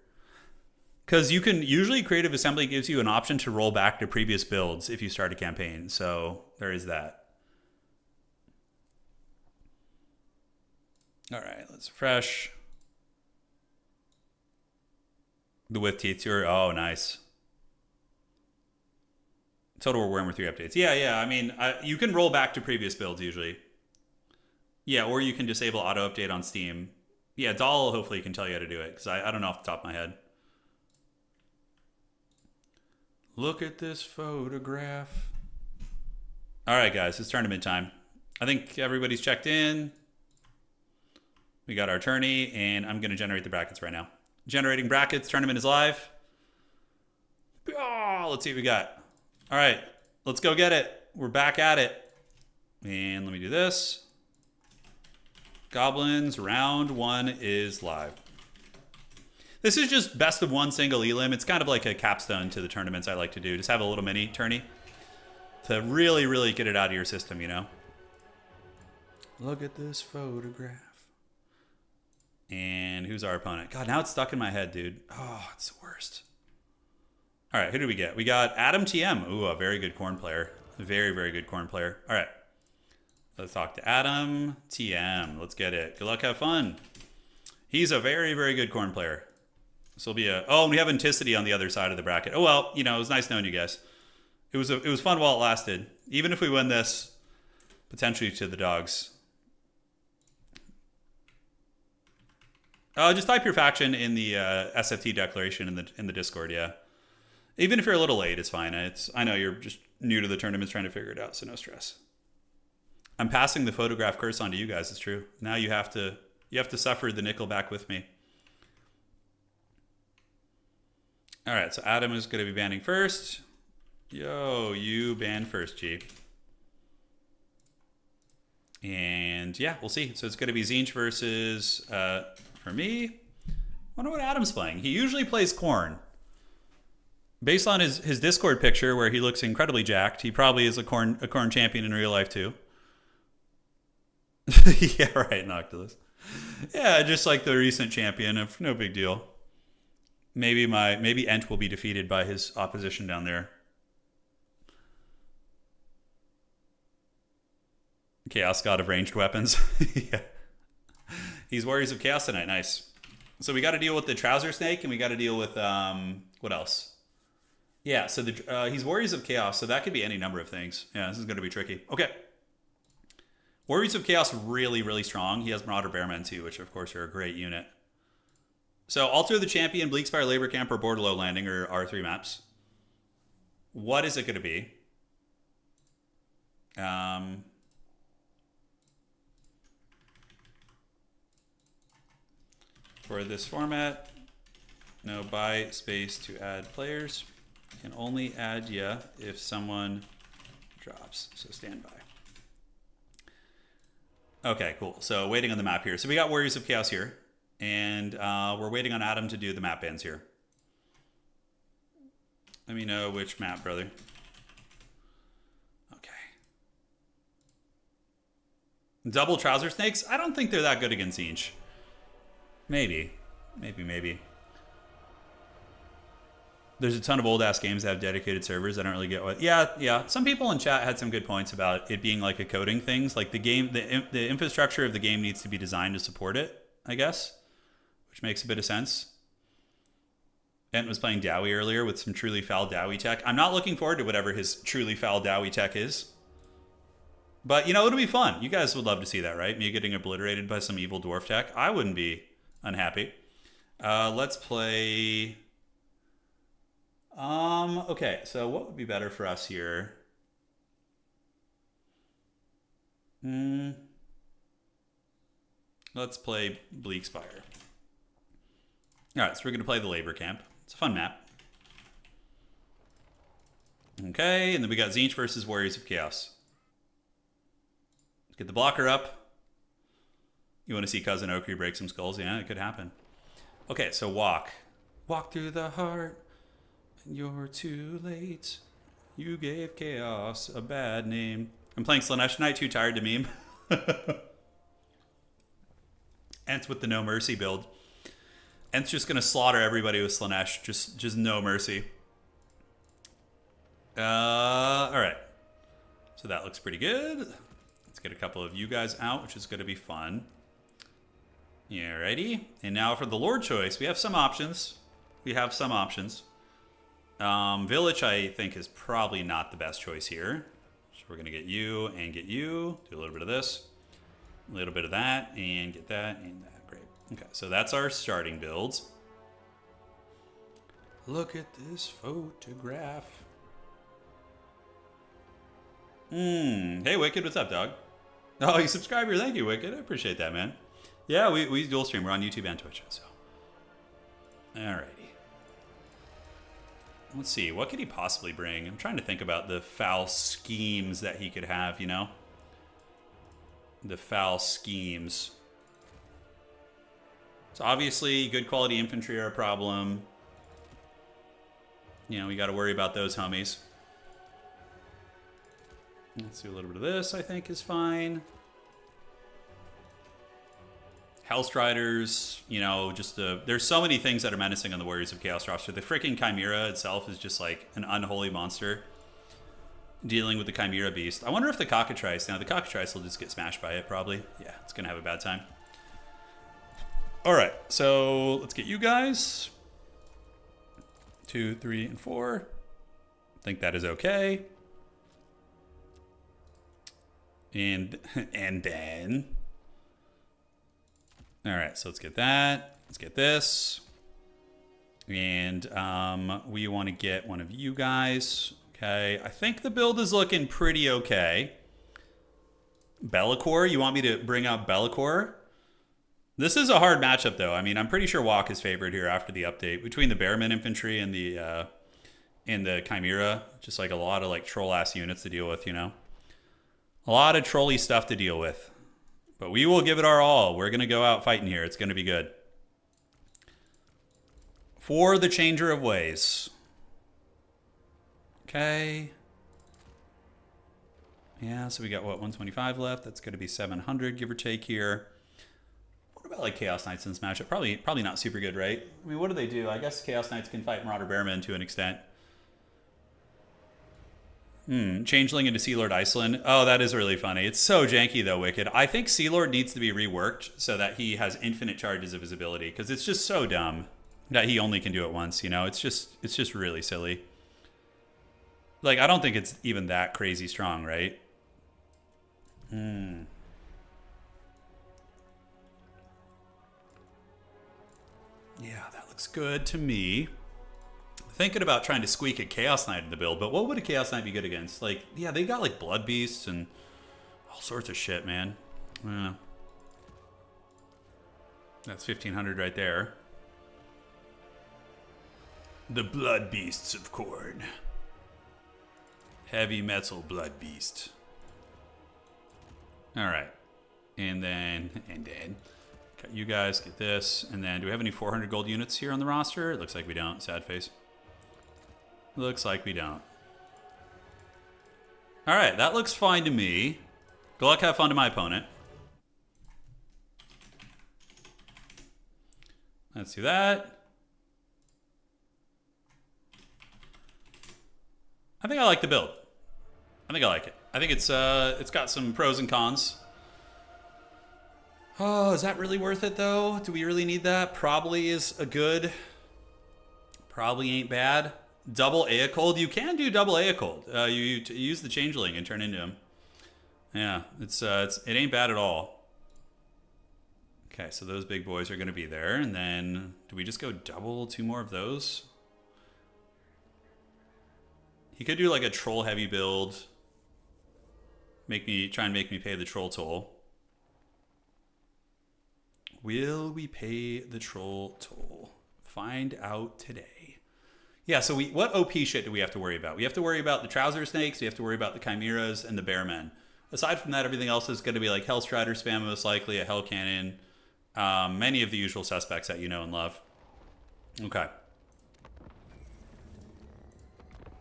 Because you can... Usually, Creative Assembly gives you an option to roll back to previous builds if you start a campaign. So, there is that. All right, let's refresh. The With Teeth Tour. Oh, nice. Total War Warhammer 3 updates. Yeah. I mean, you can roll back to previous builds usually. Yeah, or you can disable auto update on Steam. Yeah, Doll hopefully can tell you how to do it because I don't know off the top of my head. Look at this photograph. All right, guys, it's tournament time. I think everybody's checked in. We got our tourney, and I'm going to generate the brackets right now. Generating brackets. Tournament is live. Oh, let's see what we got. All right, let's go get it. We're back at it. And let me do this. Goblins, round 1 is live. This is just best of 1 single elim. It's kind of like a capstone to the tournaments I like to do. Just have a little mini tourney to really, really get it out of your system, you know? Look at this photograph. And who's our opponent? God, now it's stuck in my head, dude. Oh, it's the worst. All right, who do we get? We got Adam TM. Ooh, a very good corn player. Very, very good corn player. All right. Let's talk to Adam TM. Let's get it. Good luck, have fun. He's a very, very good corn player. This will be a... Oh, and we have Anticity on the other side of the bracket. Oh, well, you know, it was nice knowing you guys. It was fun while it lasted. Even if we win this, potentially to the dogs. Just type your faction in the SFT declaration in the Discord, yeah. Even if you're a little late, it's fine. I know you're just new to the tournament trying to figure it out, so no stress. I'm passing the photograph curse on to you guys, it's true. Now you have to suffer the Nickelback with me. All right, so Adam is going to be banning first. Yo, you ban first, G. And yeah, we'll see. So it's going to be Tzeentch versus, for me, I wonder what Adam's playing. He usually plays Corn. Based on his Discord picture where he looks incredibly jacked, he probably is a corn champion in real life too. Yeah, right, Noctilus. Yeah, just like the recent champion, no big deal. Maybe Ent will be defeated by his opposition down there. Chaos God of ranged weapons. Yeah. He's Warriors of Chaos tonight. Nice. So we got to deal with the Trouser Snake, and we got to deal with what else? Yeah, so he's Warriors of Chaos, so that could be any number of things. Yeah, this is going to be tricky. Okay. Warriors of Chaos really, really strong. He has Marauder Bearmen too, which of course are a great unit. So Altar of the Champion, Bleakspire, Labor Camp, or Borderlow Landing are our 3 maps. What is it going to be? For this format, no buy space to add players. Can only add ya if someone drops, so stand by. Okay, cool. So waiting on the map here. So we got Warriors of Chaos here, and we're waiting on Adam to do the map bans here. Let me know which map, brother. Okay. Double Trouser Snakes? I don't think they're that good against Tzeentch. Maybe. There's a ton of old-ass games that have dedicated servers. I don't really get what... Yeah. Some people in chat had some good points about it being like a coding things. Like the infrastructure of the game needs to be designed to support it, I guess. Which makes a bit of sense. Ent was playing Dowie earlier with some truly foul Dowie tech. I'm not looking forward to whatever his truly foul Dowie tech is. But, you know, it'll be fun. You guys would love to see that, right? Me getting obliterated by some evil dwarf tech. I wouldn't be unhappy. Let's play... Okay, so what would be better for us here? Let's play Bleakspire. All right, so we're going to play the Labor Camp. It's a fun map. Okay, and then we got Tzeentch versus Warriors of Chaos. Let's get the blocker up. You want to see Cousin Okri break some skulls? Yeah, it could happen. Okay, so walk. Walk through the heart. You're too late. You gave Chaos a bad name. I'm playing Slaanesh tonight, too tired to meme. Ent's with the no mercy build. Ent's just gonna slaughter everybody with Slaanesh. Just no mercy. Alright. So that looks pretty good. Let's get a couple of you guys out, which is gonna be fun. Yeah, ready? And now for the Lord choice, we have some options. Village, I think, is probably not the best choice here. So we're going to get you and get you. Do a little bit of this, a little bit of that, and get that and that. Great. Okay, so that's our starting builds. Look at this photograph. Hey, Wicked, what's up, dog? Oh, you subscriber. Thank you, Wicked. I appreciate that, man. Yeah, we dual stream. We're on YouTube and Twitch, so. Alrighty. Let's see, what could he possibly bring? I'm trying to think about the foul schemes that he could have, you know? The foul schemes. So obviously, good quality infantry are a problem. You know, we got to worry about those homies. Let's do a little bit of this, I think is fine. Hellstriders, you know, just there's so many things that are menacing on the Warriors of Chaos roster. The freaking Chimera itself is just like an unholy monster dealing with the Chimera Beast. I wonder if the Cockatrice, now the Cockatrice will just get smashed by it probably. Yeah, it's going to have a bad time. All right, so let's get you guys. 2, 3, and 4. I think that is okay. And then... All right, so let's get that. Let's get this. And we want to get one of you guys. Okay, I think the build is looking pretty okay. Be'lakor, you want me to bring out Be'lakor? This is a hard matchup, though. I mean, I'm pretty sure Walk is favored here after the update. Between the Bearman Infantry and the Chimera, just like a lot of like troll-ass units to deal with, you know? A lot of trolly stuff to deal with. But we will give it our all. We're going to go out fighting here. It's going to be good. For the Changer of Ways. Okay. Yeah, so we got, what, 125 left? That's going to be 700, give or take here. What about, like, Chaos Knights in this matchup? Probably not super good, right? I mean, what do they do? I guess Chaos Knights can fight Marauder Bearmen to an extent. Changeling into Sea Lord Iceland. Oh, that is really funny. It's so janky, though, Wicked. I think Sea Lord needs to be reworked so that he has infinite charges of his ability, because it's just so dumb that he only can do it once, you know? It's just really silly. Like, I don't think it's even that crazy strong, right? Yeah, that looks good to me. Thinking about trying to squeak a Chaos Knight in the build, but what would a Chaos Knight be good against? Like, yeah, they got like Blood Beasts and all sorts of shit, man. Yeah. That's 1,500 right there. The Blood Beasts of Khorne. Heavy metal Blood Beast. All right. And then, got you guys, get this. And then, do we have any 400 gold units here on the roster? It looks like we don't. Sad face. Looks like we don't. All right, that looks fine to me. Good luck, have fun to my opponent. Let's do that. I think I like the build. I think I like it. I think it's got some pros and cons. Oh, is that really worth it though? Do we really need that? Probably is a good. Probably ain't bad. Double Aecold. You can do double Aecold. You use the Changeling and turn into him. Yeah, it ain't bad at all. Okay, so those big boys are going to be there, and then do we just go double 2 more of those? He could do like a troll heavy build. Try and make me pay the troll toll. Will we pay the troll toll? Find out today. Yeah, so what OP shit do we have to worry about? We have to worry about the Trouser Snakes, we have to worry about the Chimeras, and the Bearmen. Aside from that, everything else is going to be like Hellstrider spam most likely, a Hell Cannon, many of the usual suspects that you know and love. Okay.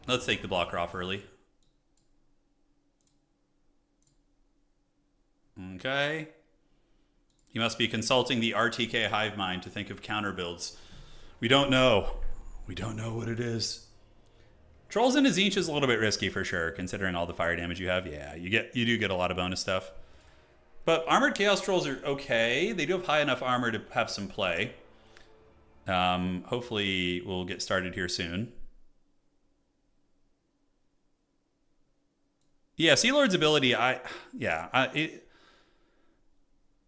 Let's take the blocker off early. Okay. He must be consulting the RTK hive mind to think of counter builds. We don't know. We don't know what it is. Trolls into Tzeentch is a little bit risky for sure, considering all the fire damage you have. Yeah, you do get a lot of bonus stuff. But Armored Chaos Trolls are okay. They do have high enough armor to have some play. Hopefully we'll get started here soon. Yeah, Sea Lord's ability,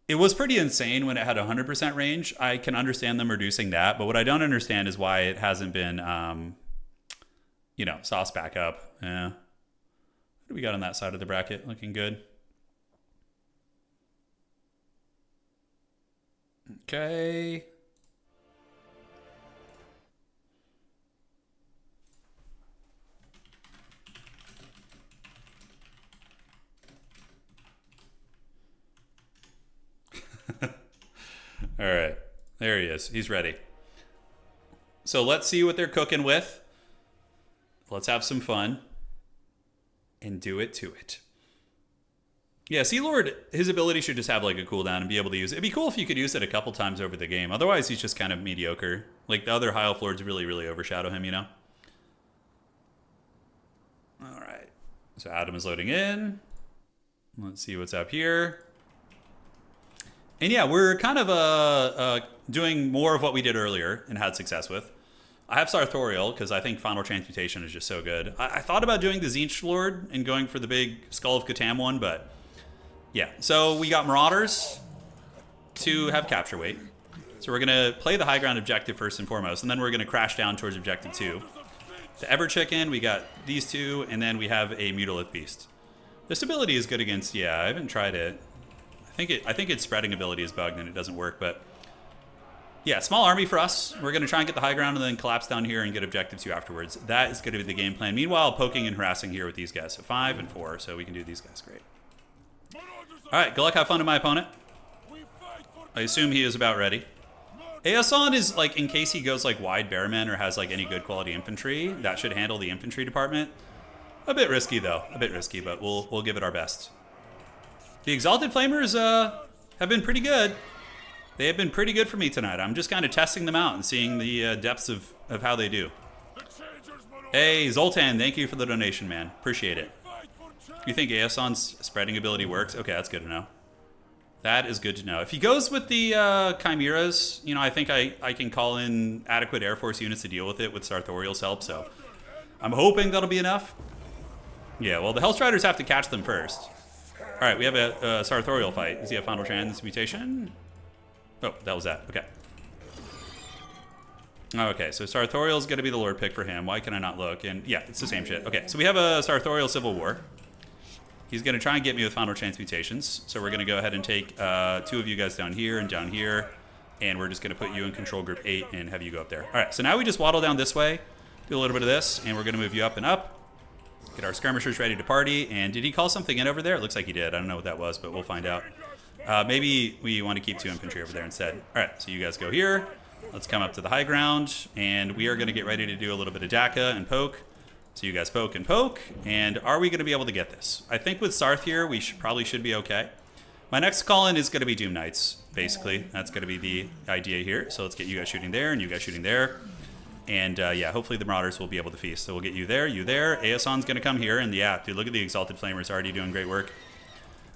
it was pretty insane when it had 100% range. I can understand them reducing that, but what I don't understand is why it hasn't been, sauced back up. Yeah. What do we got on that side of the bracket? Looking good. Okay. All right, there he is. He's ready. So let's see what they're cooking with. Let's have some fun and do it to it. Yeah, Sea Lord, his ability should just have like a cooldown and be able to use it. It'd be cool if you could use it a couple times over the game. Otherwise, he's just kind of mediocre. Like the other High Elf Lords really, really overshadow him, you know? All right. So Adam is loading in. Let's see what's up here. And yeah, we're kind of doing more of what we did earlier and had success with. I have Sartorial because I think Final Transmutation is just so good. I thought about doing the Tzeentch Lord and going for the big Skull of Catan one, but yeah. So we got Marauders to have capture weight. So we're going to play the high ground objective first and foremost, and then we're going to crash down towards objective 2. The Ever Chicken, we got these two, and then we have a Mutilith Beast. This ability is good against, yeah, I haven't tried it. I think its spreading ability is bugged and it doesn't work, but yeah, small army for us. We're going to try and get the high ground and then collapse down here and get objective 2 afterwards. That is going to be the game plan. Meanwhile, poking and harassing here with these guys. So 5 and 4, so we can do these guys great. All right, good luck, have fun to my opponent. I assume he is about ready. Aeson is like, in case he goes like wide Bearman or has like any good quality infantry, that should handle the infantry department. A bit risky though, a bit risky, but we'll give it our best. The Exalted Flamers have been pretty good. They have been pretty good for me tonight. I'm just kind of testing them out and seeing the depths of how they do. Hey, Zoltan, thank you for the donation, man. Appreciate it. You think Aeson's spreading ability works? Okay, that's good to know. That is good to know. If he goes with the Chimeras, you know, I think I can call in adequate Air Force units to deal with it with Sartorial's help, so I'm hoping that'll be enough. Yeah, well, the Hellstriders have to catch them first. All right, we have a Sartorial fight. Does he have Final Transmutation? Oh, that was that. Okay. Okay, so Sartorial's going to be the Lord pick for him. Why can I not look? And yeah, it's the same shit. Okay, so we have a Sartorial Civil War. He's going to try and get me with Final Transmutations. So we're going to go ahead and take 2 of you guys down here and down here. And we're just going to put you in Control Group 8 and have you go up there. All right, so now we just waddle down this way, do a little bit of this, and we're going to move you up and up. Get our skirmishers ready to party. And did he call something in over there? It looks like he did. I don't know what that was, but we'll find out. Maybe we want to keep 2 infantry over there instead. All right, so you guys go here. Let's come up to the high ground, and we are going to get ready to do a little bit of Daka and poke. So you guys poke and poke, and are we going to be able to get this? I think with Sarth here, we probably should be okay. My next call-in is going to be Doom Knights, basically. That's going to be the idea here. So let's get you guys shooting there, and you guys shooting there. And yeah, hopefully the Marauders will be able to feast. So we'll get you there, you there. Aeson's going to come here, and yeah, dude, look at the Exalted Flamers already doing great work.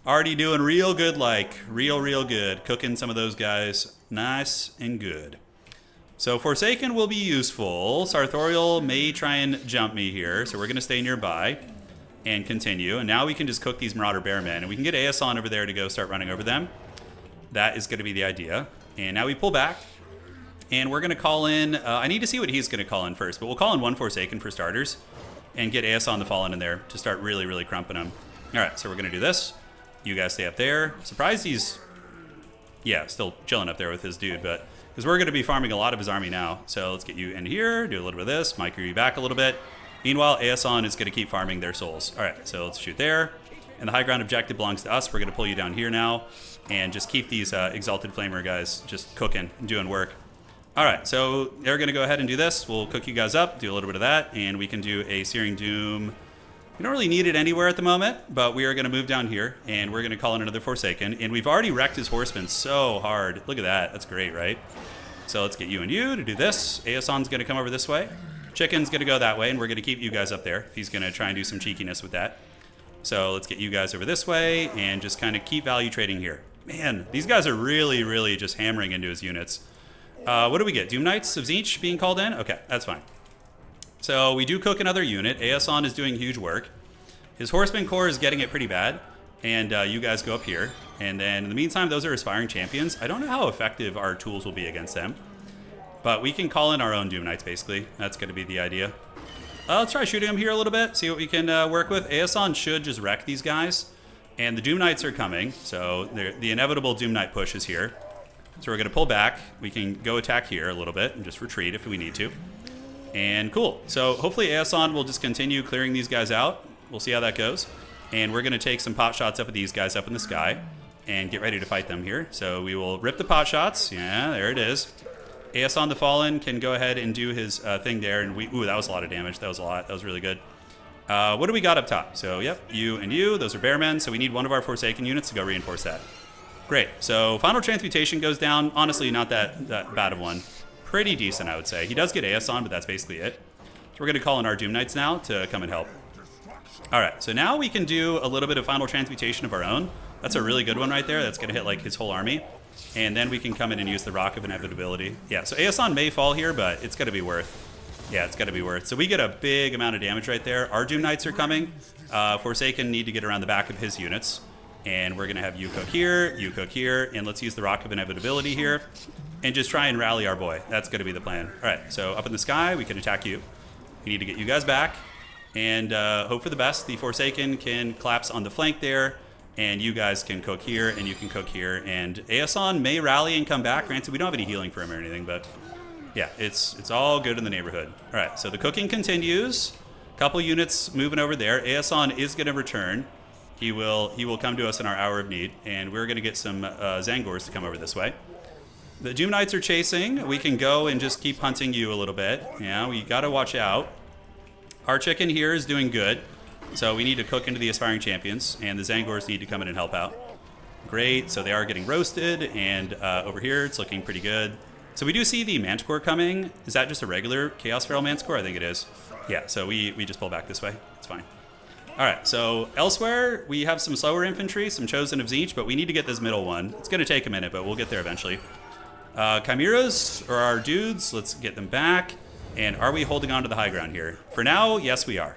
Already doing real good, like, real good. Cooking some of those guys nice and good. So Forsaken will be useful. Sartorial may try and jump me here, so we're going to stay nearby and continue. And now we can just cook these Marauder Bearmen, and we can get Aeson over there to go start running over them. That is going to be the idea. And now we pull back, and we're going to call in... I need to see what he's going to call in first, but we'll call in 1 Forsaken for starters and get Aeson the Fallen in there to start really crumping him. All right, so we're going to do this. You guys stay up there. Surprised he's, yeah, still chilling up there with his dude, but because we're going to be farming a lot of his army now. So let's get you in here, do a little bit of this, micro you back a little bit. Meanwhile, Aeson is going to keep farming their souls. All right, so let's shoot there. And the high ground objective belongs to us. We're going to pull you down here now and just keep these Exalted Flamer guys just cooking and doing work. All right, so they're going to go ahead and do this. We'll cook you guys up, do a little bit of that, and we can do a Searing Doom. We don't really need it anywhere at the moment, but we are going to move down here, and we're going to call in another Forsaken. And we've already wrecked his horsemen so hard. Look at that. That's great, right? So let's get you and you to do this. Aeson's going to come over this way. Chicken's going to go that way, and we're going to keep you guys up there. He's going to try and do some cheekiness with that. So let's get you guys over this way and just kind of keep value trading here. Man, these guys are really just hammering into his units. What do we get? Doom Knights of Tzeentch being called in? Okay, that's fine. So we do cook another unit. Aeson is doing huge work. His Horseman Corps is getting it pretty bad. And you guys go up here. And then in the meantime, those are Aspiring Champions. I don't know how effective our tools will be against them. But we can call in our own Doom Knights, basically. That's going to be the idea. Let's try shooting them here a little bit. See what we can work with. Aeson should just wreck these guys. And the Doom Knights are coming. So the inevitable Doom Knight push is here. So we're going to pull back. We can go attack here a little bit and just retreat if we need to. And cool. So hopefully Aeson will just continue clearing these guys out. We'll see how that goes. And we're going to take some pot shots up at these guys up in the sky and get ready to fight them here. So we will rip the pot shots. Yeah, there it is. Aeson the Fallen can go ahead and do his thing there. And ooh, that was a lot of damage. That was a lot. That was really good. What do we got up top? So, yep, you and you. Those are Bearmen. So we need one of our Forsaken units to go reinforce that. Great. So Final Transmutation goes down. Honestly, not that bad of one. Pretty decent, I would say. He does get Aeson, but that's basically it. So we're going to call in our Doom Knights now to come and help. All right. So now we can do a little bit of Final Transmutation of our own. That's a really good one right there. That's going to hit like his whole army. And then we can come in and use the Rock of Inevitability. Yeah, so Aeson may fall here, but it's going to be worth. Yeah, it's going to be worth. So we get a big amount of damage right there. Our Doom Knights are coming. Forsaken need to get around the back of his units. And we're going to have you cook here, and let's use the Rock of Inevitability here. And just try and rally our boy. That's going to be the plan. All right, so up in the sky, we can attack you. We need to get you guys back. And hope for the best. The Forsaken can collapse on the flank there. And you guys can cook here, and you can cook here. And Aeson may rally and come back. Granted, we don't have any healing for him or anything, but yeah, it's all good in the neighborhood. All right, so the cooking continues. Couple units moving over there. Aeson is going to return. He will come to us in our hour of need, and we're going to get some Zangors to come over this way. The Doom Knights are chasing. We can go and just keep hunting you a little bit. Yeah, we got to watch out. Our chicken here is doing good. So we need to cook into the Aspiring Champions, and the Zangors need to come in and help out. Great, so they are getting roasted, and over here it's looking pretty good. So we do see the Manticore coming. Is that just a regular Chaos Feral Manticore? I think it is. Yeah, so we just pull back this way. It's fine. All right, so elsewhere we have some slower infantry, some Chosen of Tzeentch, but we need to get this middle one. It's going to take a minute, but we'll get there eventually. Chimeras are our dudes. Let's get them back. And are we holding on to the high ground here? For now, yes, we are.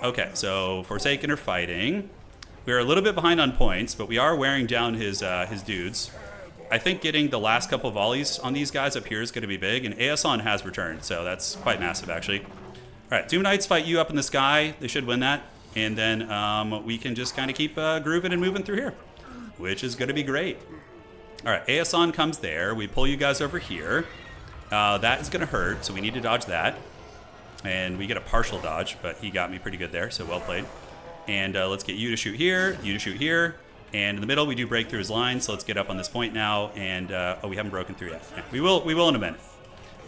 Okay, so Forsaken are fighting. We're a little bit behind on points, but we are wearing down his dudes. I think getting the last couple volleys on these guys up here is going to be big, and Aeson has returned, so that's quite massive, actually. All right, Doom Knights fight you up in the sky. They should win that, and then we can just kind of keep grooving and moving through here, which is going to be great. All right, Aeson comes there. We pull you guys over here. That is going to hurt, so we need to dodge that. And we get a partial dodge, but he got me pretty good there, so well played. And let's get you to shoot here, you to shoot here. And in the middle, we do break through his line, so let's get up on this point now. And, oh, we haven't broken through yet. Yeah, we will in a minute.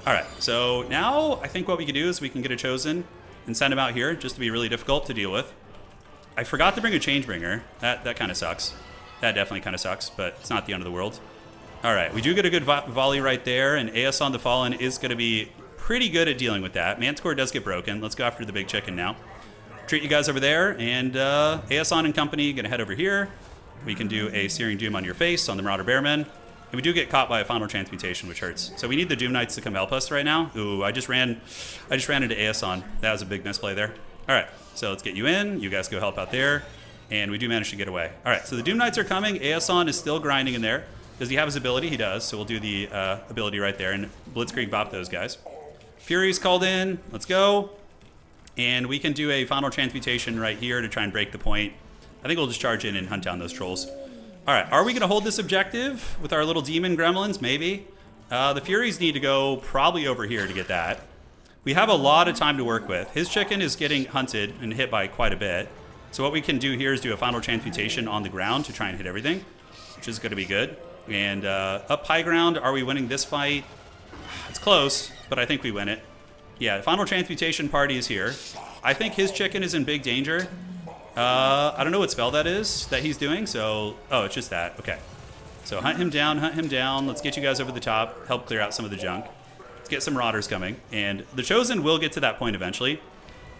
All right, so now I think what we can do is we can get a Chosen and send him out here, just to be really difficult to deal with. I forgot to bring a Changebringer. That kind of sucks. That definitely kind of sucks, but it's not the end of the world. All right, we do get a good volley right there, and Aeson the Fallen is going to be pretty good at dealing with that. Manticore does get broken. Let's go after the big chicken now. Treat you guys over there, and Aeson and company going to head over here. We can do a Searing Doom on your face on the Marauder Bearmen. And we do get caught by a Final Transmutation, which hurts. So we need the Doom Knights to come help us right now. Ooh, I just ran into Aeson. That was a big misplay there. All right, so let's get you in. You guys go help out there. And we do manage to get away. All right, so the Doom Knights are coming. Aeson is still grinding in there. Does he have his ability? He does. So we'll do the ability right there and Blitzkrieg bop those guys. Fury's called in. Let's go. And we can do a Final Transmutation right here to try and break the point. I think we'll just charge in and hunt down those trolls. All right, are we going to hold this objective with our little demon gremlins? Maybe. The Furies need to go probably over here to get that. We have a lot of time to work with. His chicken is getting hunted and hit by quite a bit. So what we can do here is do a Final Transmutation on the ground to try and hit everything, which is going to be good. And up high ground, are we winning this fight? It's close, but I think we win it. Yeah, the Final Transmutation party is here. I think his chicken is in big danger. I don't know what spell that is that he's doing, so... Oh, it's just that. Okay. So hunt him down, hunt him down. Let's get you guys over the top, help clear out some of the junk. Let's get some Marauders coming. And the Chosen will get to that point eventually.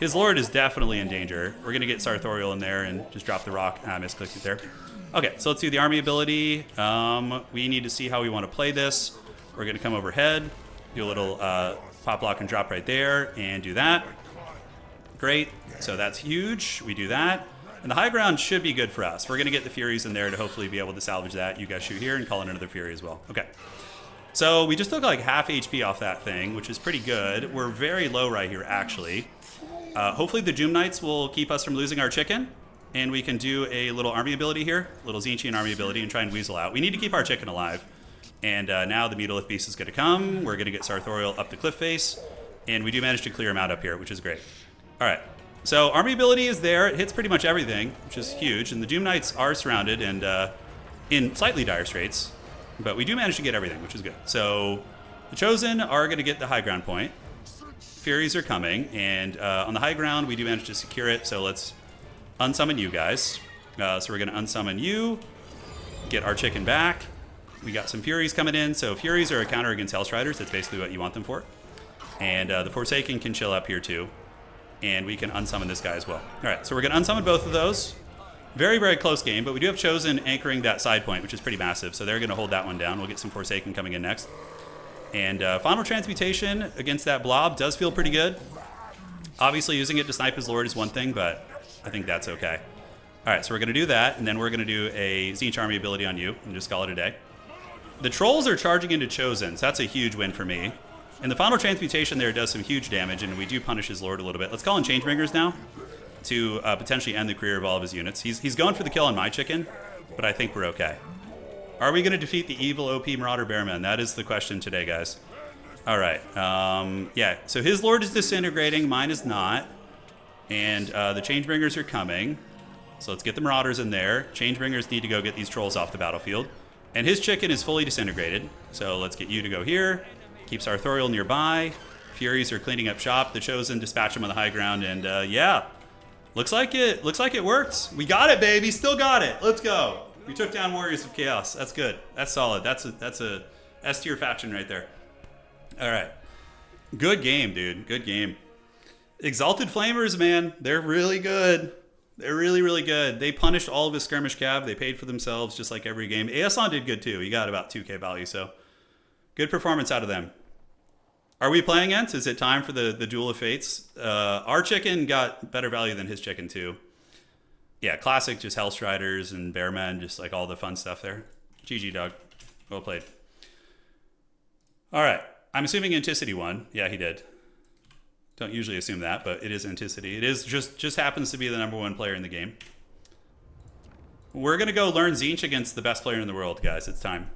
His Lord is definitely in danger. We're going to get Sartorial in there and just drop the rock. I misclicked it there. Okay, so let's do the army ability. We need to see how we want to play this. We're going to come overhead, do a little pop, lock, and drop right there, and do that. Great. So that's huge. We do that. And the high ground should be good for us. We're going to get the Furies in there to hopefully be able to salvage that. You guys shoot here and call in another Fury as well. Okay. So we just took like half HP off that thing, which is pretty good. We're very low right here, actually. Hopefully the Doom Knights will keep us from losing our chicken. And we can do a little army ability here, little Tzeentchian army ability, and try and weasel out. We need to keep our chicken alive. And now the Mutalith Beast is going to come. We're going to get Sartorial up the cliff face. And we do manage to clear him out up here, which is great. All right. So army ability is there. It hits pretty much everything, which is huge. And the Doom Knights are surrounded and in slightly dire straits. But we do manage to get everything, which is good. So the Chosen are going to get the high ground point. Furies are coming, and on the high ground, we do manage to secure it, so let's unsummon you guys. So we're going to unsummon you, get our chicken back. We got some Furies coming in, so Furies are a counter against Hellstriders. That's basically what you want them for. And the Forsaken can chill up here too, and we can unsummon this guy as well. All right, so we're going to unsummon both of those. Very, very close game, but we do have Chosen anchoring that side point, which is pretty massive, so they're going to hold that one down. We'll get some Forsaken coming in next. And Final Transmutation against that blob does feel pretty good. Obviously, using it to snipe his lord is one thing, but I think that's okay. All right, so we're going to do that, and then we're going to do a Tzeentch army ability on you, and just call it a day. The Trolls are charging into Chosen, so that's a huge win for me. And the Final Transmutation there does some huge damage, and we do punish his lord a little bit. Let's call in Changebringers now to potentially end the career of all of his units. He's going for the kill on my chicken, but I think we're okay. Are we going to defeat the evil OP Marauder Bearman? That is the question today, guys. All right. Yeah, so his lord is disintegrating. Mine is not. And the Changebringers are coming. So let's get the Marauders in there. Changebringers need to go get these Trolls off the battlefield. And his chicken is fully disintegrated. So let's get you to go here. Keeps our Thorial nearby. Furies are cleaning up shop. The Chosen dispatch them on the high ground. And yeah, looks like it worked. We got it, baby. Still got it. Let's go. We took down Warriors of Chaos. That's good. That's solid. That's a S tier faction right there. All right. Good game, dude. Good game. Exalted Flamers, man. They're really good. They're really, really good. They punished all of his skirmish cav. They paid for themselves just like every game. Aeson did good too. He got about 2k value, so good performance out of them. Are we playing Ents? Is it time for the Duel of Fates? Our chicken got better value than his chicken too. Yeah, classic, just Hellstriders and Bearmen, just like all the fun stuff there. GG, dog. Well played. All right. I'm assuming Anticity won. Yeah, he did. Don't usually assume that, but it is Anticity. It is just happens to be the #1 player in the game. We're going to go learn Tzeentch against the best player in the world, guys. It's time.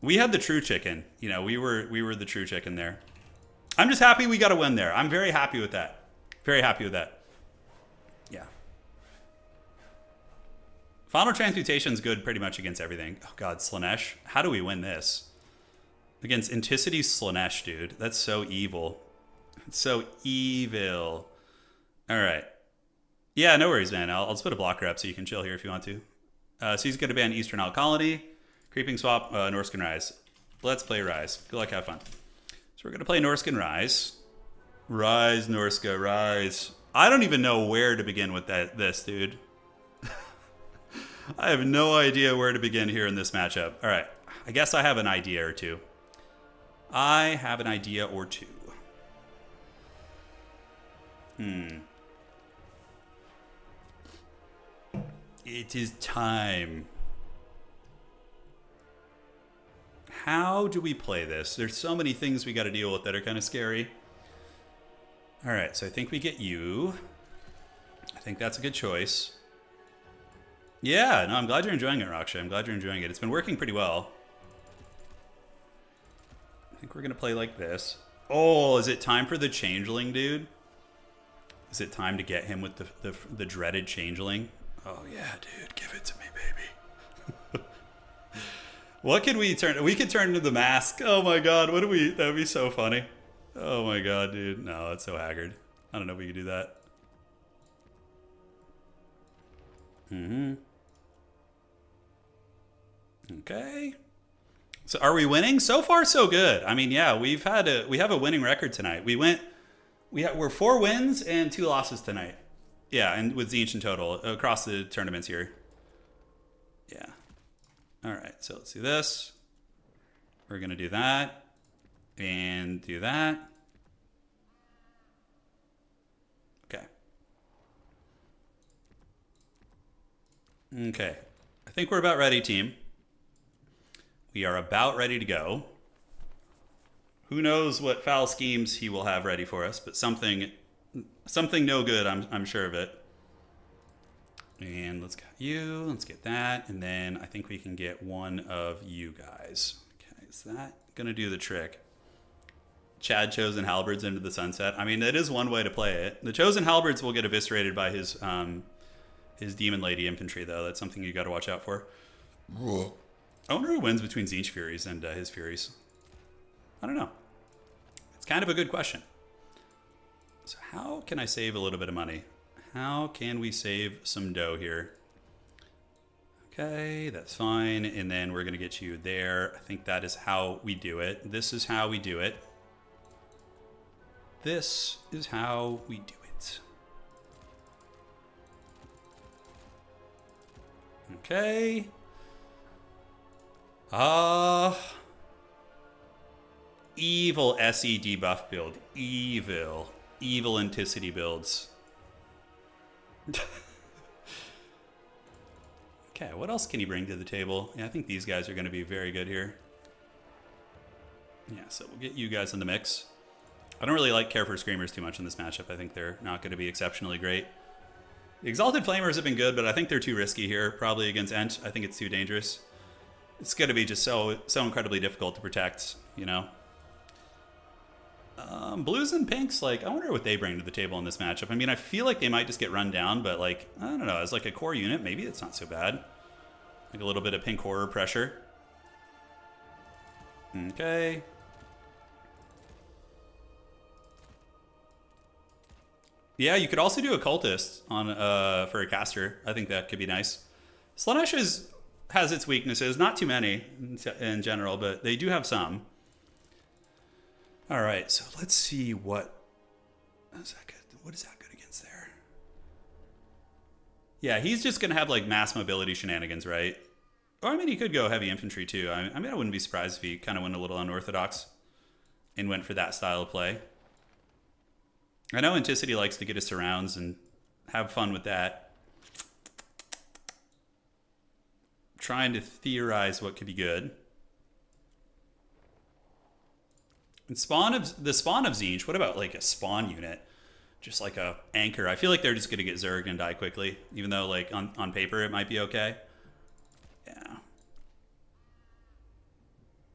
We had the true chicken. You know, we were the true chicken there. I'm just happy we got a win there. I'm very happy with that. Very happy with that. Yeah. Final Transmutation's good pretty much against everything. Oh god, Slaanesh. How do we win this? Against Anticity Slaanesh, dude. That's so evil. It's so evil. Alright. Yeah, no worries, man. I'll just put a blocker up so you can chill here if you want to. So he's going to ban Eastern Isle Colony. Creeping Swap, Norscan Rise. Let's play Rise. Good luck, have fun. So we're going to play Norscan Rise. Rise, Norska, rise. I don't even know where to begin with this, dude. I have no idea where to begin here in this matchup. All right. I guess I have an idea or two. It is time. How do we play this? There's so many things we got to deal with that are kind of scary. All right, so I think we get you. I think that's a good choice. Yeah, no, I'm glad you're enjoying it, Raksha. I'm glad you're enjoying it. It's been working pretty well. I think we're going to play like this. Oh, is it time for the Changeling, dude? Is it time to get him with the dreaded Changeling? Oh, yeah, dude. Give it to me, baby. What could we turn? We could turn into the mask. Oh, my God. That would be so funny. Oh my god, dude. No, that's so haggard. I don't know if we could do that. Okay. So are we winning? So far, so good. I mean, yeah, we have a winning record tonight. We're 4 wins and 2 losses tonight. Yeah, and with Tzeentch in total across the tournaments here. Yeah. All right, so let's do this. We're going to do that. And do that. Okay. Okay. I think we're about ready, team. We are about ready to go. Who knows what foul schemes he will have ready for us, but something no good, I'm sure of it. And let's get you, let's get that, and then I think we can get one of you guys. Okay, is that gonna do the trick? Chad Chosen Halberds into the sunset. I mean, that is one way to play it. The Chosen Halberds will get eviscerated by his Demon Lady infantry, though. That's something you got to watch out for. I wonder who wins between Tzeentch Furies and his Furies. I don't know. It's kind of a good question. So how can I save a little bit of money? How can we save some dough here? Okay, that's fine. And then we're going to get you there. I think that is how we do it. This is how we do it. This is how we do it. Okay. Evil SE debuff build. Evil. Evil Anticity builds. Okay, what else can you bring to the table? Yeah, I think these guys are going to be very good here. Yeah, so we'll get you guys in the mix. I don't really care for Screamers too much in this matchup. I think they're not going to be exceptionally great. The Exalted Flamers have been good, but I think they're too risky here, probably against Tzeentch. I think it's too dangerous. It's going to be just so incredibly difficult to protect, you know? Blues and pinks, like, I wonder what they bring to the table in this matchup. I mean, I feel like they might just get run down, but, like, I don't know. As, like, a core unit, maybe it's not so bad. Like a little bit of pink horror pressure. Okay. Yeah, you could also do a cultist on for a caster. I think that could be nice. Slaanesh has its weaknesses. Not too many in general, but they do have some. All right, so let's see what is that good? What is that good against there? Yeah, he's just gonna have like mass mobility shenanigans, right? Or I mean, he could go heavy infantry too. I mean, I wouldn't be surprised if he kind of went a little unorthodox and went for that style of play. I know Anticity likes to get his surrounds and have fun with that. Trying to theorize what could be good. And the spawn of Tzeentch, what about like a spawn unit? Just like a anchor. I feel like they're just going to get zerged and die quickly, even though like on paper it might be okay. Yeah.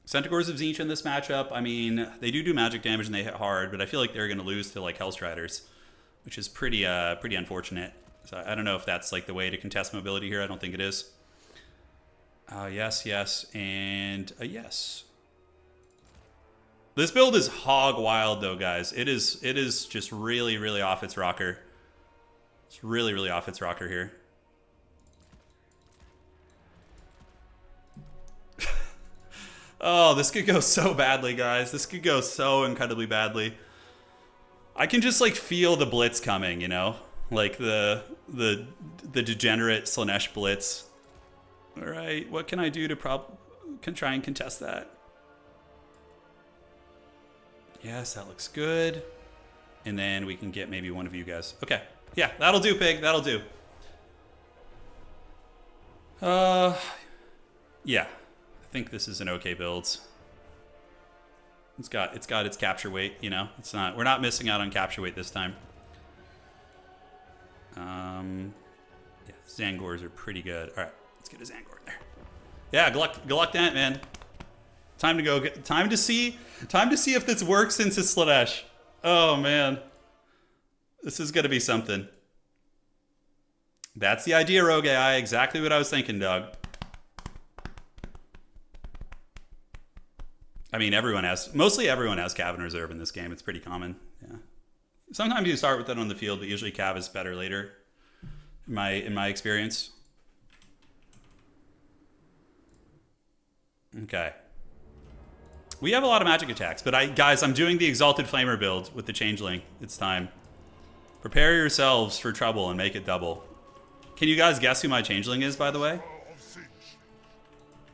Centaurs of Tzeentch in this matchup, I mean, they do magic damage and they hit hard, but I feel like they're going to lose to like Hellstriders, which is pretty unfortunate. So I don't know if that's like the way to contest mobility here. I don't think it is. Yes, and yes. This build is hog wild though, guys. It is just really, really off its rocker. It's really, really off its rocker here. Oh, this could go so badly, guys. This could go so incredibly badly. I can just like feel the blitz coming, you know? Like the degenerate Slaanesh blitz. All right, what can I do to try and contest that? Yes, that looks good. And then we can get maybe one of you guys. Okay. Yeah, that'll do, Pig. That'll do. Yeah. I think this is an okay build. It's got its capture weight, you know. We're not missing out on capture weight this time. Yeah, Zangors are pretty good. All right, let's get a Zangor there. Yeah, Gluckdent, man. Time to go. Time to see if this works into Slaanesh. Oh man, this is gonna be something. That's the idea, Rogue AI. Exactly what I was thinking, dog. I mean, mostly everyone has Cav in reserve in this game. It's pretty common. Yeah. Sometimes you start with it on the field, but usually Cav is better later. In my experience. Okay. We have a lot of magic attacks, but guys, I'm doing the Exalted Flamer build with the Changeling. It's time. Prepare yourselves for trouble and make it double. Can you guys guess who my Changeling is, by the way?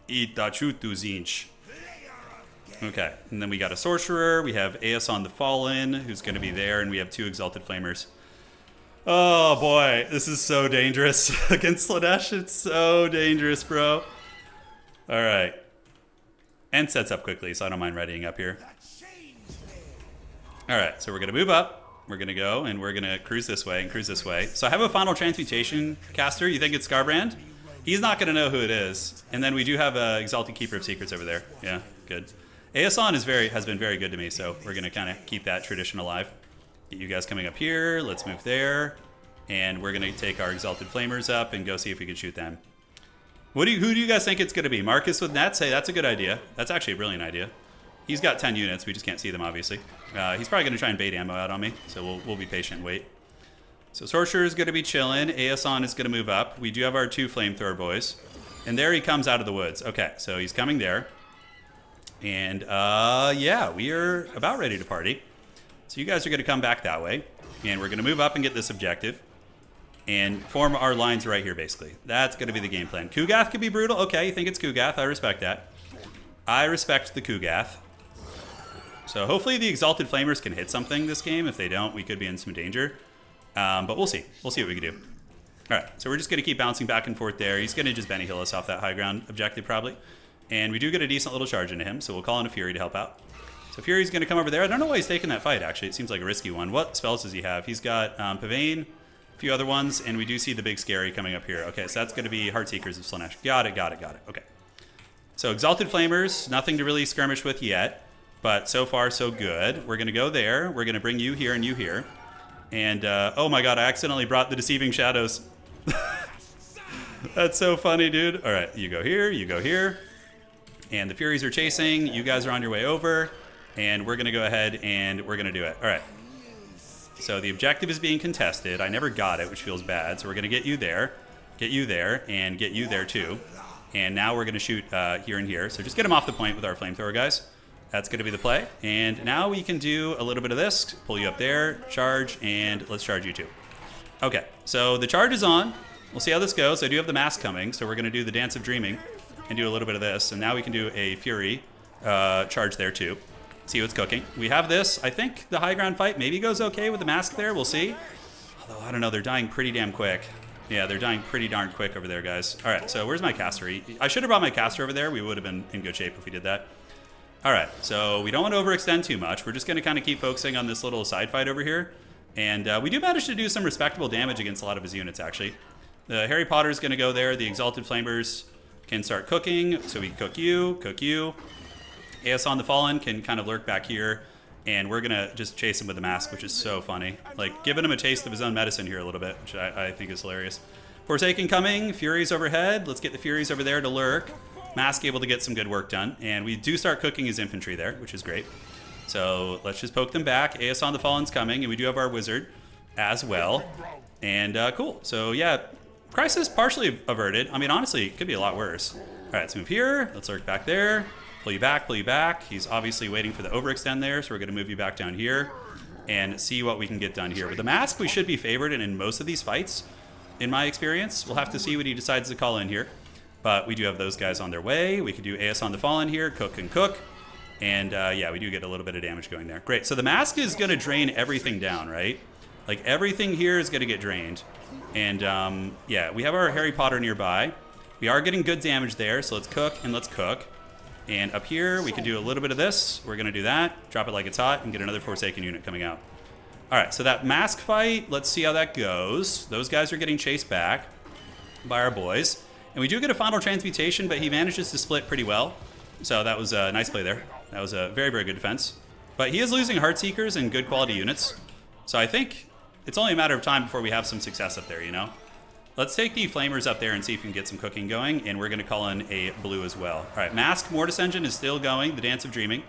Itachutu Tzeentch. Okay, and then we got a Sorcerer. We have Aeson the Fallen, who's going to be there, and we have 2 Exalted Flamers. Oh boy, this is so dangerous against Slaanesh. It's so dangerous, bro. All right. And sets up quickly, so I don't mind readying up here. All right, so we're going to move up. We're going to go, and we're going to cruise this way and cruise this way. So I have a Final Transmutation caster. You think it's Scarbrand? He's not going to know who it is. And then we do have a Exalted Keeper of Secrets over there. Yeah, good. Aeson has been very good to me, so we're going to kind of keep that tradition alive. Get you guys coming up here. Let's move there. And we're going to take our Exalted Flamers up and go see if we can shoot them. Who do you guys think it's going to be? Marcus with Nets? Hey, that's a good idea. That's actually a brilliant idea. He's got 10 units. We just can't see them, obviously. He's probably going to try and bait ammo out on me, so we'll be patient and wait. So Sorcerer is going to be chilling. Aeson is going to move up. We do have our 2 flamethrower boys. And there he comes out of the woods. Okay, so he's coming there. And, yeah, we are about ready to party. So you guys are going to come back that way. And we're going to move up and get this objective. And form our lines right here, basically. That's going to be the game plan. Kugath could be brutal. Okay, you think it's Kugath. I respect that. I respect the Kugath. So hopefully the Exalted Flamers can hit something this game. If they don't, we could be in some danger. But we'll see. We'll see what we can do. All right, so we're just going to keep bouncing back and forth there. He's going to just Benny Hill us off that high ground objective, probably. And we do get a decent little charge into him, so we'll call in a Fury to help out. So Fury's going to come over there. I don't know why he's taking that fight, actually. It seems like a risky one. What spells does he have? He's got Pavane, a few other ones, and we do see the big scary coming up here. Okay, so that's going to be Heartseekers of Slaanesh. Got it. Okay. So Exalted Flamers, nothing to really skirmish with yet, but so far so good. We're going to go there. We're going to bring you here and you here. And, oh my god, I accidentally brought the Deceiving Shadows. That's so funny, dude. All right, you go here. And the Furies are chasing. You guys are on your way over. And we're going to go ahead and we're going to do it. All right. So the objective is being contested. I never got it, which feels bad. So we're going to get you there, and get you there too. And now we're going to shoot here and here. So just get them off the point with our flamethrower guys. That's going to be the play. And now we can do a little bit of this. Pull you up there, charge, and let's charge you too. Okay, so the charge is on. We'll see how this goes. I do have the mask coming, so we're going to do the Dance of Dreaming and do a little bit of this. And now we can do a Fury charge there too. See what's cooking. We have this. I think the high ground fight maybe goes okay with the mask there. We'll see. Although, I don't know. They're dying pretty damn quick. Yeah, they're dying pretty darn quick over there, guys. All right, so where's my caster? I should have brought my caster over there. We would have been in good shape if we did that. All right, so we don't want to overextend too much. We're just going to kind of keep focusing on this little side fight over here. And we do manage to do some respectable damage against a lot of his units, actually. The Harry Potter's going to go there. The Exalted Flamers can start cooking. So we cook you. Aeson the Fallen can kind of lurk back here. And we're going to just chase him with the mask, which is so funny. Like, giving him a taste of his own medicine here a little bit, which I think is hilarious. Forsaken coming. Furies overhead. Let's get the Furies over there to lurk. Mask able to get some good work done. And we do start cooking his infantry there, which is great. So let's just poke them back. Aeson the Fallen's coming, and we do have our wizard as well. And cool. So yeah, crisis partially averted. I mean, honestly, it could be a lot worse. All right, let's move here. Let's lurk back there. Pull you back. He's obviously waiting for the overextend there, so we're going to move you back down here and see what we can get done here. With the mask, we should be favored in most of these fights, in my experience. We'll have to see what he decides to call in here. But we do have those guys on their way. We could do Aeson the Fallen here, cook and cook. And yeah, we do get a little bit of damage going there. Great, so the mask is going to drain everything down, right? Like, everything here is going to get drained. And yeah, we have our Harry Potter nearby. We are getting good damage there, so let's cook and let's cook. And up here, we can do a little bit of this. We're going to do that, drop it like it's hot, and get another Forsaken unit coming out. All right, so that mask fight, let's see how that goes. Those guys are getting chased back by our boys. And we do get a final transmutation, but he manages to split pretty well. So that was a nice play there. That was a very, very good defense. But he is losing Heartseekers and good quality units. So I think it's only a matter of time before we have some success up there, you know? Let's take the Flamers up there and see if we can get some cooking going. And we're going to call in a blue as well. All right, Mask Mortis Engine is still going. The Dance of Dreaming.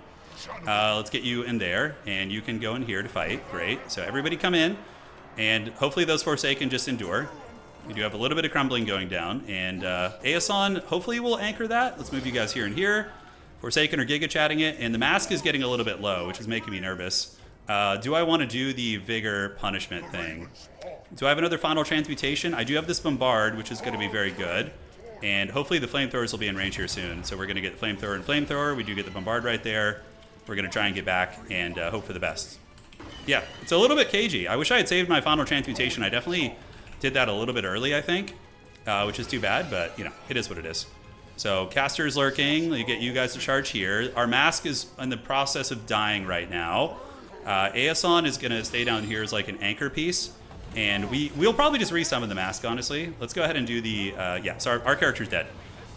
Let's get you in there. And you can go in here to fight. Great. So everybody come in. And hopefully those Forsaken just endure. We do have a little bit of crumbling going down. And Aeson hopefully will anchor that. Let's move you guys here and here. Forsaken are Giga Chatting it. And the mask is getting a little bit low, which is making me nervous. Do I want to do the Vigor punishment thing? Do I have another final transmutation? I do have this Bombard, which is going to be very good. And hopefully the Flamethrowers will be in range here soon. So we're going to get Flamethrower and Flamethrower. We do get the Bombard right there. We're going to try and get back and hope for the best. Yeah, it's a little bit cagey. I wish I had saved my final transmutation. I definitely did that a little bit early, I think, which is too bad, but, you know, it is what it is. So Caster's lurking. Let me get you guys to charge here. Our mask is in the process of dying right now. Aeson is going to stay down here as like an anchor piece. And we'll probably just resummon the mask, honestly. Let's go ahead and do the... yeah, so our character's dead.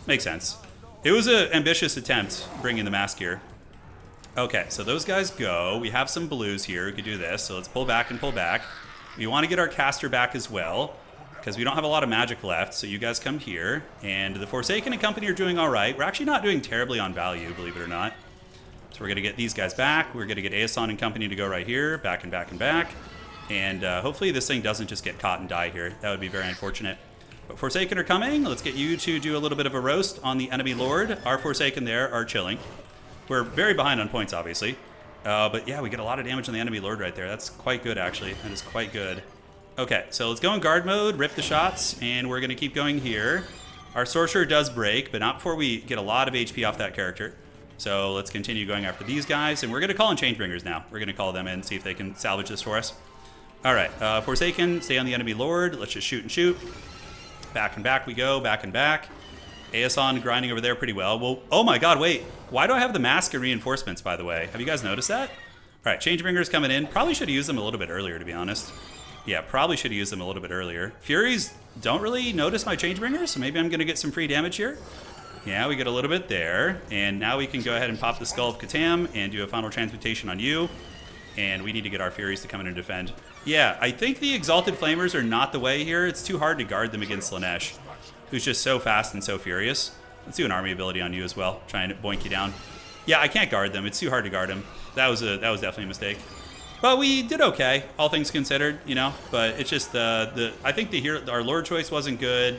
Makes sense. It was an ambitious attempt bringing the mask here. Okay, so those guys go. We have some blues here. We could do this. So let's pull back and pull back. We want to get our caster back as well, because we don't have a lot of magic left. So you guys come here. And the Forsaken and company are doing all right. We're actually not doing terribly on value, believe it or not. So we're going to get these guys back. We're going to get Aeson and company to go right here. Back and back and back. And hopefully this thing doesn't just get caught and die here. That would be very unfortunate. But Forsaken are coming. Let's get you to do a little bit of a roast on the enemy lord. Our Forsaken there are chilling. We're very behind on points, obviously. But yeah, we get a lot of damage on the enemy lord right there. That's quite good, actually. That is quite good. Okay, so let's go in guard mode, rip the shots, and we're going to keep going here. Our sorcerer does break, but not before we get a lot of HP off that character. So let's continue going after these guys, and we're going to call in Changebringers now. We're going to call them in, see if they can salvage this for us. All right, Forsaken, stay on the enemy lord. Let's just shoot and shoot. Back and back we go, back and back. Aeson grinding over there pretty well. Well, oh my god, wait. Why do I have the mask and reinforcements, by the way? Have you guys noticed that? All right, Changebringers coming in. Probably should have used them a little bit earlier, to be honest. Yeah, probably should have used them a little bit earlier. Furies don't really notice my Changebringers, so maybe I'm going to get some free damage here. Yeah, we get a little bit there. And now we can go ahead and pop the Skull of Catan and do a final transmutation on you. And we need to get our Furies to come in and defend. Yeah, I think the Exalted Flamers are not the way here. It's too hard to guard them against Slaanesh, who's just so fast and so furious. Let's do an army ability on you as well. Try and boink you down. Yeah, I can't guard them. It's too hard to guard them. That was definitely a mistake. But we did okay, all things considered, you know. But it's just I think our Lord choice wasn't good.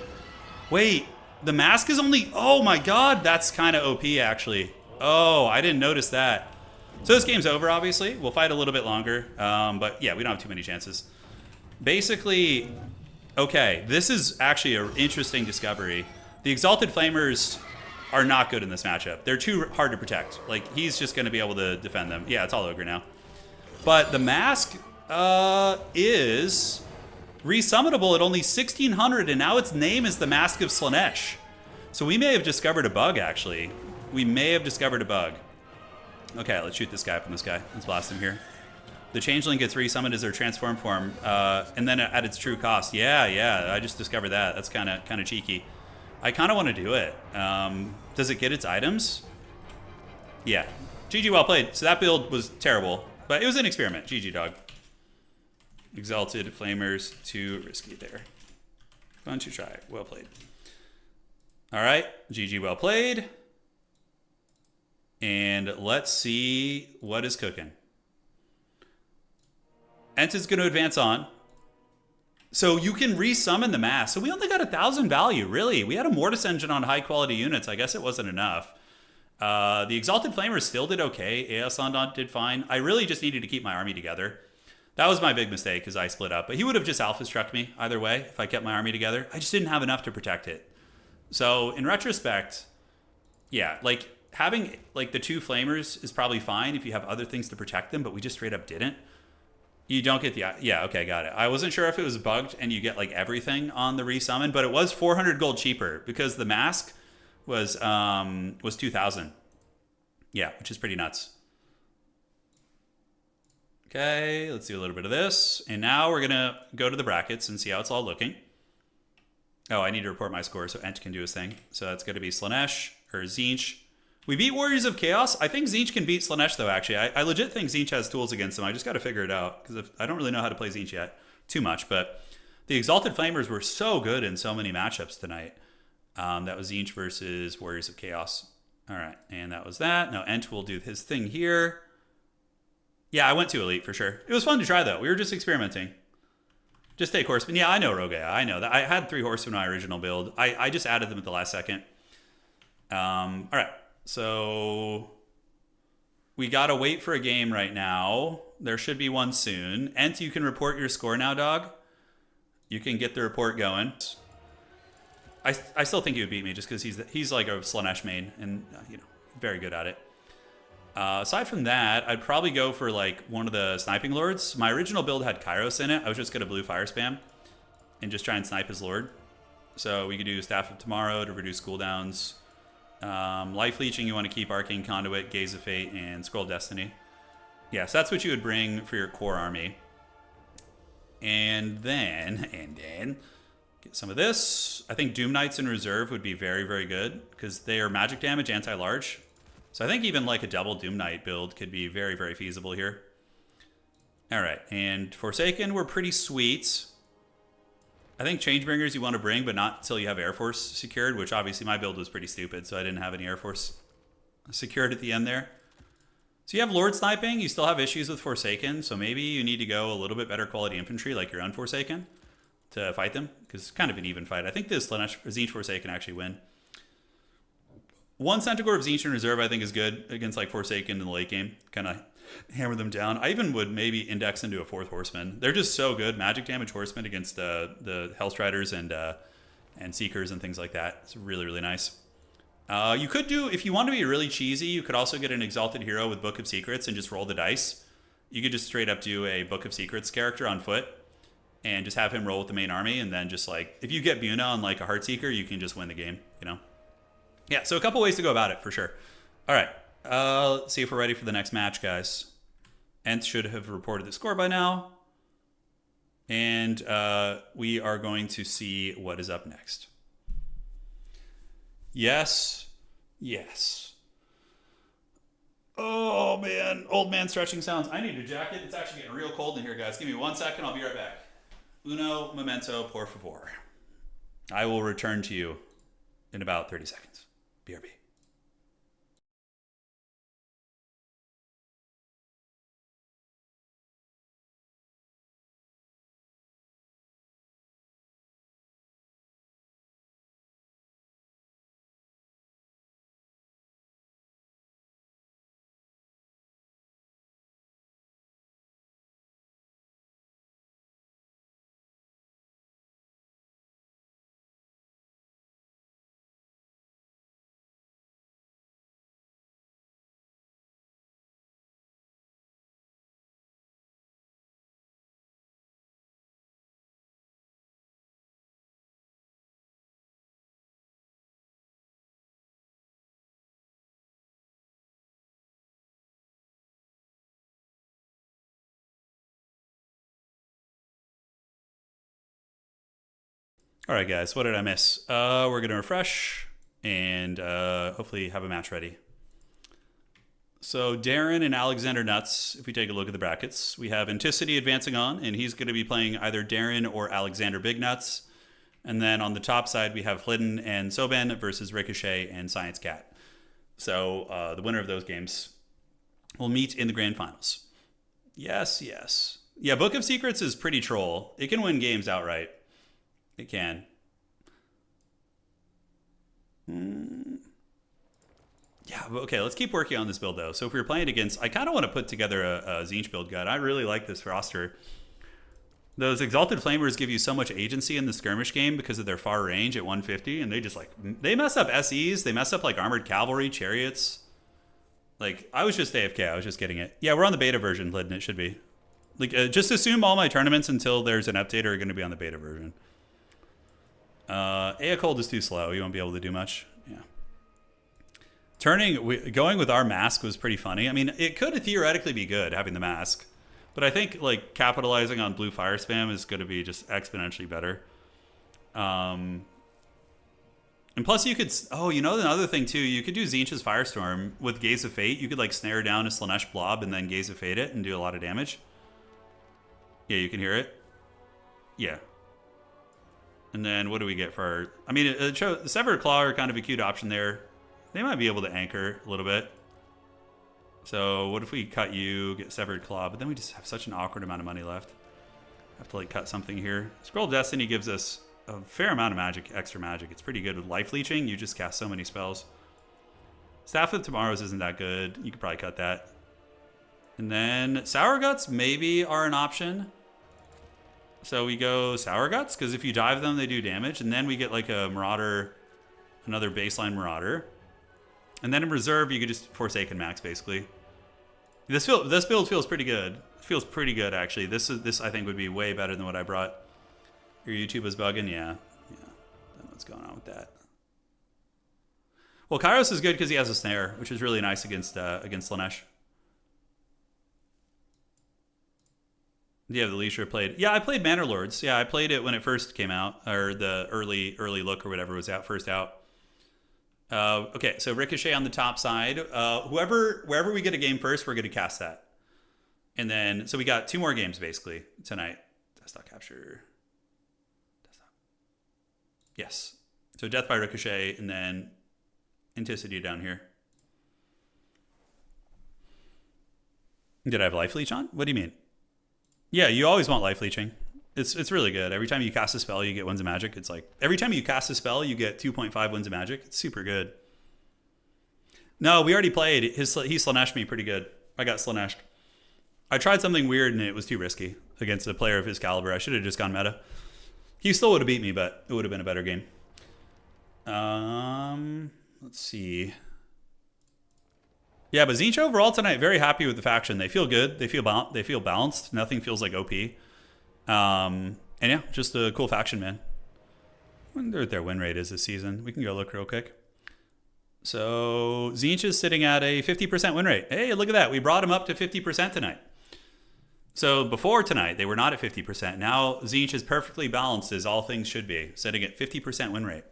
Wait, the mask is only. Oh my God, that's kind of OP actually. Oh, I didn't notice that. So this game's over, obviously. We'll fight a little bit longer, but yeah, we don't have too many chances. Basically, okay, this is actually an interesting discovery. The Exalted Flamers are not good in this matchup. They're too hard to protect. Like, he's just going to be able to defend them. Yeah, it's all ogre now. But the mask is resummonable at only 1600, and now its name is the Mask of Slaanesh. So we may have discovered a bug, actually. We may have discovered a bug. Okay, let's shoot this guy up on this guy. Let's blast him here. The Changeling gets resummoned as their transformed form, and then at its true cost. Yeah, I just discovered that. That's kind of cheeky. I kind of want to do it. Does it get its items? Yeah. GG, well played. So that build was terrible, but it was an experiment. GG, dog. Exalted Flamers, too risky there. Fun to try. Well played. All right, GG, well played. And let's see what is cooking. Ent is going to advance on. So you can resummon the mask. So we only got 1,000 value, really. We had a Mortis engine on high quality units. I guess it wasn't enough. The Exalted Flamers still did okay. Aeson did fine. I really just needed to keep my army together. That was my big mistake, because I split up. But he would have just alpha struck me either way if I kept my army together. I just didn't have enough to protect it. So in retrospect, yeah, like having like the 2 Flamers is probably fine if you have other things to protect them, but we just straight up didn't. You don't get the... Yeah, okay, got it. I wasn't sure if it was bugged and you get like everything on the resummon, but it was 400 gold cheaper because the mask was 2,000. Yeah, which is pretty nuts. Okay, let's do a little bit of this. And now we're going to go to the brackets and see how it's all looking. Oh, I need to report my score so Ent can do his thing. So that's going to be Slaanesh or Tzeentch. We beat Warriors of Chaos. I think Tzeentch can beat Slaanesh, though, actually. I legit think Tzeentch has tools against him. I just got to figure it out, because I don't really know how to play Tzeentch yet too much. But the Exalted Flamers were so good in so many matchups tonight. That was Tzeentch versus Warriors of Chaos. All right, and that was that. Now Ent will do his thing here. Yeah, I went to Elite for sure. It was fun to try, though. We were just experimenting. Just take Horsemen. Yeah, I know Rogue AI. I know that. I had 3 Horsemen in my original build. I just added them at the last second. All right. So we gotta wait for a game right now. There should be one soon. Ent, you can report your score now, dog. You can get the report going. I still think he would beat me just because he's like a Slaanesh main and very good at it. Aside from that, I'd probably go for like one of the sniping lords. My original build had Kairos in it. I was just gonna blue fire spam and just try and snipe his lord. So we could do Staff of Tomorrow to reduce cooldowns. Life Leeching, you want to keep Arcane Conduit, Gaze of Fate, and Scroll of Destiny. Yeah, so that's what you would bring for your core army. And then get some of this. I think Doom Knights in reserve would be very, very good because they are magic damage, anti-large. So I think even like a double Doom Knight build could be very, very feasible here. All right, and Forsaken were pretty sweet. I think Changebringers you want to bring, but not until you have Air Force secured, which obviously my build was pretty stupid, so I didn't have any Air Force secured at the end there. So you have Lord sniping, you still have issues with Forsaken, so maybe you need to go a little bit better quality infantry like your Unforsaken to fight them, because it's kind of an even fight. I think this Tzeentch Forsaken actually win. One Centaur of Tzeentch in reserve I think is good against like Forsaken in the late game. Kind of hammer them down. I even would maybe index into a 4th Horseman. They're just so good. Magic damage Horsemen against the Hellstriders and Seekers and things like that. It's really, really nice. You could do, if you want to be really cheesy, you could also get an Exalted Hero with Book of Secrets and just roll the dice. You could just straight up do a Book of Secrets character on foot and just have him roll with the main army, and then just like, if you get Buna on like a Heartseeker, you can just win the game, you know? Yeah, so a couple ways to go about it, for sure. All right, let's see if we're ready for the next match, guys. Ent should have reported the score by now. And we are going to see what is up next. Yes. Yes. Oh, man. Old man stretching sounds. I need a jacket. It's actually getting real cold in here, guys. Give me 1 second. I'll be right back. Uno momento, por favor. I will return to you in about 30 seconds. BRB. All right, guys, what did I miss? We're going to refresh and hopefully have a match ready. So Darren and Alexander Nuts, if we take a look at the brackets, we have Anticity advancing on, and he's going to be playing either Darren or Alexander Big Nuts. And then on the top side, we have Hlydden and Soben versus Ricochet and Science Cat. So the winner of those games will meet in the grand finals. Yes, yes. Yeah, Book of Secrets is pretty troll. It can win games outright. It can. Yeah, okay, let's keep working on this build, though. So if we were playing against... I kind of want to put together a Tzeentch build guide. I really like this roster. Those Exalted Flamers give you so much agency in the skirmish game because of their far range at 150, and they just, like... They mess up SEs. They mess up, like, Armored Cavalry, Chariots. Like, I was just AFK. I was just getting it. Yeah, we're on the beta version, Hlydden. It should be. Like, just assume all my tournaments until there's an update are going to be on the beta version. Aecold is too slow. You won't be able to do much. Yeah. Going with our mask was pretty funny. I mean, it could theoretically be good having the mask, but I think like capitalizing on blue fire spam is going to be just exponentially better. And plus you could, oh, you know, another thing too, you could do Tzeentch's Firestorm with Gaze of Fate. You could like snare down a Slaanesh blob and then Gaze of Fate it and do a lot of damage. Yeah, you can hear it. Yeah. And then what do we get for our... I mean, the Severed Claw are kind of a cute option there. They might be able to anchor a little bit. So what if we cut you, get Severed Claw, but then we just have such an awkward amount of money left. Have to like cut something here. Scroll of Destiny gives us a fair amount of magic, extra magic. It's pretty good with life leeching. You just cast so many spells. Staff of Tomorrows isn't that good. You could probably cut that. And then Sour Guts maybe are an option. So we go Sour Guts, because if you dive them, they do damage. And then we get like a Marauder, another baseline Marauder. And then in reserve, you could just Forsaken max, basically. This build feels pretty good. It feels pretty good, actually. This I think would be way better than what I brought. Your YouTube is bugging? Yeah. Yeah. Don't know what's going on with that. Well, Kairos is good because he has a snare, which is really nice against Slaanesh. Yeah, the Leisure played. Yeah, I played Manor Lords. Yeah, I played it when it first came out, or the early look or whatever was out first out. Okay, so Ricochet on the top side. Wherever we get a game first, we're going to cast that. And then, so we got 2 more games basically tonight. Desktop capture. Desktop. Yes. So Death by Ricochet, and then Anticity down here. Did I have life leech on? What do you mean? Yeah, you always want life leeching. It's really good. Every time you cast a spell, you get Winds of Magic. It's like every time you cast a spell, you get 2.5 Winds of Magic. It's super good. No, we already played. He Slaaneshed me pretty good. I got Slaaneshed. I tried something weird and it was too risky against a player of his caliber. I should have just gone meta. He still would have beat me, but it would have been a better game. Let's see. Yeah, but Tzeentch overall tonight, very happy with the faction. They feel good. They feel balanced. Nothing feels like OP. And yeah, just a cool faction, man. I wonder what their win rate is this season. We can go look real quick. So Tzeentch is sitting at a 50% win rate. Hey, look at that. We brought him up to 50% tonight. So before tonight, they were not at 50%. Now Tzeentch is perfectly balanced as all things should be, sitting at 50% win rate.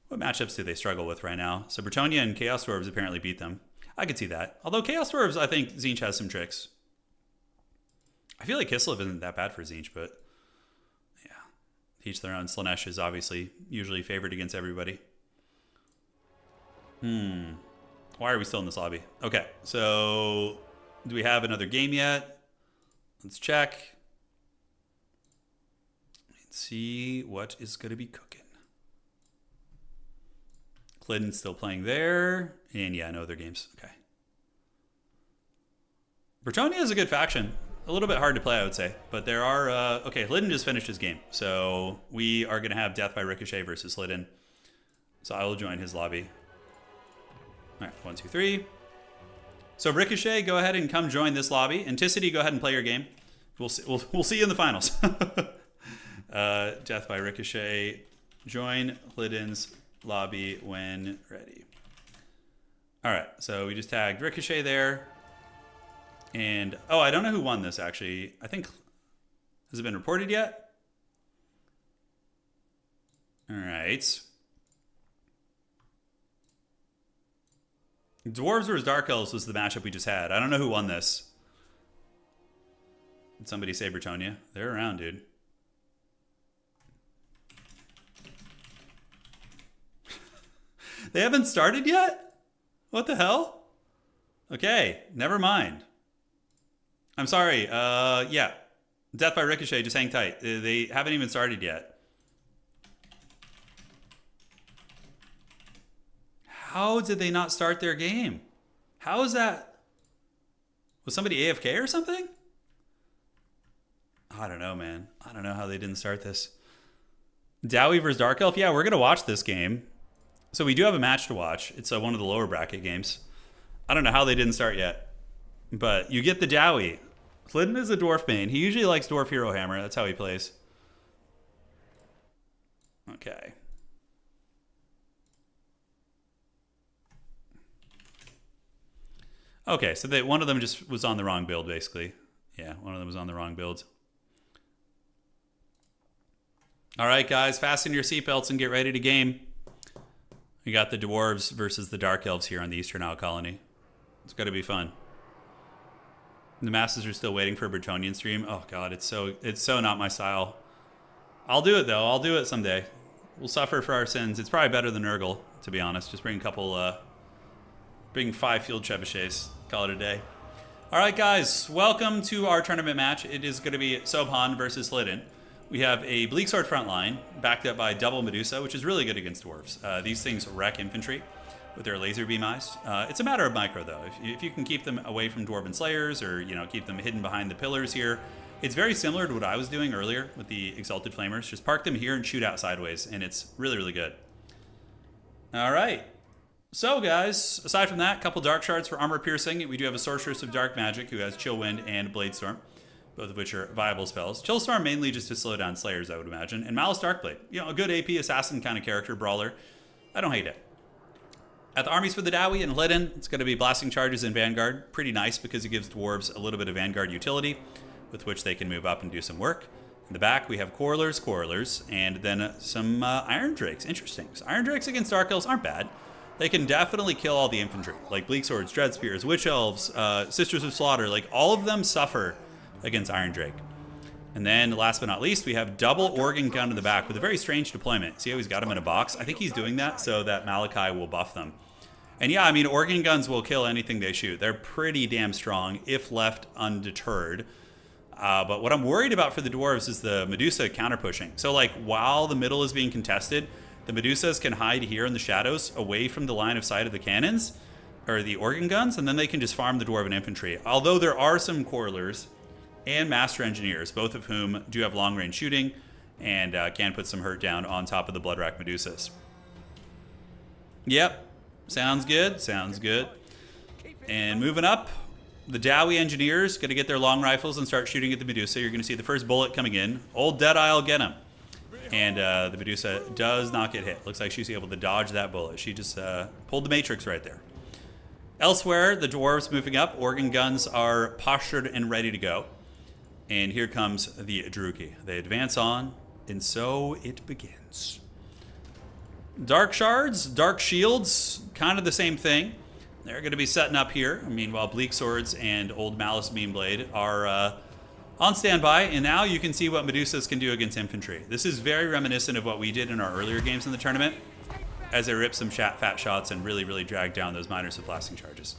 What matchups do they struggle with right now? So Bretonnia and Chaos Dwarves apparently beat them. I could see that. Although Chaos Dwarves, I think Tzeentch has some tricks. I feel like Kislev isn't that bad for Tzeentch, but yeah. Each their own. Slaanesh is obviously usually favored against everybody. Why are we still in this lobby? Okay, so do we have another game yet? Let's check. Let's see what is going to be cooking. Clinton's still playing there. And yeah, no other games. Okay. Bretonnia is a good faction. A little bit hard to play, I would say. But there are... okay, Lydon just finished his game. So we are going to have Death by Ricochet versus Lydon. So I will join his lobby. All right, 1, 2, 3. So Ricochet, go ahead and come join this lobby. Anticity, go ahead and play your game. We'll see you in the finals. Death by Ricochet. Join Lydon's lobby when ready. All right, so we just tagged Ricochet there. And, oh, I don't know who won this, actually. I think, has it been reported yet? All right. Dwarves versus Dark Elves was the matchup we just had. I don't know who won this. Did somebody say Bretonnia? They're around, dude. They haven't started yet? What the hell? Okay, never mind. I'm sorry. Yeah. Death by Ricochet, just hang tight. They haven't even started yet. How did they not start their game? How is that? Was somebody AFK or something? I don't know, man. I don't know how they didn't start this. Dowie versus Dark Elf. Yeah, we're going to watch this game. So we do have a match to watch. It's one of the lower bracket games. I don't know how they didn't start yet. But you get the Dowie. Clinton is a dwarf main. He usually likes Dwarf Hero Hammer. That's how he plays. Okay. Okay, so one of them just was on the wrong build, basically. Yeah, one of them was on the wrong build. All right, guys, fasten your seatbelts and get ready to game. We got the Dwarves versus the Dark Elves here on the Eastern Isle Colony. It's going to be fun. The masses are still waiting for a Bretonian stream. Oh, God, it's so not my style. I'll do it, though. I'll do it someday. We'll suffer for our sins. It's probably better than Nurgle, to be honest. Just bring a couple... bring 5 field trebuchets. Call it a day. All right, guys. Welcome to our tournament match. It is going to be Sobhan versus Lydon. We have a Bleak Sword front line, backed up by double Medusa, which is really good against dwarves. These things wreck infantry with their laser beam eyes. It's a matter of micro, though. If you can keep them away from Dwarven Slayers or keep them hidden behind the pillars here, it's very similar to what I was doing earlier with the Exalted Flamers. Just park them here and shoot out sideways, and it's really, really good. All right. So, guys, aside from that, a couple Dark Shards for armor piercing. We do have a Sorceress of Dark Magic who has Chill Wind and Bladestorm, both of which are viable spells. Chillstorm mainly just to slow down Slayers, I would imagine. And Malice Darkblade, a good AP assassin kind of character, brawler. I don't hate it. At the armies for the Dowie and Lydon, it's going to be Blasting Charges and Vanguard. Pretty nice because it gives dwarves a little bit of Vanguard utility with which they can move up and do some work. In the back, we have Quarrelers, and then some Iron Drakes. Interesting. So Iron Drakes against Dark Elves aren't bad. They can definitely kill all the infantry, like Bleak Swords, Dread Spears, Witch Elves, Sisters of Slaughter. Like, all of them suffer against Iron Drake. And then, last but not least, we have double Organ Gun in the back with a very strange deployment. See how he's got him in a box? I think he's doing that so that Malachi will buff them. And yeah, I mean, organ guns will kill anything they shoot. They're pretty damn strong if left undeterred. But what I'm worried about for the dwarves is the Medusa counter pushing. So like while the middle is being contested, the Medusas can hide here in the shadows away from the line of sight of the cannons or the organ guns, and then they can just farm the dwarven infantry. Although there are some Quarrelers and Master Engineers, both of whom do have long range shooting and can put some hurt down on top of the Bloodrack Medusas. Yep, sounds good, sounds good. And moving up, the Dowie Engineers going to get their long rifles and start shooting at the Medusa. You're going to see the first bullet coming in. Old Deadeye will get him. And the Medusa does not get hit. Looks like she's able to dodge that bullet. She just pulled the Matrix right there. Elsewhere, the dwarves moving up. Organ guns are postured and ready to go. And here comes the Druki. They advance on, and so it begins. Dark Shards, Dark Shields, kind of the same thing. They're going to be setting up here. Meanwhile, Bleak Swords and Old Malice Beamblade are on standby. And now you can see what Medusas can do against infantry. This is very reminiscent of what we did in our earlier games in the tournament, as they rip some fat shots and really drag down those miners with blasting charges.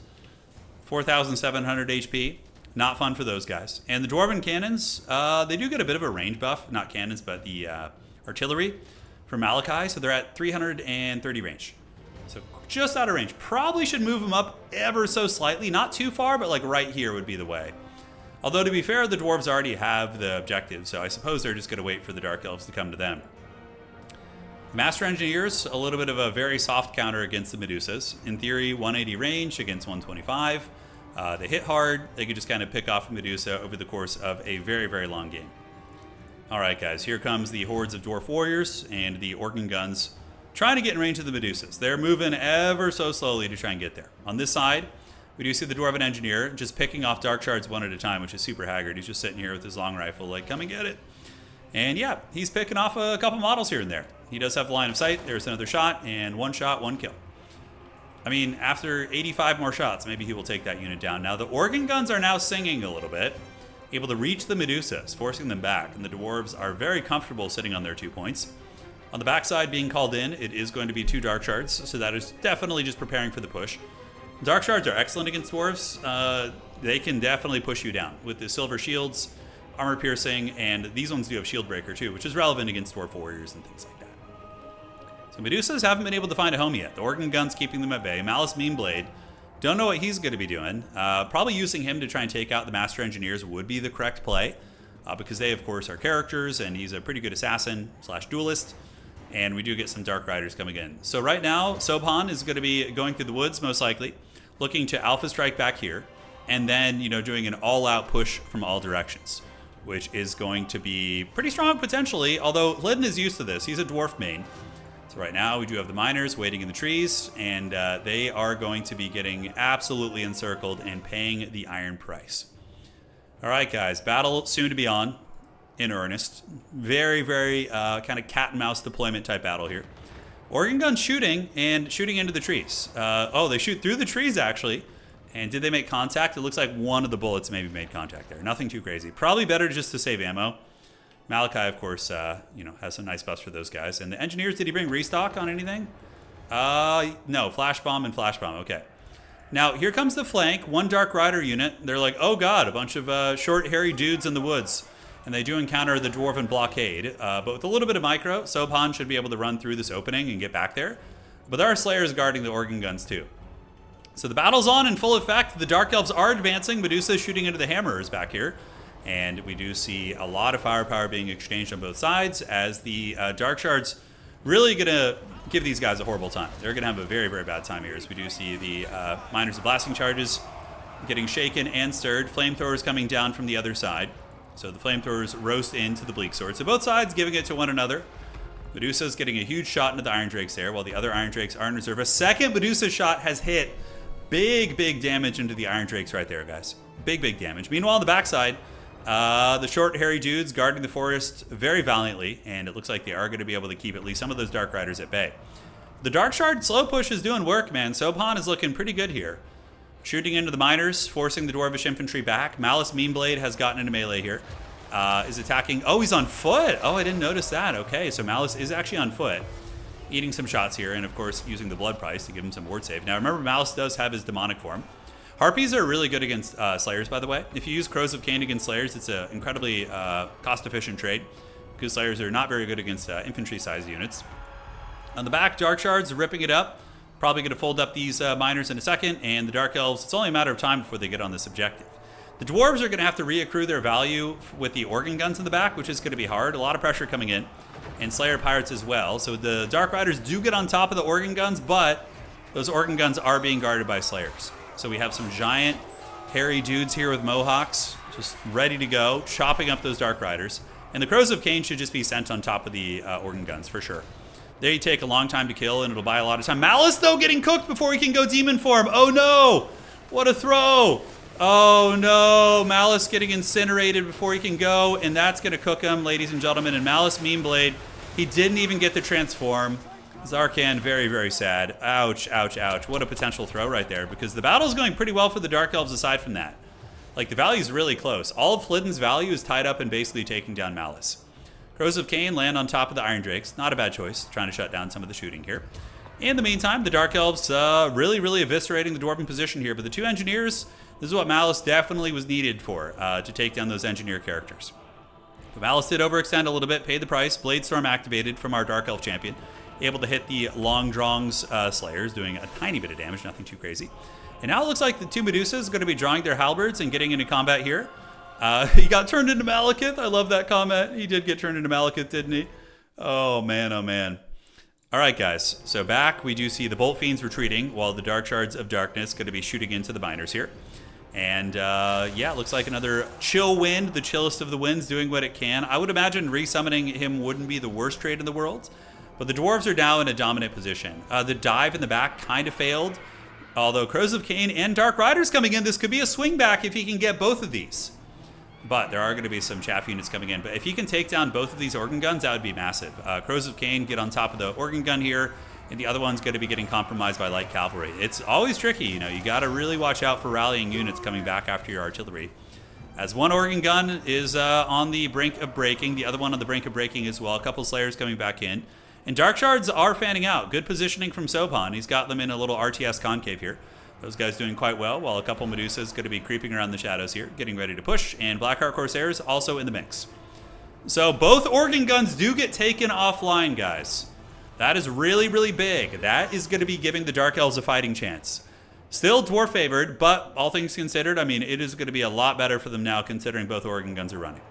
4,700 HP. Not fun for those guys. And the Dwarven cannons, they do get a bit of a range buff. Not cannons, but the artillery from Malachi. So they're at 330 range. So just out of range. Probably should move them up ever so slightly. Not too far, but like right here would be the way. Although to be fair, the dwarves already have the objective, so I suppose they're just going to wait for the Dark Elves to come to them. Master Engineers, a little bit of a very soft counter against the Medusas. In theory, 180 range against 125. They hit hard. They could just kind of pick off Medusa over the course of a very long game. All right, guys, here comes the hordes of Dwarf Warriors and the Organ Guns trying to get in range of the Medusas. They're moving ever so slowly to try and get there. On this side, we do see the Dwarven Engineer just picking off Dark Shards one at a time, which is super haggard. He's just sitting here with his long rifle like, come and get it. And yeah, he's picking off a couple models here and there. He does have the line of sight. There's another shot, and one shot, one kill. I mean, after 85 more shots, maybe he will take that unit down. Now, the Organ Guns are now singing a little bit, able to reach the Medusas, forcing them back. And the Dwarves are very comfortable sitting on their 2 points. On the backside being called in, it is going to be 2 Dark Shards, so that is definitely just preparing for the push. Dark Shards are excellent against Dwarves. They can definitely push you down with the Silver Shields, Armor Piercing, and these ones do have Shield Breaker too, which is relevant against Dwarf Warriors and things like that. So Medusas haven't been able to find a home yet. The Organ Gun's keeping them at bay. Malice Meanblade, don't know what he's going to be doing. Probably using him to try and take out the Master Engineers would be the correct play, because they, of course, are characters, and he's a pretty good assassin / duelist. And we do get some Dark Riders coming in. So right now, Sobhan is going to be going through the woods, most likely, looking to Alpha Strike back here, and then, doing an all-out push from all directions, which is going to be pretty strong potentially, although Lydon is used to this. He's a dwarf main. So right now, we do have the miners waiting in the trees, and they are going to be getting absolutely encircled and paying the iron price. All right, guys, battle soon to be on. In earnest. Very kind of cat and mouse deployment type battle here. Organ Gun shooting and shooting into the trees. Oh, they shoot through the trees actually. And did they make contact? It looks like one of the bullets maybe made contact there. Nothing too crazy. Probably better just to save ammo. Malachi, of course, has some nice buffs for those guys. And the Engineers, did he bring restock on anything? No, Flash Bomb and Flash Bomb. Okay. Now, here comes the flank. One Dark Rider unit. They're like, oh god, a bunch of short, hairy dudes in the woods. And they do encounter the Dwarven blockade, but with a little bit of micro, Sobhan should be able to run through this opening and get back there. But there are Slayers guarding the Organ Guns too. So the battle's on in full effect. The Dark Elves are advancing. Medusa is shooting into the Hammerers back here. And we do see a lot of firepower being exchanged on both sides, as the Dark Shards really going to give these guys a horrible time. They're going to have a very bad time here, as we do see the Miners with Blasting Charges getting shaken and stirred. Flamethrowers coming down from the other side. So the Flamethrowers roast into the Bleak Sword. So both sides giving it to one another. Medusa's getting a huge shot into the Iron Drakes there, while the other Iron Drakes are in reserve. A second Medusa shot has hit. Big damage into the Iron Drakes right there, guys. Big damage. Meanwhile, on the backside, the short, hairy dudes guarding the forest very valiantly, and it looks like they are going to be able to keep at least some of those Dark Riders at bay. The Dark Shard slow push is doing work, man. Sobhan is looking pretty good here. Shooting into the miners, forcing the Dwarvish infantry back. Malice Meanblade has gotten into melee here. Is attacking. Oh, he's on foot. Oh, I didn't notice that. Okay, so Malice is actually on foot. eating some shots here, and of course using the blood price to give him some ward save. Now remember, Malice does have his demonic form. Harpies are really good against Slayers, by the way. If you use Crows of Cain against Slayers, it's an incredibly cost-efficient trade, because Slayers are not very good against infantry-sized units. On the back, Dark Shards ripping it up. Probably going to fold up these miners in a second, and the Dark Elves, it's only a matter of time before they get on this objective. The Dwarves are going to have to reaccrue their value with the Organ Guns in the back, which is going to be hard. A lot of pressure coming in, and Slayer Pirates as well. So the Dark Riders do get on top of the Organ Guns, but those Organ Guns are being guarded by Slayers. So we have some giant, hairy dudes here with mohawks, just ready to go, chopping up those Dark Riders. And the Crows of Cain should just be sent on top of the Organ Guns, for sure. They take a long time to kill, and it'll buy a lot of time. Malice, though, getting cooked before he can go demon form. Oh, no! What a throw! Oh, no! Malice getting incinerated before he can go, and that's going to cook him, ladies and gentlemen. And Malice Meme Blade, he didn't even get to transform. Zarkan, very, very sad. Ouch, ouch, ouch. What a potential throw right there, because the battle's going pretty well for the Dark Elves aside from that. Like, the value's really close. All of Flidden's value is tied up in basically taking down Malice. Crows of Cain land on top of the Iron Drakes. Not a bad choice, trying to shut down some of the shooting here. In the meantime, the Dark Elves really, really eviscerating the Dwarven position here, but the two Engineers, this is what Malice definitely was needed for, to take down those Engineer characters. But Malice did overextend a little bit, paid the price. Blade Storm activated from our Dark Elf champion. Able to hit the Long Drong's Slayers, doing a tiny bit of damage, nothing too crazy. And now it looks like the two Medusas are going to be drawing their halberds and getting into combat here. He got turned into Malekith. I love that comment. He did get turned into Malekith, didn't he? Oh, man, oh, man. All right, guys. So back, we do see the Bolt Fiends retreating, while the Dark Shards of Darkness going to be shooting into the miners here. And, yeah, it looks like another chill wind, the chillest of the winds, doing what it can. I would imagine resummoning him wouldn't be the worst trade in the world. But the Dwarves are now in a dominant position. The dive in the back kind of failed. Although Crows of Cain and Dark Riders coming in, this could be a swing back if he can get both of these. But there are going to be some chaff units coming in. But if he can take down both of these Organ Guns, that would be massive. Crows of Cain get on top of the Organ Gun here, and the other one's going to be getting compromised by Light Cavalry. It's always tricky, you know. You got to really watch out for rallying units coming back after your artillery. As one Organ Gun is on the brink of breaking, the other one on the brink of breaking as well. A couple Slayers coming back in. And Dark Shards are fanning out. Good positioning from Sopan. He's got them in a little RTS concave here. Those guys doing quite well, while a couple Medusas going to be creeping around the shadows here, getting ready to push. And Blackheart Corsairs also in the mix. So both Organ Guns do get taken offline, guys. That is really, really big. That is going to be giving the Dark Elves a fighting chance. Still Dwarf favored, but all things considered, I mean, it is going to be a lot better for them now, considering both Organ Guns are running.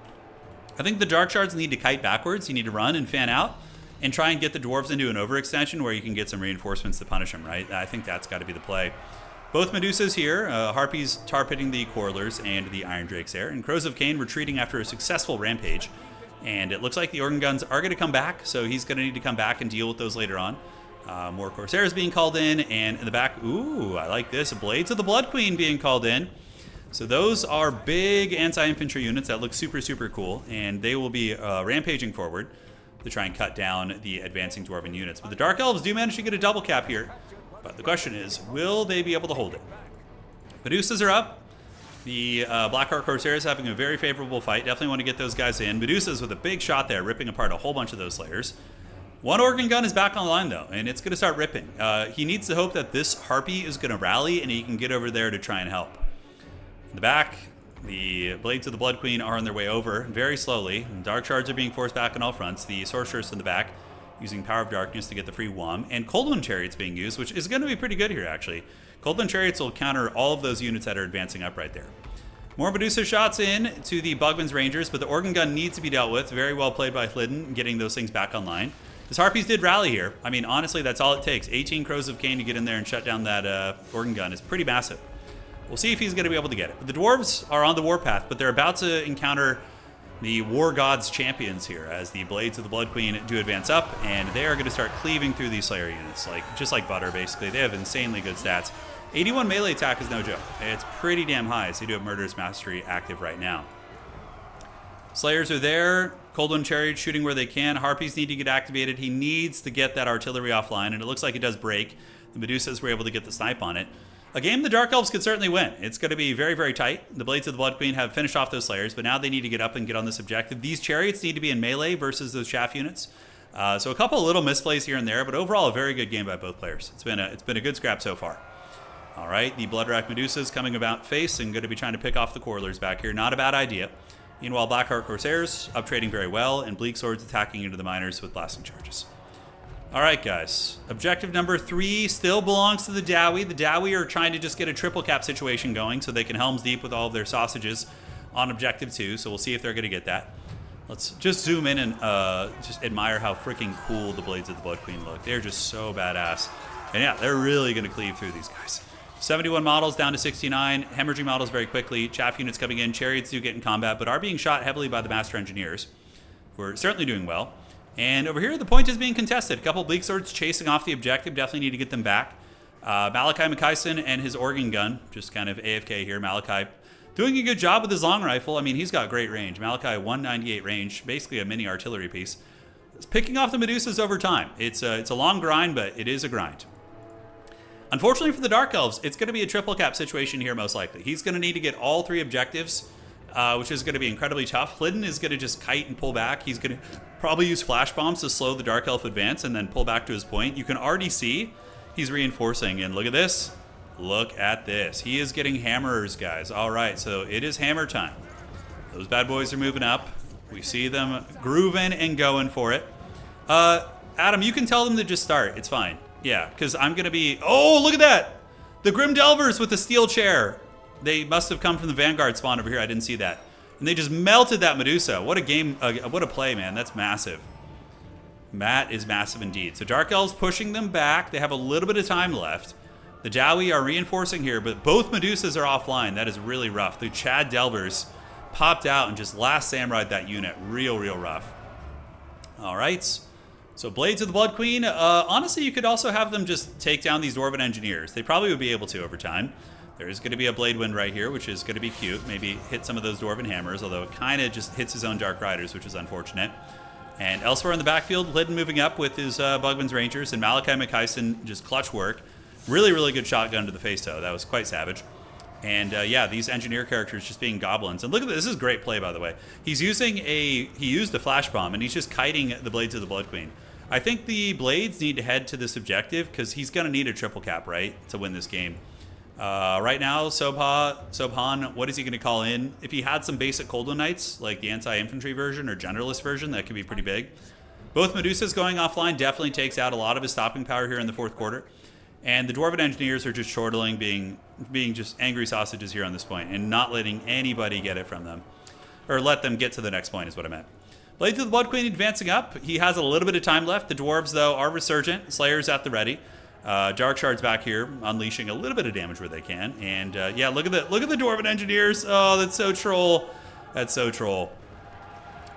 I think the Dark Shards need to kite backwards. You need to run and fan out, and try and get the Dwarves into an overextension where you can get some reinforcements to punish them, right? I think that's got to be the play. Both Medusas here, Harpies tar-pitting the Quarrelers and the Iron Drakes there, and Crows of Cain retreating after a successful rampage. And it looks like the Organ Guns are going to come back, so he's going to need to come back and deal with those later on. More Corsairs being called in, and in the back, ooh, I like this, Blades of the Blood Queen being called in. So those are big anti-infantry units that look super, super cool, and they will be rampaging forward to try and cut down the advancing Dwarven units. But the Dark Elves do manage to get a double cap here. But the question is, will they be able to hold it? Medusas are up. The Blackheart Corsairs having a very favorable fight. Definitely want to get those guys in. Medusas with a big shot there, ripping apart a whole bunch of those Slayers. One Organ Gun is back online, though, and it's going to start ripping. He needs to hope that this Harpy is going to rally, and he can get over there to try and help. In the back, the Blades of the Blood Queen are on their way over, very slowly. Dark Shards are being forced back on all fronts. The Sorceress in the back, using Power of Darkness to get the free Wham. And Coldwind Chariots being used, which is going to be pretty good here, actually. Coldwind Chariots will counter all of those units that are advancing up right there. More Medusa shots in to the Bugman's Rangers, but the Organ Gun needs to be dealt with. Very well played by Flidden, getting those things back online. His Harpies did rally here. I mean, honestly, that's all it takes. 18 Crows of Cain to get in there and shut down that Organ Gun is pretty massive. We'll see if he's going to be able to get it. But the Dwarves are on the warpath, but they're about to encounter the War Gods champions here as the Blades of the Blood Queen do advance up, and they are going to start cleaving through these Slayer units, just like butter, basically. They have insanely good stats. 81 melee attack is no joke. It's pretty damn high, so you do have Murderous Mastery active right now. Slayers are there. Coldwind Chariot shooting where they can. Harpies need to get activated. He needs to get that artillery offline, and it looks like it does break. The Medusas were able to get the snipe on it. A game the Dark Elves could certainly win. It's going to be very, very tight. The Blades of the Blood Queen have finished off those Slayers, but now they need to get up and get on this objective. These Chariots need to be in melee versus those chaff units. So a couple of little misplays here and there, but overall a very good game by both players. It's been a good scrap so far. All right, the Bloodrack Medusas coming about face and going to be trying to pick off the Quarrelers back here. Not a bad idea. Meanwhile, Blackheart Corsairs up trading very well, and Bleak Swords attacking into the miners with blasting charges. All right, guys. Objective number 3 still belongs to the Dowie. The Dowie are trying to just get a triple cap situation going so they can Helm's Deep with all of their sausages on objective 2. So we'll see if they're going to get that. Let's just zoom in and just admire how freaking cool the Blades of the Blood Queen look. They're just so badass. And yeah, they're really going to cleave through these guys. 71 models down to 69. Hemorrhaging models very quickly. Chaff units coming in. Chariots do get in combat, but are being shot heavily by the Master Engineers, who are certainly doing well. And over here, the point is being contested. A couple Bleak Swords chasing off the objective. Definitely need to get them back. Malachi McKyson and his organ gun, just kind of AFK here. Malachi doing a good job with his long rifle. I mean, he's got great range. Malachi, 198 range, basically a mini artillery piece. It's picking off the Medusas over time. It's a long grind, but it is a grind. Unfortunately for the Dark Elves, it's going to be a triple cap situation here most likely. He's going to need to get all 3 objectives, which is going to be incredibly tough. Hlydden is going to just kite and pull back. He's going to probably use flash bombs to slow the Dark Elf advance and then pull back to his point. You can already see he's reinforcing, and look at this. Look at this. He is getting hammerers, guys. All right, so it is hammer time. Those bad boys are moving up. We see them grooving and going for it. Adam, you can tell them to just start. It's fine. Yeah, because I'm going to be... Oh, look at that! The Grim Delvers with the steel chair. They must have come from the Vanguard spawn over here. I didn't see that. And they just melted that Medusa. What a game. What a play, man. That's massive. That is massive indeed. So Dark Elves pushing them back. They have a little bit of time left. The Dowie are reinforcing here, but both Medusas are offline. That is really rough. The Chad Delvers popped out and just last samurai'd that unit. Real rough. All right. So Blades of the Blood Queen, honestly, you could also have them just take down these Dwarven Engineers. They probably would be able to over time. There is going to be a Blade Wind right here, which is going to be cute. Maybe hit some of those Dwarven Hammers, although it kind of just hits his own Dark Riders, which is unfortunate. And elsewhere in the backfield, Hlydden moving up with his Bugman's Rangers, and Malachi McKyson just clutch work. Really good shotgun to the face, though. That was quite savage. And yeah, these engineer characters just being goblins. And look at this. This is great play, by the way. He used the flash bomb, and he's just kiting the Blades of the Blood Queen. I think the Blades need to head to this objective because he's going to need a triple cap, right, to win this game. Right now, Sobhan, what is he going to call in? If he had some basic Coldwood Knights, like the anti-infantry version or generalist version, that could be pretty big. Both Medusas going offline definitely takes out a lot of his stopping power here in the 4th quarter. And the Dwarven Engineers are just chortling, being just angry sausages here on this point and not letting anybody get it from them. Or let them get to the next point is what I meant. Blades of the Blood Queen advancing up. He has a little bit of time left. The Dwarves, though, are resurgent. Slayers at the ready. Dark Shards back here, unleashing a little bit of damage where they can. And yeah, look at the Dwarven Engineers. Oh, that's so troll. That's so troll.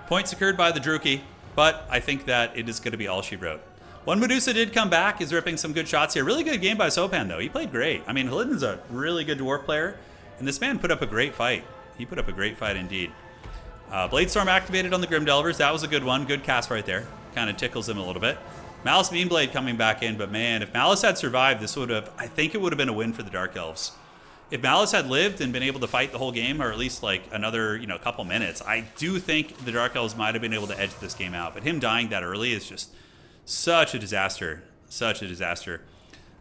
Point secured by the Druki, but I think that it is going to be all she wrote. One Medusa did come back. He's ripping some good shots here. Really good game by Sopan, though. He played great. I mean, Hlydden's a really good dwarf player, and this man put up a great fight. He put up a great fight indeed. Bladestorm activated on the Grim Delvers. That was a good one. Good cast right there. Kind of tickles him a little bit. Malice Meanblade coming back in, but man, if Malice had survived, this would have, I think it would have been a win for the Dark Elves. If Malice had lived and been able to fight the whole game, or at least like another, couple minutes, I do think the Dark Elves might have been able to edge this game out. But him dying that early is just such a disaster. Such a disaster.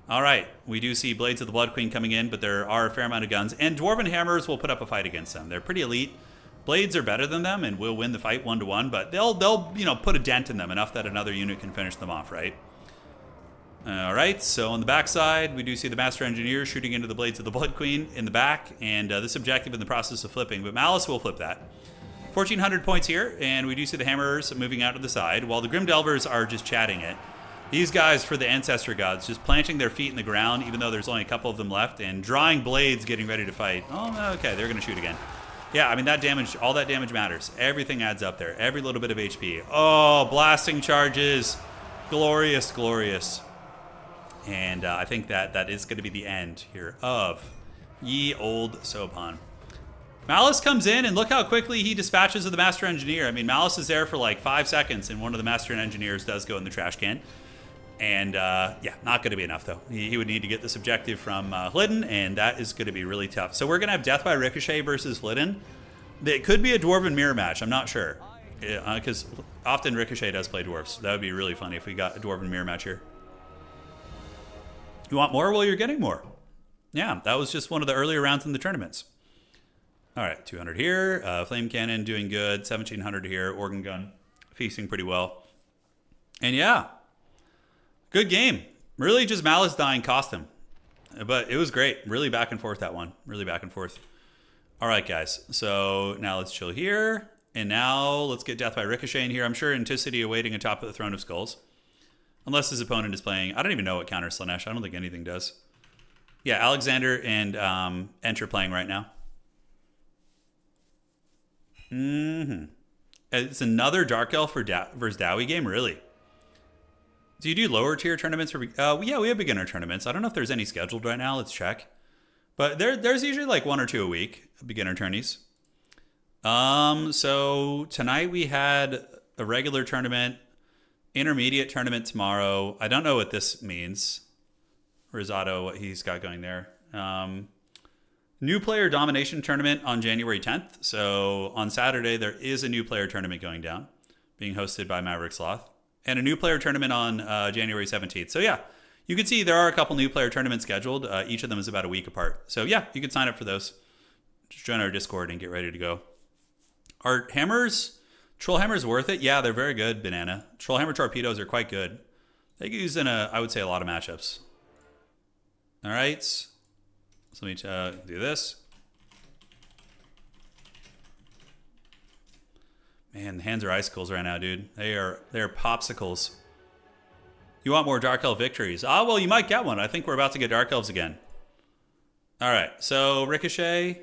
All right, we do see Blades of the Blood Queen coming in, but there are a fair amount of guns, and Dwarven Hammers will put up a fight against them. They're pretty elite. Blades are better than them and will win the fight 1-1, but they'll put a dent in them enough that another unit can finish them off, right? All right, so on the backside, we do see the Master Engineer shooting into the Blades of the Blood Queen in the back, and this objective in the process of flipping, but Malice will flip that. 1,400 points here, and we do see the Hammers moving out to the side, while the Grim Delvers are just chatting it. These guys, for the Ancestor Gods, just planting their feet in the ground, even though there's only a couple of them left, and drawing blades, getting ready to fight. Oh, okay, they're going to shoot again. Yeah, I mean, that damage, all that damage matters. Everything adds up there. Every little bit of HP. Oh, blasting charges. Glorious, glorious. And I think that is going to be the end here of ye old Sopan. Malice comes in, and look how quickly he dispatches of the Master Engineer. I mean, Malice is there for like 5 seconds, and one of the Master Engineers does go in the trash can. And yeah, not going to be enough, though. He would need to get this objective from Hlydden, and that is going to be really tough. So we're going to have Death by Ricochet versus Hlydden. It could be a Dwarven mirror match. I'm not sure. Because often Ricochet does play dwarves. That would be really funny if we got a dwarven mirror match here. You want more? Well, you're getting more. Yeah, that was just one of the earlier rounds in the tournaments. All right, 200 here. Flame Cannon doing good. 1700 here. Organ Gun feasting pretty well. And yeah, good game. Really just Malice dying cost him. But it was great. Really back and forth, that one. Really back and forth. All right, guys. So now let's chill here. And now let's get Death by Ricochet in here. I'm sure Anticity awaiting atop of the Throne of Skulls. Unless his opponent is playing. I don't even know what counters Slanesh. I don't think anything does. Yeah, Alexander and Enter playing right now. It's another Dark Elf versus Dowie game, really. Do you do lower tier tournaments? Yeah, we have beginner tournaments. I don't know if there's any scheduled right now. Let's check. But there's usually like 1 or 2 a week, beginner tourneys. So tonight we had a regular tournament, intermediate tournament tomorrow. I don't know what this means. Risotto, what he's got going there. New player domination tournament on January 10th. So on Saturday, there is a new player tournament going down, being hosted by Maverick Sloth. And a new player tournament on January 17th. So yeah, you can see there are a couple new player tournaments scheduled. Each of them is about a week apart. So yeah, you can sign up for those. Just join our Discord and get ready to go. Are hammers, troll hammers worth it? Yeah, they're very good, Banana. Troll hammer torpedoes are quite good. They get used in, I would say, a lot of matchups. All right. So let me do this. Man, the hands are icicles right now, dude. They are popsicles. You want more Dark Elf victories? Ah, well, you might get one. I think we're about to get Dark Elves again. All right, so Ricochet.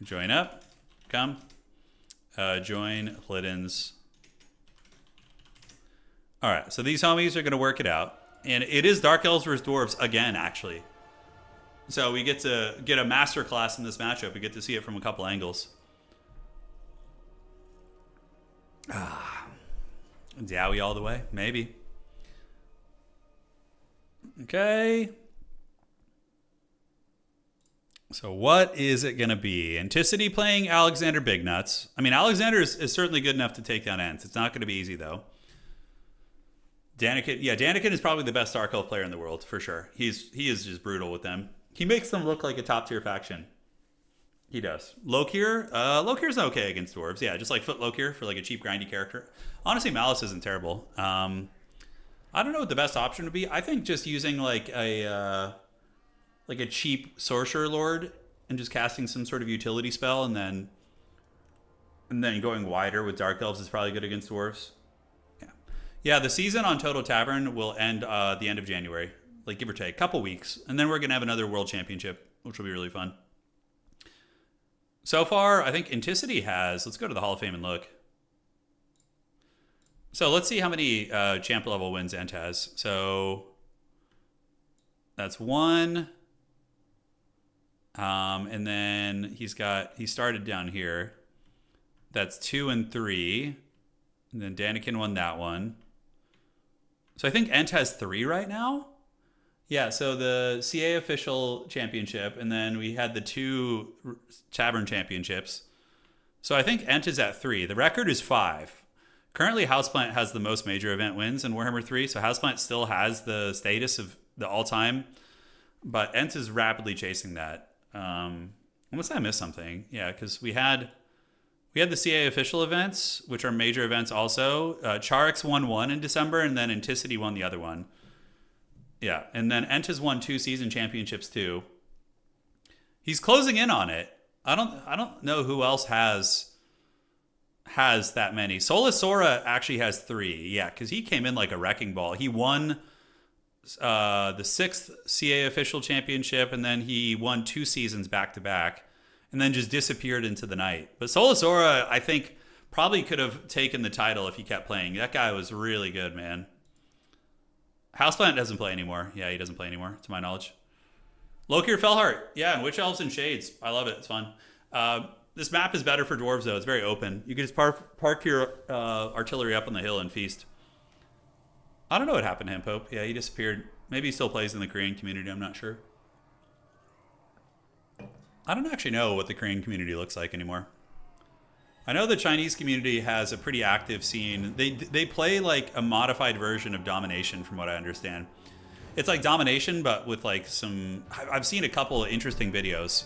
Join up. Come. Join Liddens. All right, so these homies are going to work it out. And it is Dark Elves versus Dwarves again, actually. So we get to get a master class in this matchup. We get to see it from a couple angles. Dowie all the way? Maybe. Okay. So what is it going to be? Anticity playing Alexander Big Nuts. I mean, Alexander is certainly good enough to take down Ents. It's not going to be easy, though. Daniken, yeah, Daniken is probably the best Dark Elf player in the world, for sure. He is just brutal with them. He makes them look like a top-tier faction. He does. Lokir? Lokir's okay against Dwarves. Yeah, just like Foot Lokir for like a cheap, grindy character. Honestly, Malice isn't terrible. I don't know what the best option would be. I think just using like a cheap Sorcerer Lord and just casting some sort of utility spell and then going wider with Dark Elves is probably good against Dwarves. Yeah, the season on Total Tavern will end the end of January, like give or take, a couple weeks. And then we're going to have another World Championship, which will be really fun. So far, I think Anticity has... Let's go to the Hall of Fame and look. So let's see how many champ level wins Ent has. So that's 1. And then he started down here. That's 2 and 3. And then Daniken won that one. So I think Ent has 3 right now. Yeah, so the CA official championship, and then we had the 2 Tavern championships. So I think Ent is at 3. The record is 5. Currently, Houseplant has the most major event wins in Warhammer 3, so Houseplant still has the status of the all-time, but Ent is rapidly chasing that. Unless I missed something. Yeah, because we had the CA official events, which are major events also. Charix won 1 in December, and then Anticity won the other one. Yeah, and then Ent has won 2 season championships too. He's closing in on it. I don't know who else has that many. Solus Sora actually has 3. Yeah, because he came in like a wrecking ball. He won the 6th CA official championship, and then he won 2 seasons back to back, and then just disappeared into the night. But Solus Sora, I think, probably could have taken the title if he kept playing. That guy was really good, man. Houseplant doesn't play anymore. Yeah, he doesn't play anymore, to my knowledge. Lokir Fellheart. Yeah, and Witch Elves and Shades. I love it. It's fun. This map is better for Dwarves, though. It's very open. You can just park your artillery up on the hill and feast. I don't know what happened to him, Pope. Yeah, he disappeared. Maybe he still plays in the Korean community. I'm not sure. I don't actually know what the Korean community looks like anymore. I know the Chinese community has a pretty active scene. They play like a modified version of domination, from what I understand. It's like domination, but with like some. I've seen a couple of interesting videos.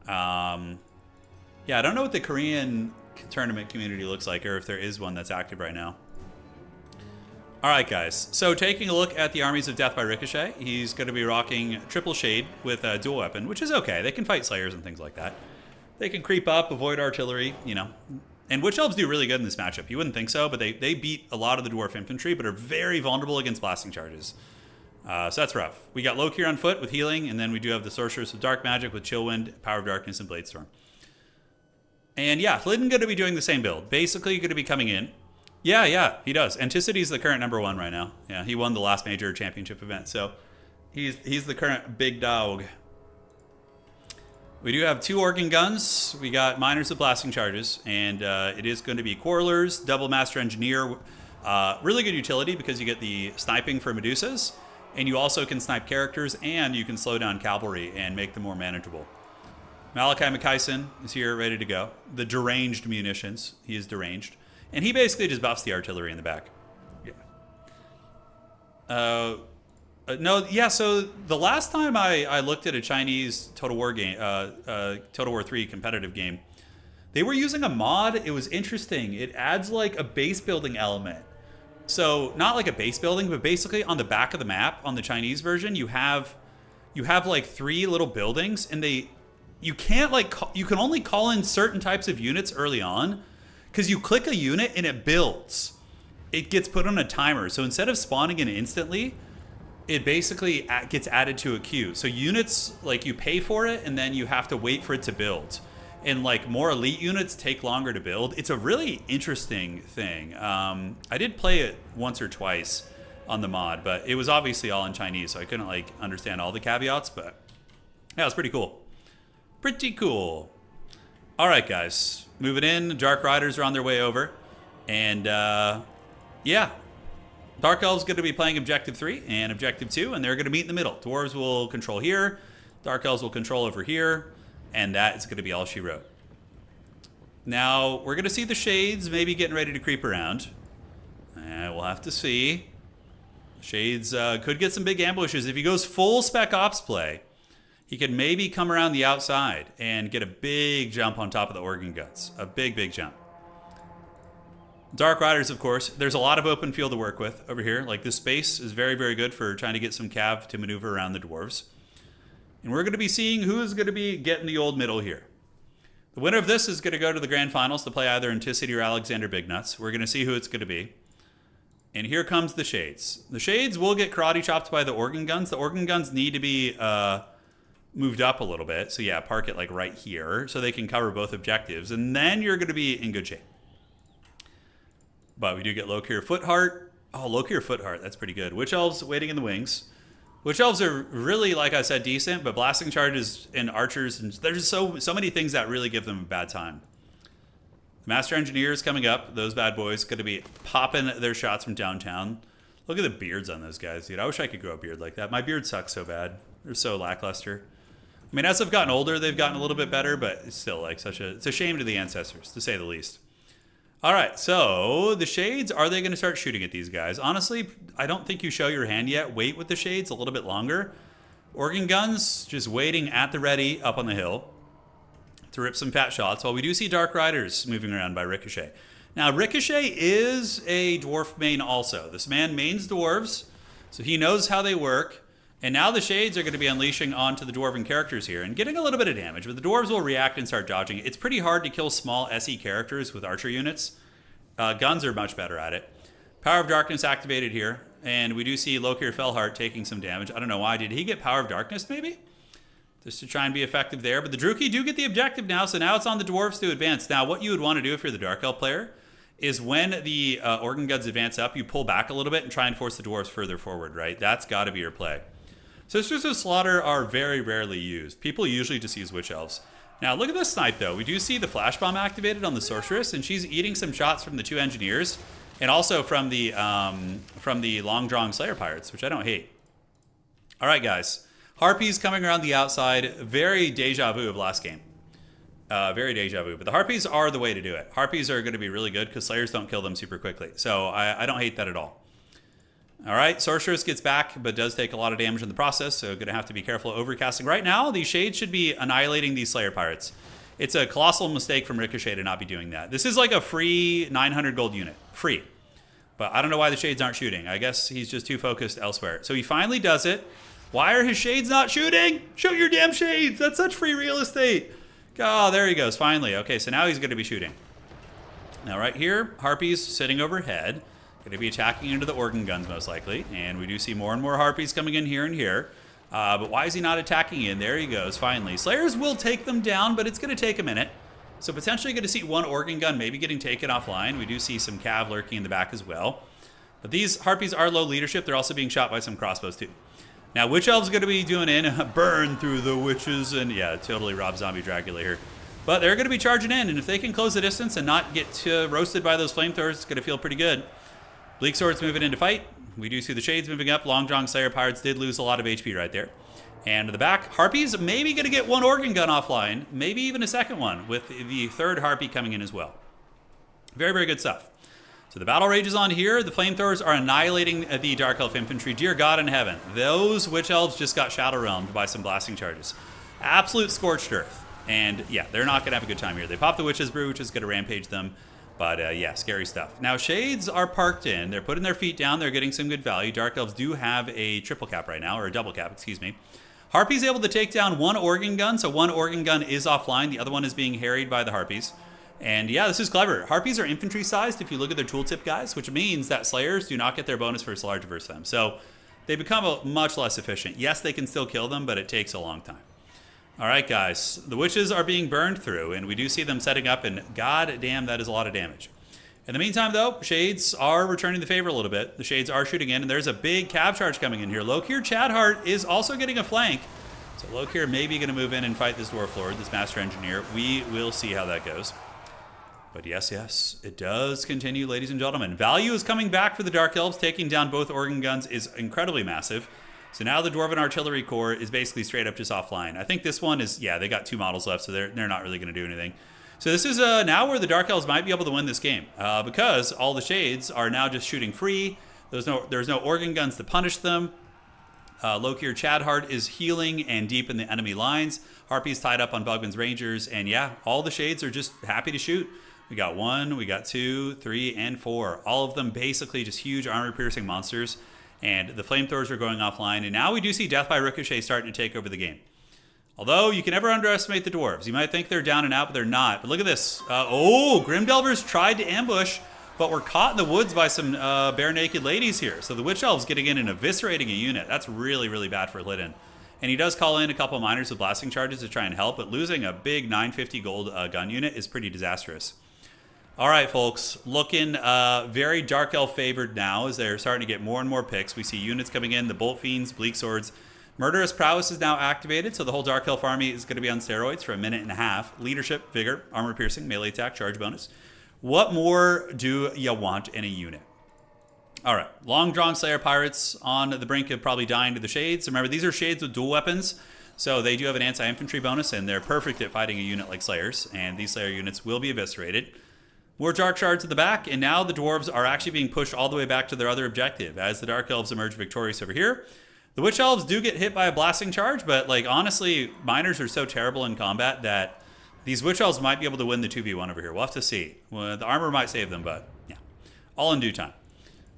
Yeah, I don't know what the Korean tournament community looks like, or if there is one that's active right now. All right, guys. So taking a look at the armies of Death by Ricochet, he's going to be rocking triple shade with a dual weapon, which is okay. They can fight slayers and things like that. They can creep up, avoid artillery, you know. And Witch Elves do really good in this matchup. You wouldn't think so, but they beat a lot of the Dwarf infantry, but are very vulnerable against blasting charges. So that's rough. We got Lokir on foot with healing, and then we do have the Sorceress with Dark Magic with Chillwind, Power of Darkness, and Bladestorm. And yeah, Lydon going to be doing the same build. Basically going to be coming in. Yeah, he does. Anticity's the current #1 right now. Yeah, he won the last major championship event, so he's the current big dog. We do have 2 organ guns. We got miners with blasting charges, and it is going to be Quarrelers, double Master Engineer. Really good utility because you get the sniping for Medusas, and you also can snipe characters, and you can slow down cavalry and make them more manageable. Malachi McKyson is here, ready to go. The deranged munitions. He is deranged. And he basically just buffs the artillery in the back. Yeah. No, yeah, so the last time I looked at a Chinese Total War game, Total War 3 competitive game, they were using a mod. It was interesting. It adds like a base building element. So not like a base building, but basically on the back of the map on the Chinese version, you have like 3 little buildings, and you can't like, you can only call in certain types of units early on. Because you click a unit and it builds. It gets put on a timer. So instead of spawning in instantly, it basically gets added to a queue. So units, like you pay for it and then you have to wait for it to build. And like more elite units take longer to build. It's a really interesting thing. I did play it once or twice on the mod, but it was obviously all in Chinese. So I couldn't like understand all the caveats, but yeah, it was pretty cool. Pretty cool. All right, guys. Moving in, Dark Riders are on their way over. And, yeah. Dark Elves going to be playing Objective 3 and Objective 2, and they're going to meet in the middle. Dwarves will control here. Dark Elves will control over here. And that is going to be all she wrote. Now, we're going to see the Shades maybe getting ready to creep around. And we'll have to see. Shades could get some big ambushes. If he goes full spec ops play, he could maybe come around the outside and get a big jump on top of the organ guns. A big, big jump. Dark Riders, of course. There's a lot of open field to work with over here. Like, this space is very, very good for trying to get some cav to maneuver around the dwarves. And we're going to be seeing who is going to be getting the old middle here. The winner of this is going to go to the grand finals to play either Anticity or Alexander Bignuts. We're going to see who it's going to be. And here comes the Shades. The Shades will get karate chopped by the organ guns. The organ guns need to be moved up a little bit. So yeah, park it like right here so they can cover both objectives. And then you're going to be in good shape. But we do get Lokir Footheart. Oh, Lokir Footheart. That's pretty good. Witch Elves waiting in the wings. Witch Elves are really, like I said, decent. But blasting charges and archers, and there's so many things that really give them a bad time. Master Engineers coming up. Those bad boys going to be popping their shots from downtown. Look at the beards on those guys, dude. I wish I could grow a beard like that. My beard sucks so bad. They're so lackluster. I mean, as they've gotten older, they've gotten a little bit better, but it's still like it's a shame to the ancestors, to say the least. All right, so the Shades, are they going to start shooting at these guys? Honestly, I don't think you show your hand yet. Wait with the Shades a little bit longer. Organ guns, just waiting at the ready up on the hill to rip some fat shots. While we do see Dark Riders moving around by Ricochet. Now, Ricochet is a dwarf main also. This man mains dwarves, so he knows how they work. And now the Shades are going to be unleashing onto the Dwarven characters here and getting a little bit of damage, but the Dwarves will react and start dodging. It's pretty hard to kill small SE characters with archer units. Guns are much better at it. Power of Darkness activated here, and we do see Lokir Fellheart taking some damage. I don't know why. Did he get Power of Darkness, maybe? Just to try and be effective there. But the Druchii do get the objective now, so now it's on the Dwarves to advance. Now, what you would want to do if you're the Dark Elf player is when the Organ Guns advance up, you pull back a little bit and try and force the Dwarves further forward, right? That's got to be your play. Sisters of Slaughter are very rarely used. People usually just use Witch Elves. Now, look at this snipe, though. We do see the Flash Bomb activated on the Sorceress, and she's eating some shots from the 2 Engineers, and also from the long-drawing Slayer Pirates, which I don't hate. All right, guys. Harpies coming around the outside. Very deja vu of last game. Very deja vu. But the Harpies are the way to do it. Harpies are going to be really good because Slayers don't kill them super quickly. So I don't hate that at all. All right, Sorceress gets back, but does take a lot of damage in the process, so going to have to be careful overcasting. Right now, these Shades should be annihilating these Slayer Pirates. It's a colossal mistake from Ricochet to not be doing that. This is like a free 900 gold unit. Free. But I don't know why the Shades aren't shooting. I guess he's just too focused elsewhere. So he finally does it. Why are his Shades not shooting? Shoot your damn Shades! That's such free real estate! Oh, there he goes, finally. Okay, so now he's going to be shooting. Now right here, Harpies sitting overhead. Going to be attacking into the organ guns most likely. And we do see more and more Harpies coming in here and here. But why is he not attacking in? There he goes, finally. Slayers will take them down, but it's going to take a minute. So potentially going to see one organ gun maybe getting taken offline. We do see some cav lurking in the back as well. But these Harpies are low leadership. They're also being shot by some crossbows too. Now, Witch Elves going to be doing in burn through the witches. And yeah, totally Rob Zombie Dracula here. But they're going to be charging in. And if they can close the distance and not get roasted by those flamethrowers, it's going to feel pretty good. Bleak Sword's moving into fight. We do see the Shades moving up. Long John Slayer Pirates did lose a lot of HP right there. And to the back, Harpies maybe going to get one organ gun offline. Maybe even a second one with the third Harpy coming in as well. Very, very good stuff. So the battle rages on here. The flamethrowers are annihilating the Dark Elf Infantry. Dear God in heaven. Those Witch Elves just got Shadow Realmed by some blasting charges. Absolute scorched earth. And yeah, they're not going to have a good time here. They pop the Witch's Brew, which is going to rampage them. But yeah, scary stuff. Now, Shades are parked in. They're putting their feet down. They're getting some good value. Dark Elves do have a triple cap right now, or a double cap, excuse me. Harpy's able to take down one organ gun, so one organ gun is offline. The other one is being harried by the Harpies. And yeah, this is clever. Harpies are infantry sized if you look at their tooltip, guys, which means that Slayers do not get their bonus for large versus them. So they become much less efficient. Yes, they can still kill them, but it takes a long time. All right, guys, the witches are being burned through, and we do see them setting up, and god damn, that is a lot of damage. In the meantime, though, Shades are returning the favor a little bit. The Shades are shooting in, and there's a big cab charge coming in here. Lokir Chadhart is also getting a flank. So Lokir may be going to move in and fight this Dwarf Lord, this Master Engineer. We will see how that goes. But yes, it does continue, ladies and gentlemen. Value is coming back for the Dark Elves. Taking down both organ guns is incredibly massive. So now the Dwarven Artillery Corps is basically straight up just offline. I think this one is, yeah, they got 2 models left, so they're not really going to do anything. So this is now where the Dark Elves might be able to win this game because all the Shades are now just shooting free. There's no organ guns to punish them. Lokir Chadhart is healing and deep in the enemy lines. Harpy's tied up on Bugman's Rangers, and yeah, all the Shades are just happy to shoot. We got 1, we got 2, 3, and 4. All of them basically just huge armor-piercing monsters. And the flamethrowers are going offline. And now we do see Death by Ricochet starting to take over the game. Although, you can never underestimate the Dwarves. You might think they're down and out, but they're not. But look at this. Grimdelvers tried to ambush, but were caught in the woods by some bare-naked ladies here. So the Witch Elves getting in and eviscerating a unit. That's really, really bad for Lydon. And he does call in a couple of miners with blasting charges to try and help, but losing a big 950 gold gun unit is pretty disastrous. All right, folks, looking very Dark Elf favored now as they're starting to get more and more picks. We see units coming in, the Bolt Fiends, Bleak Swords. Murderous Prowess is now activated, so the whole Dark Elf army is going to be on steroids for a minute and a half. Leadership, Vigor, Armor Piercing, Melee Attack, Charge Bonus. What more do you want in a unit? All right, Long John Slayer Pirates on the brink of probably dying to the Shades. Remember, these are Shades with dual weapons, so they do have an anti-infantry bonus, and they're perfect at fighting a unit like Slayers, and these Slayer units will be eviscerated. More Dark Shards at the back, and now the Dwarves are actually being pushed all the way back to their other objective as the Dark Elves emerge victorious over here. The Witch Elves do get hit by a blasting charge, but like honestly, miners are so terrible in combat that these Witch Elves might be able to win the 2v1 over here. We'll have to see. Well, the armor might save them, but yeah, all in due time.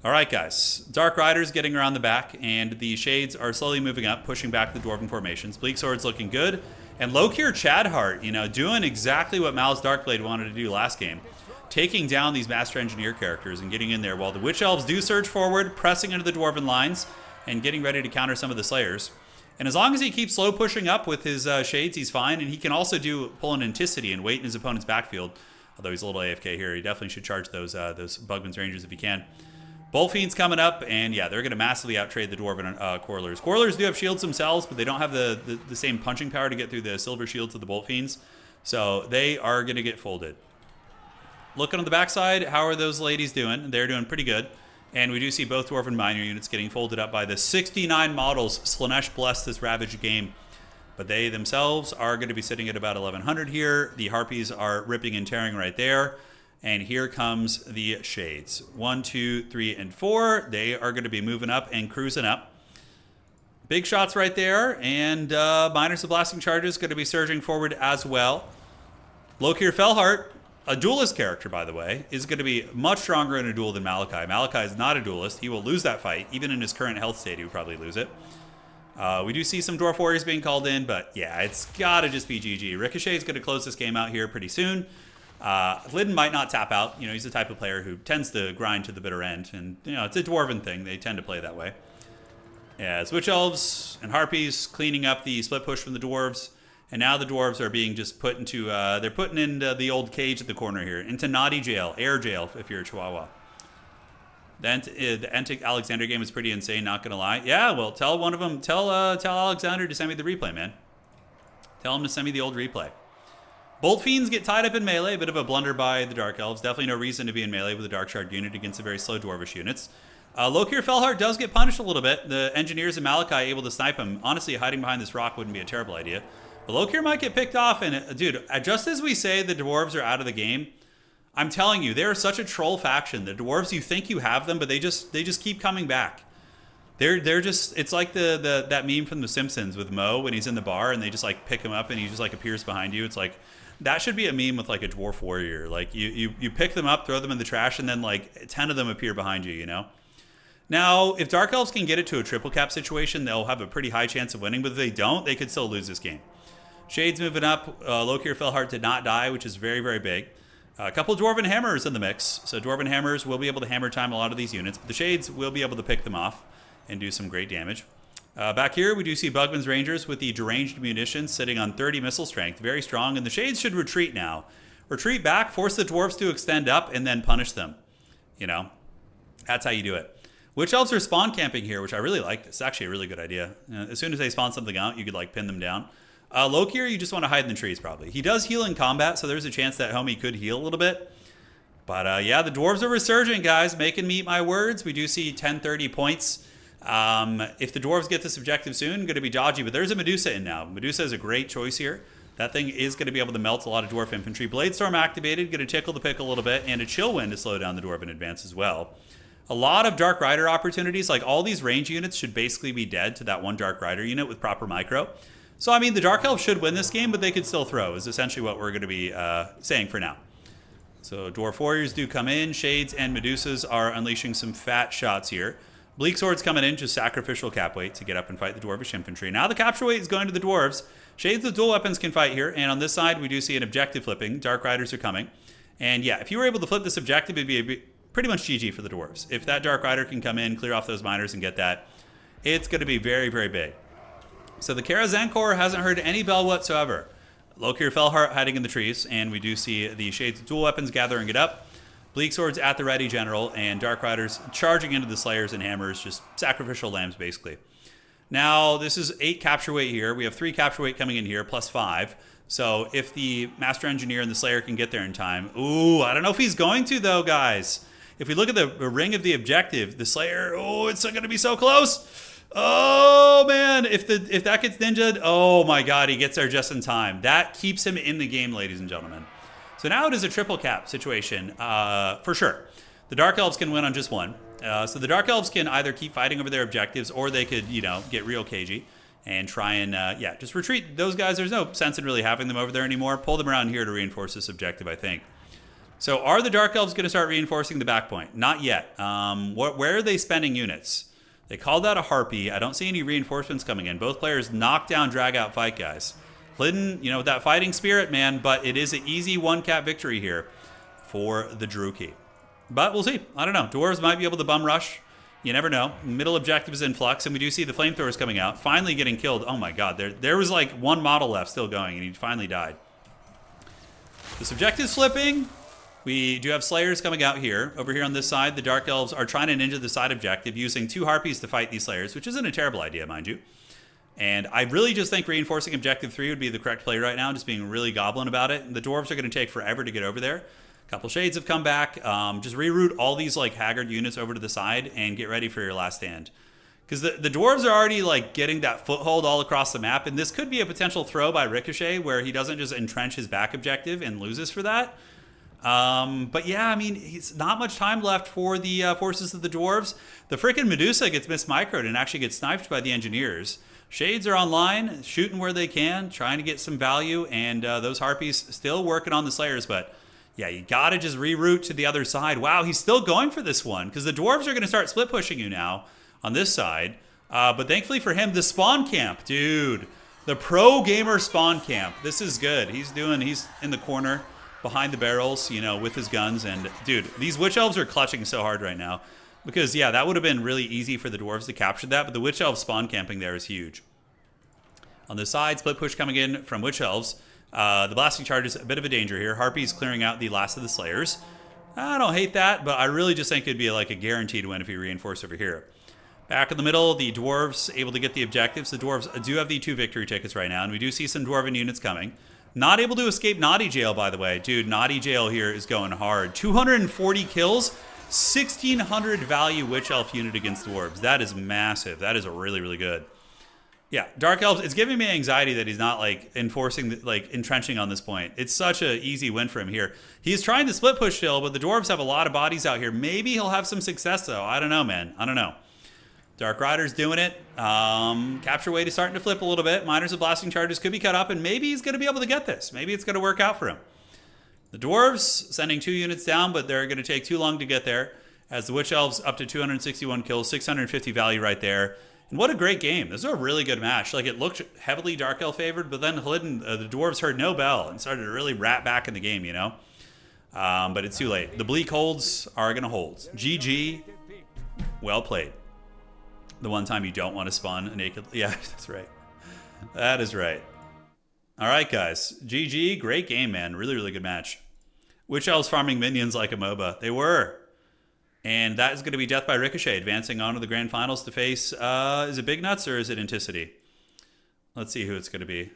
All right, guys. Dark Riders getting around the back, and the Shades are slowly moving up, pushing back the Dwarven formations. Bleak Sword's looking good, and Lokir Chadhart, doing exactly what Mal's Darkblade wanted to do last game. Taking down these Master Engineer characters and getting in there while the Witch Elves do surge forward, pressing into the Dwarven lines and getting ready to counter some of the Slayers. And as long as he keeps slow pushing up with his Shades, he's fine. And he can also pull an Anticity and wait in his opponent's backfield. Although he's a little AFK here, he definitely should charge those Bugman's Rangers if he can. Bolt Fiends coming up, and yeah, they're going to massively outtrade the Dwarven Quarrelers. Quarrelers do have shields themselves, but they don't have the same punching power to get through the silver shields of the Bolt Fiends. So they are going to get folded. Looking on the backside, how are those ladies doing? They're doing pretty good. And we do see both Dwarven miner units getting folded up by the 69 models. Slanesh bless this ravaged game. But they themselves are going to be sitting at about 1100 here. The Harpies are ripping and tearing right there. And here comes the Shades. 1, 2, 3, and 4. They are going to be moving up and cruising up. Big shots right there. And Miners of Blasting Charges going to be surging forward as well. Lokir Felhart, a duelist character, by the way, is going to be much stronger in a duel than Malachi. Malachi is not a duelist. He will lose that fight. Even in his current health state, he would probably lose it. We do see some Dwarf Warriors being called in, but yeah, it's got to just be GG. Ricochet is going to close this game out here pretty soon. Lydon might not tap out. You know, he's the type of player who tends to grind to the bitter end. And, you know, it's a Dwarven thing. They tend to play that way. Yeah, Switch Elves and Harpies cleaning up the split push from the Dwarves. And now the Dwarves are being just put into, they're putting into the old cage at the corner here. Into naughty jail, air jail if you're a Chihuahua. The Entic Alexander game is pretty insane, not going to lie. Yeah, well, tell one of them, tell Alexander to send me the replay, man. Tell him to send me the old replay. Bolt Fiends get tied up in melee, a bit of a blunder by the Dark Elves. Definitely no reason to be in melee with a Dark Shard unit against the very slow Dwarvish units. Lokir Felhart does get punished a little bit. The Engineers and Malachi able to snipe him. Honestly, hiding behind this rock wouldn't be a terrible idea. But Lokir might get picked off, and dude, just as we say the Dwarves are out of the game, I'm telling you, they're such a troll faction. The Dwarves, you think you have them, but they just keep coming back. They're just, it's like that meme from The Simpsons with Moe when he's in the bar and they just like pick him up and he just like appears behind you. It's like, that should be a meme with like a Dwarf Warrior. Like you pick them up, throw them in the trash, and then like 10 of them appear behind you, you know? Now, if Dark Elves can get it to a triple cap situation, they'll have a pretty high chance of winning, but if they don't, they could still lose this game. Shades moving up. Lokir Felhart did not die, which is very, very big. A couple Dwarven Hammers in the mix. So Dwarven Hammers will be able to hammer time a lot of these units, but the Shades will be able to pick them off and do some great damage. Back here, we do see Bugman's Rangers with the deranged munitions sitting on 30 missile strength. Very strong, and the Shades should retreat now. Retreat back, force the Dwarves to extend up, and then punish them. You know, that's how you do it. Witch Elves are spawn camping here, which I really like. It's actually a really good idea. As soon as they spawn something out, you could like pin them down. Lokir, you just want to hide in the trees, probably. He does heal in combat, so there's a chance that homie could heal a little bit. But yeah, the Dwarves are resurgent, guys. Making me eat my words. We do see 1030 points. If the Dwarves get this objective soon, going to be dodgy, but there's a Medusa in now. Medusa is a great choice here. That thing is going to be able to melt a lot of Dwarf infantry. Bladestorm activated, going to tickle the pick a little bit, and a Chill Wind to slow down the Dwarven advance as well. A lot of Dark Rider opportunities. Like, all these range units should basically be dead to that one Dark Rider unit with proper micro. So, I mean, the Dark Elves should win this game, but they could still throw, is essentially what we're going to be saying for now. So, Dwarf Warriors do come in. Shades and Medusas are unleashing some fat shots here. Bleak Sword's coming in, just sacrificial cap weight to get up and fight the Dwarvish infantry. Now the capture weight is going to the Dwarves. Shades with dual weapons can fight here, and on this side, we do see an objective flipping. Dark Riders are coming. And yeah, if you were able to flip this objective, it'd be pretty much GG for the Dwarves. If that Dark Rider can come in, clear off those miners, and get that, it's going to be very, very big. So the Kara Zankor hasn't heard any bell whatsoever. Lokir Felhart hiding in the trees, and we do see the Shades dual weapons gathering it up. Bleak Swords at the ready, General, and Dark Riders charging into the Slayers and Hammers, just sacrificial lambs, basically. Now, this is 8 capture weight here. We have 3 capture weight coming in here, plus 5. So if the Master Engineer and the Slayer can get there in time... Ooh, I don't know if he's going to, though, guys. If we look at the ring of the objective, the Slayer... Oh, it's going to be so close! Oh, man, if that gets ninja'd... Oh, my God, he gets there just in time. That keeps him in the game, ladies and gentlemen. So now it is a triple cap situation, for sure. The Dark Elves can win on just one. So the Dark Elves can either keep fighting over their objectives, or they could, you know, get real cagey and try and, yeah, just retreat. Those guys, there's no sense in really having them over there anymore. Pull them around here to reinforce this objective, I think. So are the Dark Elves going to start reinforcing the back point? Not yet. Where are they spending units? They called that a Harpy. I don't see any reinforcements coming in. Both players knock down, drag out fight, guys. Lydon, you know, with that fighting spirit, man, but it is an easy 1-cap victory here for the Druchii. But we'll see. I don't know. Dwarves might be able to bum rush. You never know. Middle objective is in flux, and we do see the flamethrowers coming out, finally getting killed. Oh my God, there was like one model left still going, and he finally died. This objective's flipping. We do have Slayers coming out here. Over here on this side, the Dark Elves are trying to ninja the side objective, using 2 Harpies to fight these Slayers, which isn't a terrible idea, mind you. And I really just think reinforcing Objective 3 would be the correct play right now, just being really goblin about it. The Dwarves are going to take forever to get over there. A couple Shades have come back. Just reroute all these like Haggard units over to the side and get ready for your last stand. Because the dwarves are already like getting that foothold all across the map, and this could be a potential throw by Ricochet where he doesn't just entrench his back objective and loses for that. But yeah, I mean, he's not much time left for the forces of the dwarves. The freaking Medusa gets mismicroed and actually gets sniped by the engineers. Shades are online, shooting where they can, trying to get some value, and those Harpies still working on the Slayers, but yeah, you gotta just reroute to the other side. Wow, he's still going for this one, because the dwarves are gonna start split pushing you now on this side. But thankfully for him, the spawn camp, dude, the pro gamer spawn camp. This is good. He's in the corner behind the barrels, you know, with his guns. And dude, these witch elves are clutching so hard right now because yeah, that would have been really easy for the dwarves to capture that. But the witch elf spawn camping there is huge. On the side, split push coming in from witch elves. The blasting charge is a bit of a danger here. Harpy's clearing out the last of the slayers. I don't hate that, but I really just think it'd be like a guaranteed win if he reinforced over here. Back in the middle, the dwarves able to get the objectives. The dwarves do have the 2 victory tickets right now, and we do see some dwarven units coming. Not able to escape Naughty Jail, by the way. Dude, Naughty Jail here is going hard. 240 kills, 1,600 value Witch Elf unit against dwarves. That is massive. That is really, really good. Yeah, Dark Elves, it's giving me anxiety that he's not, like, entrenching on this point. It's such an easy win for him here. He's trying to split push still, but the dwarves have a lot of bodies out here. Maybe he'll have some success, though. I don't know, man. I don't know. Dark Rider's doing it. Capture weight is starting to flip a little bit. Miners of blasting charges could be cut up, and maybe he's going to be able to get this. Maybe it's going to work out for him. The dwarves sending 2 units down, but they're going to take too long to get there. As the Witch Elves up to 261 kills, 650 value right there. And what a great game. This is a really good match. Like, it looked heavily Dark Elf favored, but then the dwarves heard no bell and started to really rat back in the game, you know? But it's too late. The bleak holds are going to hold. GG. Well played. The one time you don't want to spawn a naked... Yeah, that's right. That is right. All right, guys. GG. Great game, man. Really, really good match. Witch Elves farming minions like a MOBA. They were. And that is going to be Death by Ricochet, advancing on to the Grand Finals to face... is it Big Nuts or is it Inticity? Let's see who it's going to be.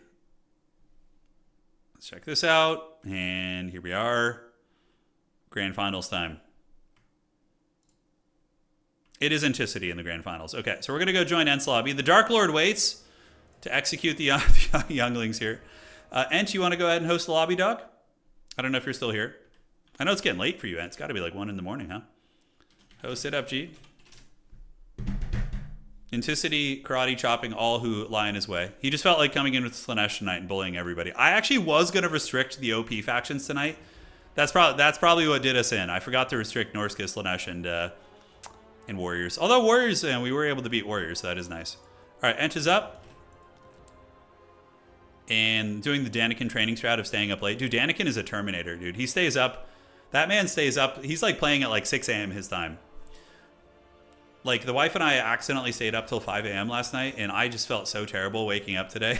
Let's check this out. And here we are. Grand Finals time. It is Inticity in the Grand Finals. Okay, so we're going to go join Ent's lobby. The Dark Lord waits to execute the younglings here. Ent, you want to go ahead and host the lobby, dog? I don't know if you're still here. I know it's getting late for you, Ent. It's got to be like 1 in the morning, huh? Host it up, G. Inticity, karate chopping all who lie in his way. He just felt like coming in with Slaanesh tonight and bullying everybody. I actually was going to restrict the OP factions tonight. That's probably what did us in. I forgot to restrict Norska, Slaanesh, and Warriors. Although Warriors, we were able to beat Warriors, so that is nice. All right, Ench is up. And doing the Daniken training strat of staying up late. Dude, Daniken is a Terminator, dude. He stays up. That man stays up. He's like playing at like 6 a.m. his time. Like, the wife and I accidentally stayed up till 5 a.m. last night, and I just felt so terrible waking up today.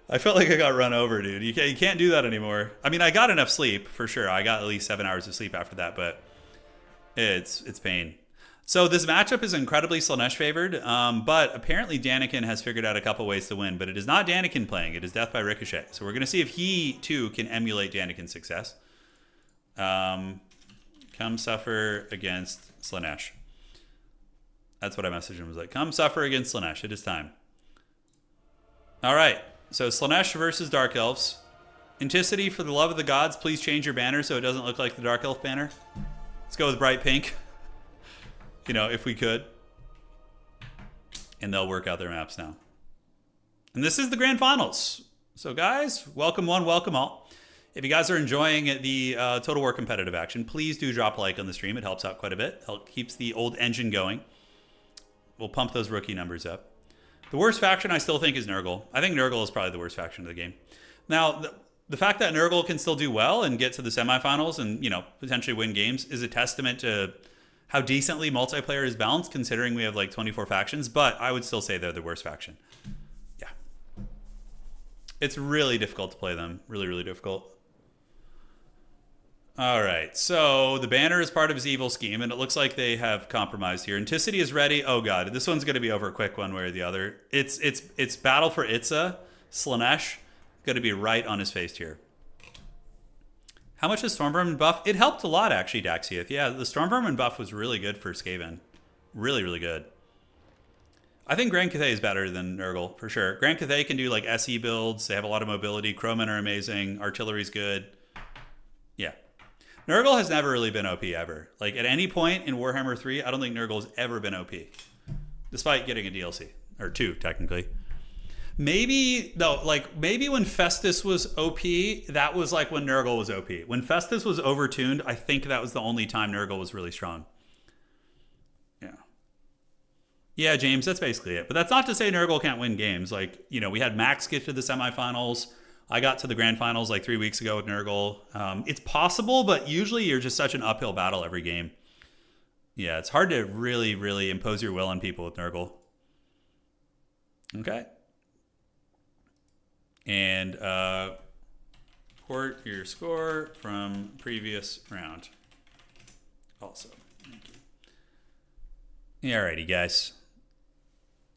I felt like I got run over, dude. You can't do that anymore. I mean, I got enough sleep, for sure. I got at least 7 hours of sleep after that, but it's pain. So this matchup is incredibly Slaanesh favored, but apparently Daniken has figured out a couple ways to win, but it is not Daniken playing. It is Death by Ricochet. So we're going to see if he, too, can emulate Daniken's success. Come suffer against Slaanesh. That's what I messaged him. I was like, come suffer against Slaanesh. It is time. All right. So Slaanesh versus Dark Elves. Inticity, for the love of the gods, please change your banner so it doesn't look like the Dark Elf banner. Let's go with bright pink. You know, if we could. And they'll work out their maps now. And this is the Grand Finals. So guys, welcome one, welcome all. If you guys are enjoying the Total War competitive action, please do drop a like on the stream. It helps out quite a bit. Keeps the old engine going. We'll pump those rookie numbers up. The worst faction I still think is Nurgle. I think Nurgle is probably the worst faction of the game. Now, the fact that Nurgle can still do well and get to the semifinals and, you know, potentially win games is a testament to how decently multiplayer is balanced, considering we have like 24 factions. But I would still say they're the worst faction. Yeah. It's really difficult to play them. Really, really difficult. All right, so the banner is part of his evil scheme, and it looks like they have compromised here. Inticity is ready. Oh god, this one's going to be over quick one way or the other. It's battle for Itza. Slaanesh going to be right on his face here. How much is Stormvermin buff? It helped a lot, actually, Daxiath. Yeah, the Stormvermin buff was really good for Skaven. Really, really good. I think Grand Cathay is better than Nurgle, for sure. Grand Cathay can do like SE builds. They have a lot of mobility. Crowmen are amazing. Artillery's good. Yeah. Nurgle has never really been OP ever. Like at any point in Warhammer 3, I don't think Nurgle has ever been OP. Despite getting a DLC. Or 2, technically. Maybe when Festus was OP, that was like when Nurgle was OP. When Festus was overtuned, I think that was the only time Nurgle was really strong. Yeah, James, that's basically it. But that's not to say Nurgle can't win games. Like, you know, we had Max get to the semifinals. I got to the grand finals like 3 weeks ago with Nurgle. It's possible, but usually you're just such an uphill battle every game. Yeah, it's hard to really, really impose your will on people with Nurgle. Okay. And report your score from previous round. Also. Thank you. Alrighty, guys.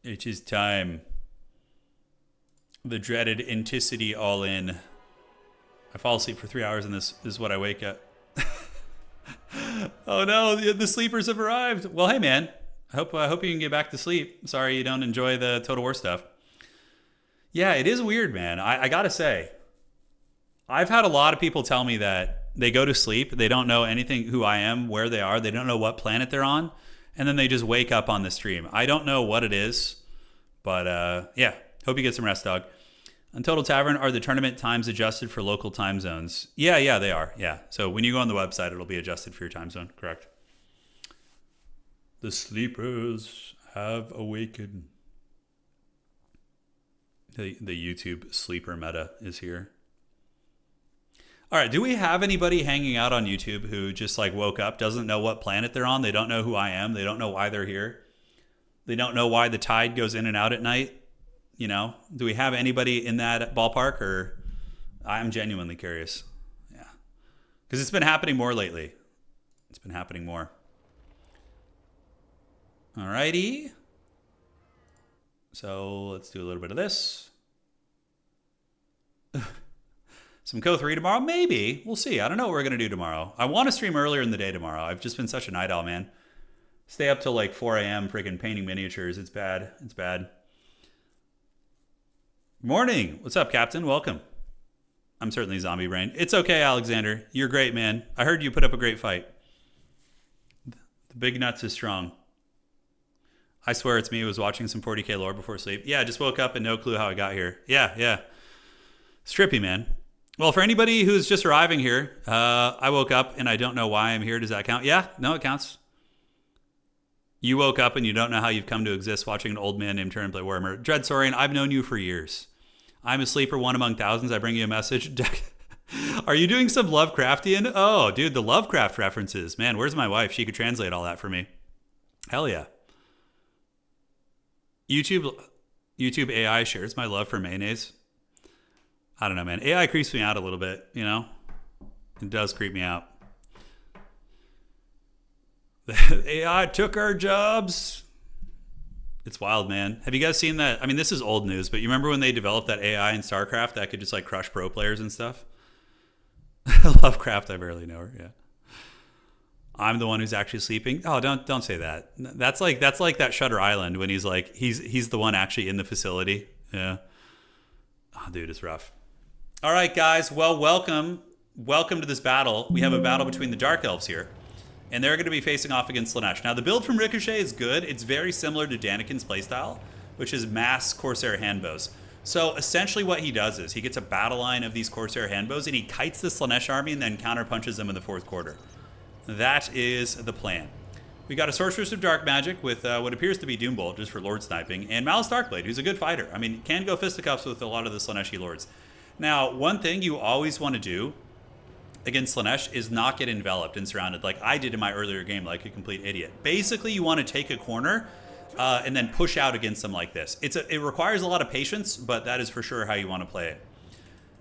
It is time. The dreaded Inticity all in. I fall asleep for 3 hours and this is what I wake up. Oh no, the sleepers have arrived. Well, hey man, I hope you can get back to sleep. Sorry you don't enjoy the Total War stuff. Yeah, it is weird, man. I gotta say, I've had a lot of people tell me that they go to sleep, they don't know anything who I am, where they are, they don't know what planet they're on. And then they just wake up on the stream. I don't know what it is, but yeah, hope you get some rest, dog. On Total Tavern, are the tournament times adjusted for local time zones? Yeah, they are. Yeah, so when you go on the website, it'll be adjusted for your time zone, correct? The sleepers have awakened. The YouTube sleeper meta is here. All right, do we have anybody hanging out on YouTube who just like woke up, doesn't know what planet they're on? They don't know who I am. They don't know why they're here. They don't know why the tide goes in and out at night. You know, do we have anybody in that ballpark? Or I'm genuinely curious. Yeah, because it's been happening more lately. It's been happening more. All righty. So let's do a little bit of this. Some Co3 tomorrow? Maybe. We'll see. I don't know what we're going to do tomorrow. I want to stream earlier in the day tomorrow. I've just been such a night owl, man. Stay up till like 4 a.m. freaking painting miniatures. It's bad. It's bad. Morning. What's up, Captain? Welcome. I'm certainly zombie brain. It's okay, Alexander. You're great, man. I heard you put up a great fight. The big nuts is strong. I swear it's me who was watching some 40k lore before sleep. Yeah, I just woke up and no clue how I got here. Yeah. It's trippy, man. Well, for anybody who's just arriving here, I woke up and I don't know why I'm here. Does that count? Yeah, no, it counts. You woke up and you don't know how you've come to exist watching an old man named Turin play Warhammer. Dread Saurian, I've known you for years. I'm a sleeper, one among thousands. I bring you a message. Are you doing some Lovecraftian? Oh, dude, the Lovecraft references. Man, where's my wife? She could translate all that for me. Hell yeah. YouTube AI shares my love for mayonnaise. I don't know, man. AI creeps me out a little bit, you know? It does creep me out. The AI took our jobs. It's wild, man. Have you guys seen that? I mean, this is old news, but you remember when they developed that AI in StarCraft that could just like crush pro players and stuff? Lovecraft, I barely know her, yeah. I'm the one who's actually sleeping. Oh, don't say that. That's like that Shutter Island when he's like he's the one actually in the facility. Yeah. Oh, dude, it's rough. All right, guys. Well, welcome to this battle. We have a battle between the Dark Elves here, and they're going to be facing off against Slaanesh. Now, the build from Ricochet is good. It's very similar to Daniken's playstyle, which is mass Corsair handbows. So essentially what he does is he gets a battle line of these Corsair handbows, and he kites the Slaanesh army and then counterpunches them in the fourth quarter. That is the plan. We got a Sorceress of Dark Magic with what appears to be Doombolt, just for Lord sniping, and Malice Darkblade, who's a good fighter. I mean, can go fisticuffs with a lot of the Slaaneshi Lords. Now, one thing you always want to do against Slaanesh is not get enveloped and surrounded like I did in my earlier game, like a complete idiot. Basically, you want to take a corner and then push out against them like this. It requires a lot of patience, but that is for sure how you want to play it.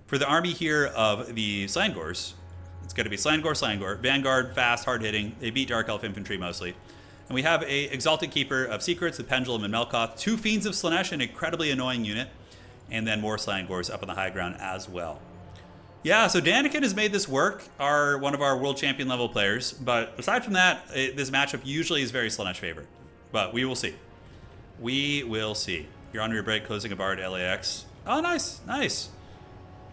For the army here of the Slangors, it's going to be Slangor, Vanguard, fast, hard-hitting. They beat Dark Elf Infantry mostly. And we have a Exalted Keeper of Secrets, the Pendulum, and Melkoth. 2 Fiends of Slaanesh, an incredibly annoying unit. And then more Slangors up on the high ground as well. Yeah, so Daniken has made this work, one of our world champion level players. But aside from that, this matchup usually is very Slaanesh favorite. But we will see. We will see. You're on your break, closing a bar at LAX. Oh, nice, nice.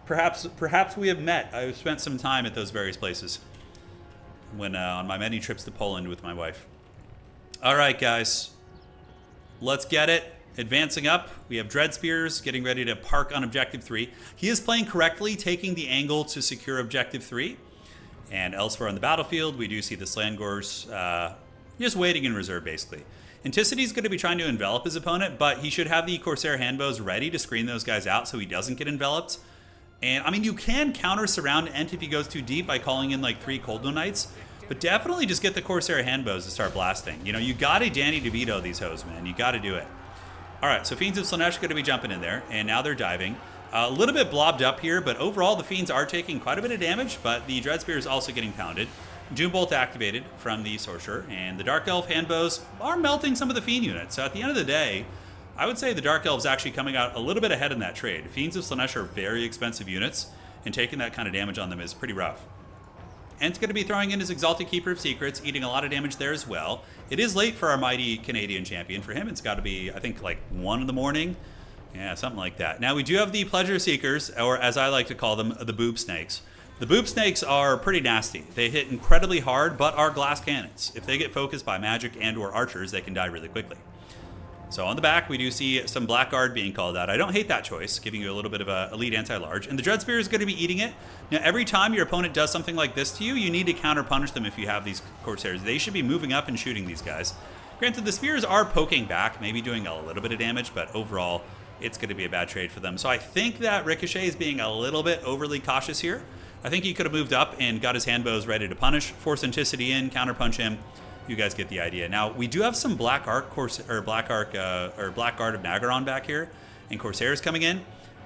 Perhaps we have met. I've spent some time at those various places when on my many trips to Poland with my wife. All right, guys. Let's get it. Advancing up, we have Dread Spears getting ready to park on Objective 3. He is playing correctly, taking the angle to secure Objective 3. And elsewhere on the battlefield, we do see the Slangors just waiting in reserve, basically. Anticity is going to be trying to envelop his opponent, but he should have the Corsair handbows ready to screen those guys out so he doesn't get enveloped. And, I mean, you can counter-surround Ent if he goes too deep by calling in, like, 3 Cold Knights. But definitely just get the Corsair handbows to start blasting. You know, you got to Danny DeVito these hoes, man. You got to do it. All right, so Fiends of Slaanesh going to be jumping in there, and now they're diving. A little bit blobbed up here, but overall the Fiends are taking quite a bit of damage, but the Dread Spear is also getting pounded. Doombolt activated from the Sorcerer, and the Dark Elf handbows are melting some of the Fiend units. So at the end of the day, I would say the Dark Elf's actually coming out a little bit ahead in that trade. Fiends of Slaanesh are very expensive units, and taking that kind of damage on them is pretty rough. Ent's going to be throwing in his Exalted Keeper of Secrets, eating a lot of damage there as well. It is late for our mighty Canadian champion. For him, it's got to be, I think, like 1 in the morning. Yeah, something like that. Now, we do have the Pleasure Seekers, or as I like to call them, the Boob Snakes. The Boob Snakes are pretty nasty. They hit incredibly hard, but are glass cannons. If they get focused by magic and or archers, they can die really quickly. So on the back, we do see some Blackguard being called out. I don't hate that choice, giving you a little bit of a elite anti-large. And the Dread Spear is going to be eating it. Now, every time your opponent does something like this to you, you need to counter-punish them if you have these Corsairs. They should be moving up and shooting these guys. Granted, the Spears are poking back, maybe doing a little bit of damage, but overall, it's going to be a bad trade for them. So I think that Ricochet is being a little bit overly cautious here. I think he could have moved up and got his handbows ready to punish, force Anticity in, counter-punch him. You guys get the idea. Now, we do have some Black Guard of Nagaron back here, and Corsairs coming in.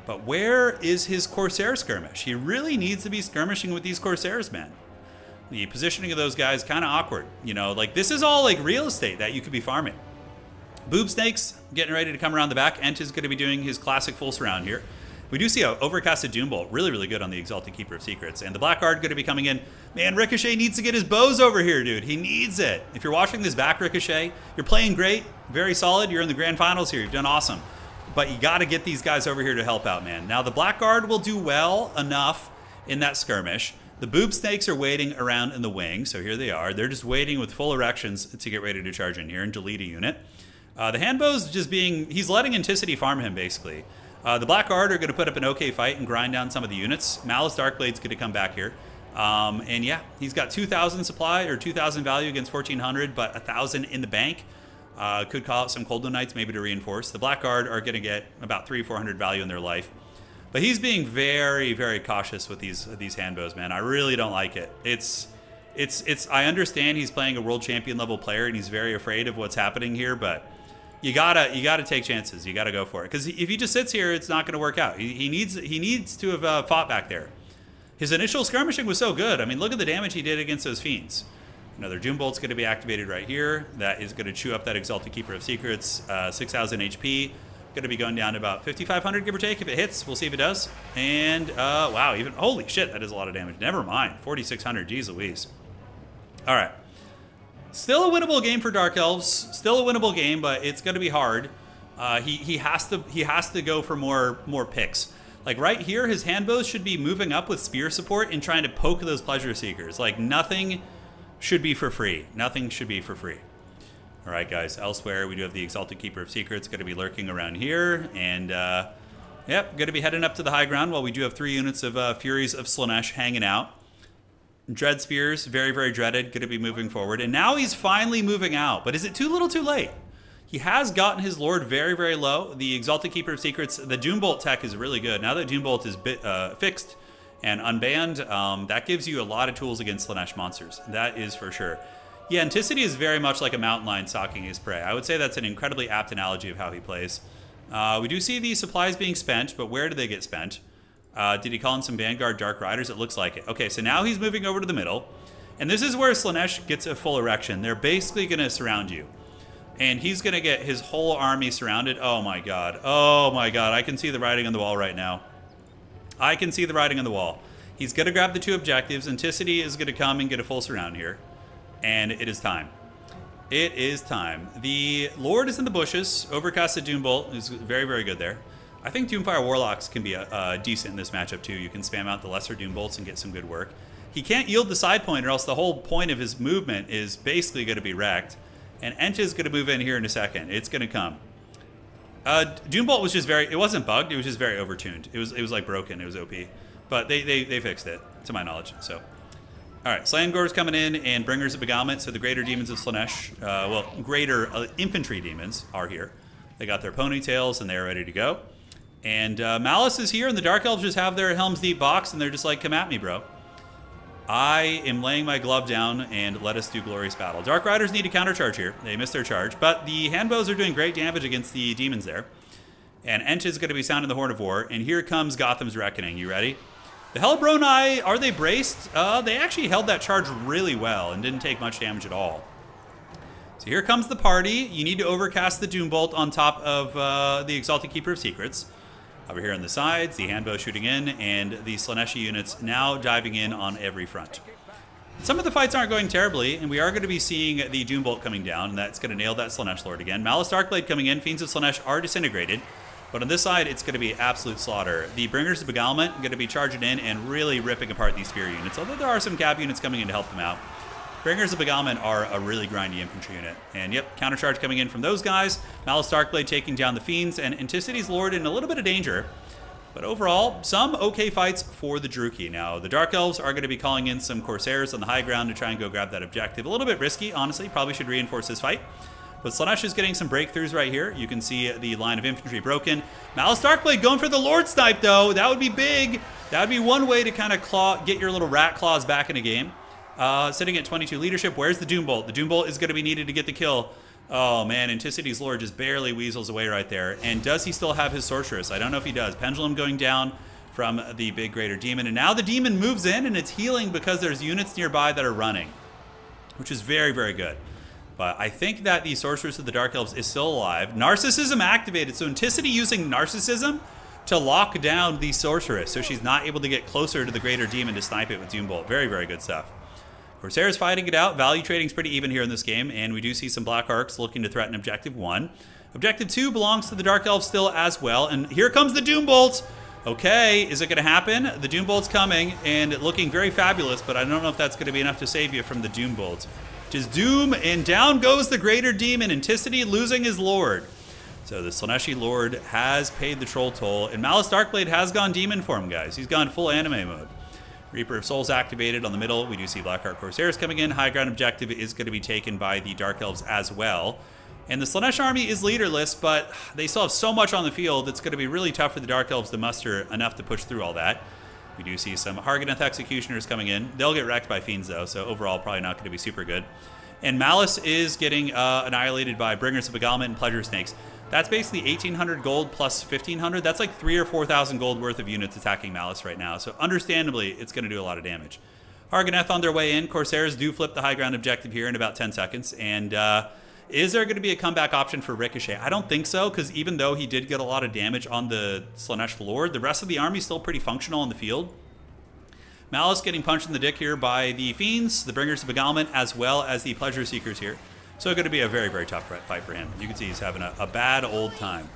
But where is his Corsair skirmish? He really needs to be skirmishing with these Corsairs, man. The positioning of those guys kind of awkward. You know, like this is all like real estate that you could be farming. Boob Snakes getting ready to come around the back. Ent is going to be doing his classic full surround here. We do see a overcasted Doombolt, really, really good on the Exalted Keeper of Secrets. And the Blackguard going to be coming in. Man, Ricochet needs to get his bows over here, dude. He needs it. If you're watching this back, Ricochet, you're playing great, very solid. You're in the grand finals here. You've done awesome. But you got to get these guys over here to help out, man. Now, the Blackguard will do well enough in that skirmish. The Boob Snakes are waiting around in the wing, so here they are. They're just waiting with full erections to get ready to charge in here and delete a unit. The Handbow's just being... He's letting Anticity farm him, basically. The Blackguard are going to put up an okay fight and grind down some of the units. Malice Darkblade's going to come back here. And yeah, he's got 2,000 supply, or 2,000 value against 1,400, but 1,000 in the bank. Could call out some Cold Knights maybe to reinforce. The Blackguard are going to get about 300-400 value in their life. But he's being very, very cautious with these handbows, man. I really don't like it. I understand he's playing a world champion level player and he's very afraid of what's happening here, but you gotta take chances. You gotta go for it. Because if he just sits here, it's not gonna work out. He needs to have fought back there. His initial skirmishing was so good. I mean, look at the damage he did against those fiends. Another Doombolt's going to be activated right here. That is going to chew up that Exalted Keeper of Secrets. 6,000 HP. Going to be going down to about 5,500, give or take, if it hits. We'll see if it does. And, wow, even... Holy shit, that is a lot of damage. Never mind. 4,600. Jeez Louise. All right. Still a winnable game for Dark Elves. Still a winnable game, but it's going to be hard. He has to go for more picks. Like right here, his handbows should be moving up with spear support and trying to poke those Pleasure Seekers. Like nothing should be for free. Nothing should be for free. All right, guys. Elsewhere, we do have the Exalted Keeper of Secrets going to be lurking around here. And, yep, going to be heading up to the high ground while we do have 3 units of Furies of Slaanesh hanging out. Dread Spears, very, very dreaded, going to be moving forward. And now he's finally moving out. But is it too little too late? He has gotten his Lord very, very low. The Exalted Keeper of Secrets, the Doombolt tech is really good. Now that Doombolt is fixed and unbanned, that gives you a lot of tools against Slaanesh monsters. That is for sure. Yeah, Anticity is very much like a mountain lion stalking his prey. I would say that's an incredibly apt analogy of how he plays. We do see these supplies being spent, but where do they get spent? Did he call in some Vanguard Dark Riders? It looks like it. Okay, so now he's moving over to the middle. And this is where Slaanesh gets a full erection. They're basically going to surround you. And he's going to get his whole army surrounded. Oh my god. Oh my god. I can see the writing on the wall right now. I can see the writing on the wall. He's going to grab the 2 objectives. Anticity is going to come and get a full surround here. And it is time. It is time. The Lord is in the bushes. Overcasted Doombolt is very, very good there. I think Doomfire Warlocks can be decent in this matchup too. You can spam out the lesser Doombolts and get some good work. He can't yield the side point, or else the whole point of his movement is basically going to be wrecked. And Tzeentch is going to move in here in a second. It's going to come. Doombolt was just it wasn't bugged, it was just very overtuned. It was like broken, it was OP. But they fixed it, to my knowledge, so. Alright, Slangor's coming in, and Bringers of Beguilement, so the greater demons of Slaanesh, well, greater infantry demons are here. They got their ponytails, and they're ready to go. And Malice is here, and the Dark Elves just have their Helm's Deep box, and they're just like, come at me, bro. I am laying my glove down, and let us do glorious battle. Dark Riders need a countercharge here. They missed their charge, but the handbows are doing great damage against the demons there. And Tzeentch is going to be sounding the Horn of War, and here comes Gotham's Reckoning. You ready? The Hellbroni, are they braced? They actually held that charge really well and didn't take much damage at all. So here comes the party. You need to overcast the Doombolt on top of the Exalted Keeper of Secrets. Over here on the sides, the handbow shooting in, and the Slaaneshi units now diving in on every front. Some of the fights aren't going terribly, and we are going to be seeing the Doombolt coming down, and that's going to nail that Slaanesh Lord again. Malice Darkblade coming in. Fiends of Slaanesh are disintegrated. But on this side, it's going to be absolute slaughter. The Bringers of Beguilement are going to be charging in and really ripping apart these spear units, although there are some cab units coming in to help them out. Bringers of Beguilement are a really grindy infantry unit. And yep, countercharge coming in from those guys. Malice Darkblade taking down the Fiends, and Anticity's Lord in a little bit of danger. But overall, some okay fights for the Druchii. Now, the Dark Elves are going to be calling in some Corsairs on the high ground to try and go grab that objective. A little bit risky, honestly. Probably should reinforce this fight. But Slaanesh is getting some breakthroughs right here. You can see the line of infantry broken. Malice Darkblade going for the Lord Snipe, though. That would be big. That would be one way to kind of get your little rat claws back in a game. Sitting at 22 leadership. Where's the Doombolt? The Doombolt is going to be needed to get the kill. Oh, man. Anticity's Lord just barely weasels away right there. And does he still have his Sorceress? I don't know if he does. Pendulum going down from the big greater demon. And now the demon moves in, and it's healing because there's units nearby that are running, which is very, very good. But I think that the Sorceress of the Dark Elves is still alive. Narcissism activated. So Anticity using Narcissism to lock down the Sorceress, so she's not able to get closer to the Greater Demon to snipe it with Doombolt. Very, very good stuff. Corsairs fighting it out. Value trading's pretty even here in this game, and we do see some Black Arcs looking to threaten Objective 1. Objective 2 belongs to the Dark Elves still as well, and here comes the Doombolt. Okay, is it going to happen? The Doombolt's coming, and looking very fabulous, but I don't know if that's going to be enough to save you from the Doombolt. Just doom, and down goes the Greater Demon. Anticity losing his Lord. So the Slaaneshi Lord has paid the troll toll, and Malice Darkblade has gone demon form, guys. He's gone full anime mode. Reaper of Souls activated on the middle. We do see Blackheart Corsairs coming in. High ground objective is going to be taken by the Dark Elves as well. And the Slaanesh army is leaderless, but they still have so much on the field, it's going to be really tough for the Dark Elves to muster enough to push through all that. We do see some Harganeth Executioners coming in. They'll get wrecked by Fiends, though, so overall probably not going to be super good. And Malice is getting annihilated by Bringers of Beguilement and Pleasure Snakes. That's basically 1,800 gold plus 1,500. That's like 3,000 or 4,000 gold worth of units attacking Malice right now. So understandably, it's going to do a lot of damage. Harganeth on their way in. Corsairs do flip the high ground objective here in about 10 seconds. And is there going to be a comeback option for Ricochet? I don't think so, because even though he did get a lot of damage on the Slaanesh Lord, the rest of the army is still pretty functional in the field. Malice getting punched in the dick here by the Fiends, the Bringers of Beguilement, as well as the Pleasure Seekers here. So going to be a very, very tough fight for him. You can see he's having a bad old time.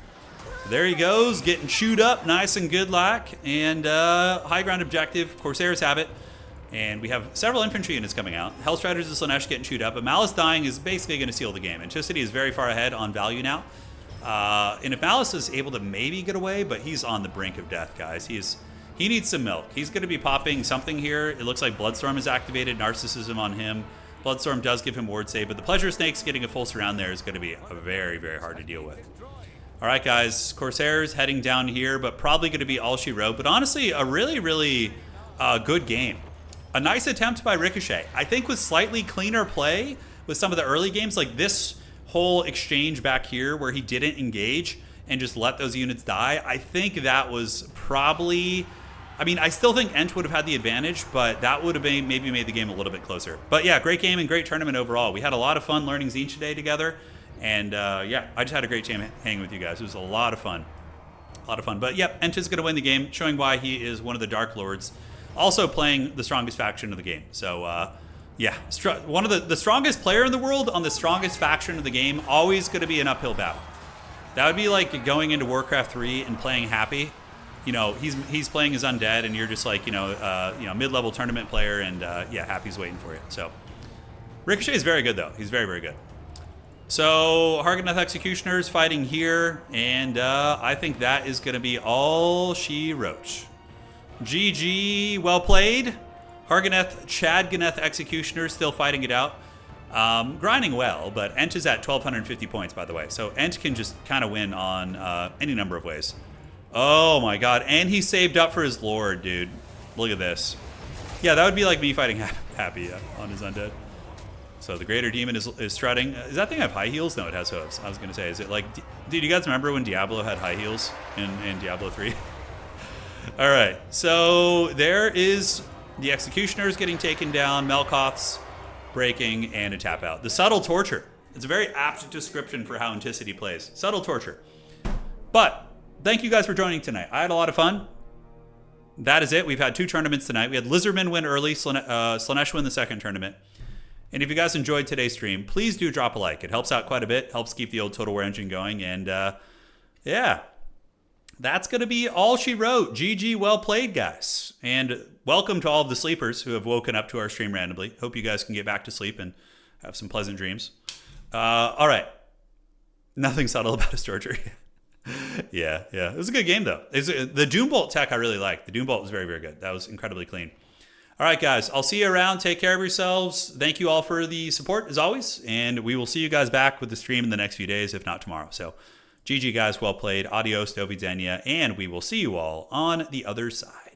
So there he goes, getting chewed up, nice and good luck. And high ground objective, Corsairs have it. And we have several infantry units coming out. Hellstriders and Slaanesh getting chewed up, but Malice dying is basically going to seal the game. Anticity is very far ahead on value now. And if Malice is able to maybe get away, but he's on the brink of death, guys. He needs some milk. He's going to be popping something here. It looks like Bloodstorm is activated, Narcissism on him. Bloodstorm does give him Ward Save, but the Pleasure Snakes getting a full surround there is going to be very, very hard to deal with. All right, guys. Corsairs heading down here, but probably going to be all she wrote. But honestly, a really, really good game. A nice attempt by Ricochet. I think with slightly cleaner play with some of the early games, like this whole exchange back here where he didn't engage and just let those units die, I think that was probably... I mean, I still think Tzeentch would have had the advantage, but that would have maybe made the game a little bit closer. But yeah, great game and great tournament overall. We had a lot of fun learning Tzeentch today together. And yeah, I just had a great time hanging with you guys. It was a lot of fun. A lot of fun. But yep, Tzeentch is going to win the game, showing why he is one of the Dark Lords. Also playing the strongest faction of the game. So Yeah, one of the strongest player in the world on the strongest faction of the game, always going to be an uphill battle. That would be like going into Warcraft 3 and playing Happy. You know, he's playing his undead, and you're just like, mid-level tournament player, and yeah, Happy's waiting for you. So Ricochet is very good, though. He's very, very good. So Harganeth Executioners fighting here, and I think that is going to be all she wrote. GG, well played. Harganeth, Chadganeth Executioners still fighting it out. Grinding well, but Ent is at 1,250 points, by the way. So Ent can just kind of win on any number of ways. Oh my god, and he saved up for his lord, dude. Look at this. Yeah, that would be like me fighting Happy on his undead. So the Greater Demon is strutting. Does that thing have high heels? No, it has hooves. I was going to say, is it like... Dude, you guys remember when Diablo had high heels in Diablo 3? All right, so there is the Executioners getting taken down, Melkoth's breaking, and a tap out. The Subtle Torture. It's a very apt description for how Anticity plays. Subtle Torture. But thank you guys for joining tonight. I had a lot of fun. That is it. We've had 2 tournaments tonight. We had Lizardmen win early, Slaanesh win the second tournament. And if you guys enjoyed today's stream, please do drop a like. It helps out quite a bit, helps keep the old Total War engine going. And yeah, that's going to be all she wrote. GG, well played, guys. And welcome to all of the sleepers who have woken up to our stream randomly. Hope you guys can get back to sleep and have some pleasant dreams. All right. Nothing subtle about his torture. Yeah. It was a good game, though. The Doombolt tech I really liked. The Doombolt was very, very good. That was incredibly clean. All right, guys. I'll see you around. Take care of yourselves. Thank you all for the support, as always. And we will see you guys back with the stream in the next few days, if not tomorrow. So, GG, guys. Well played. Adios, do widzenia. And we will see you all on the other side.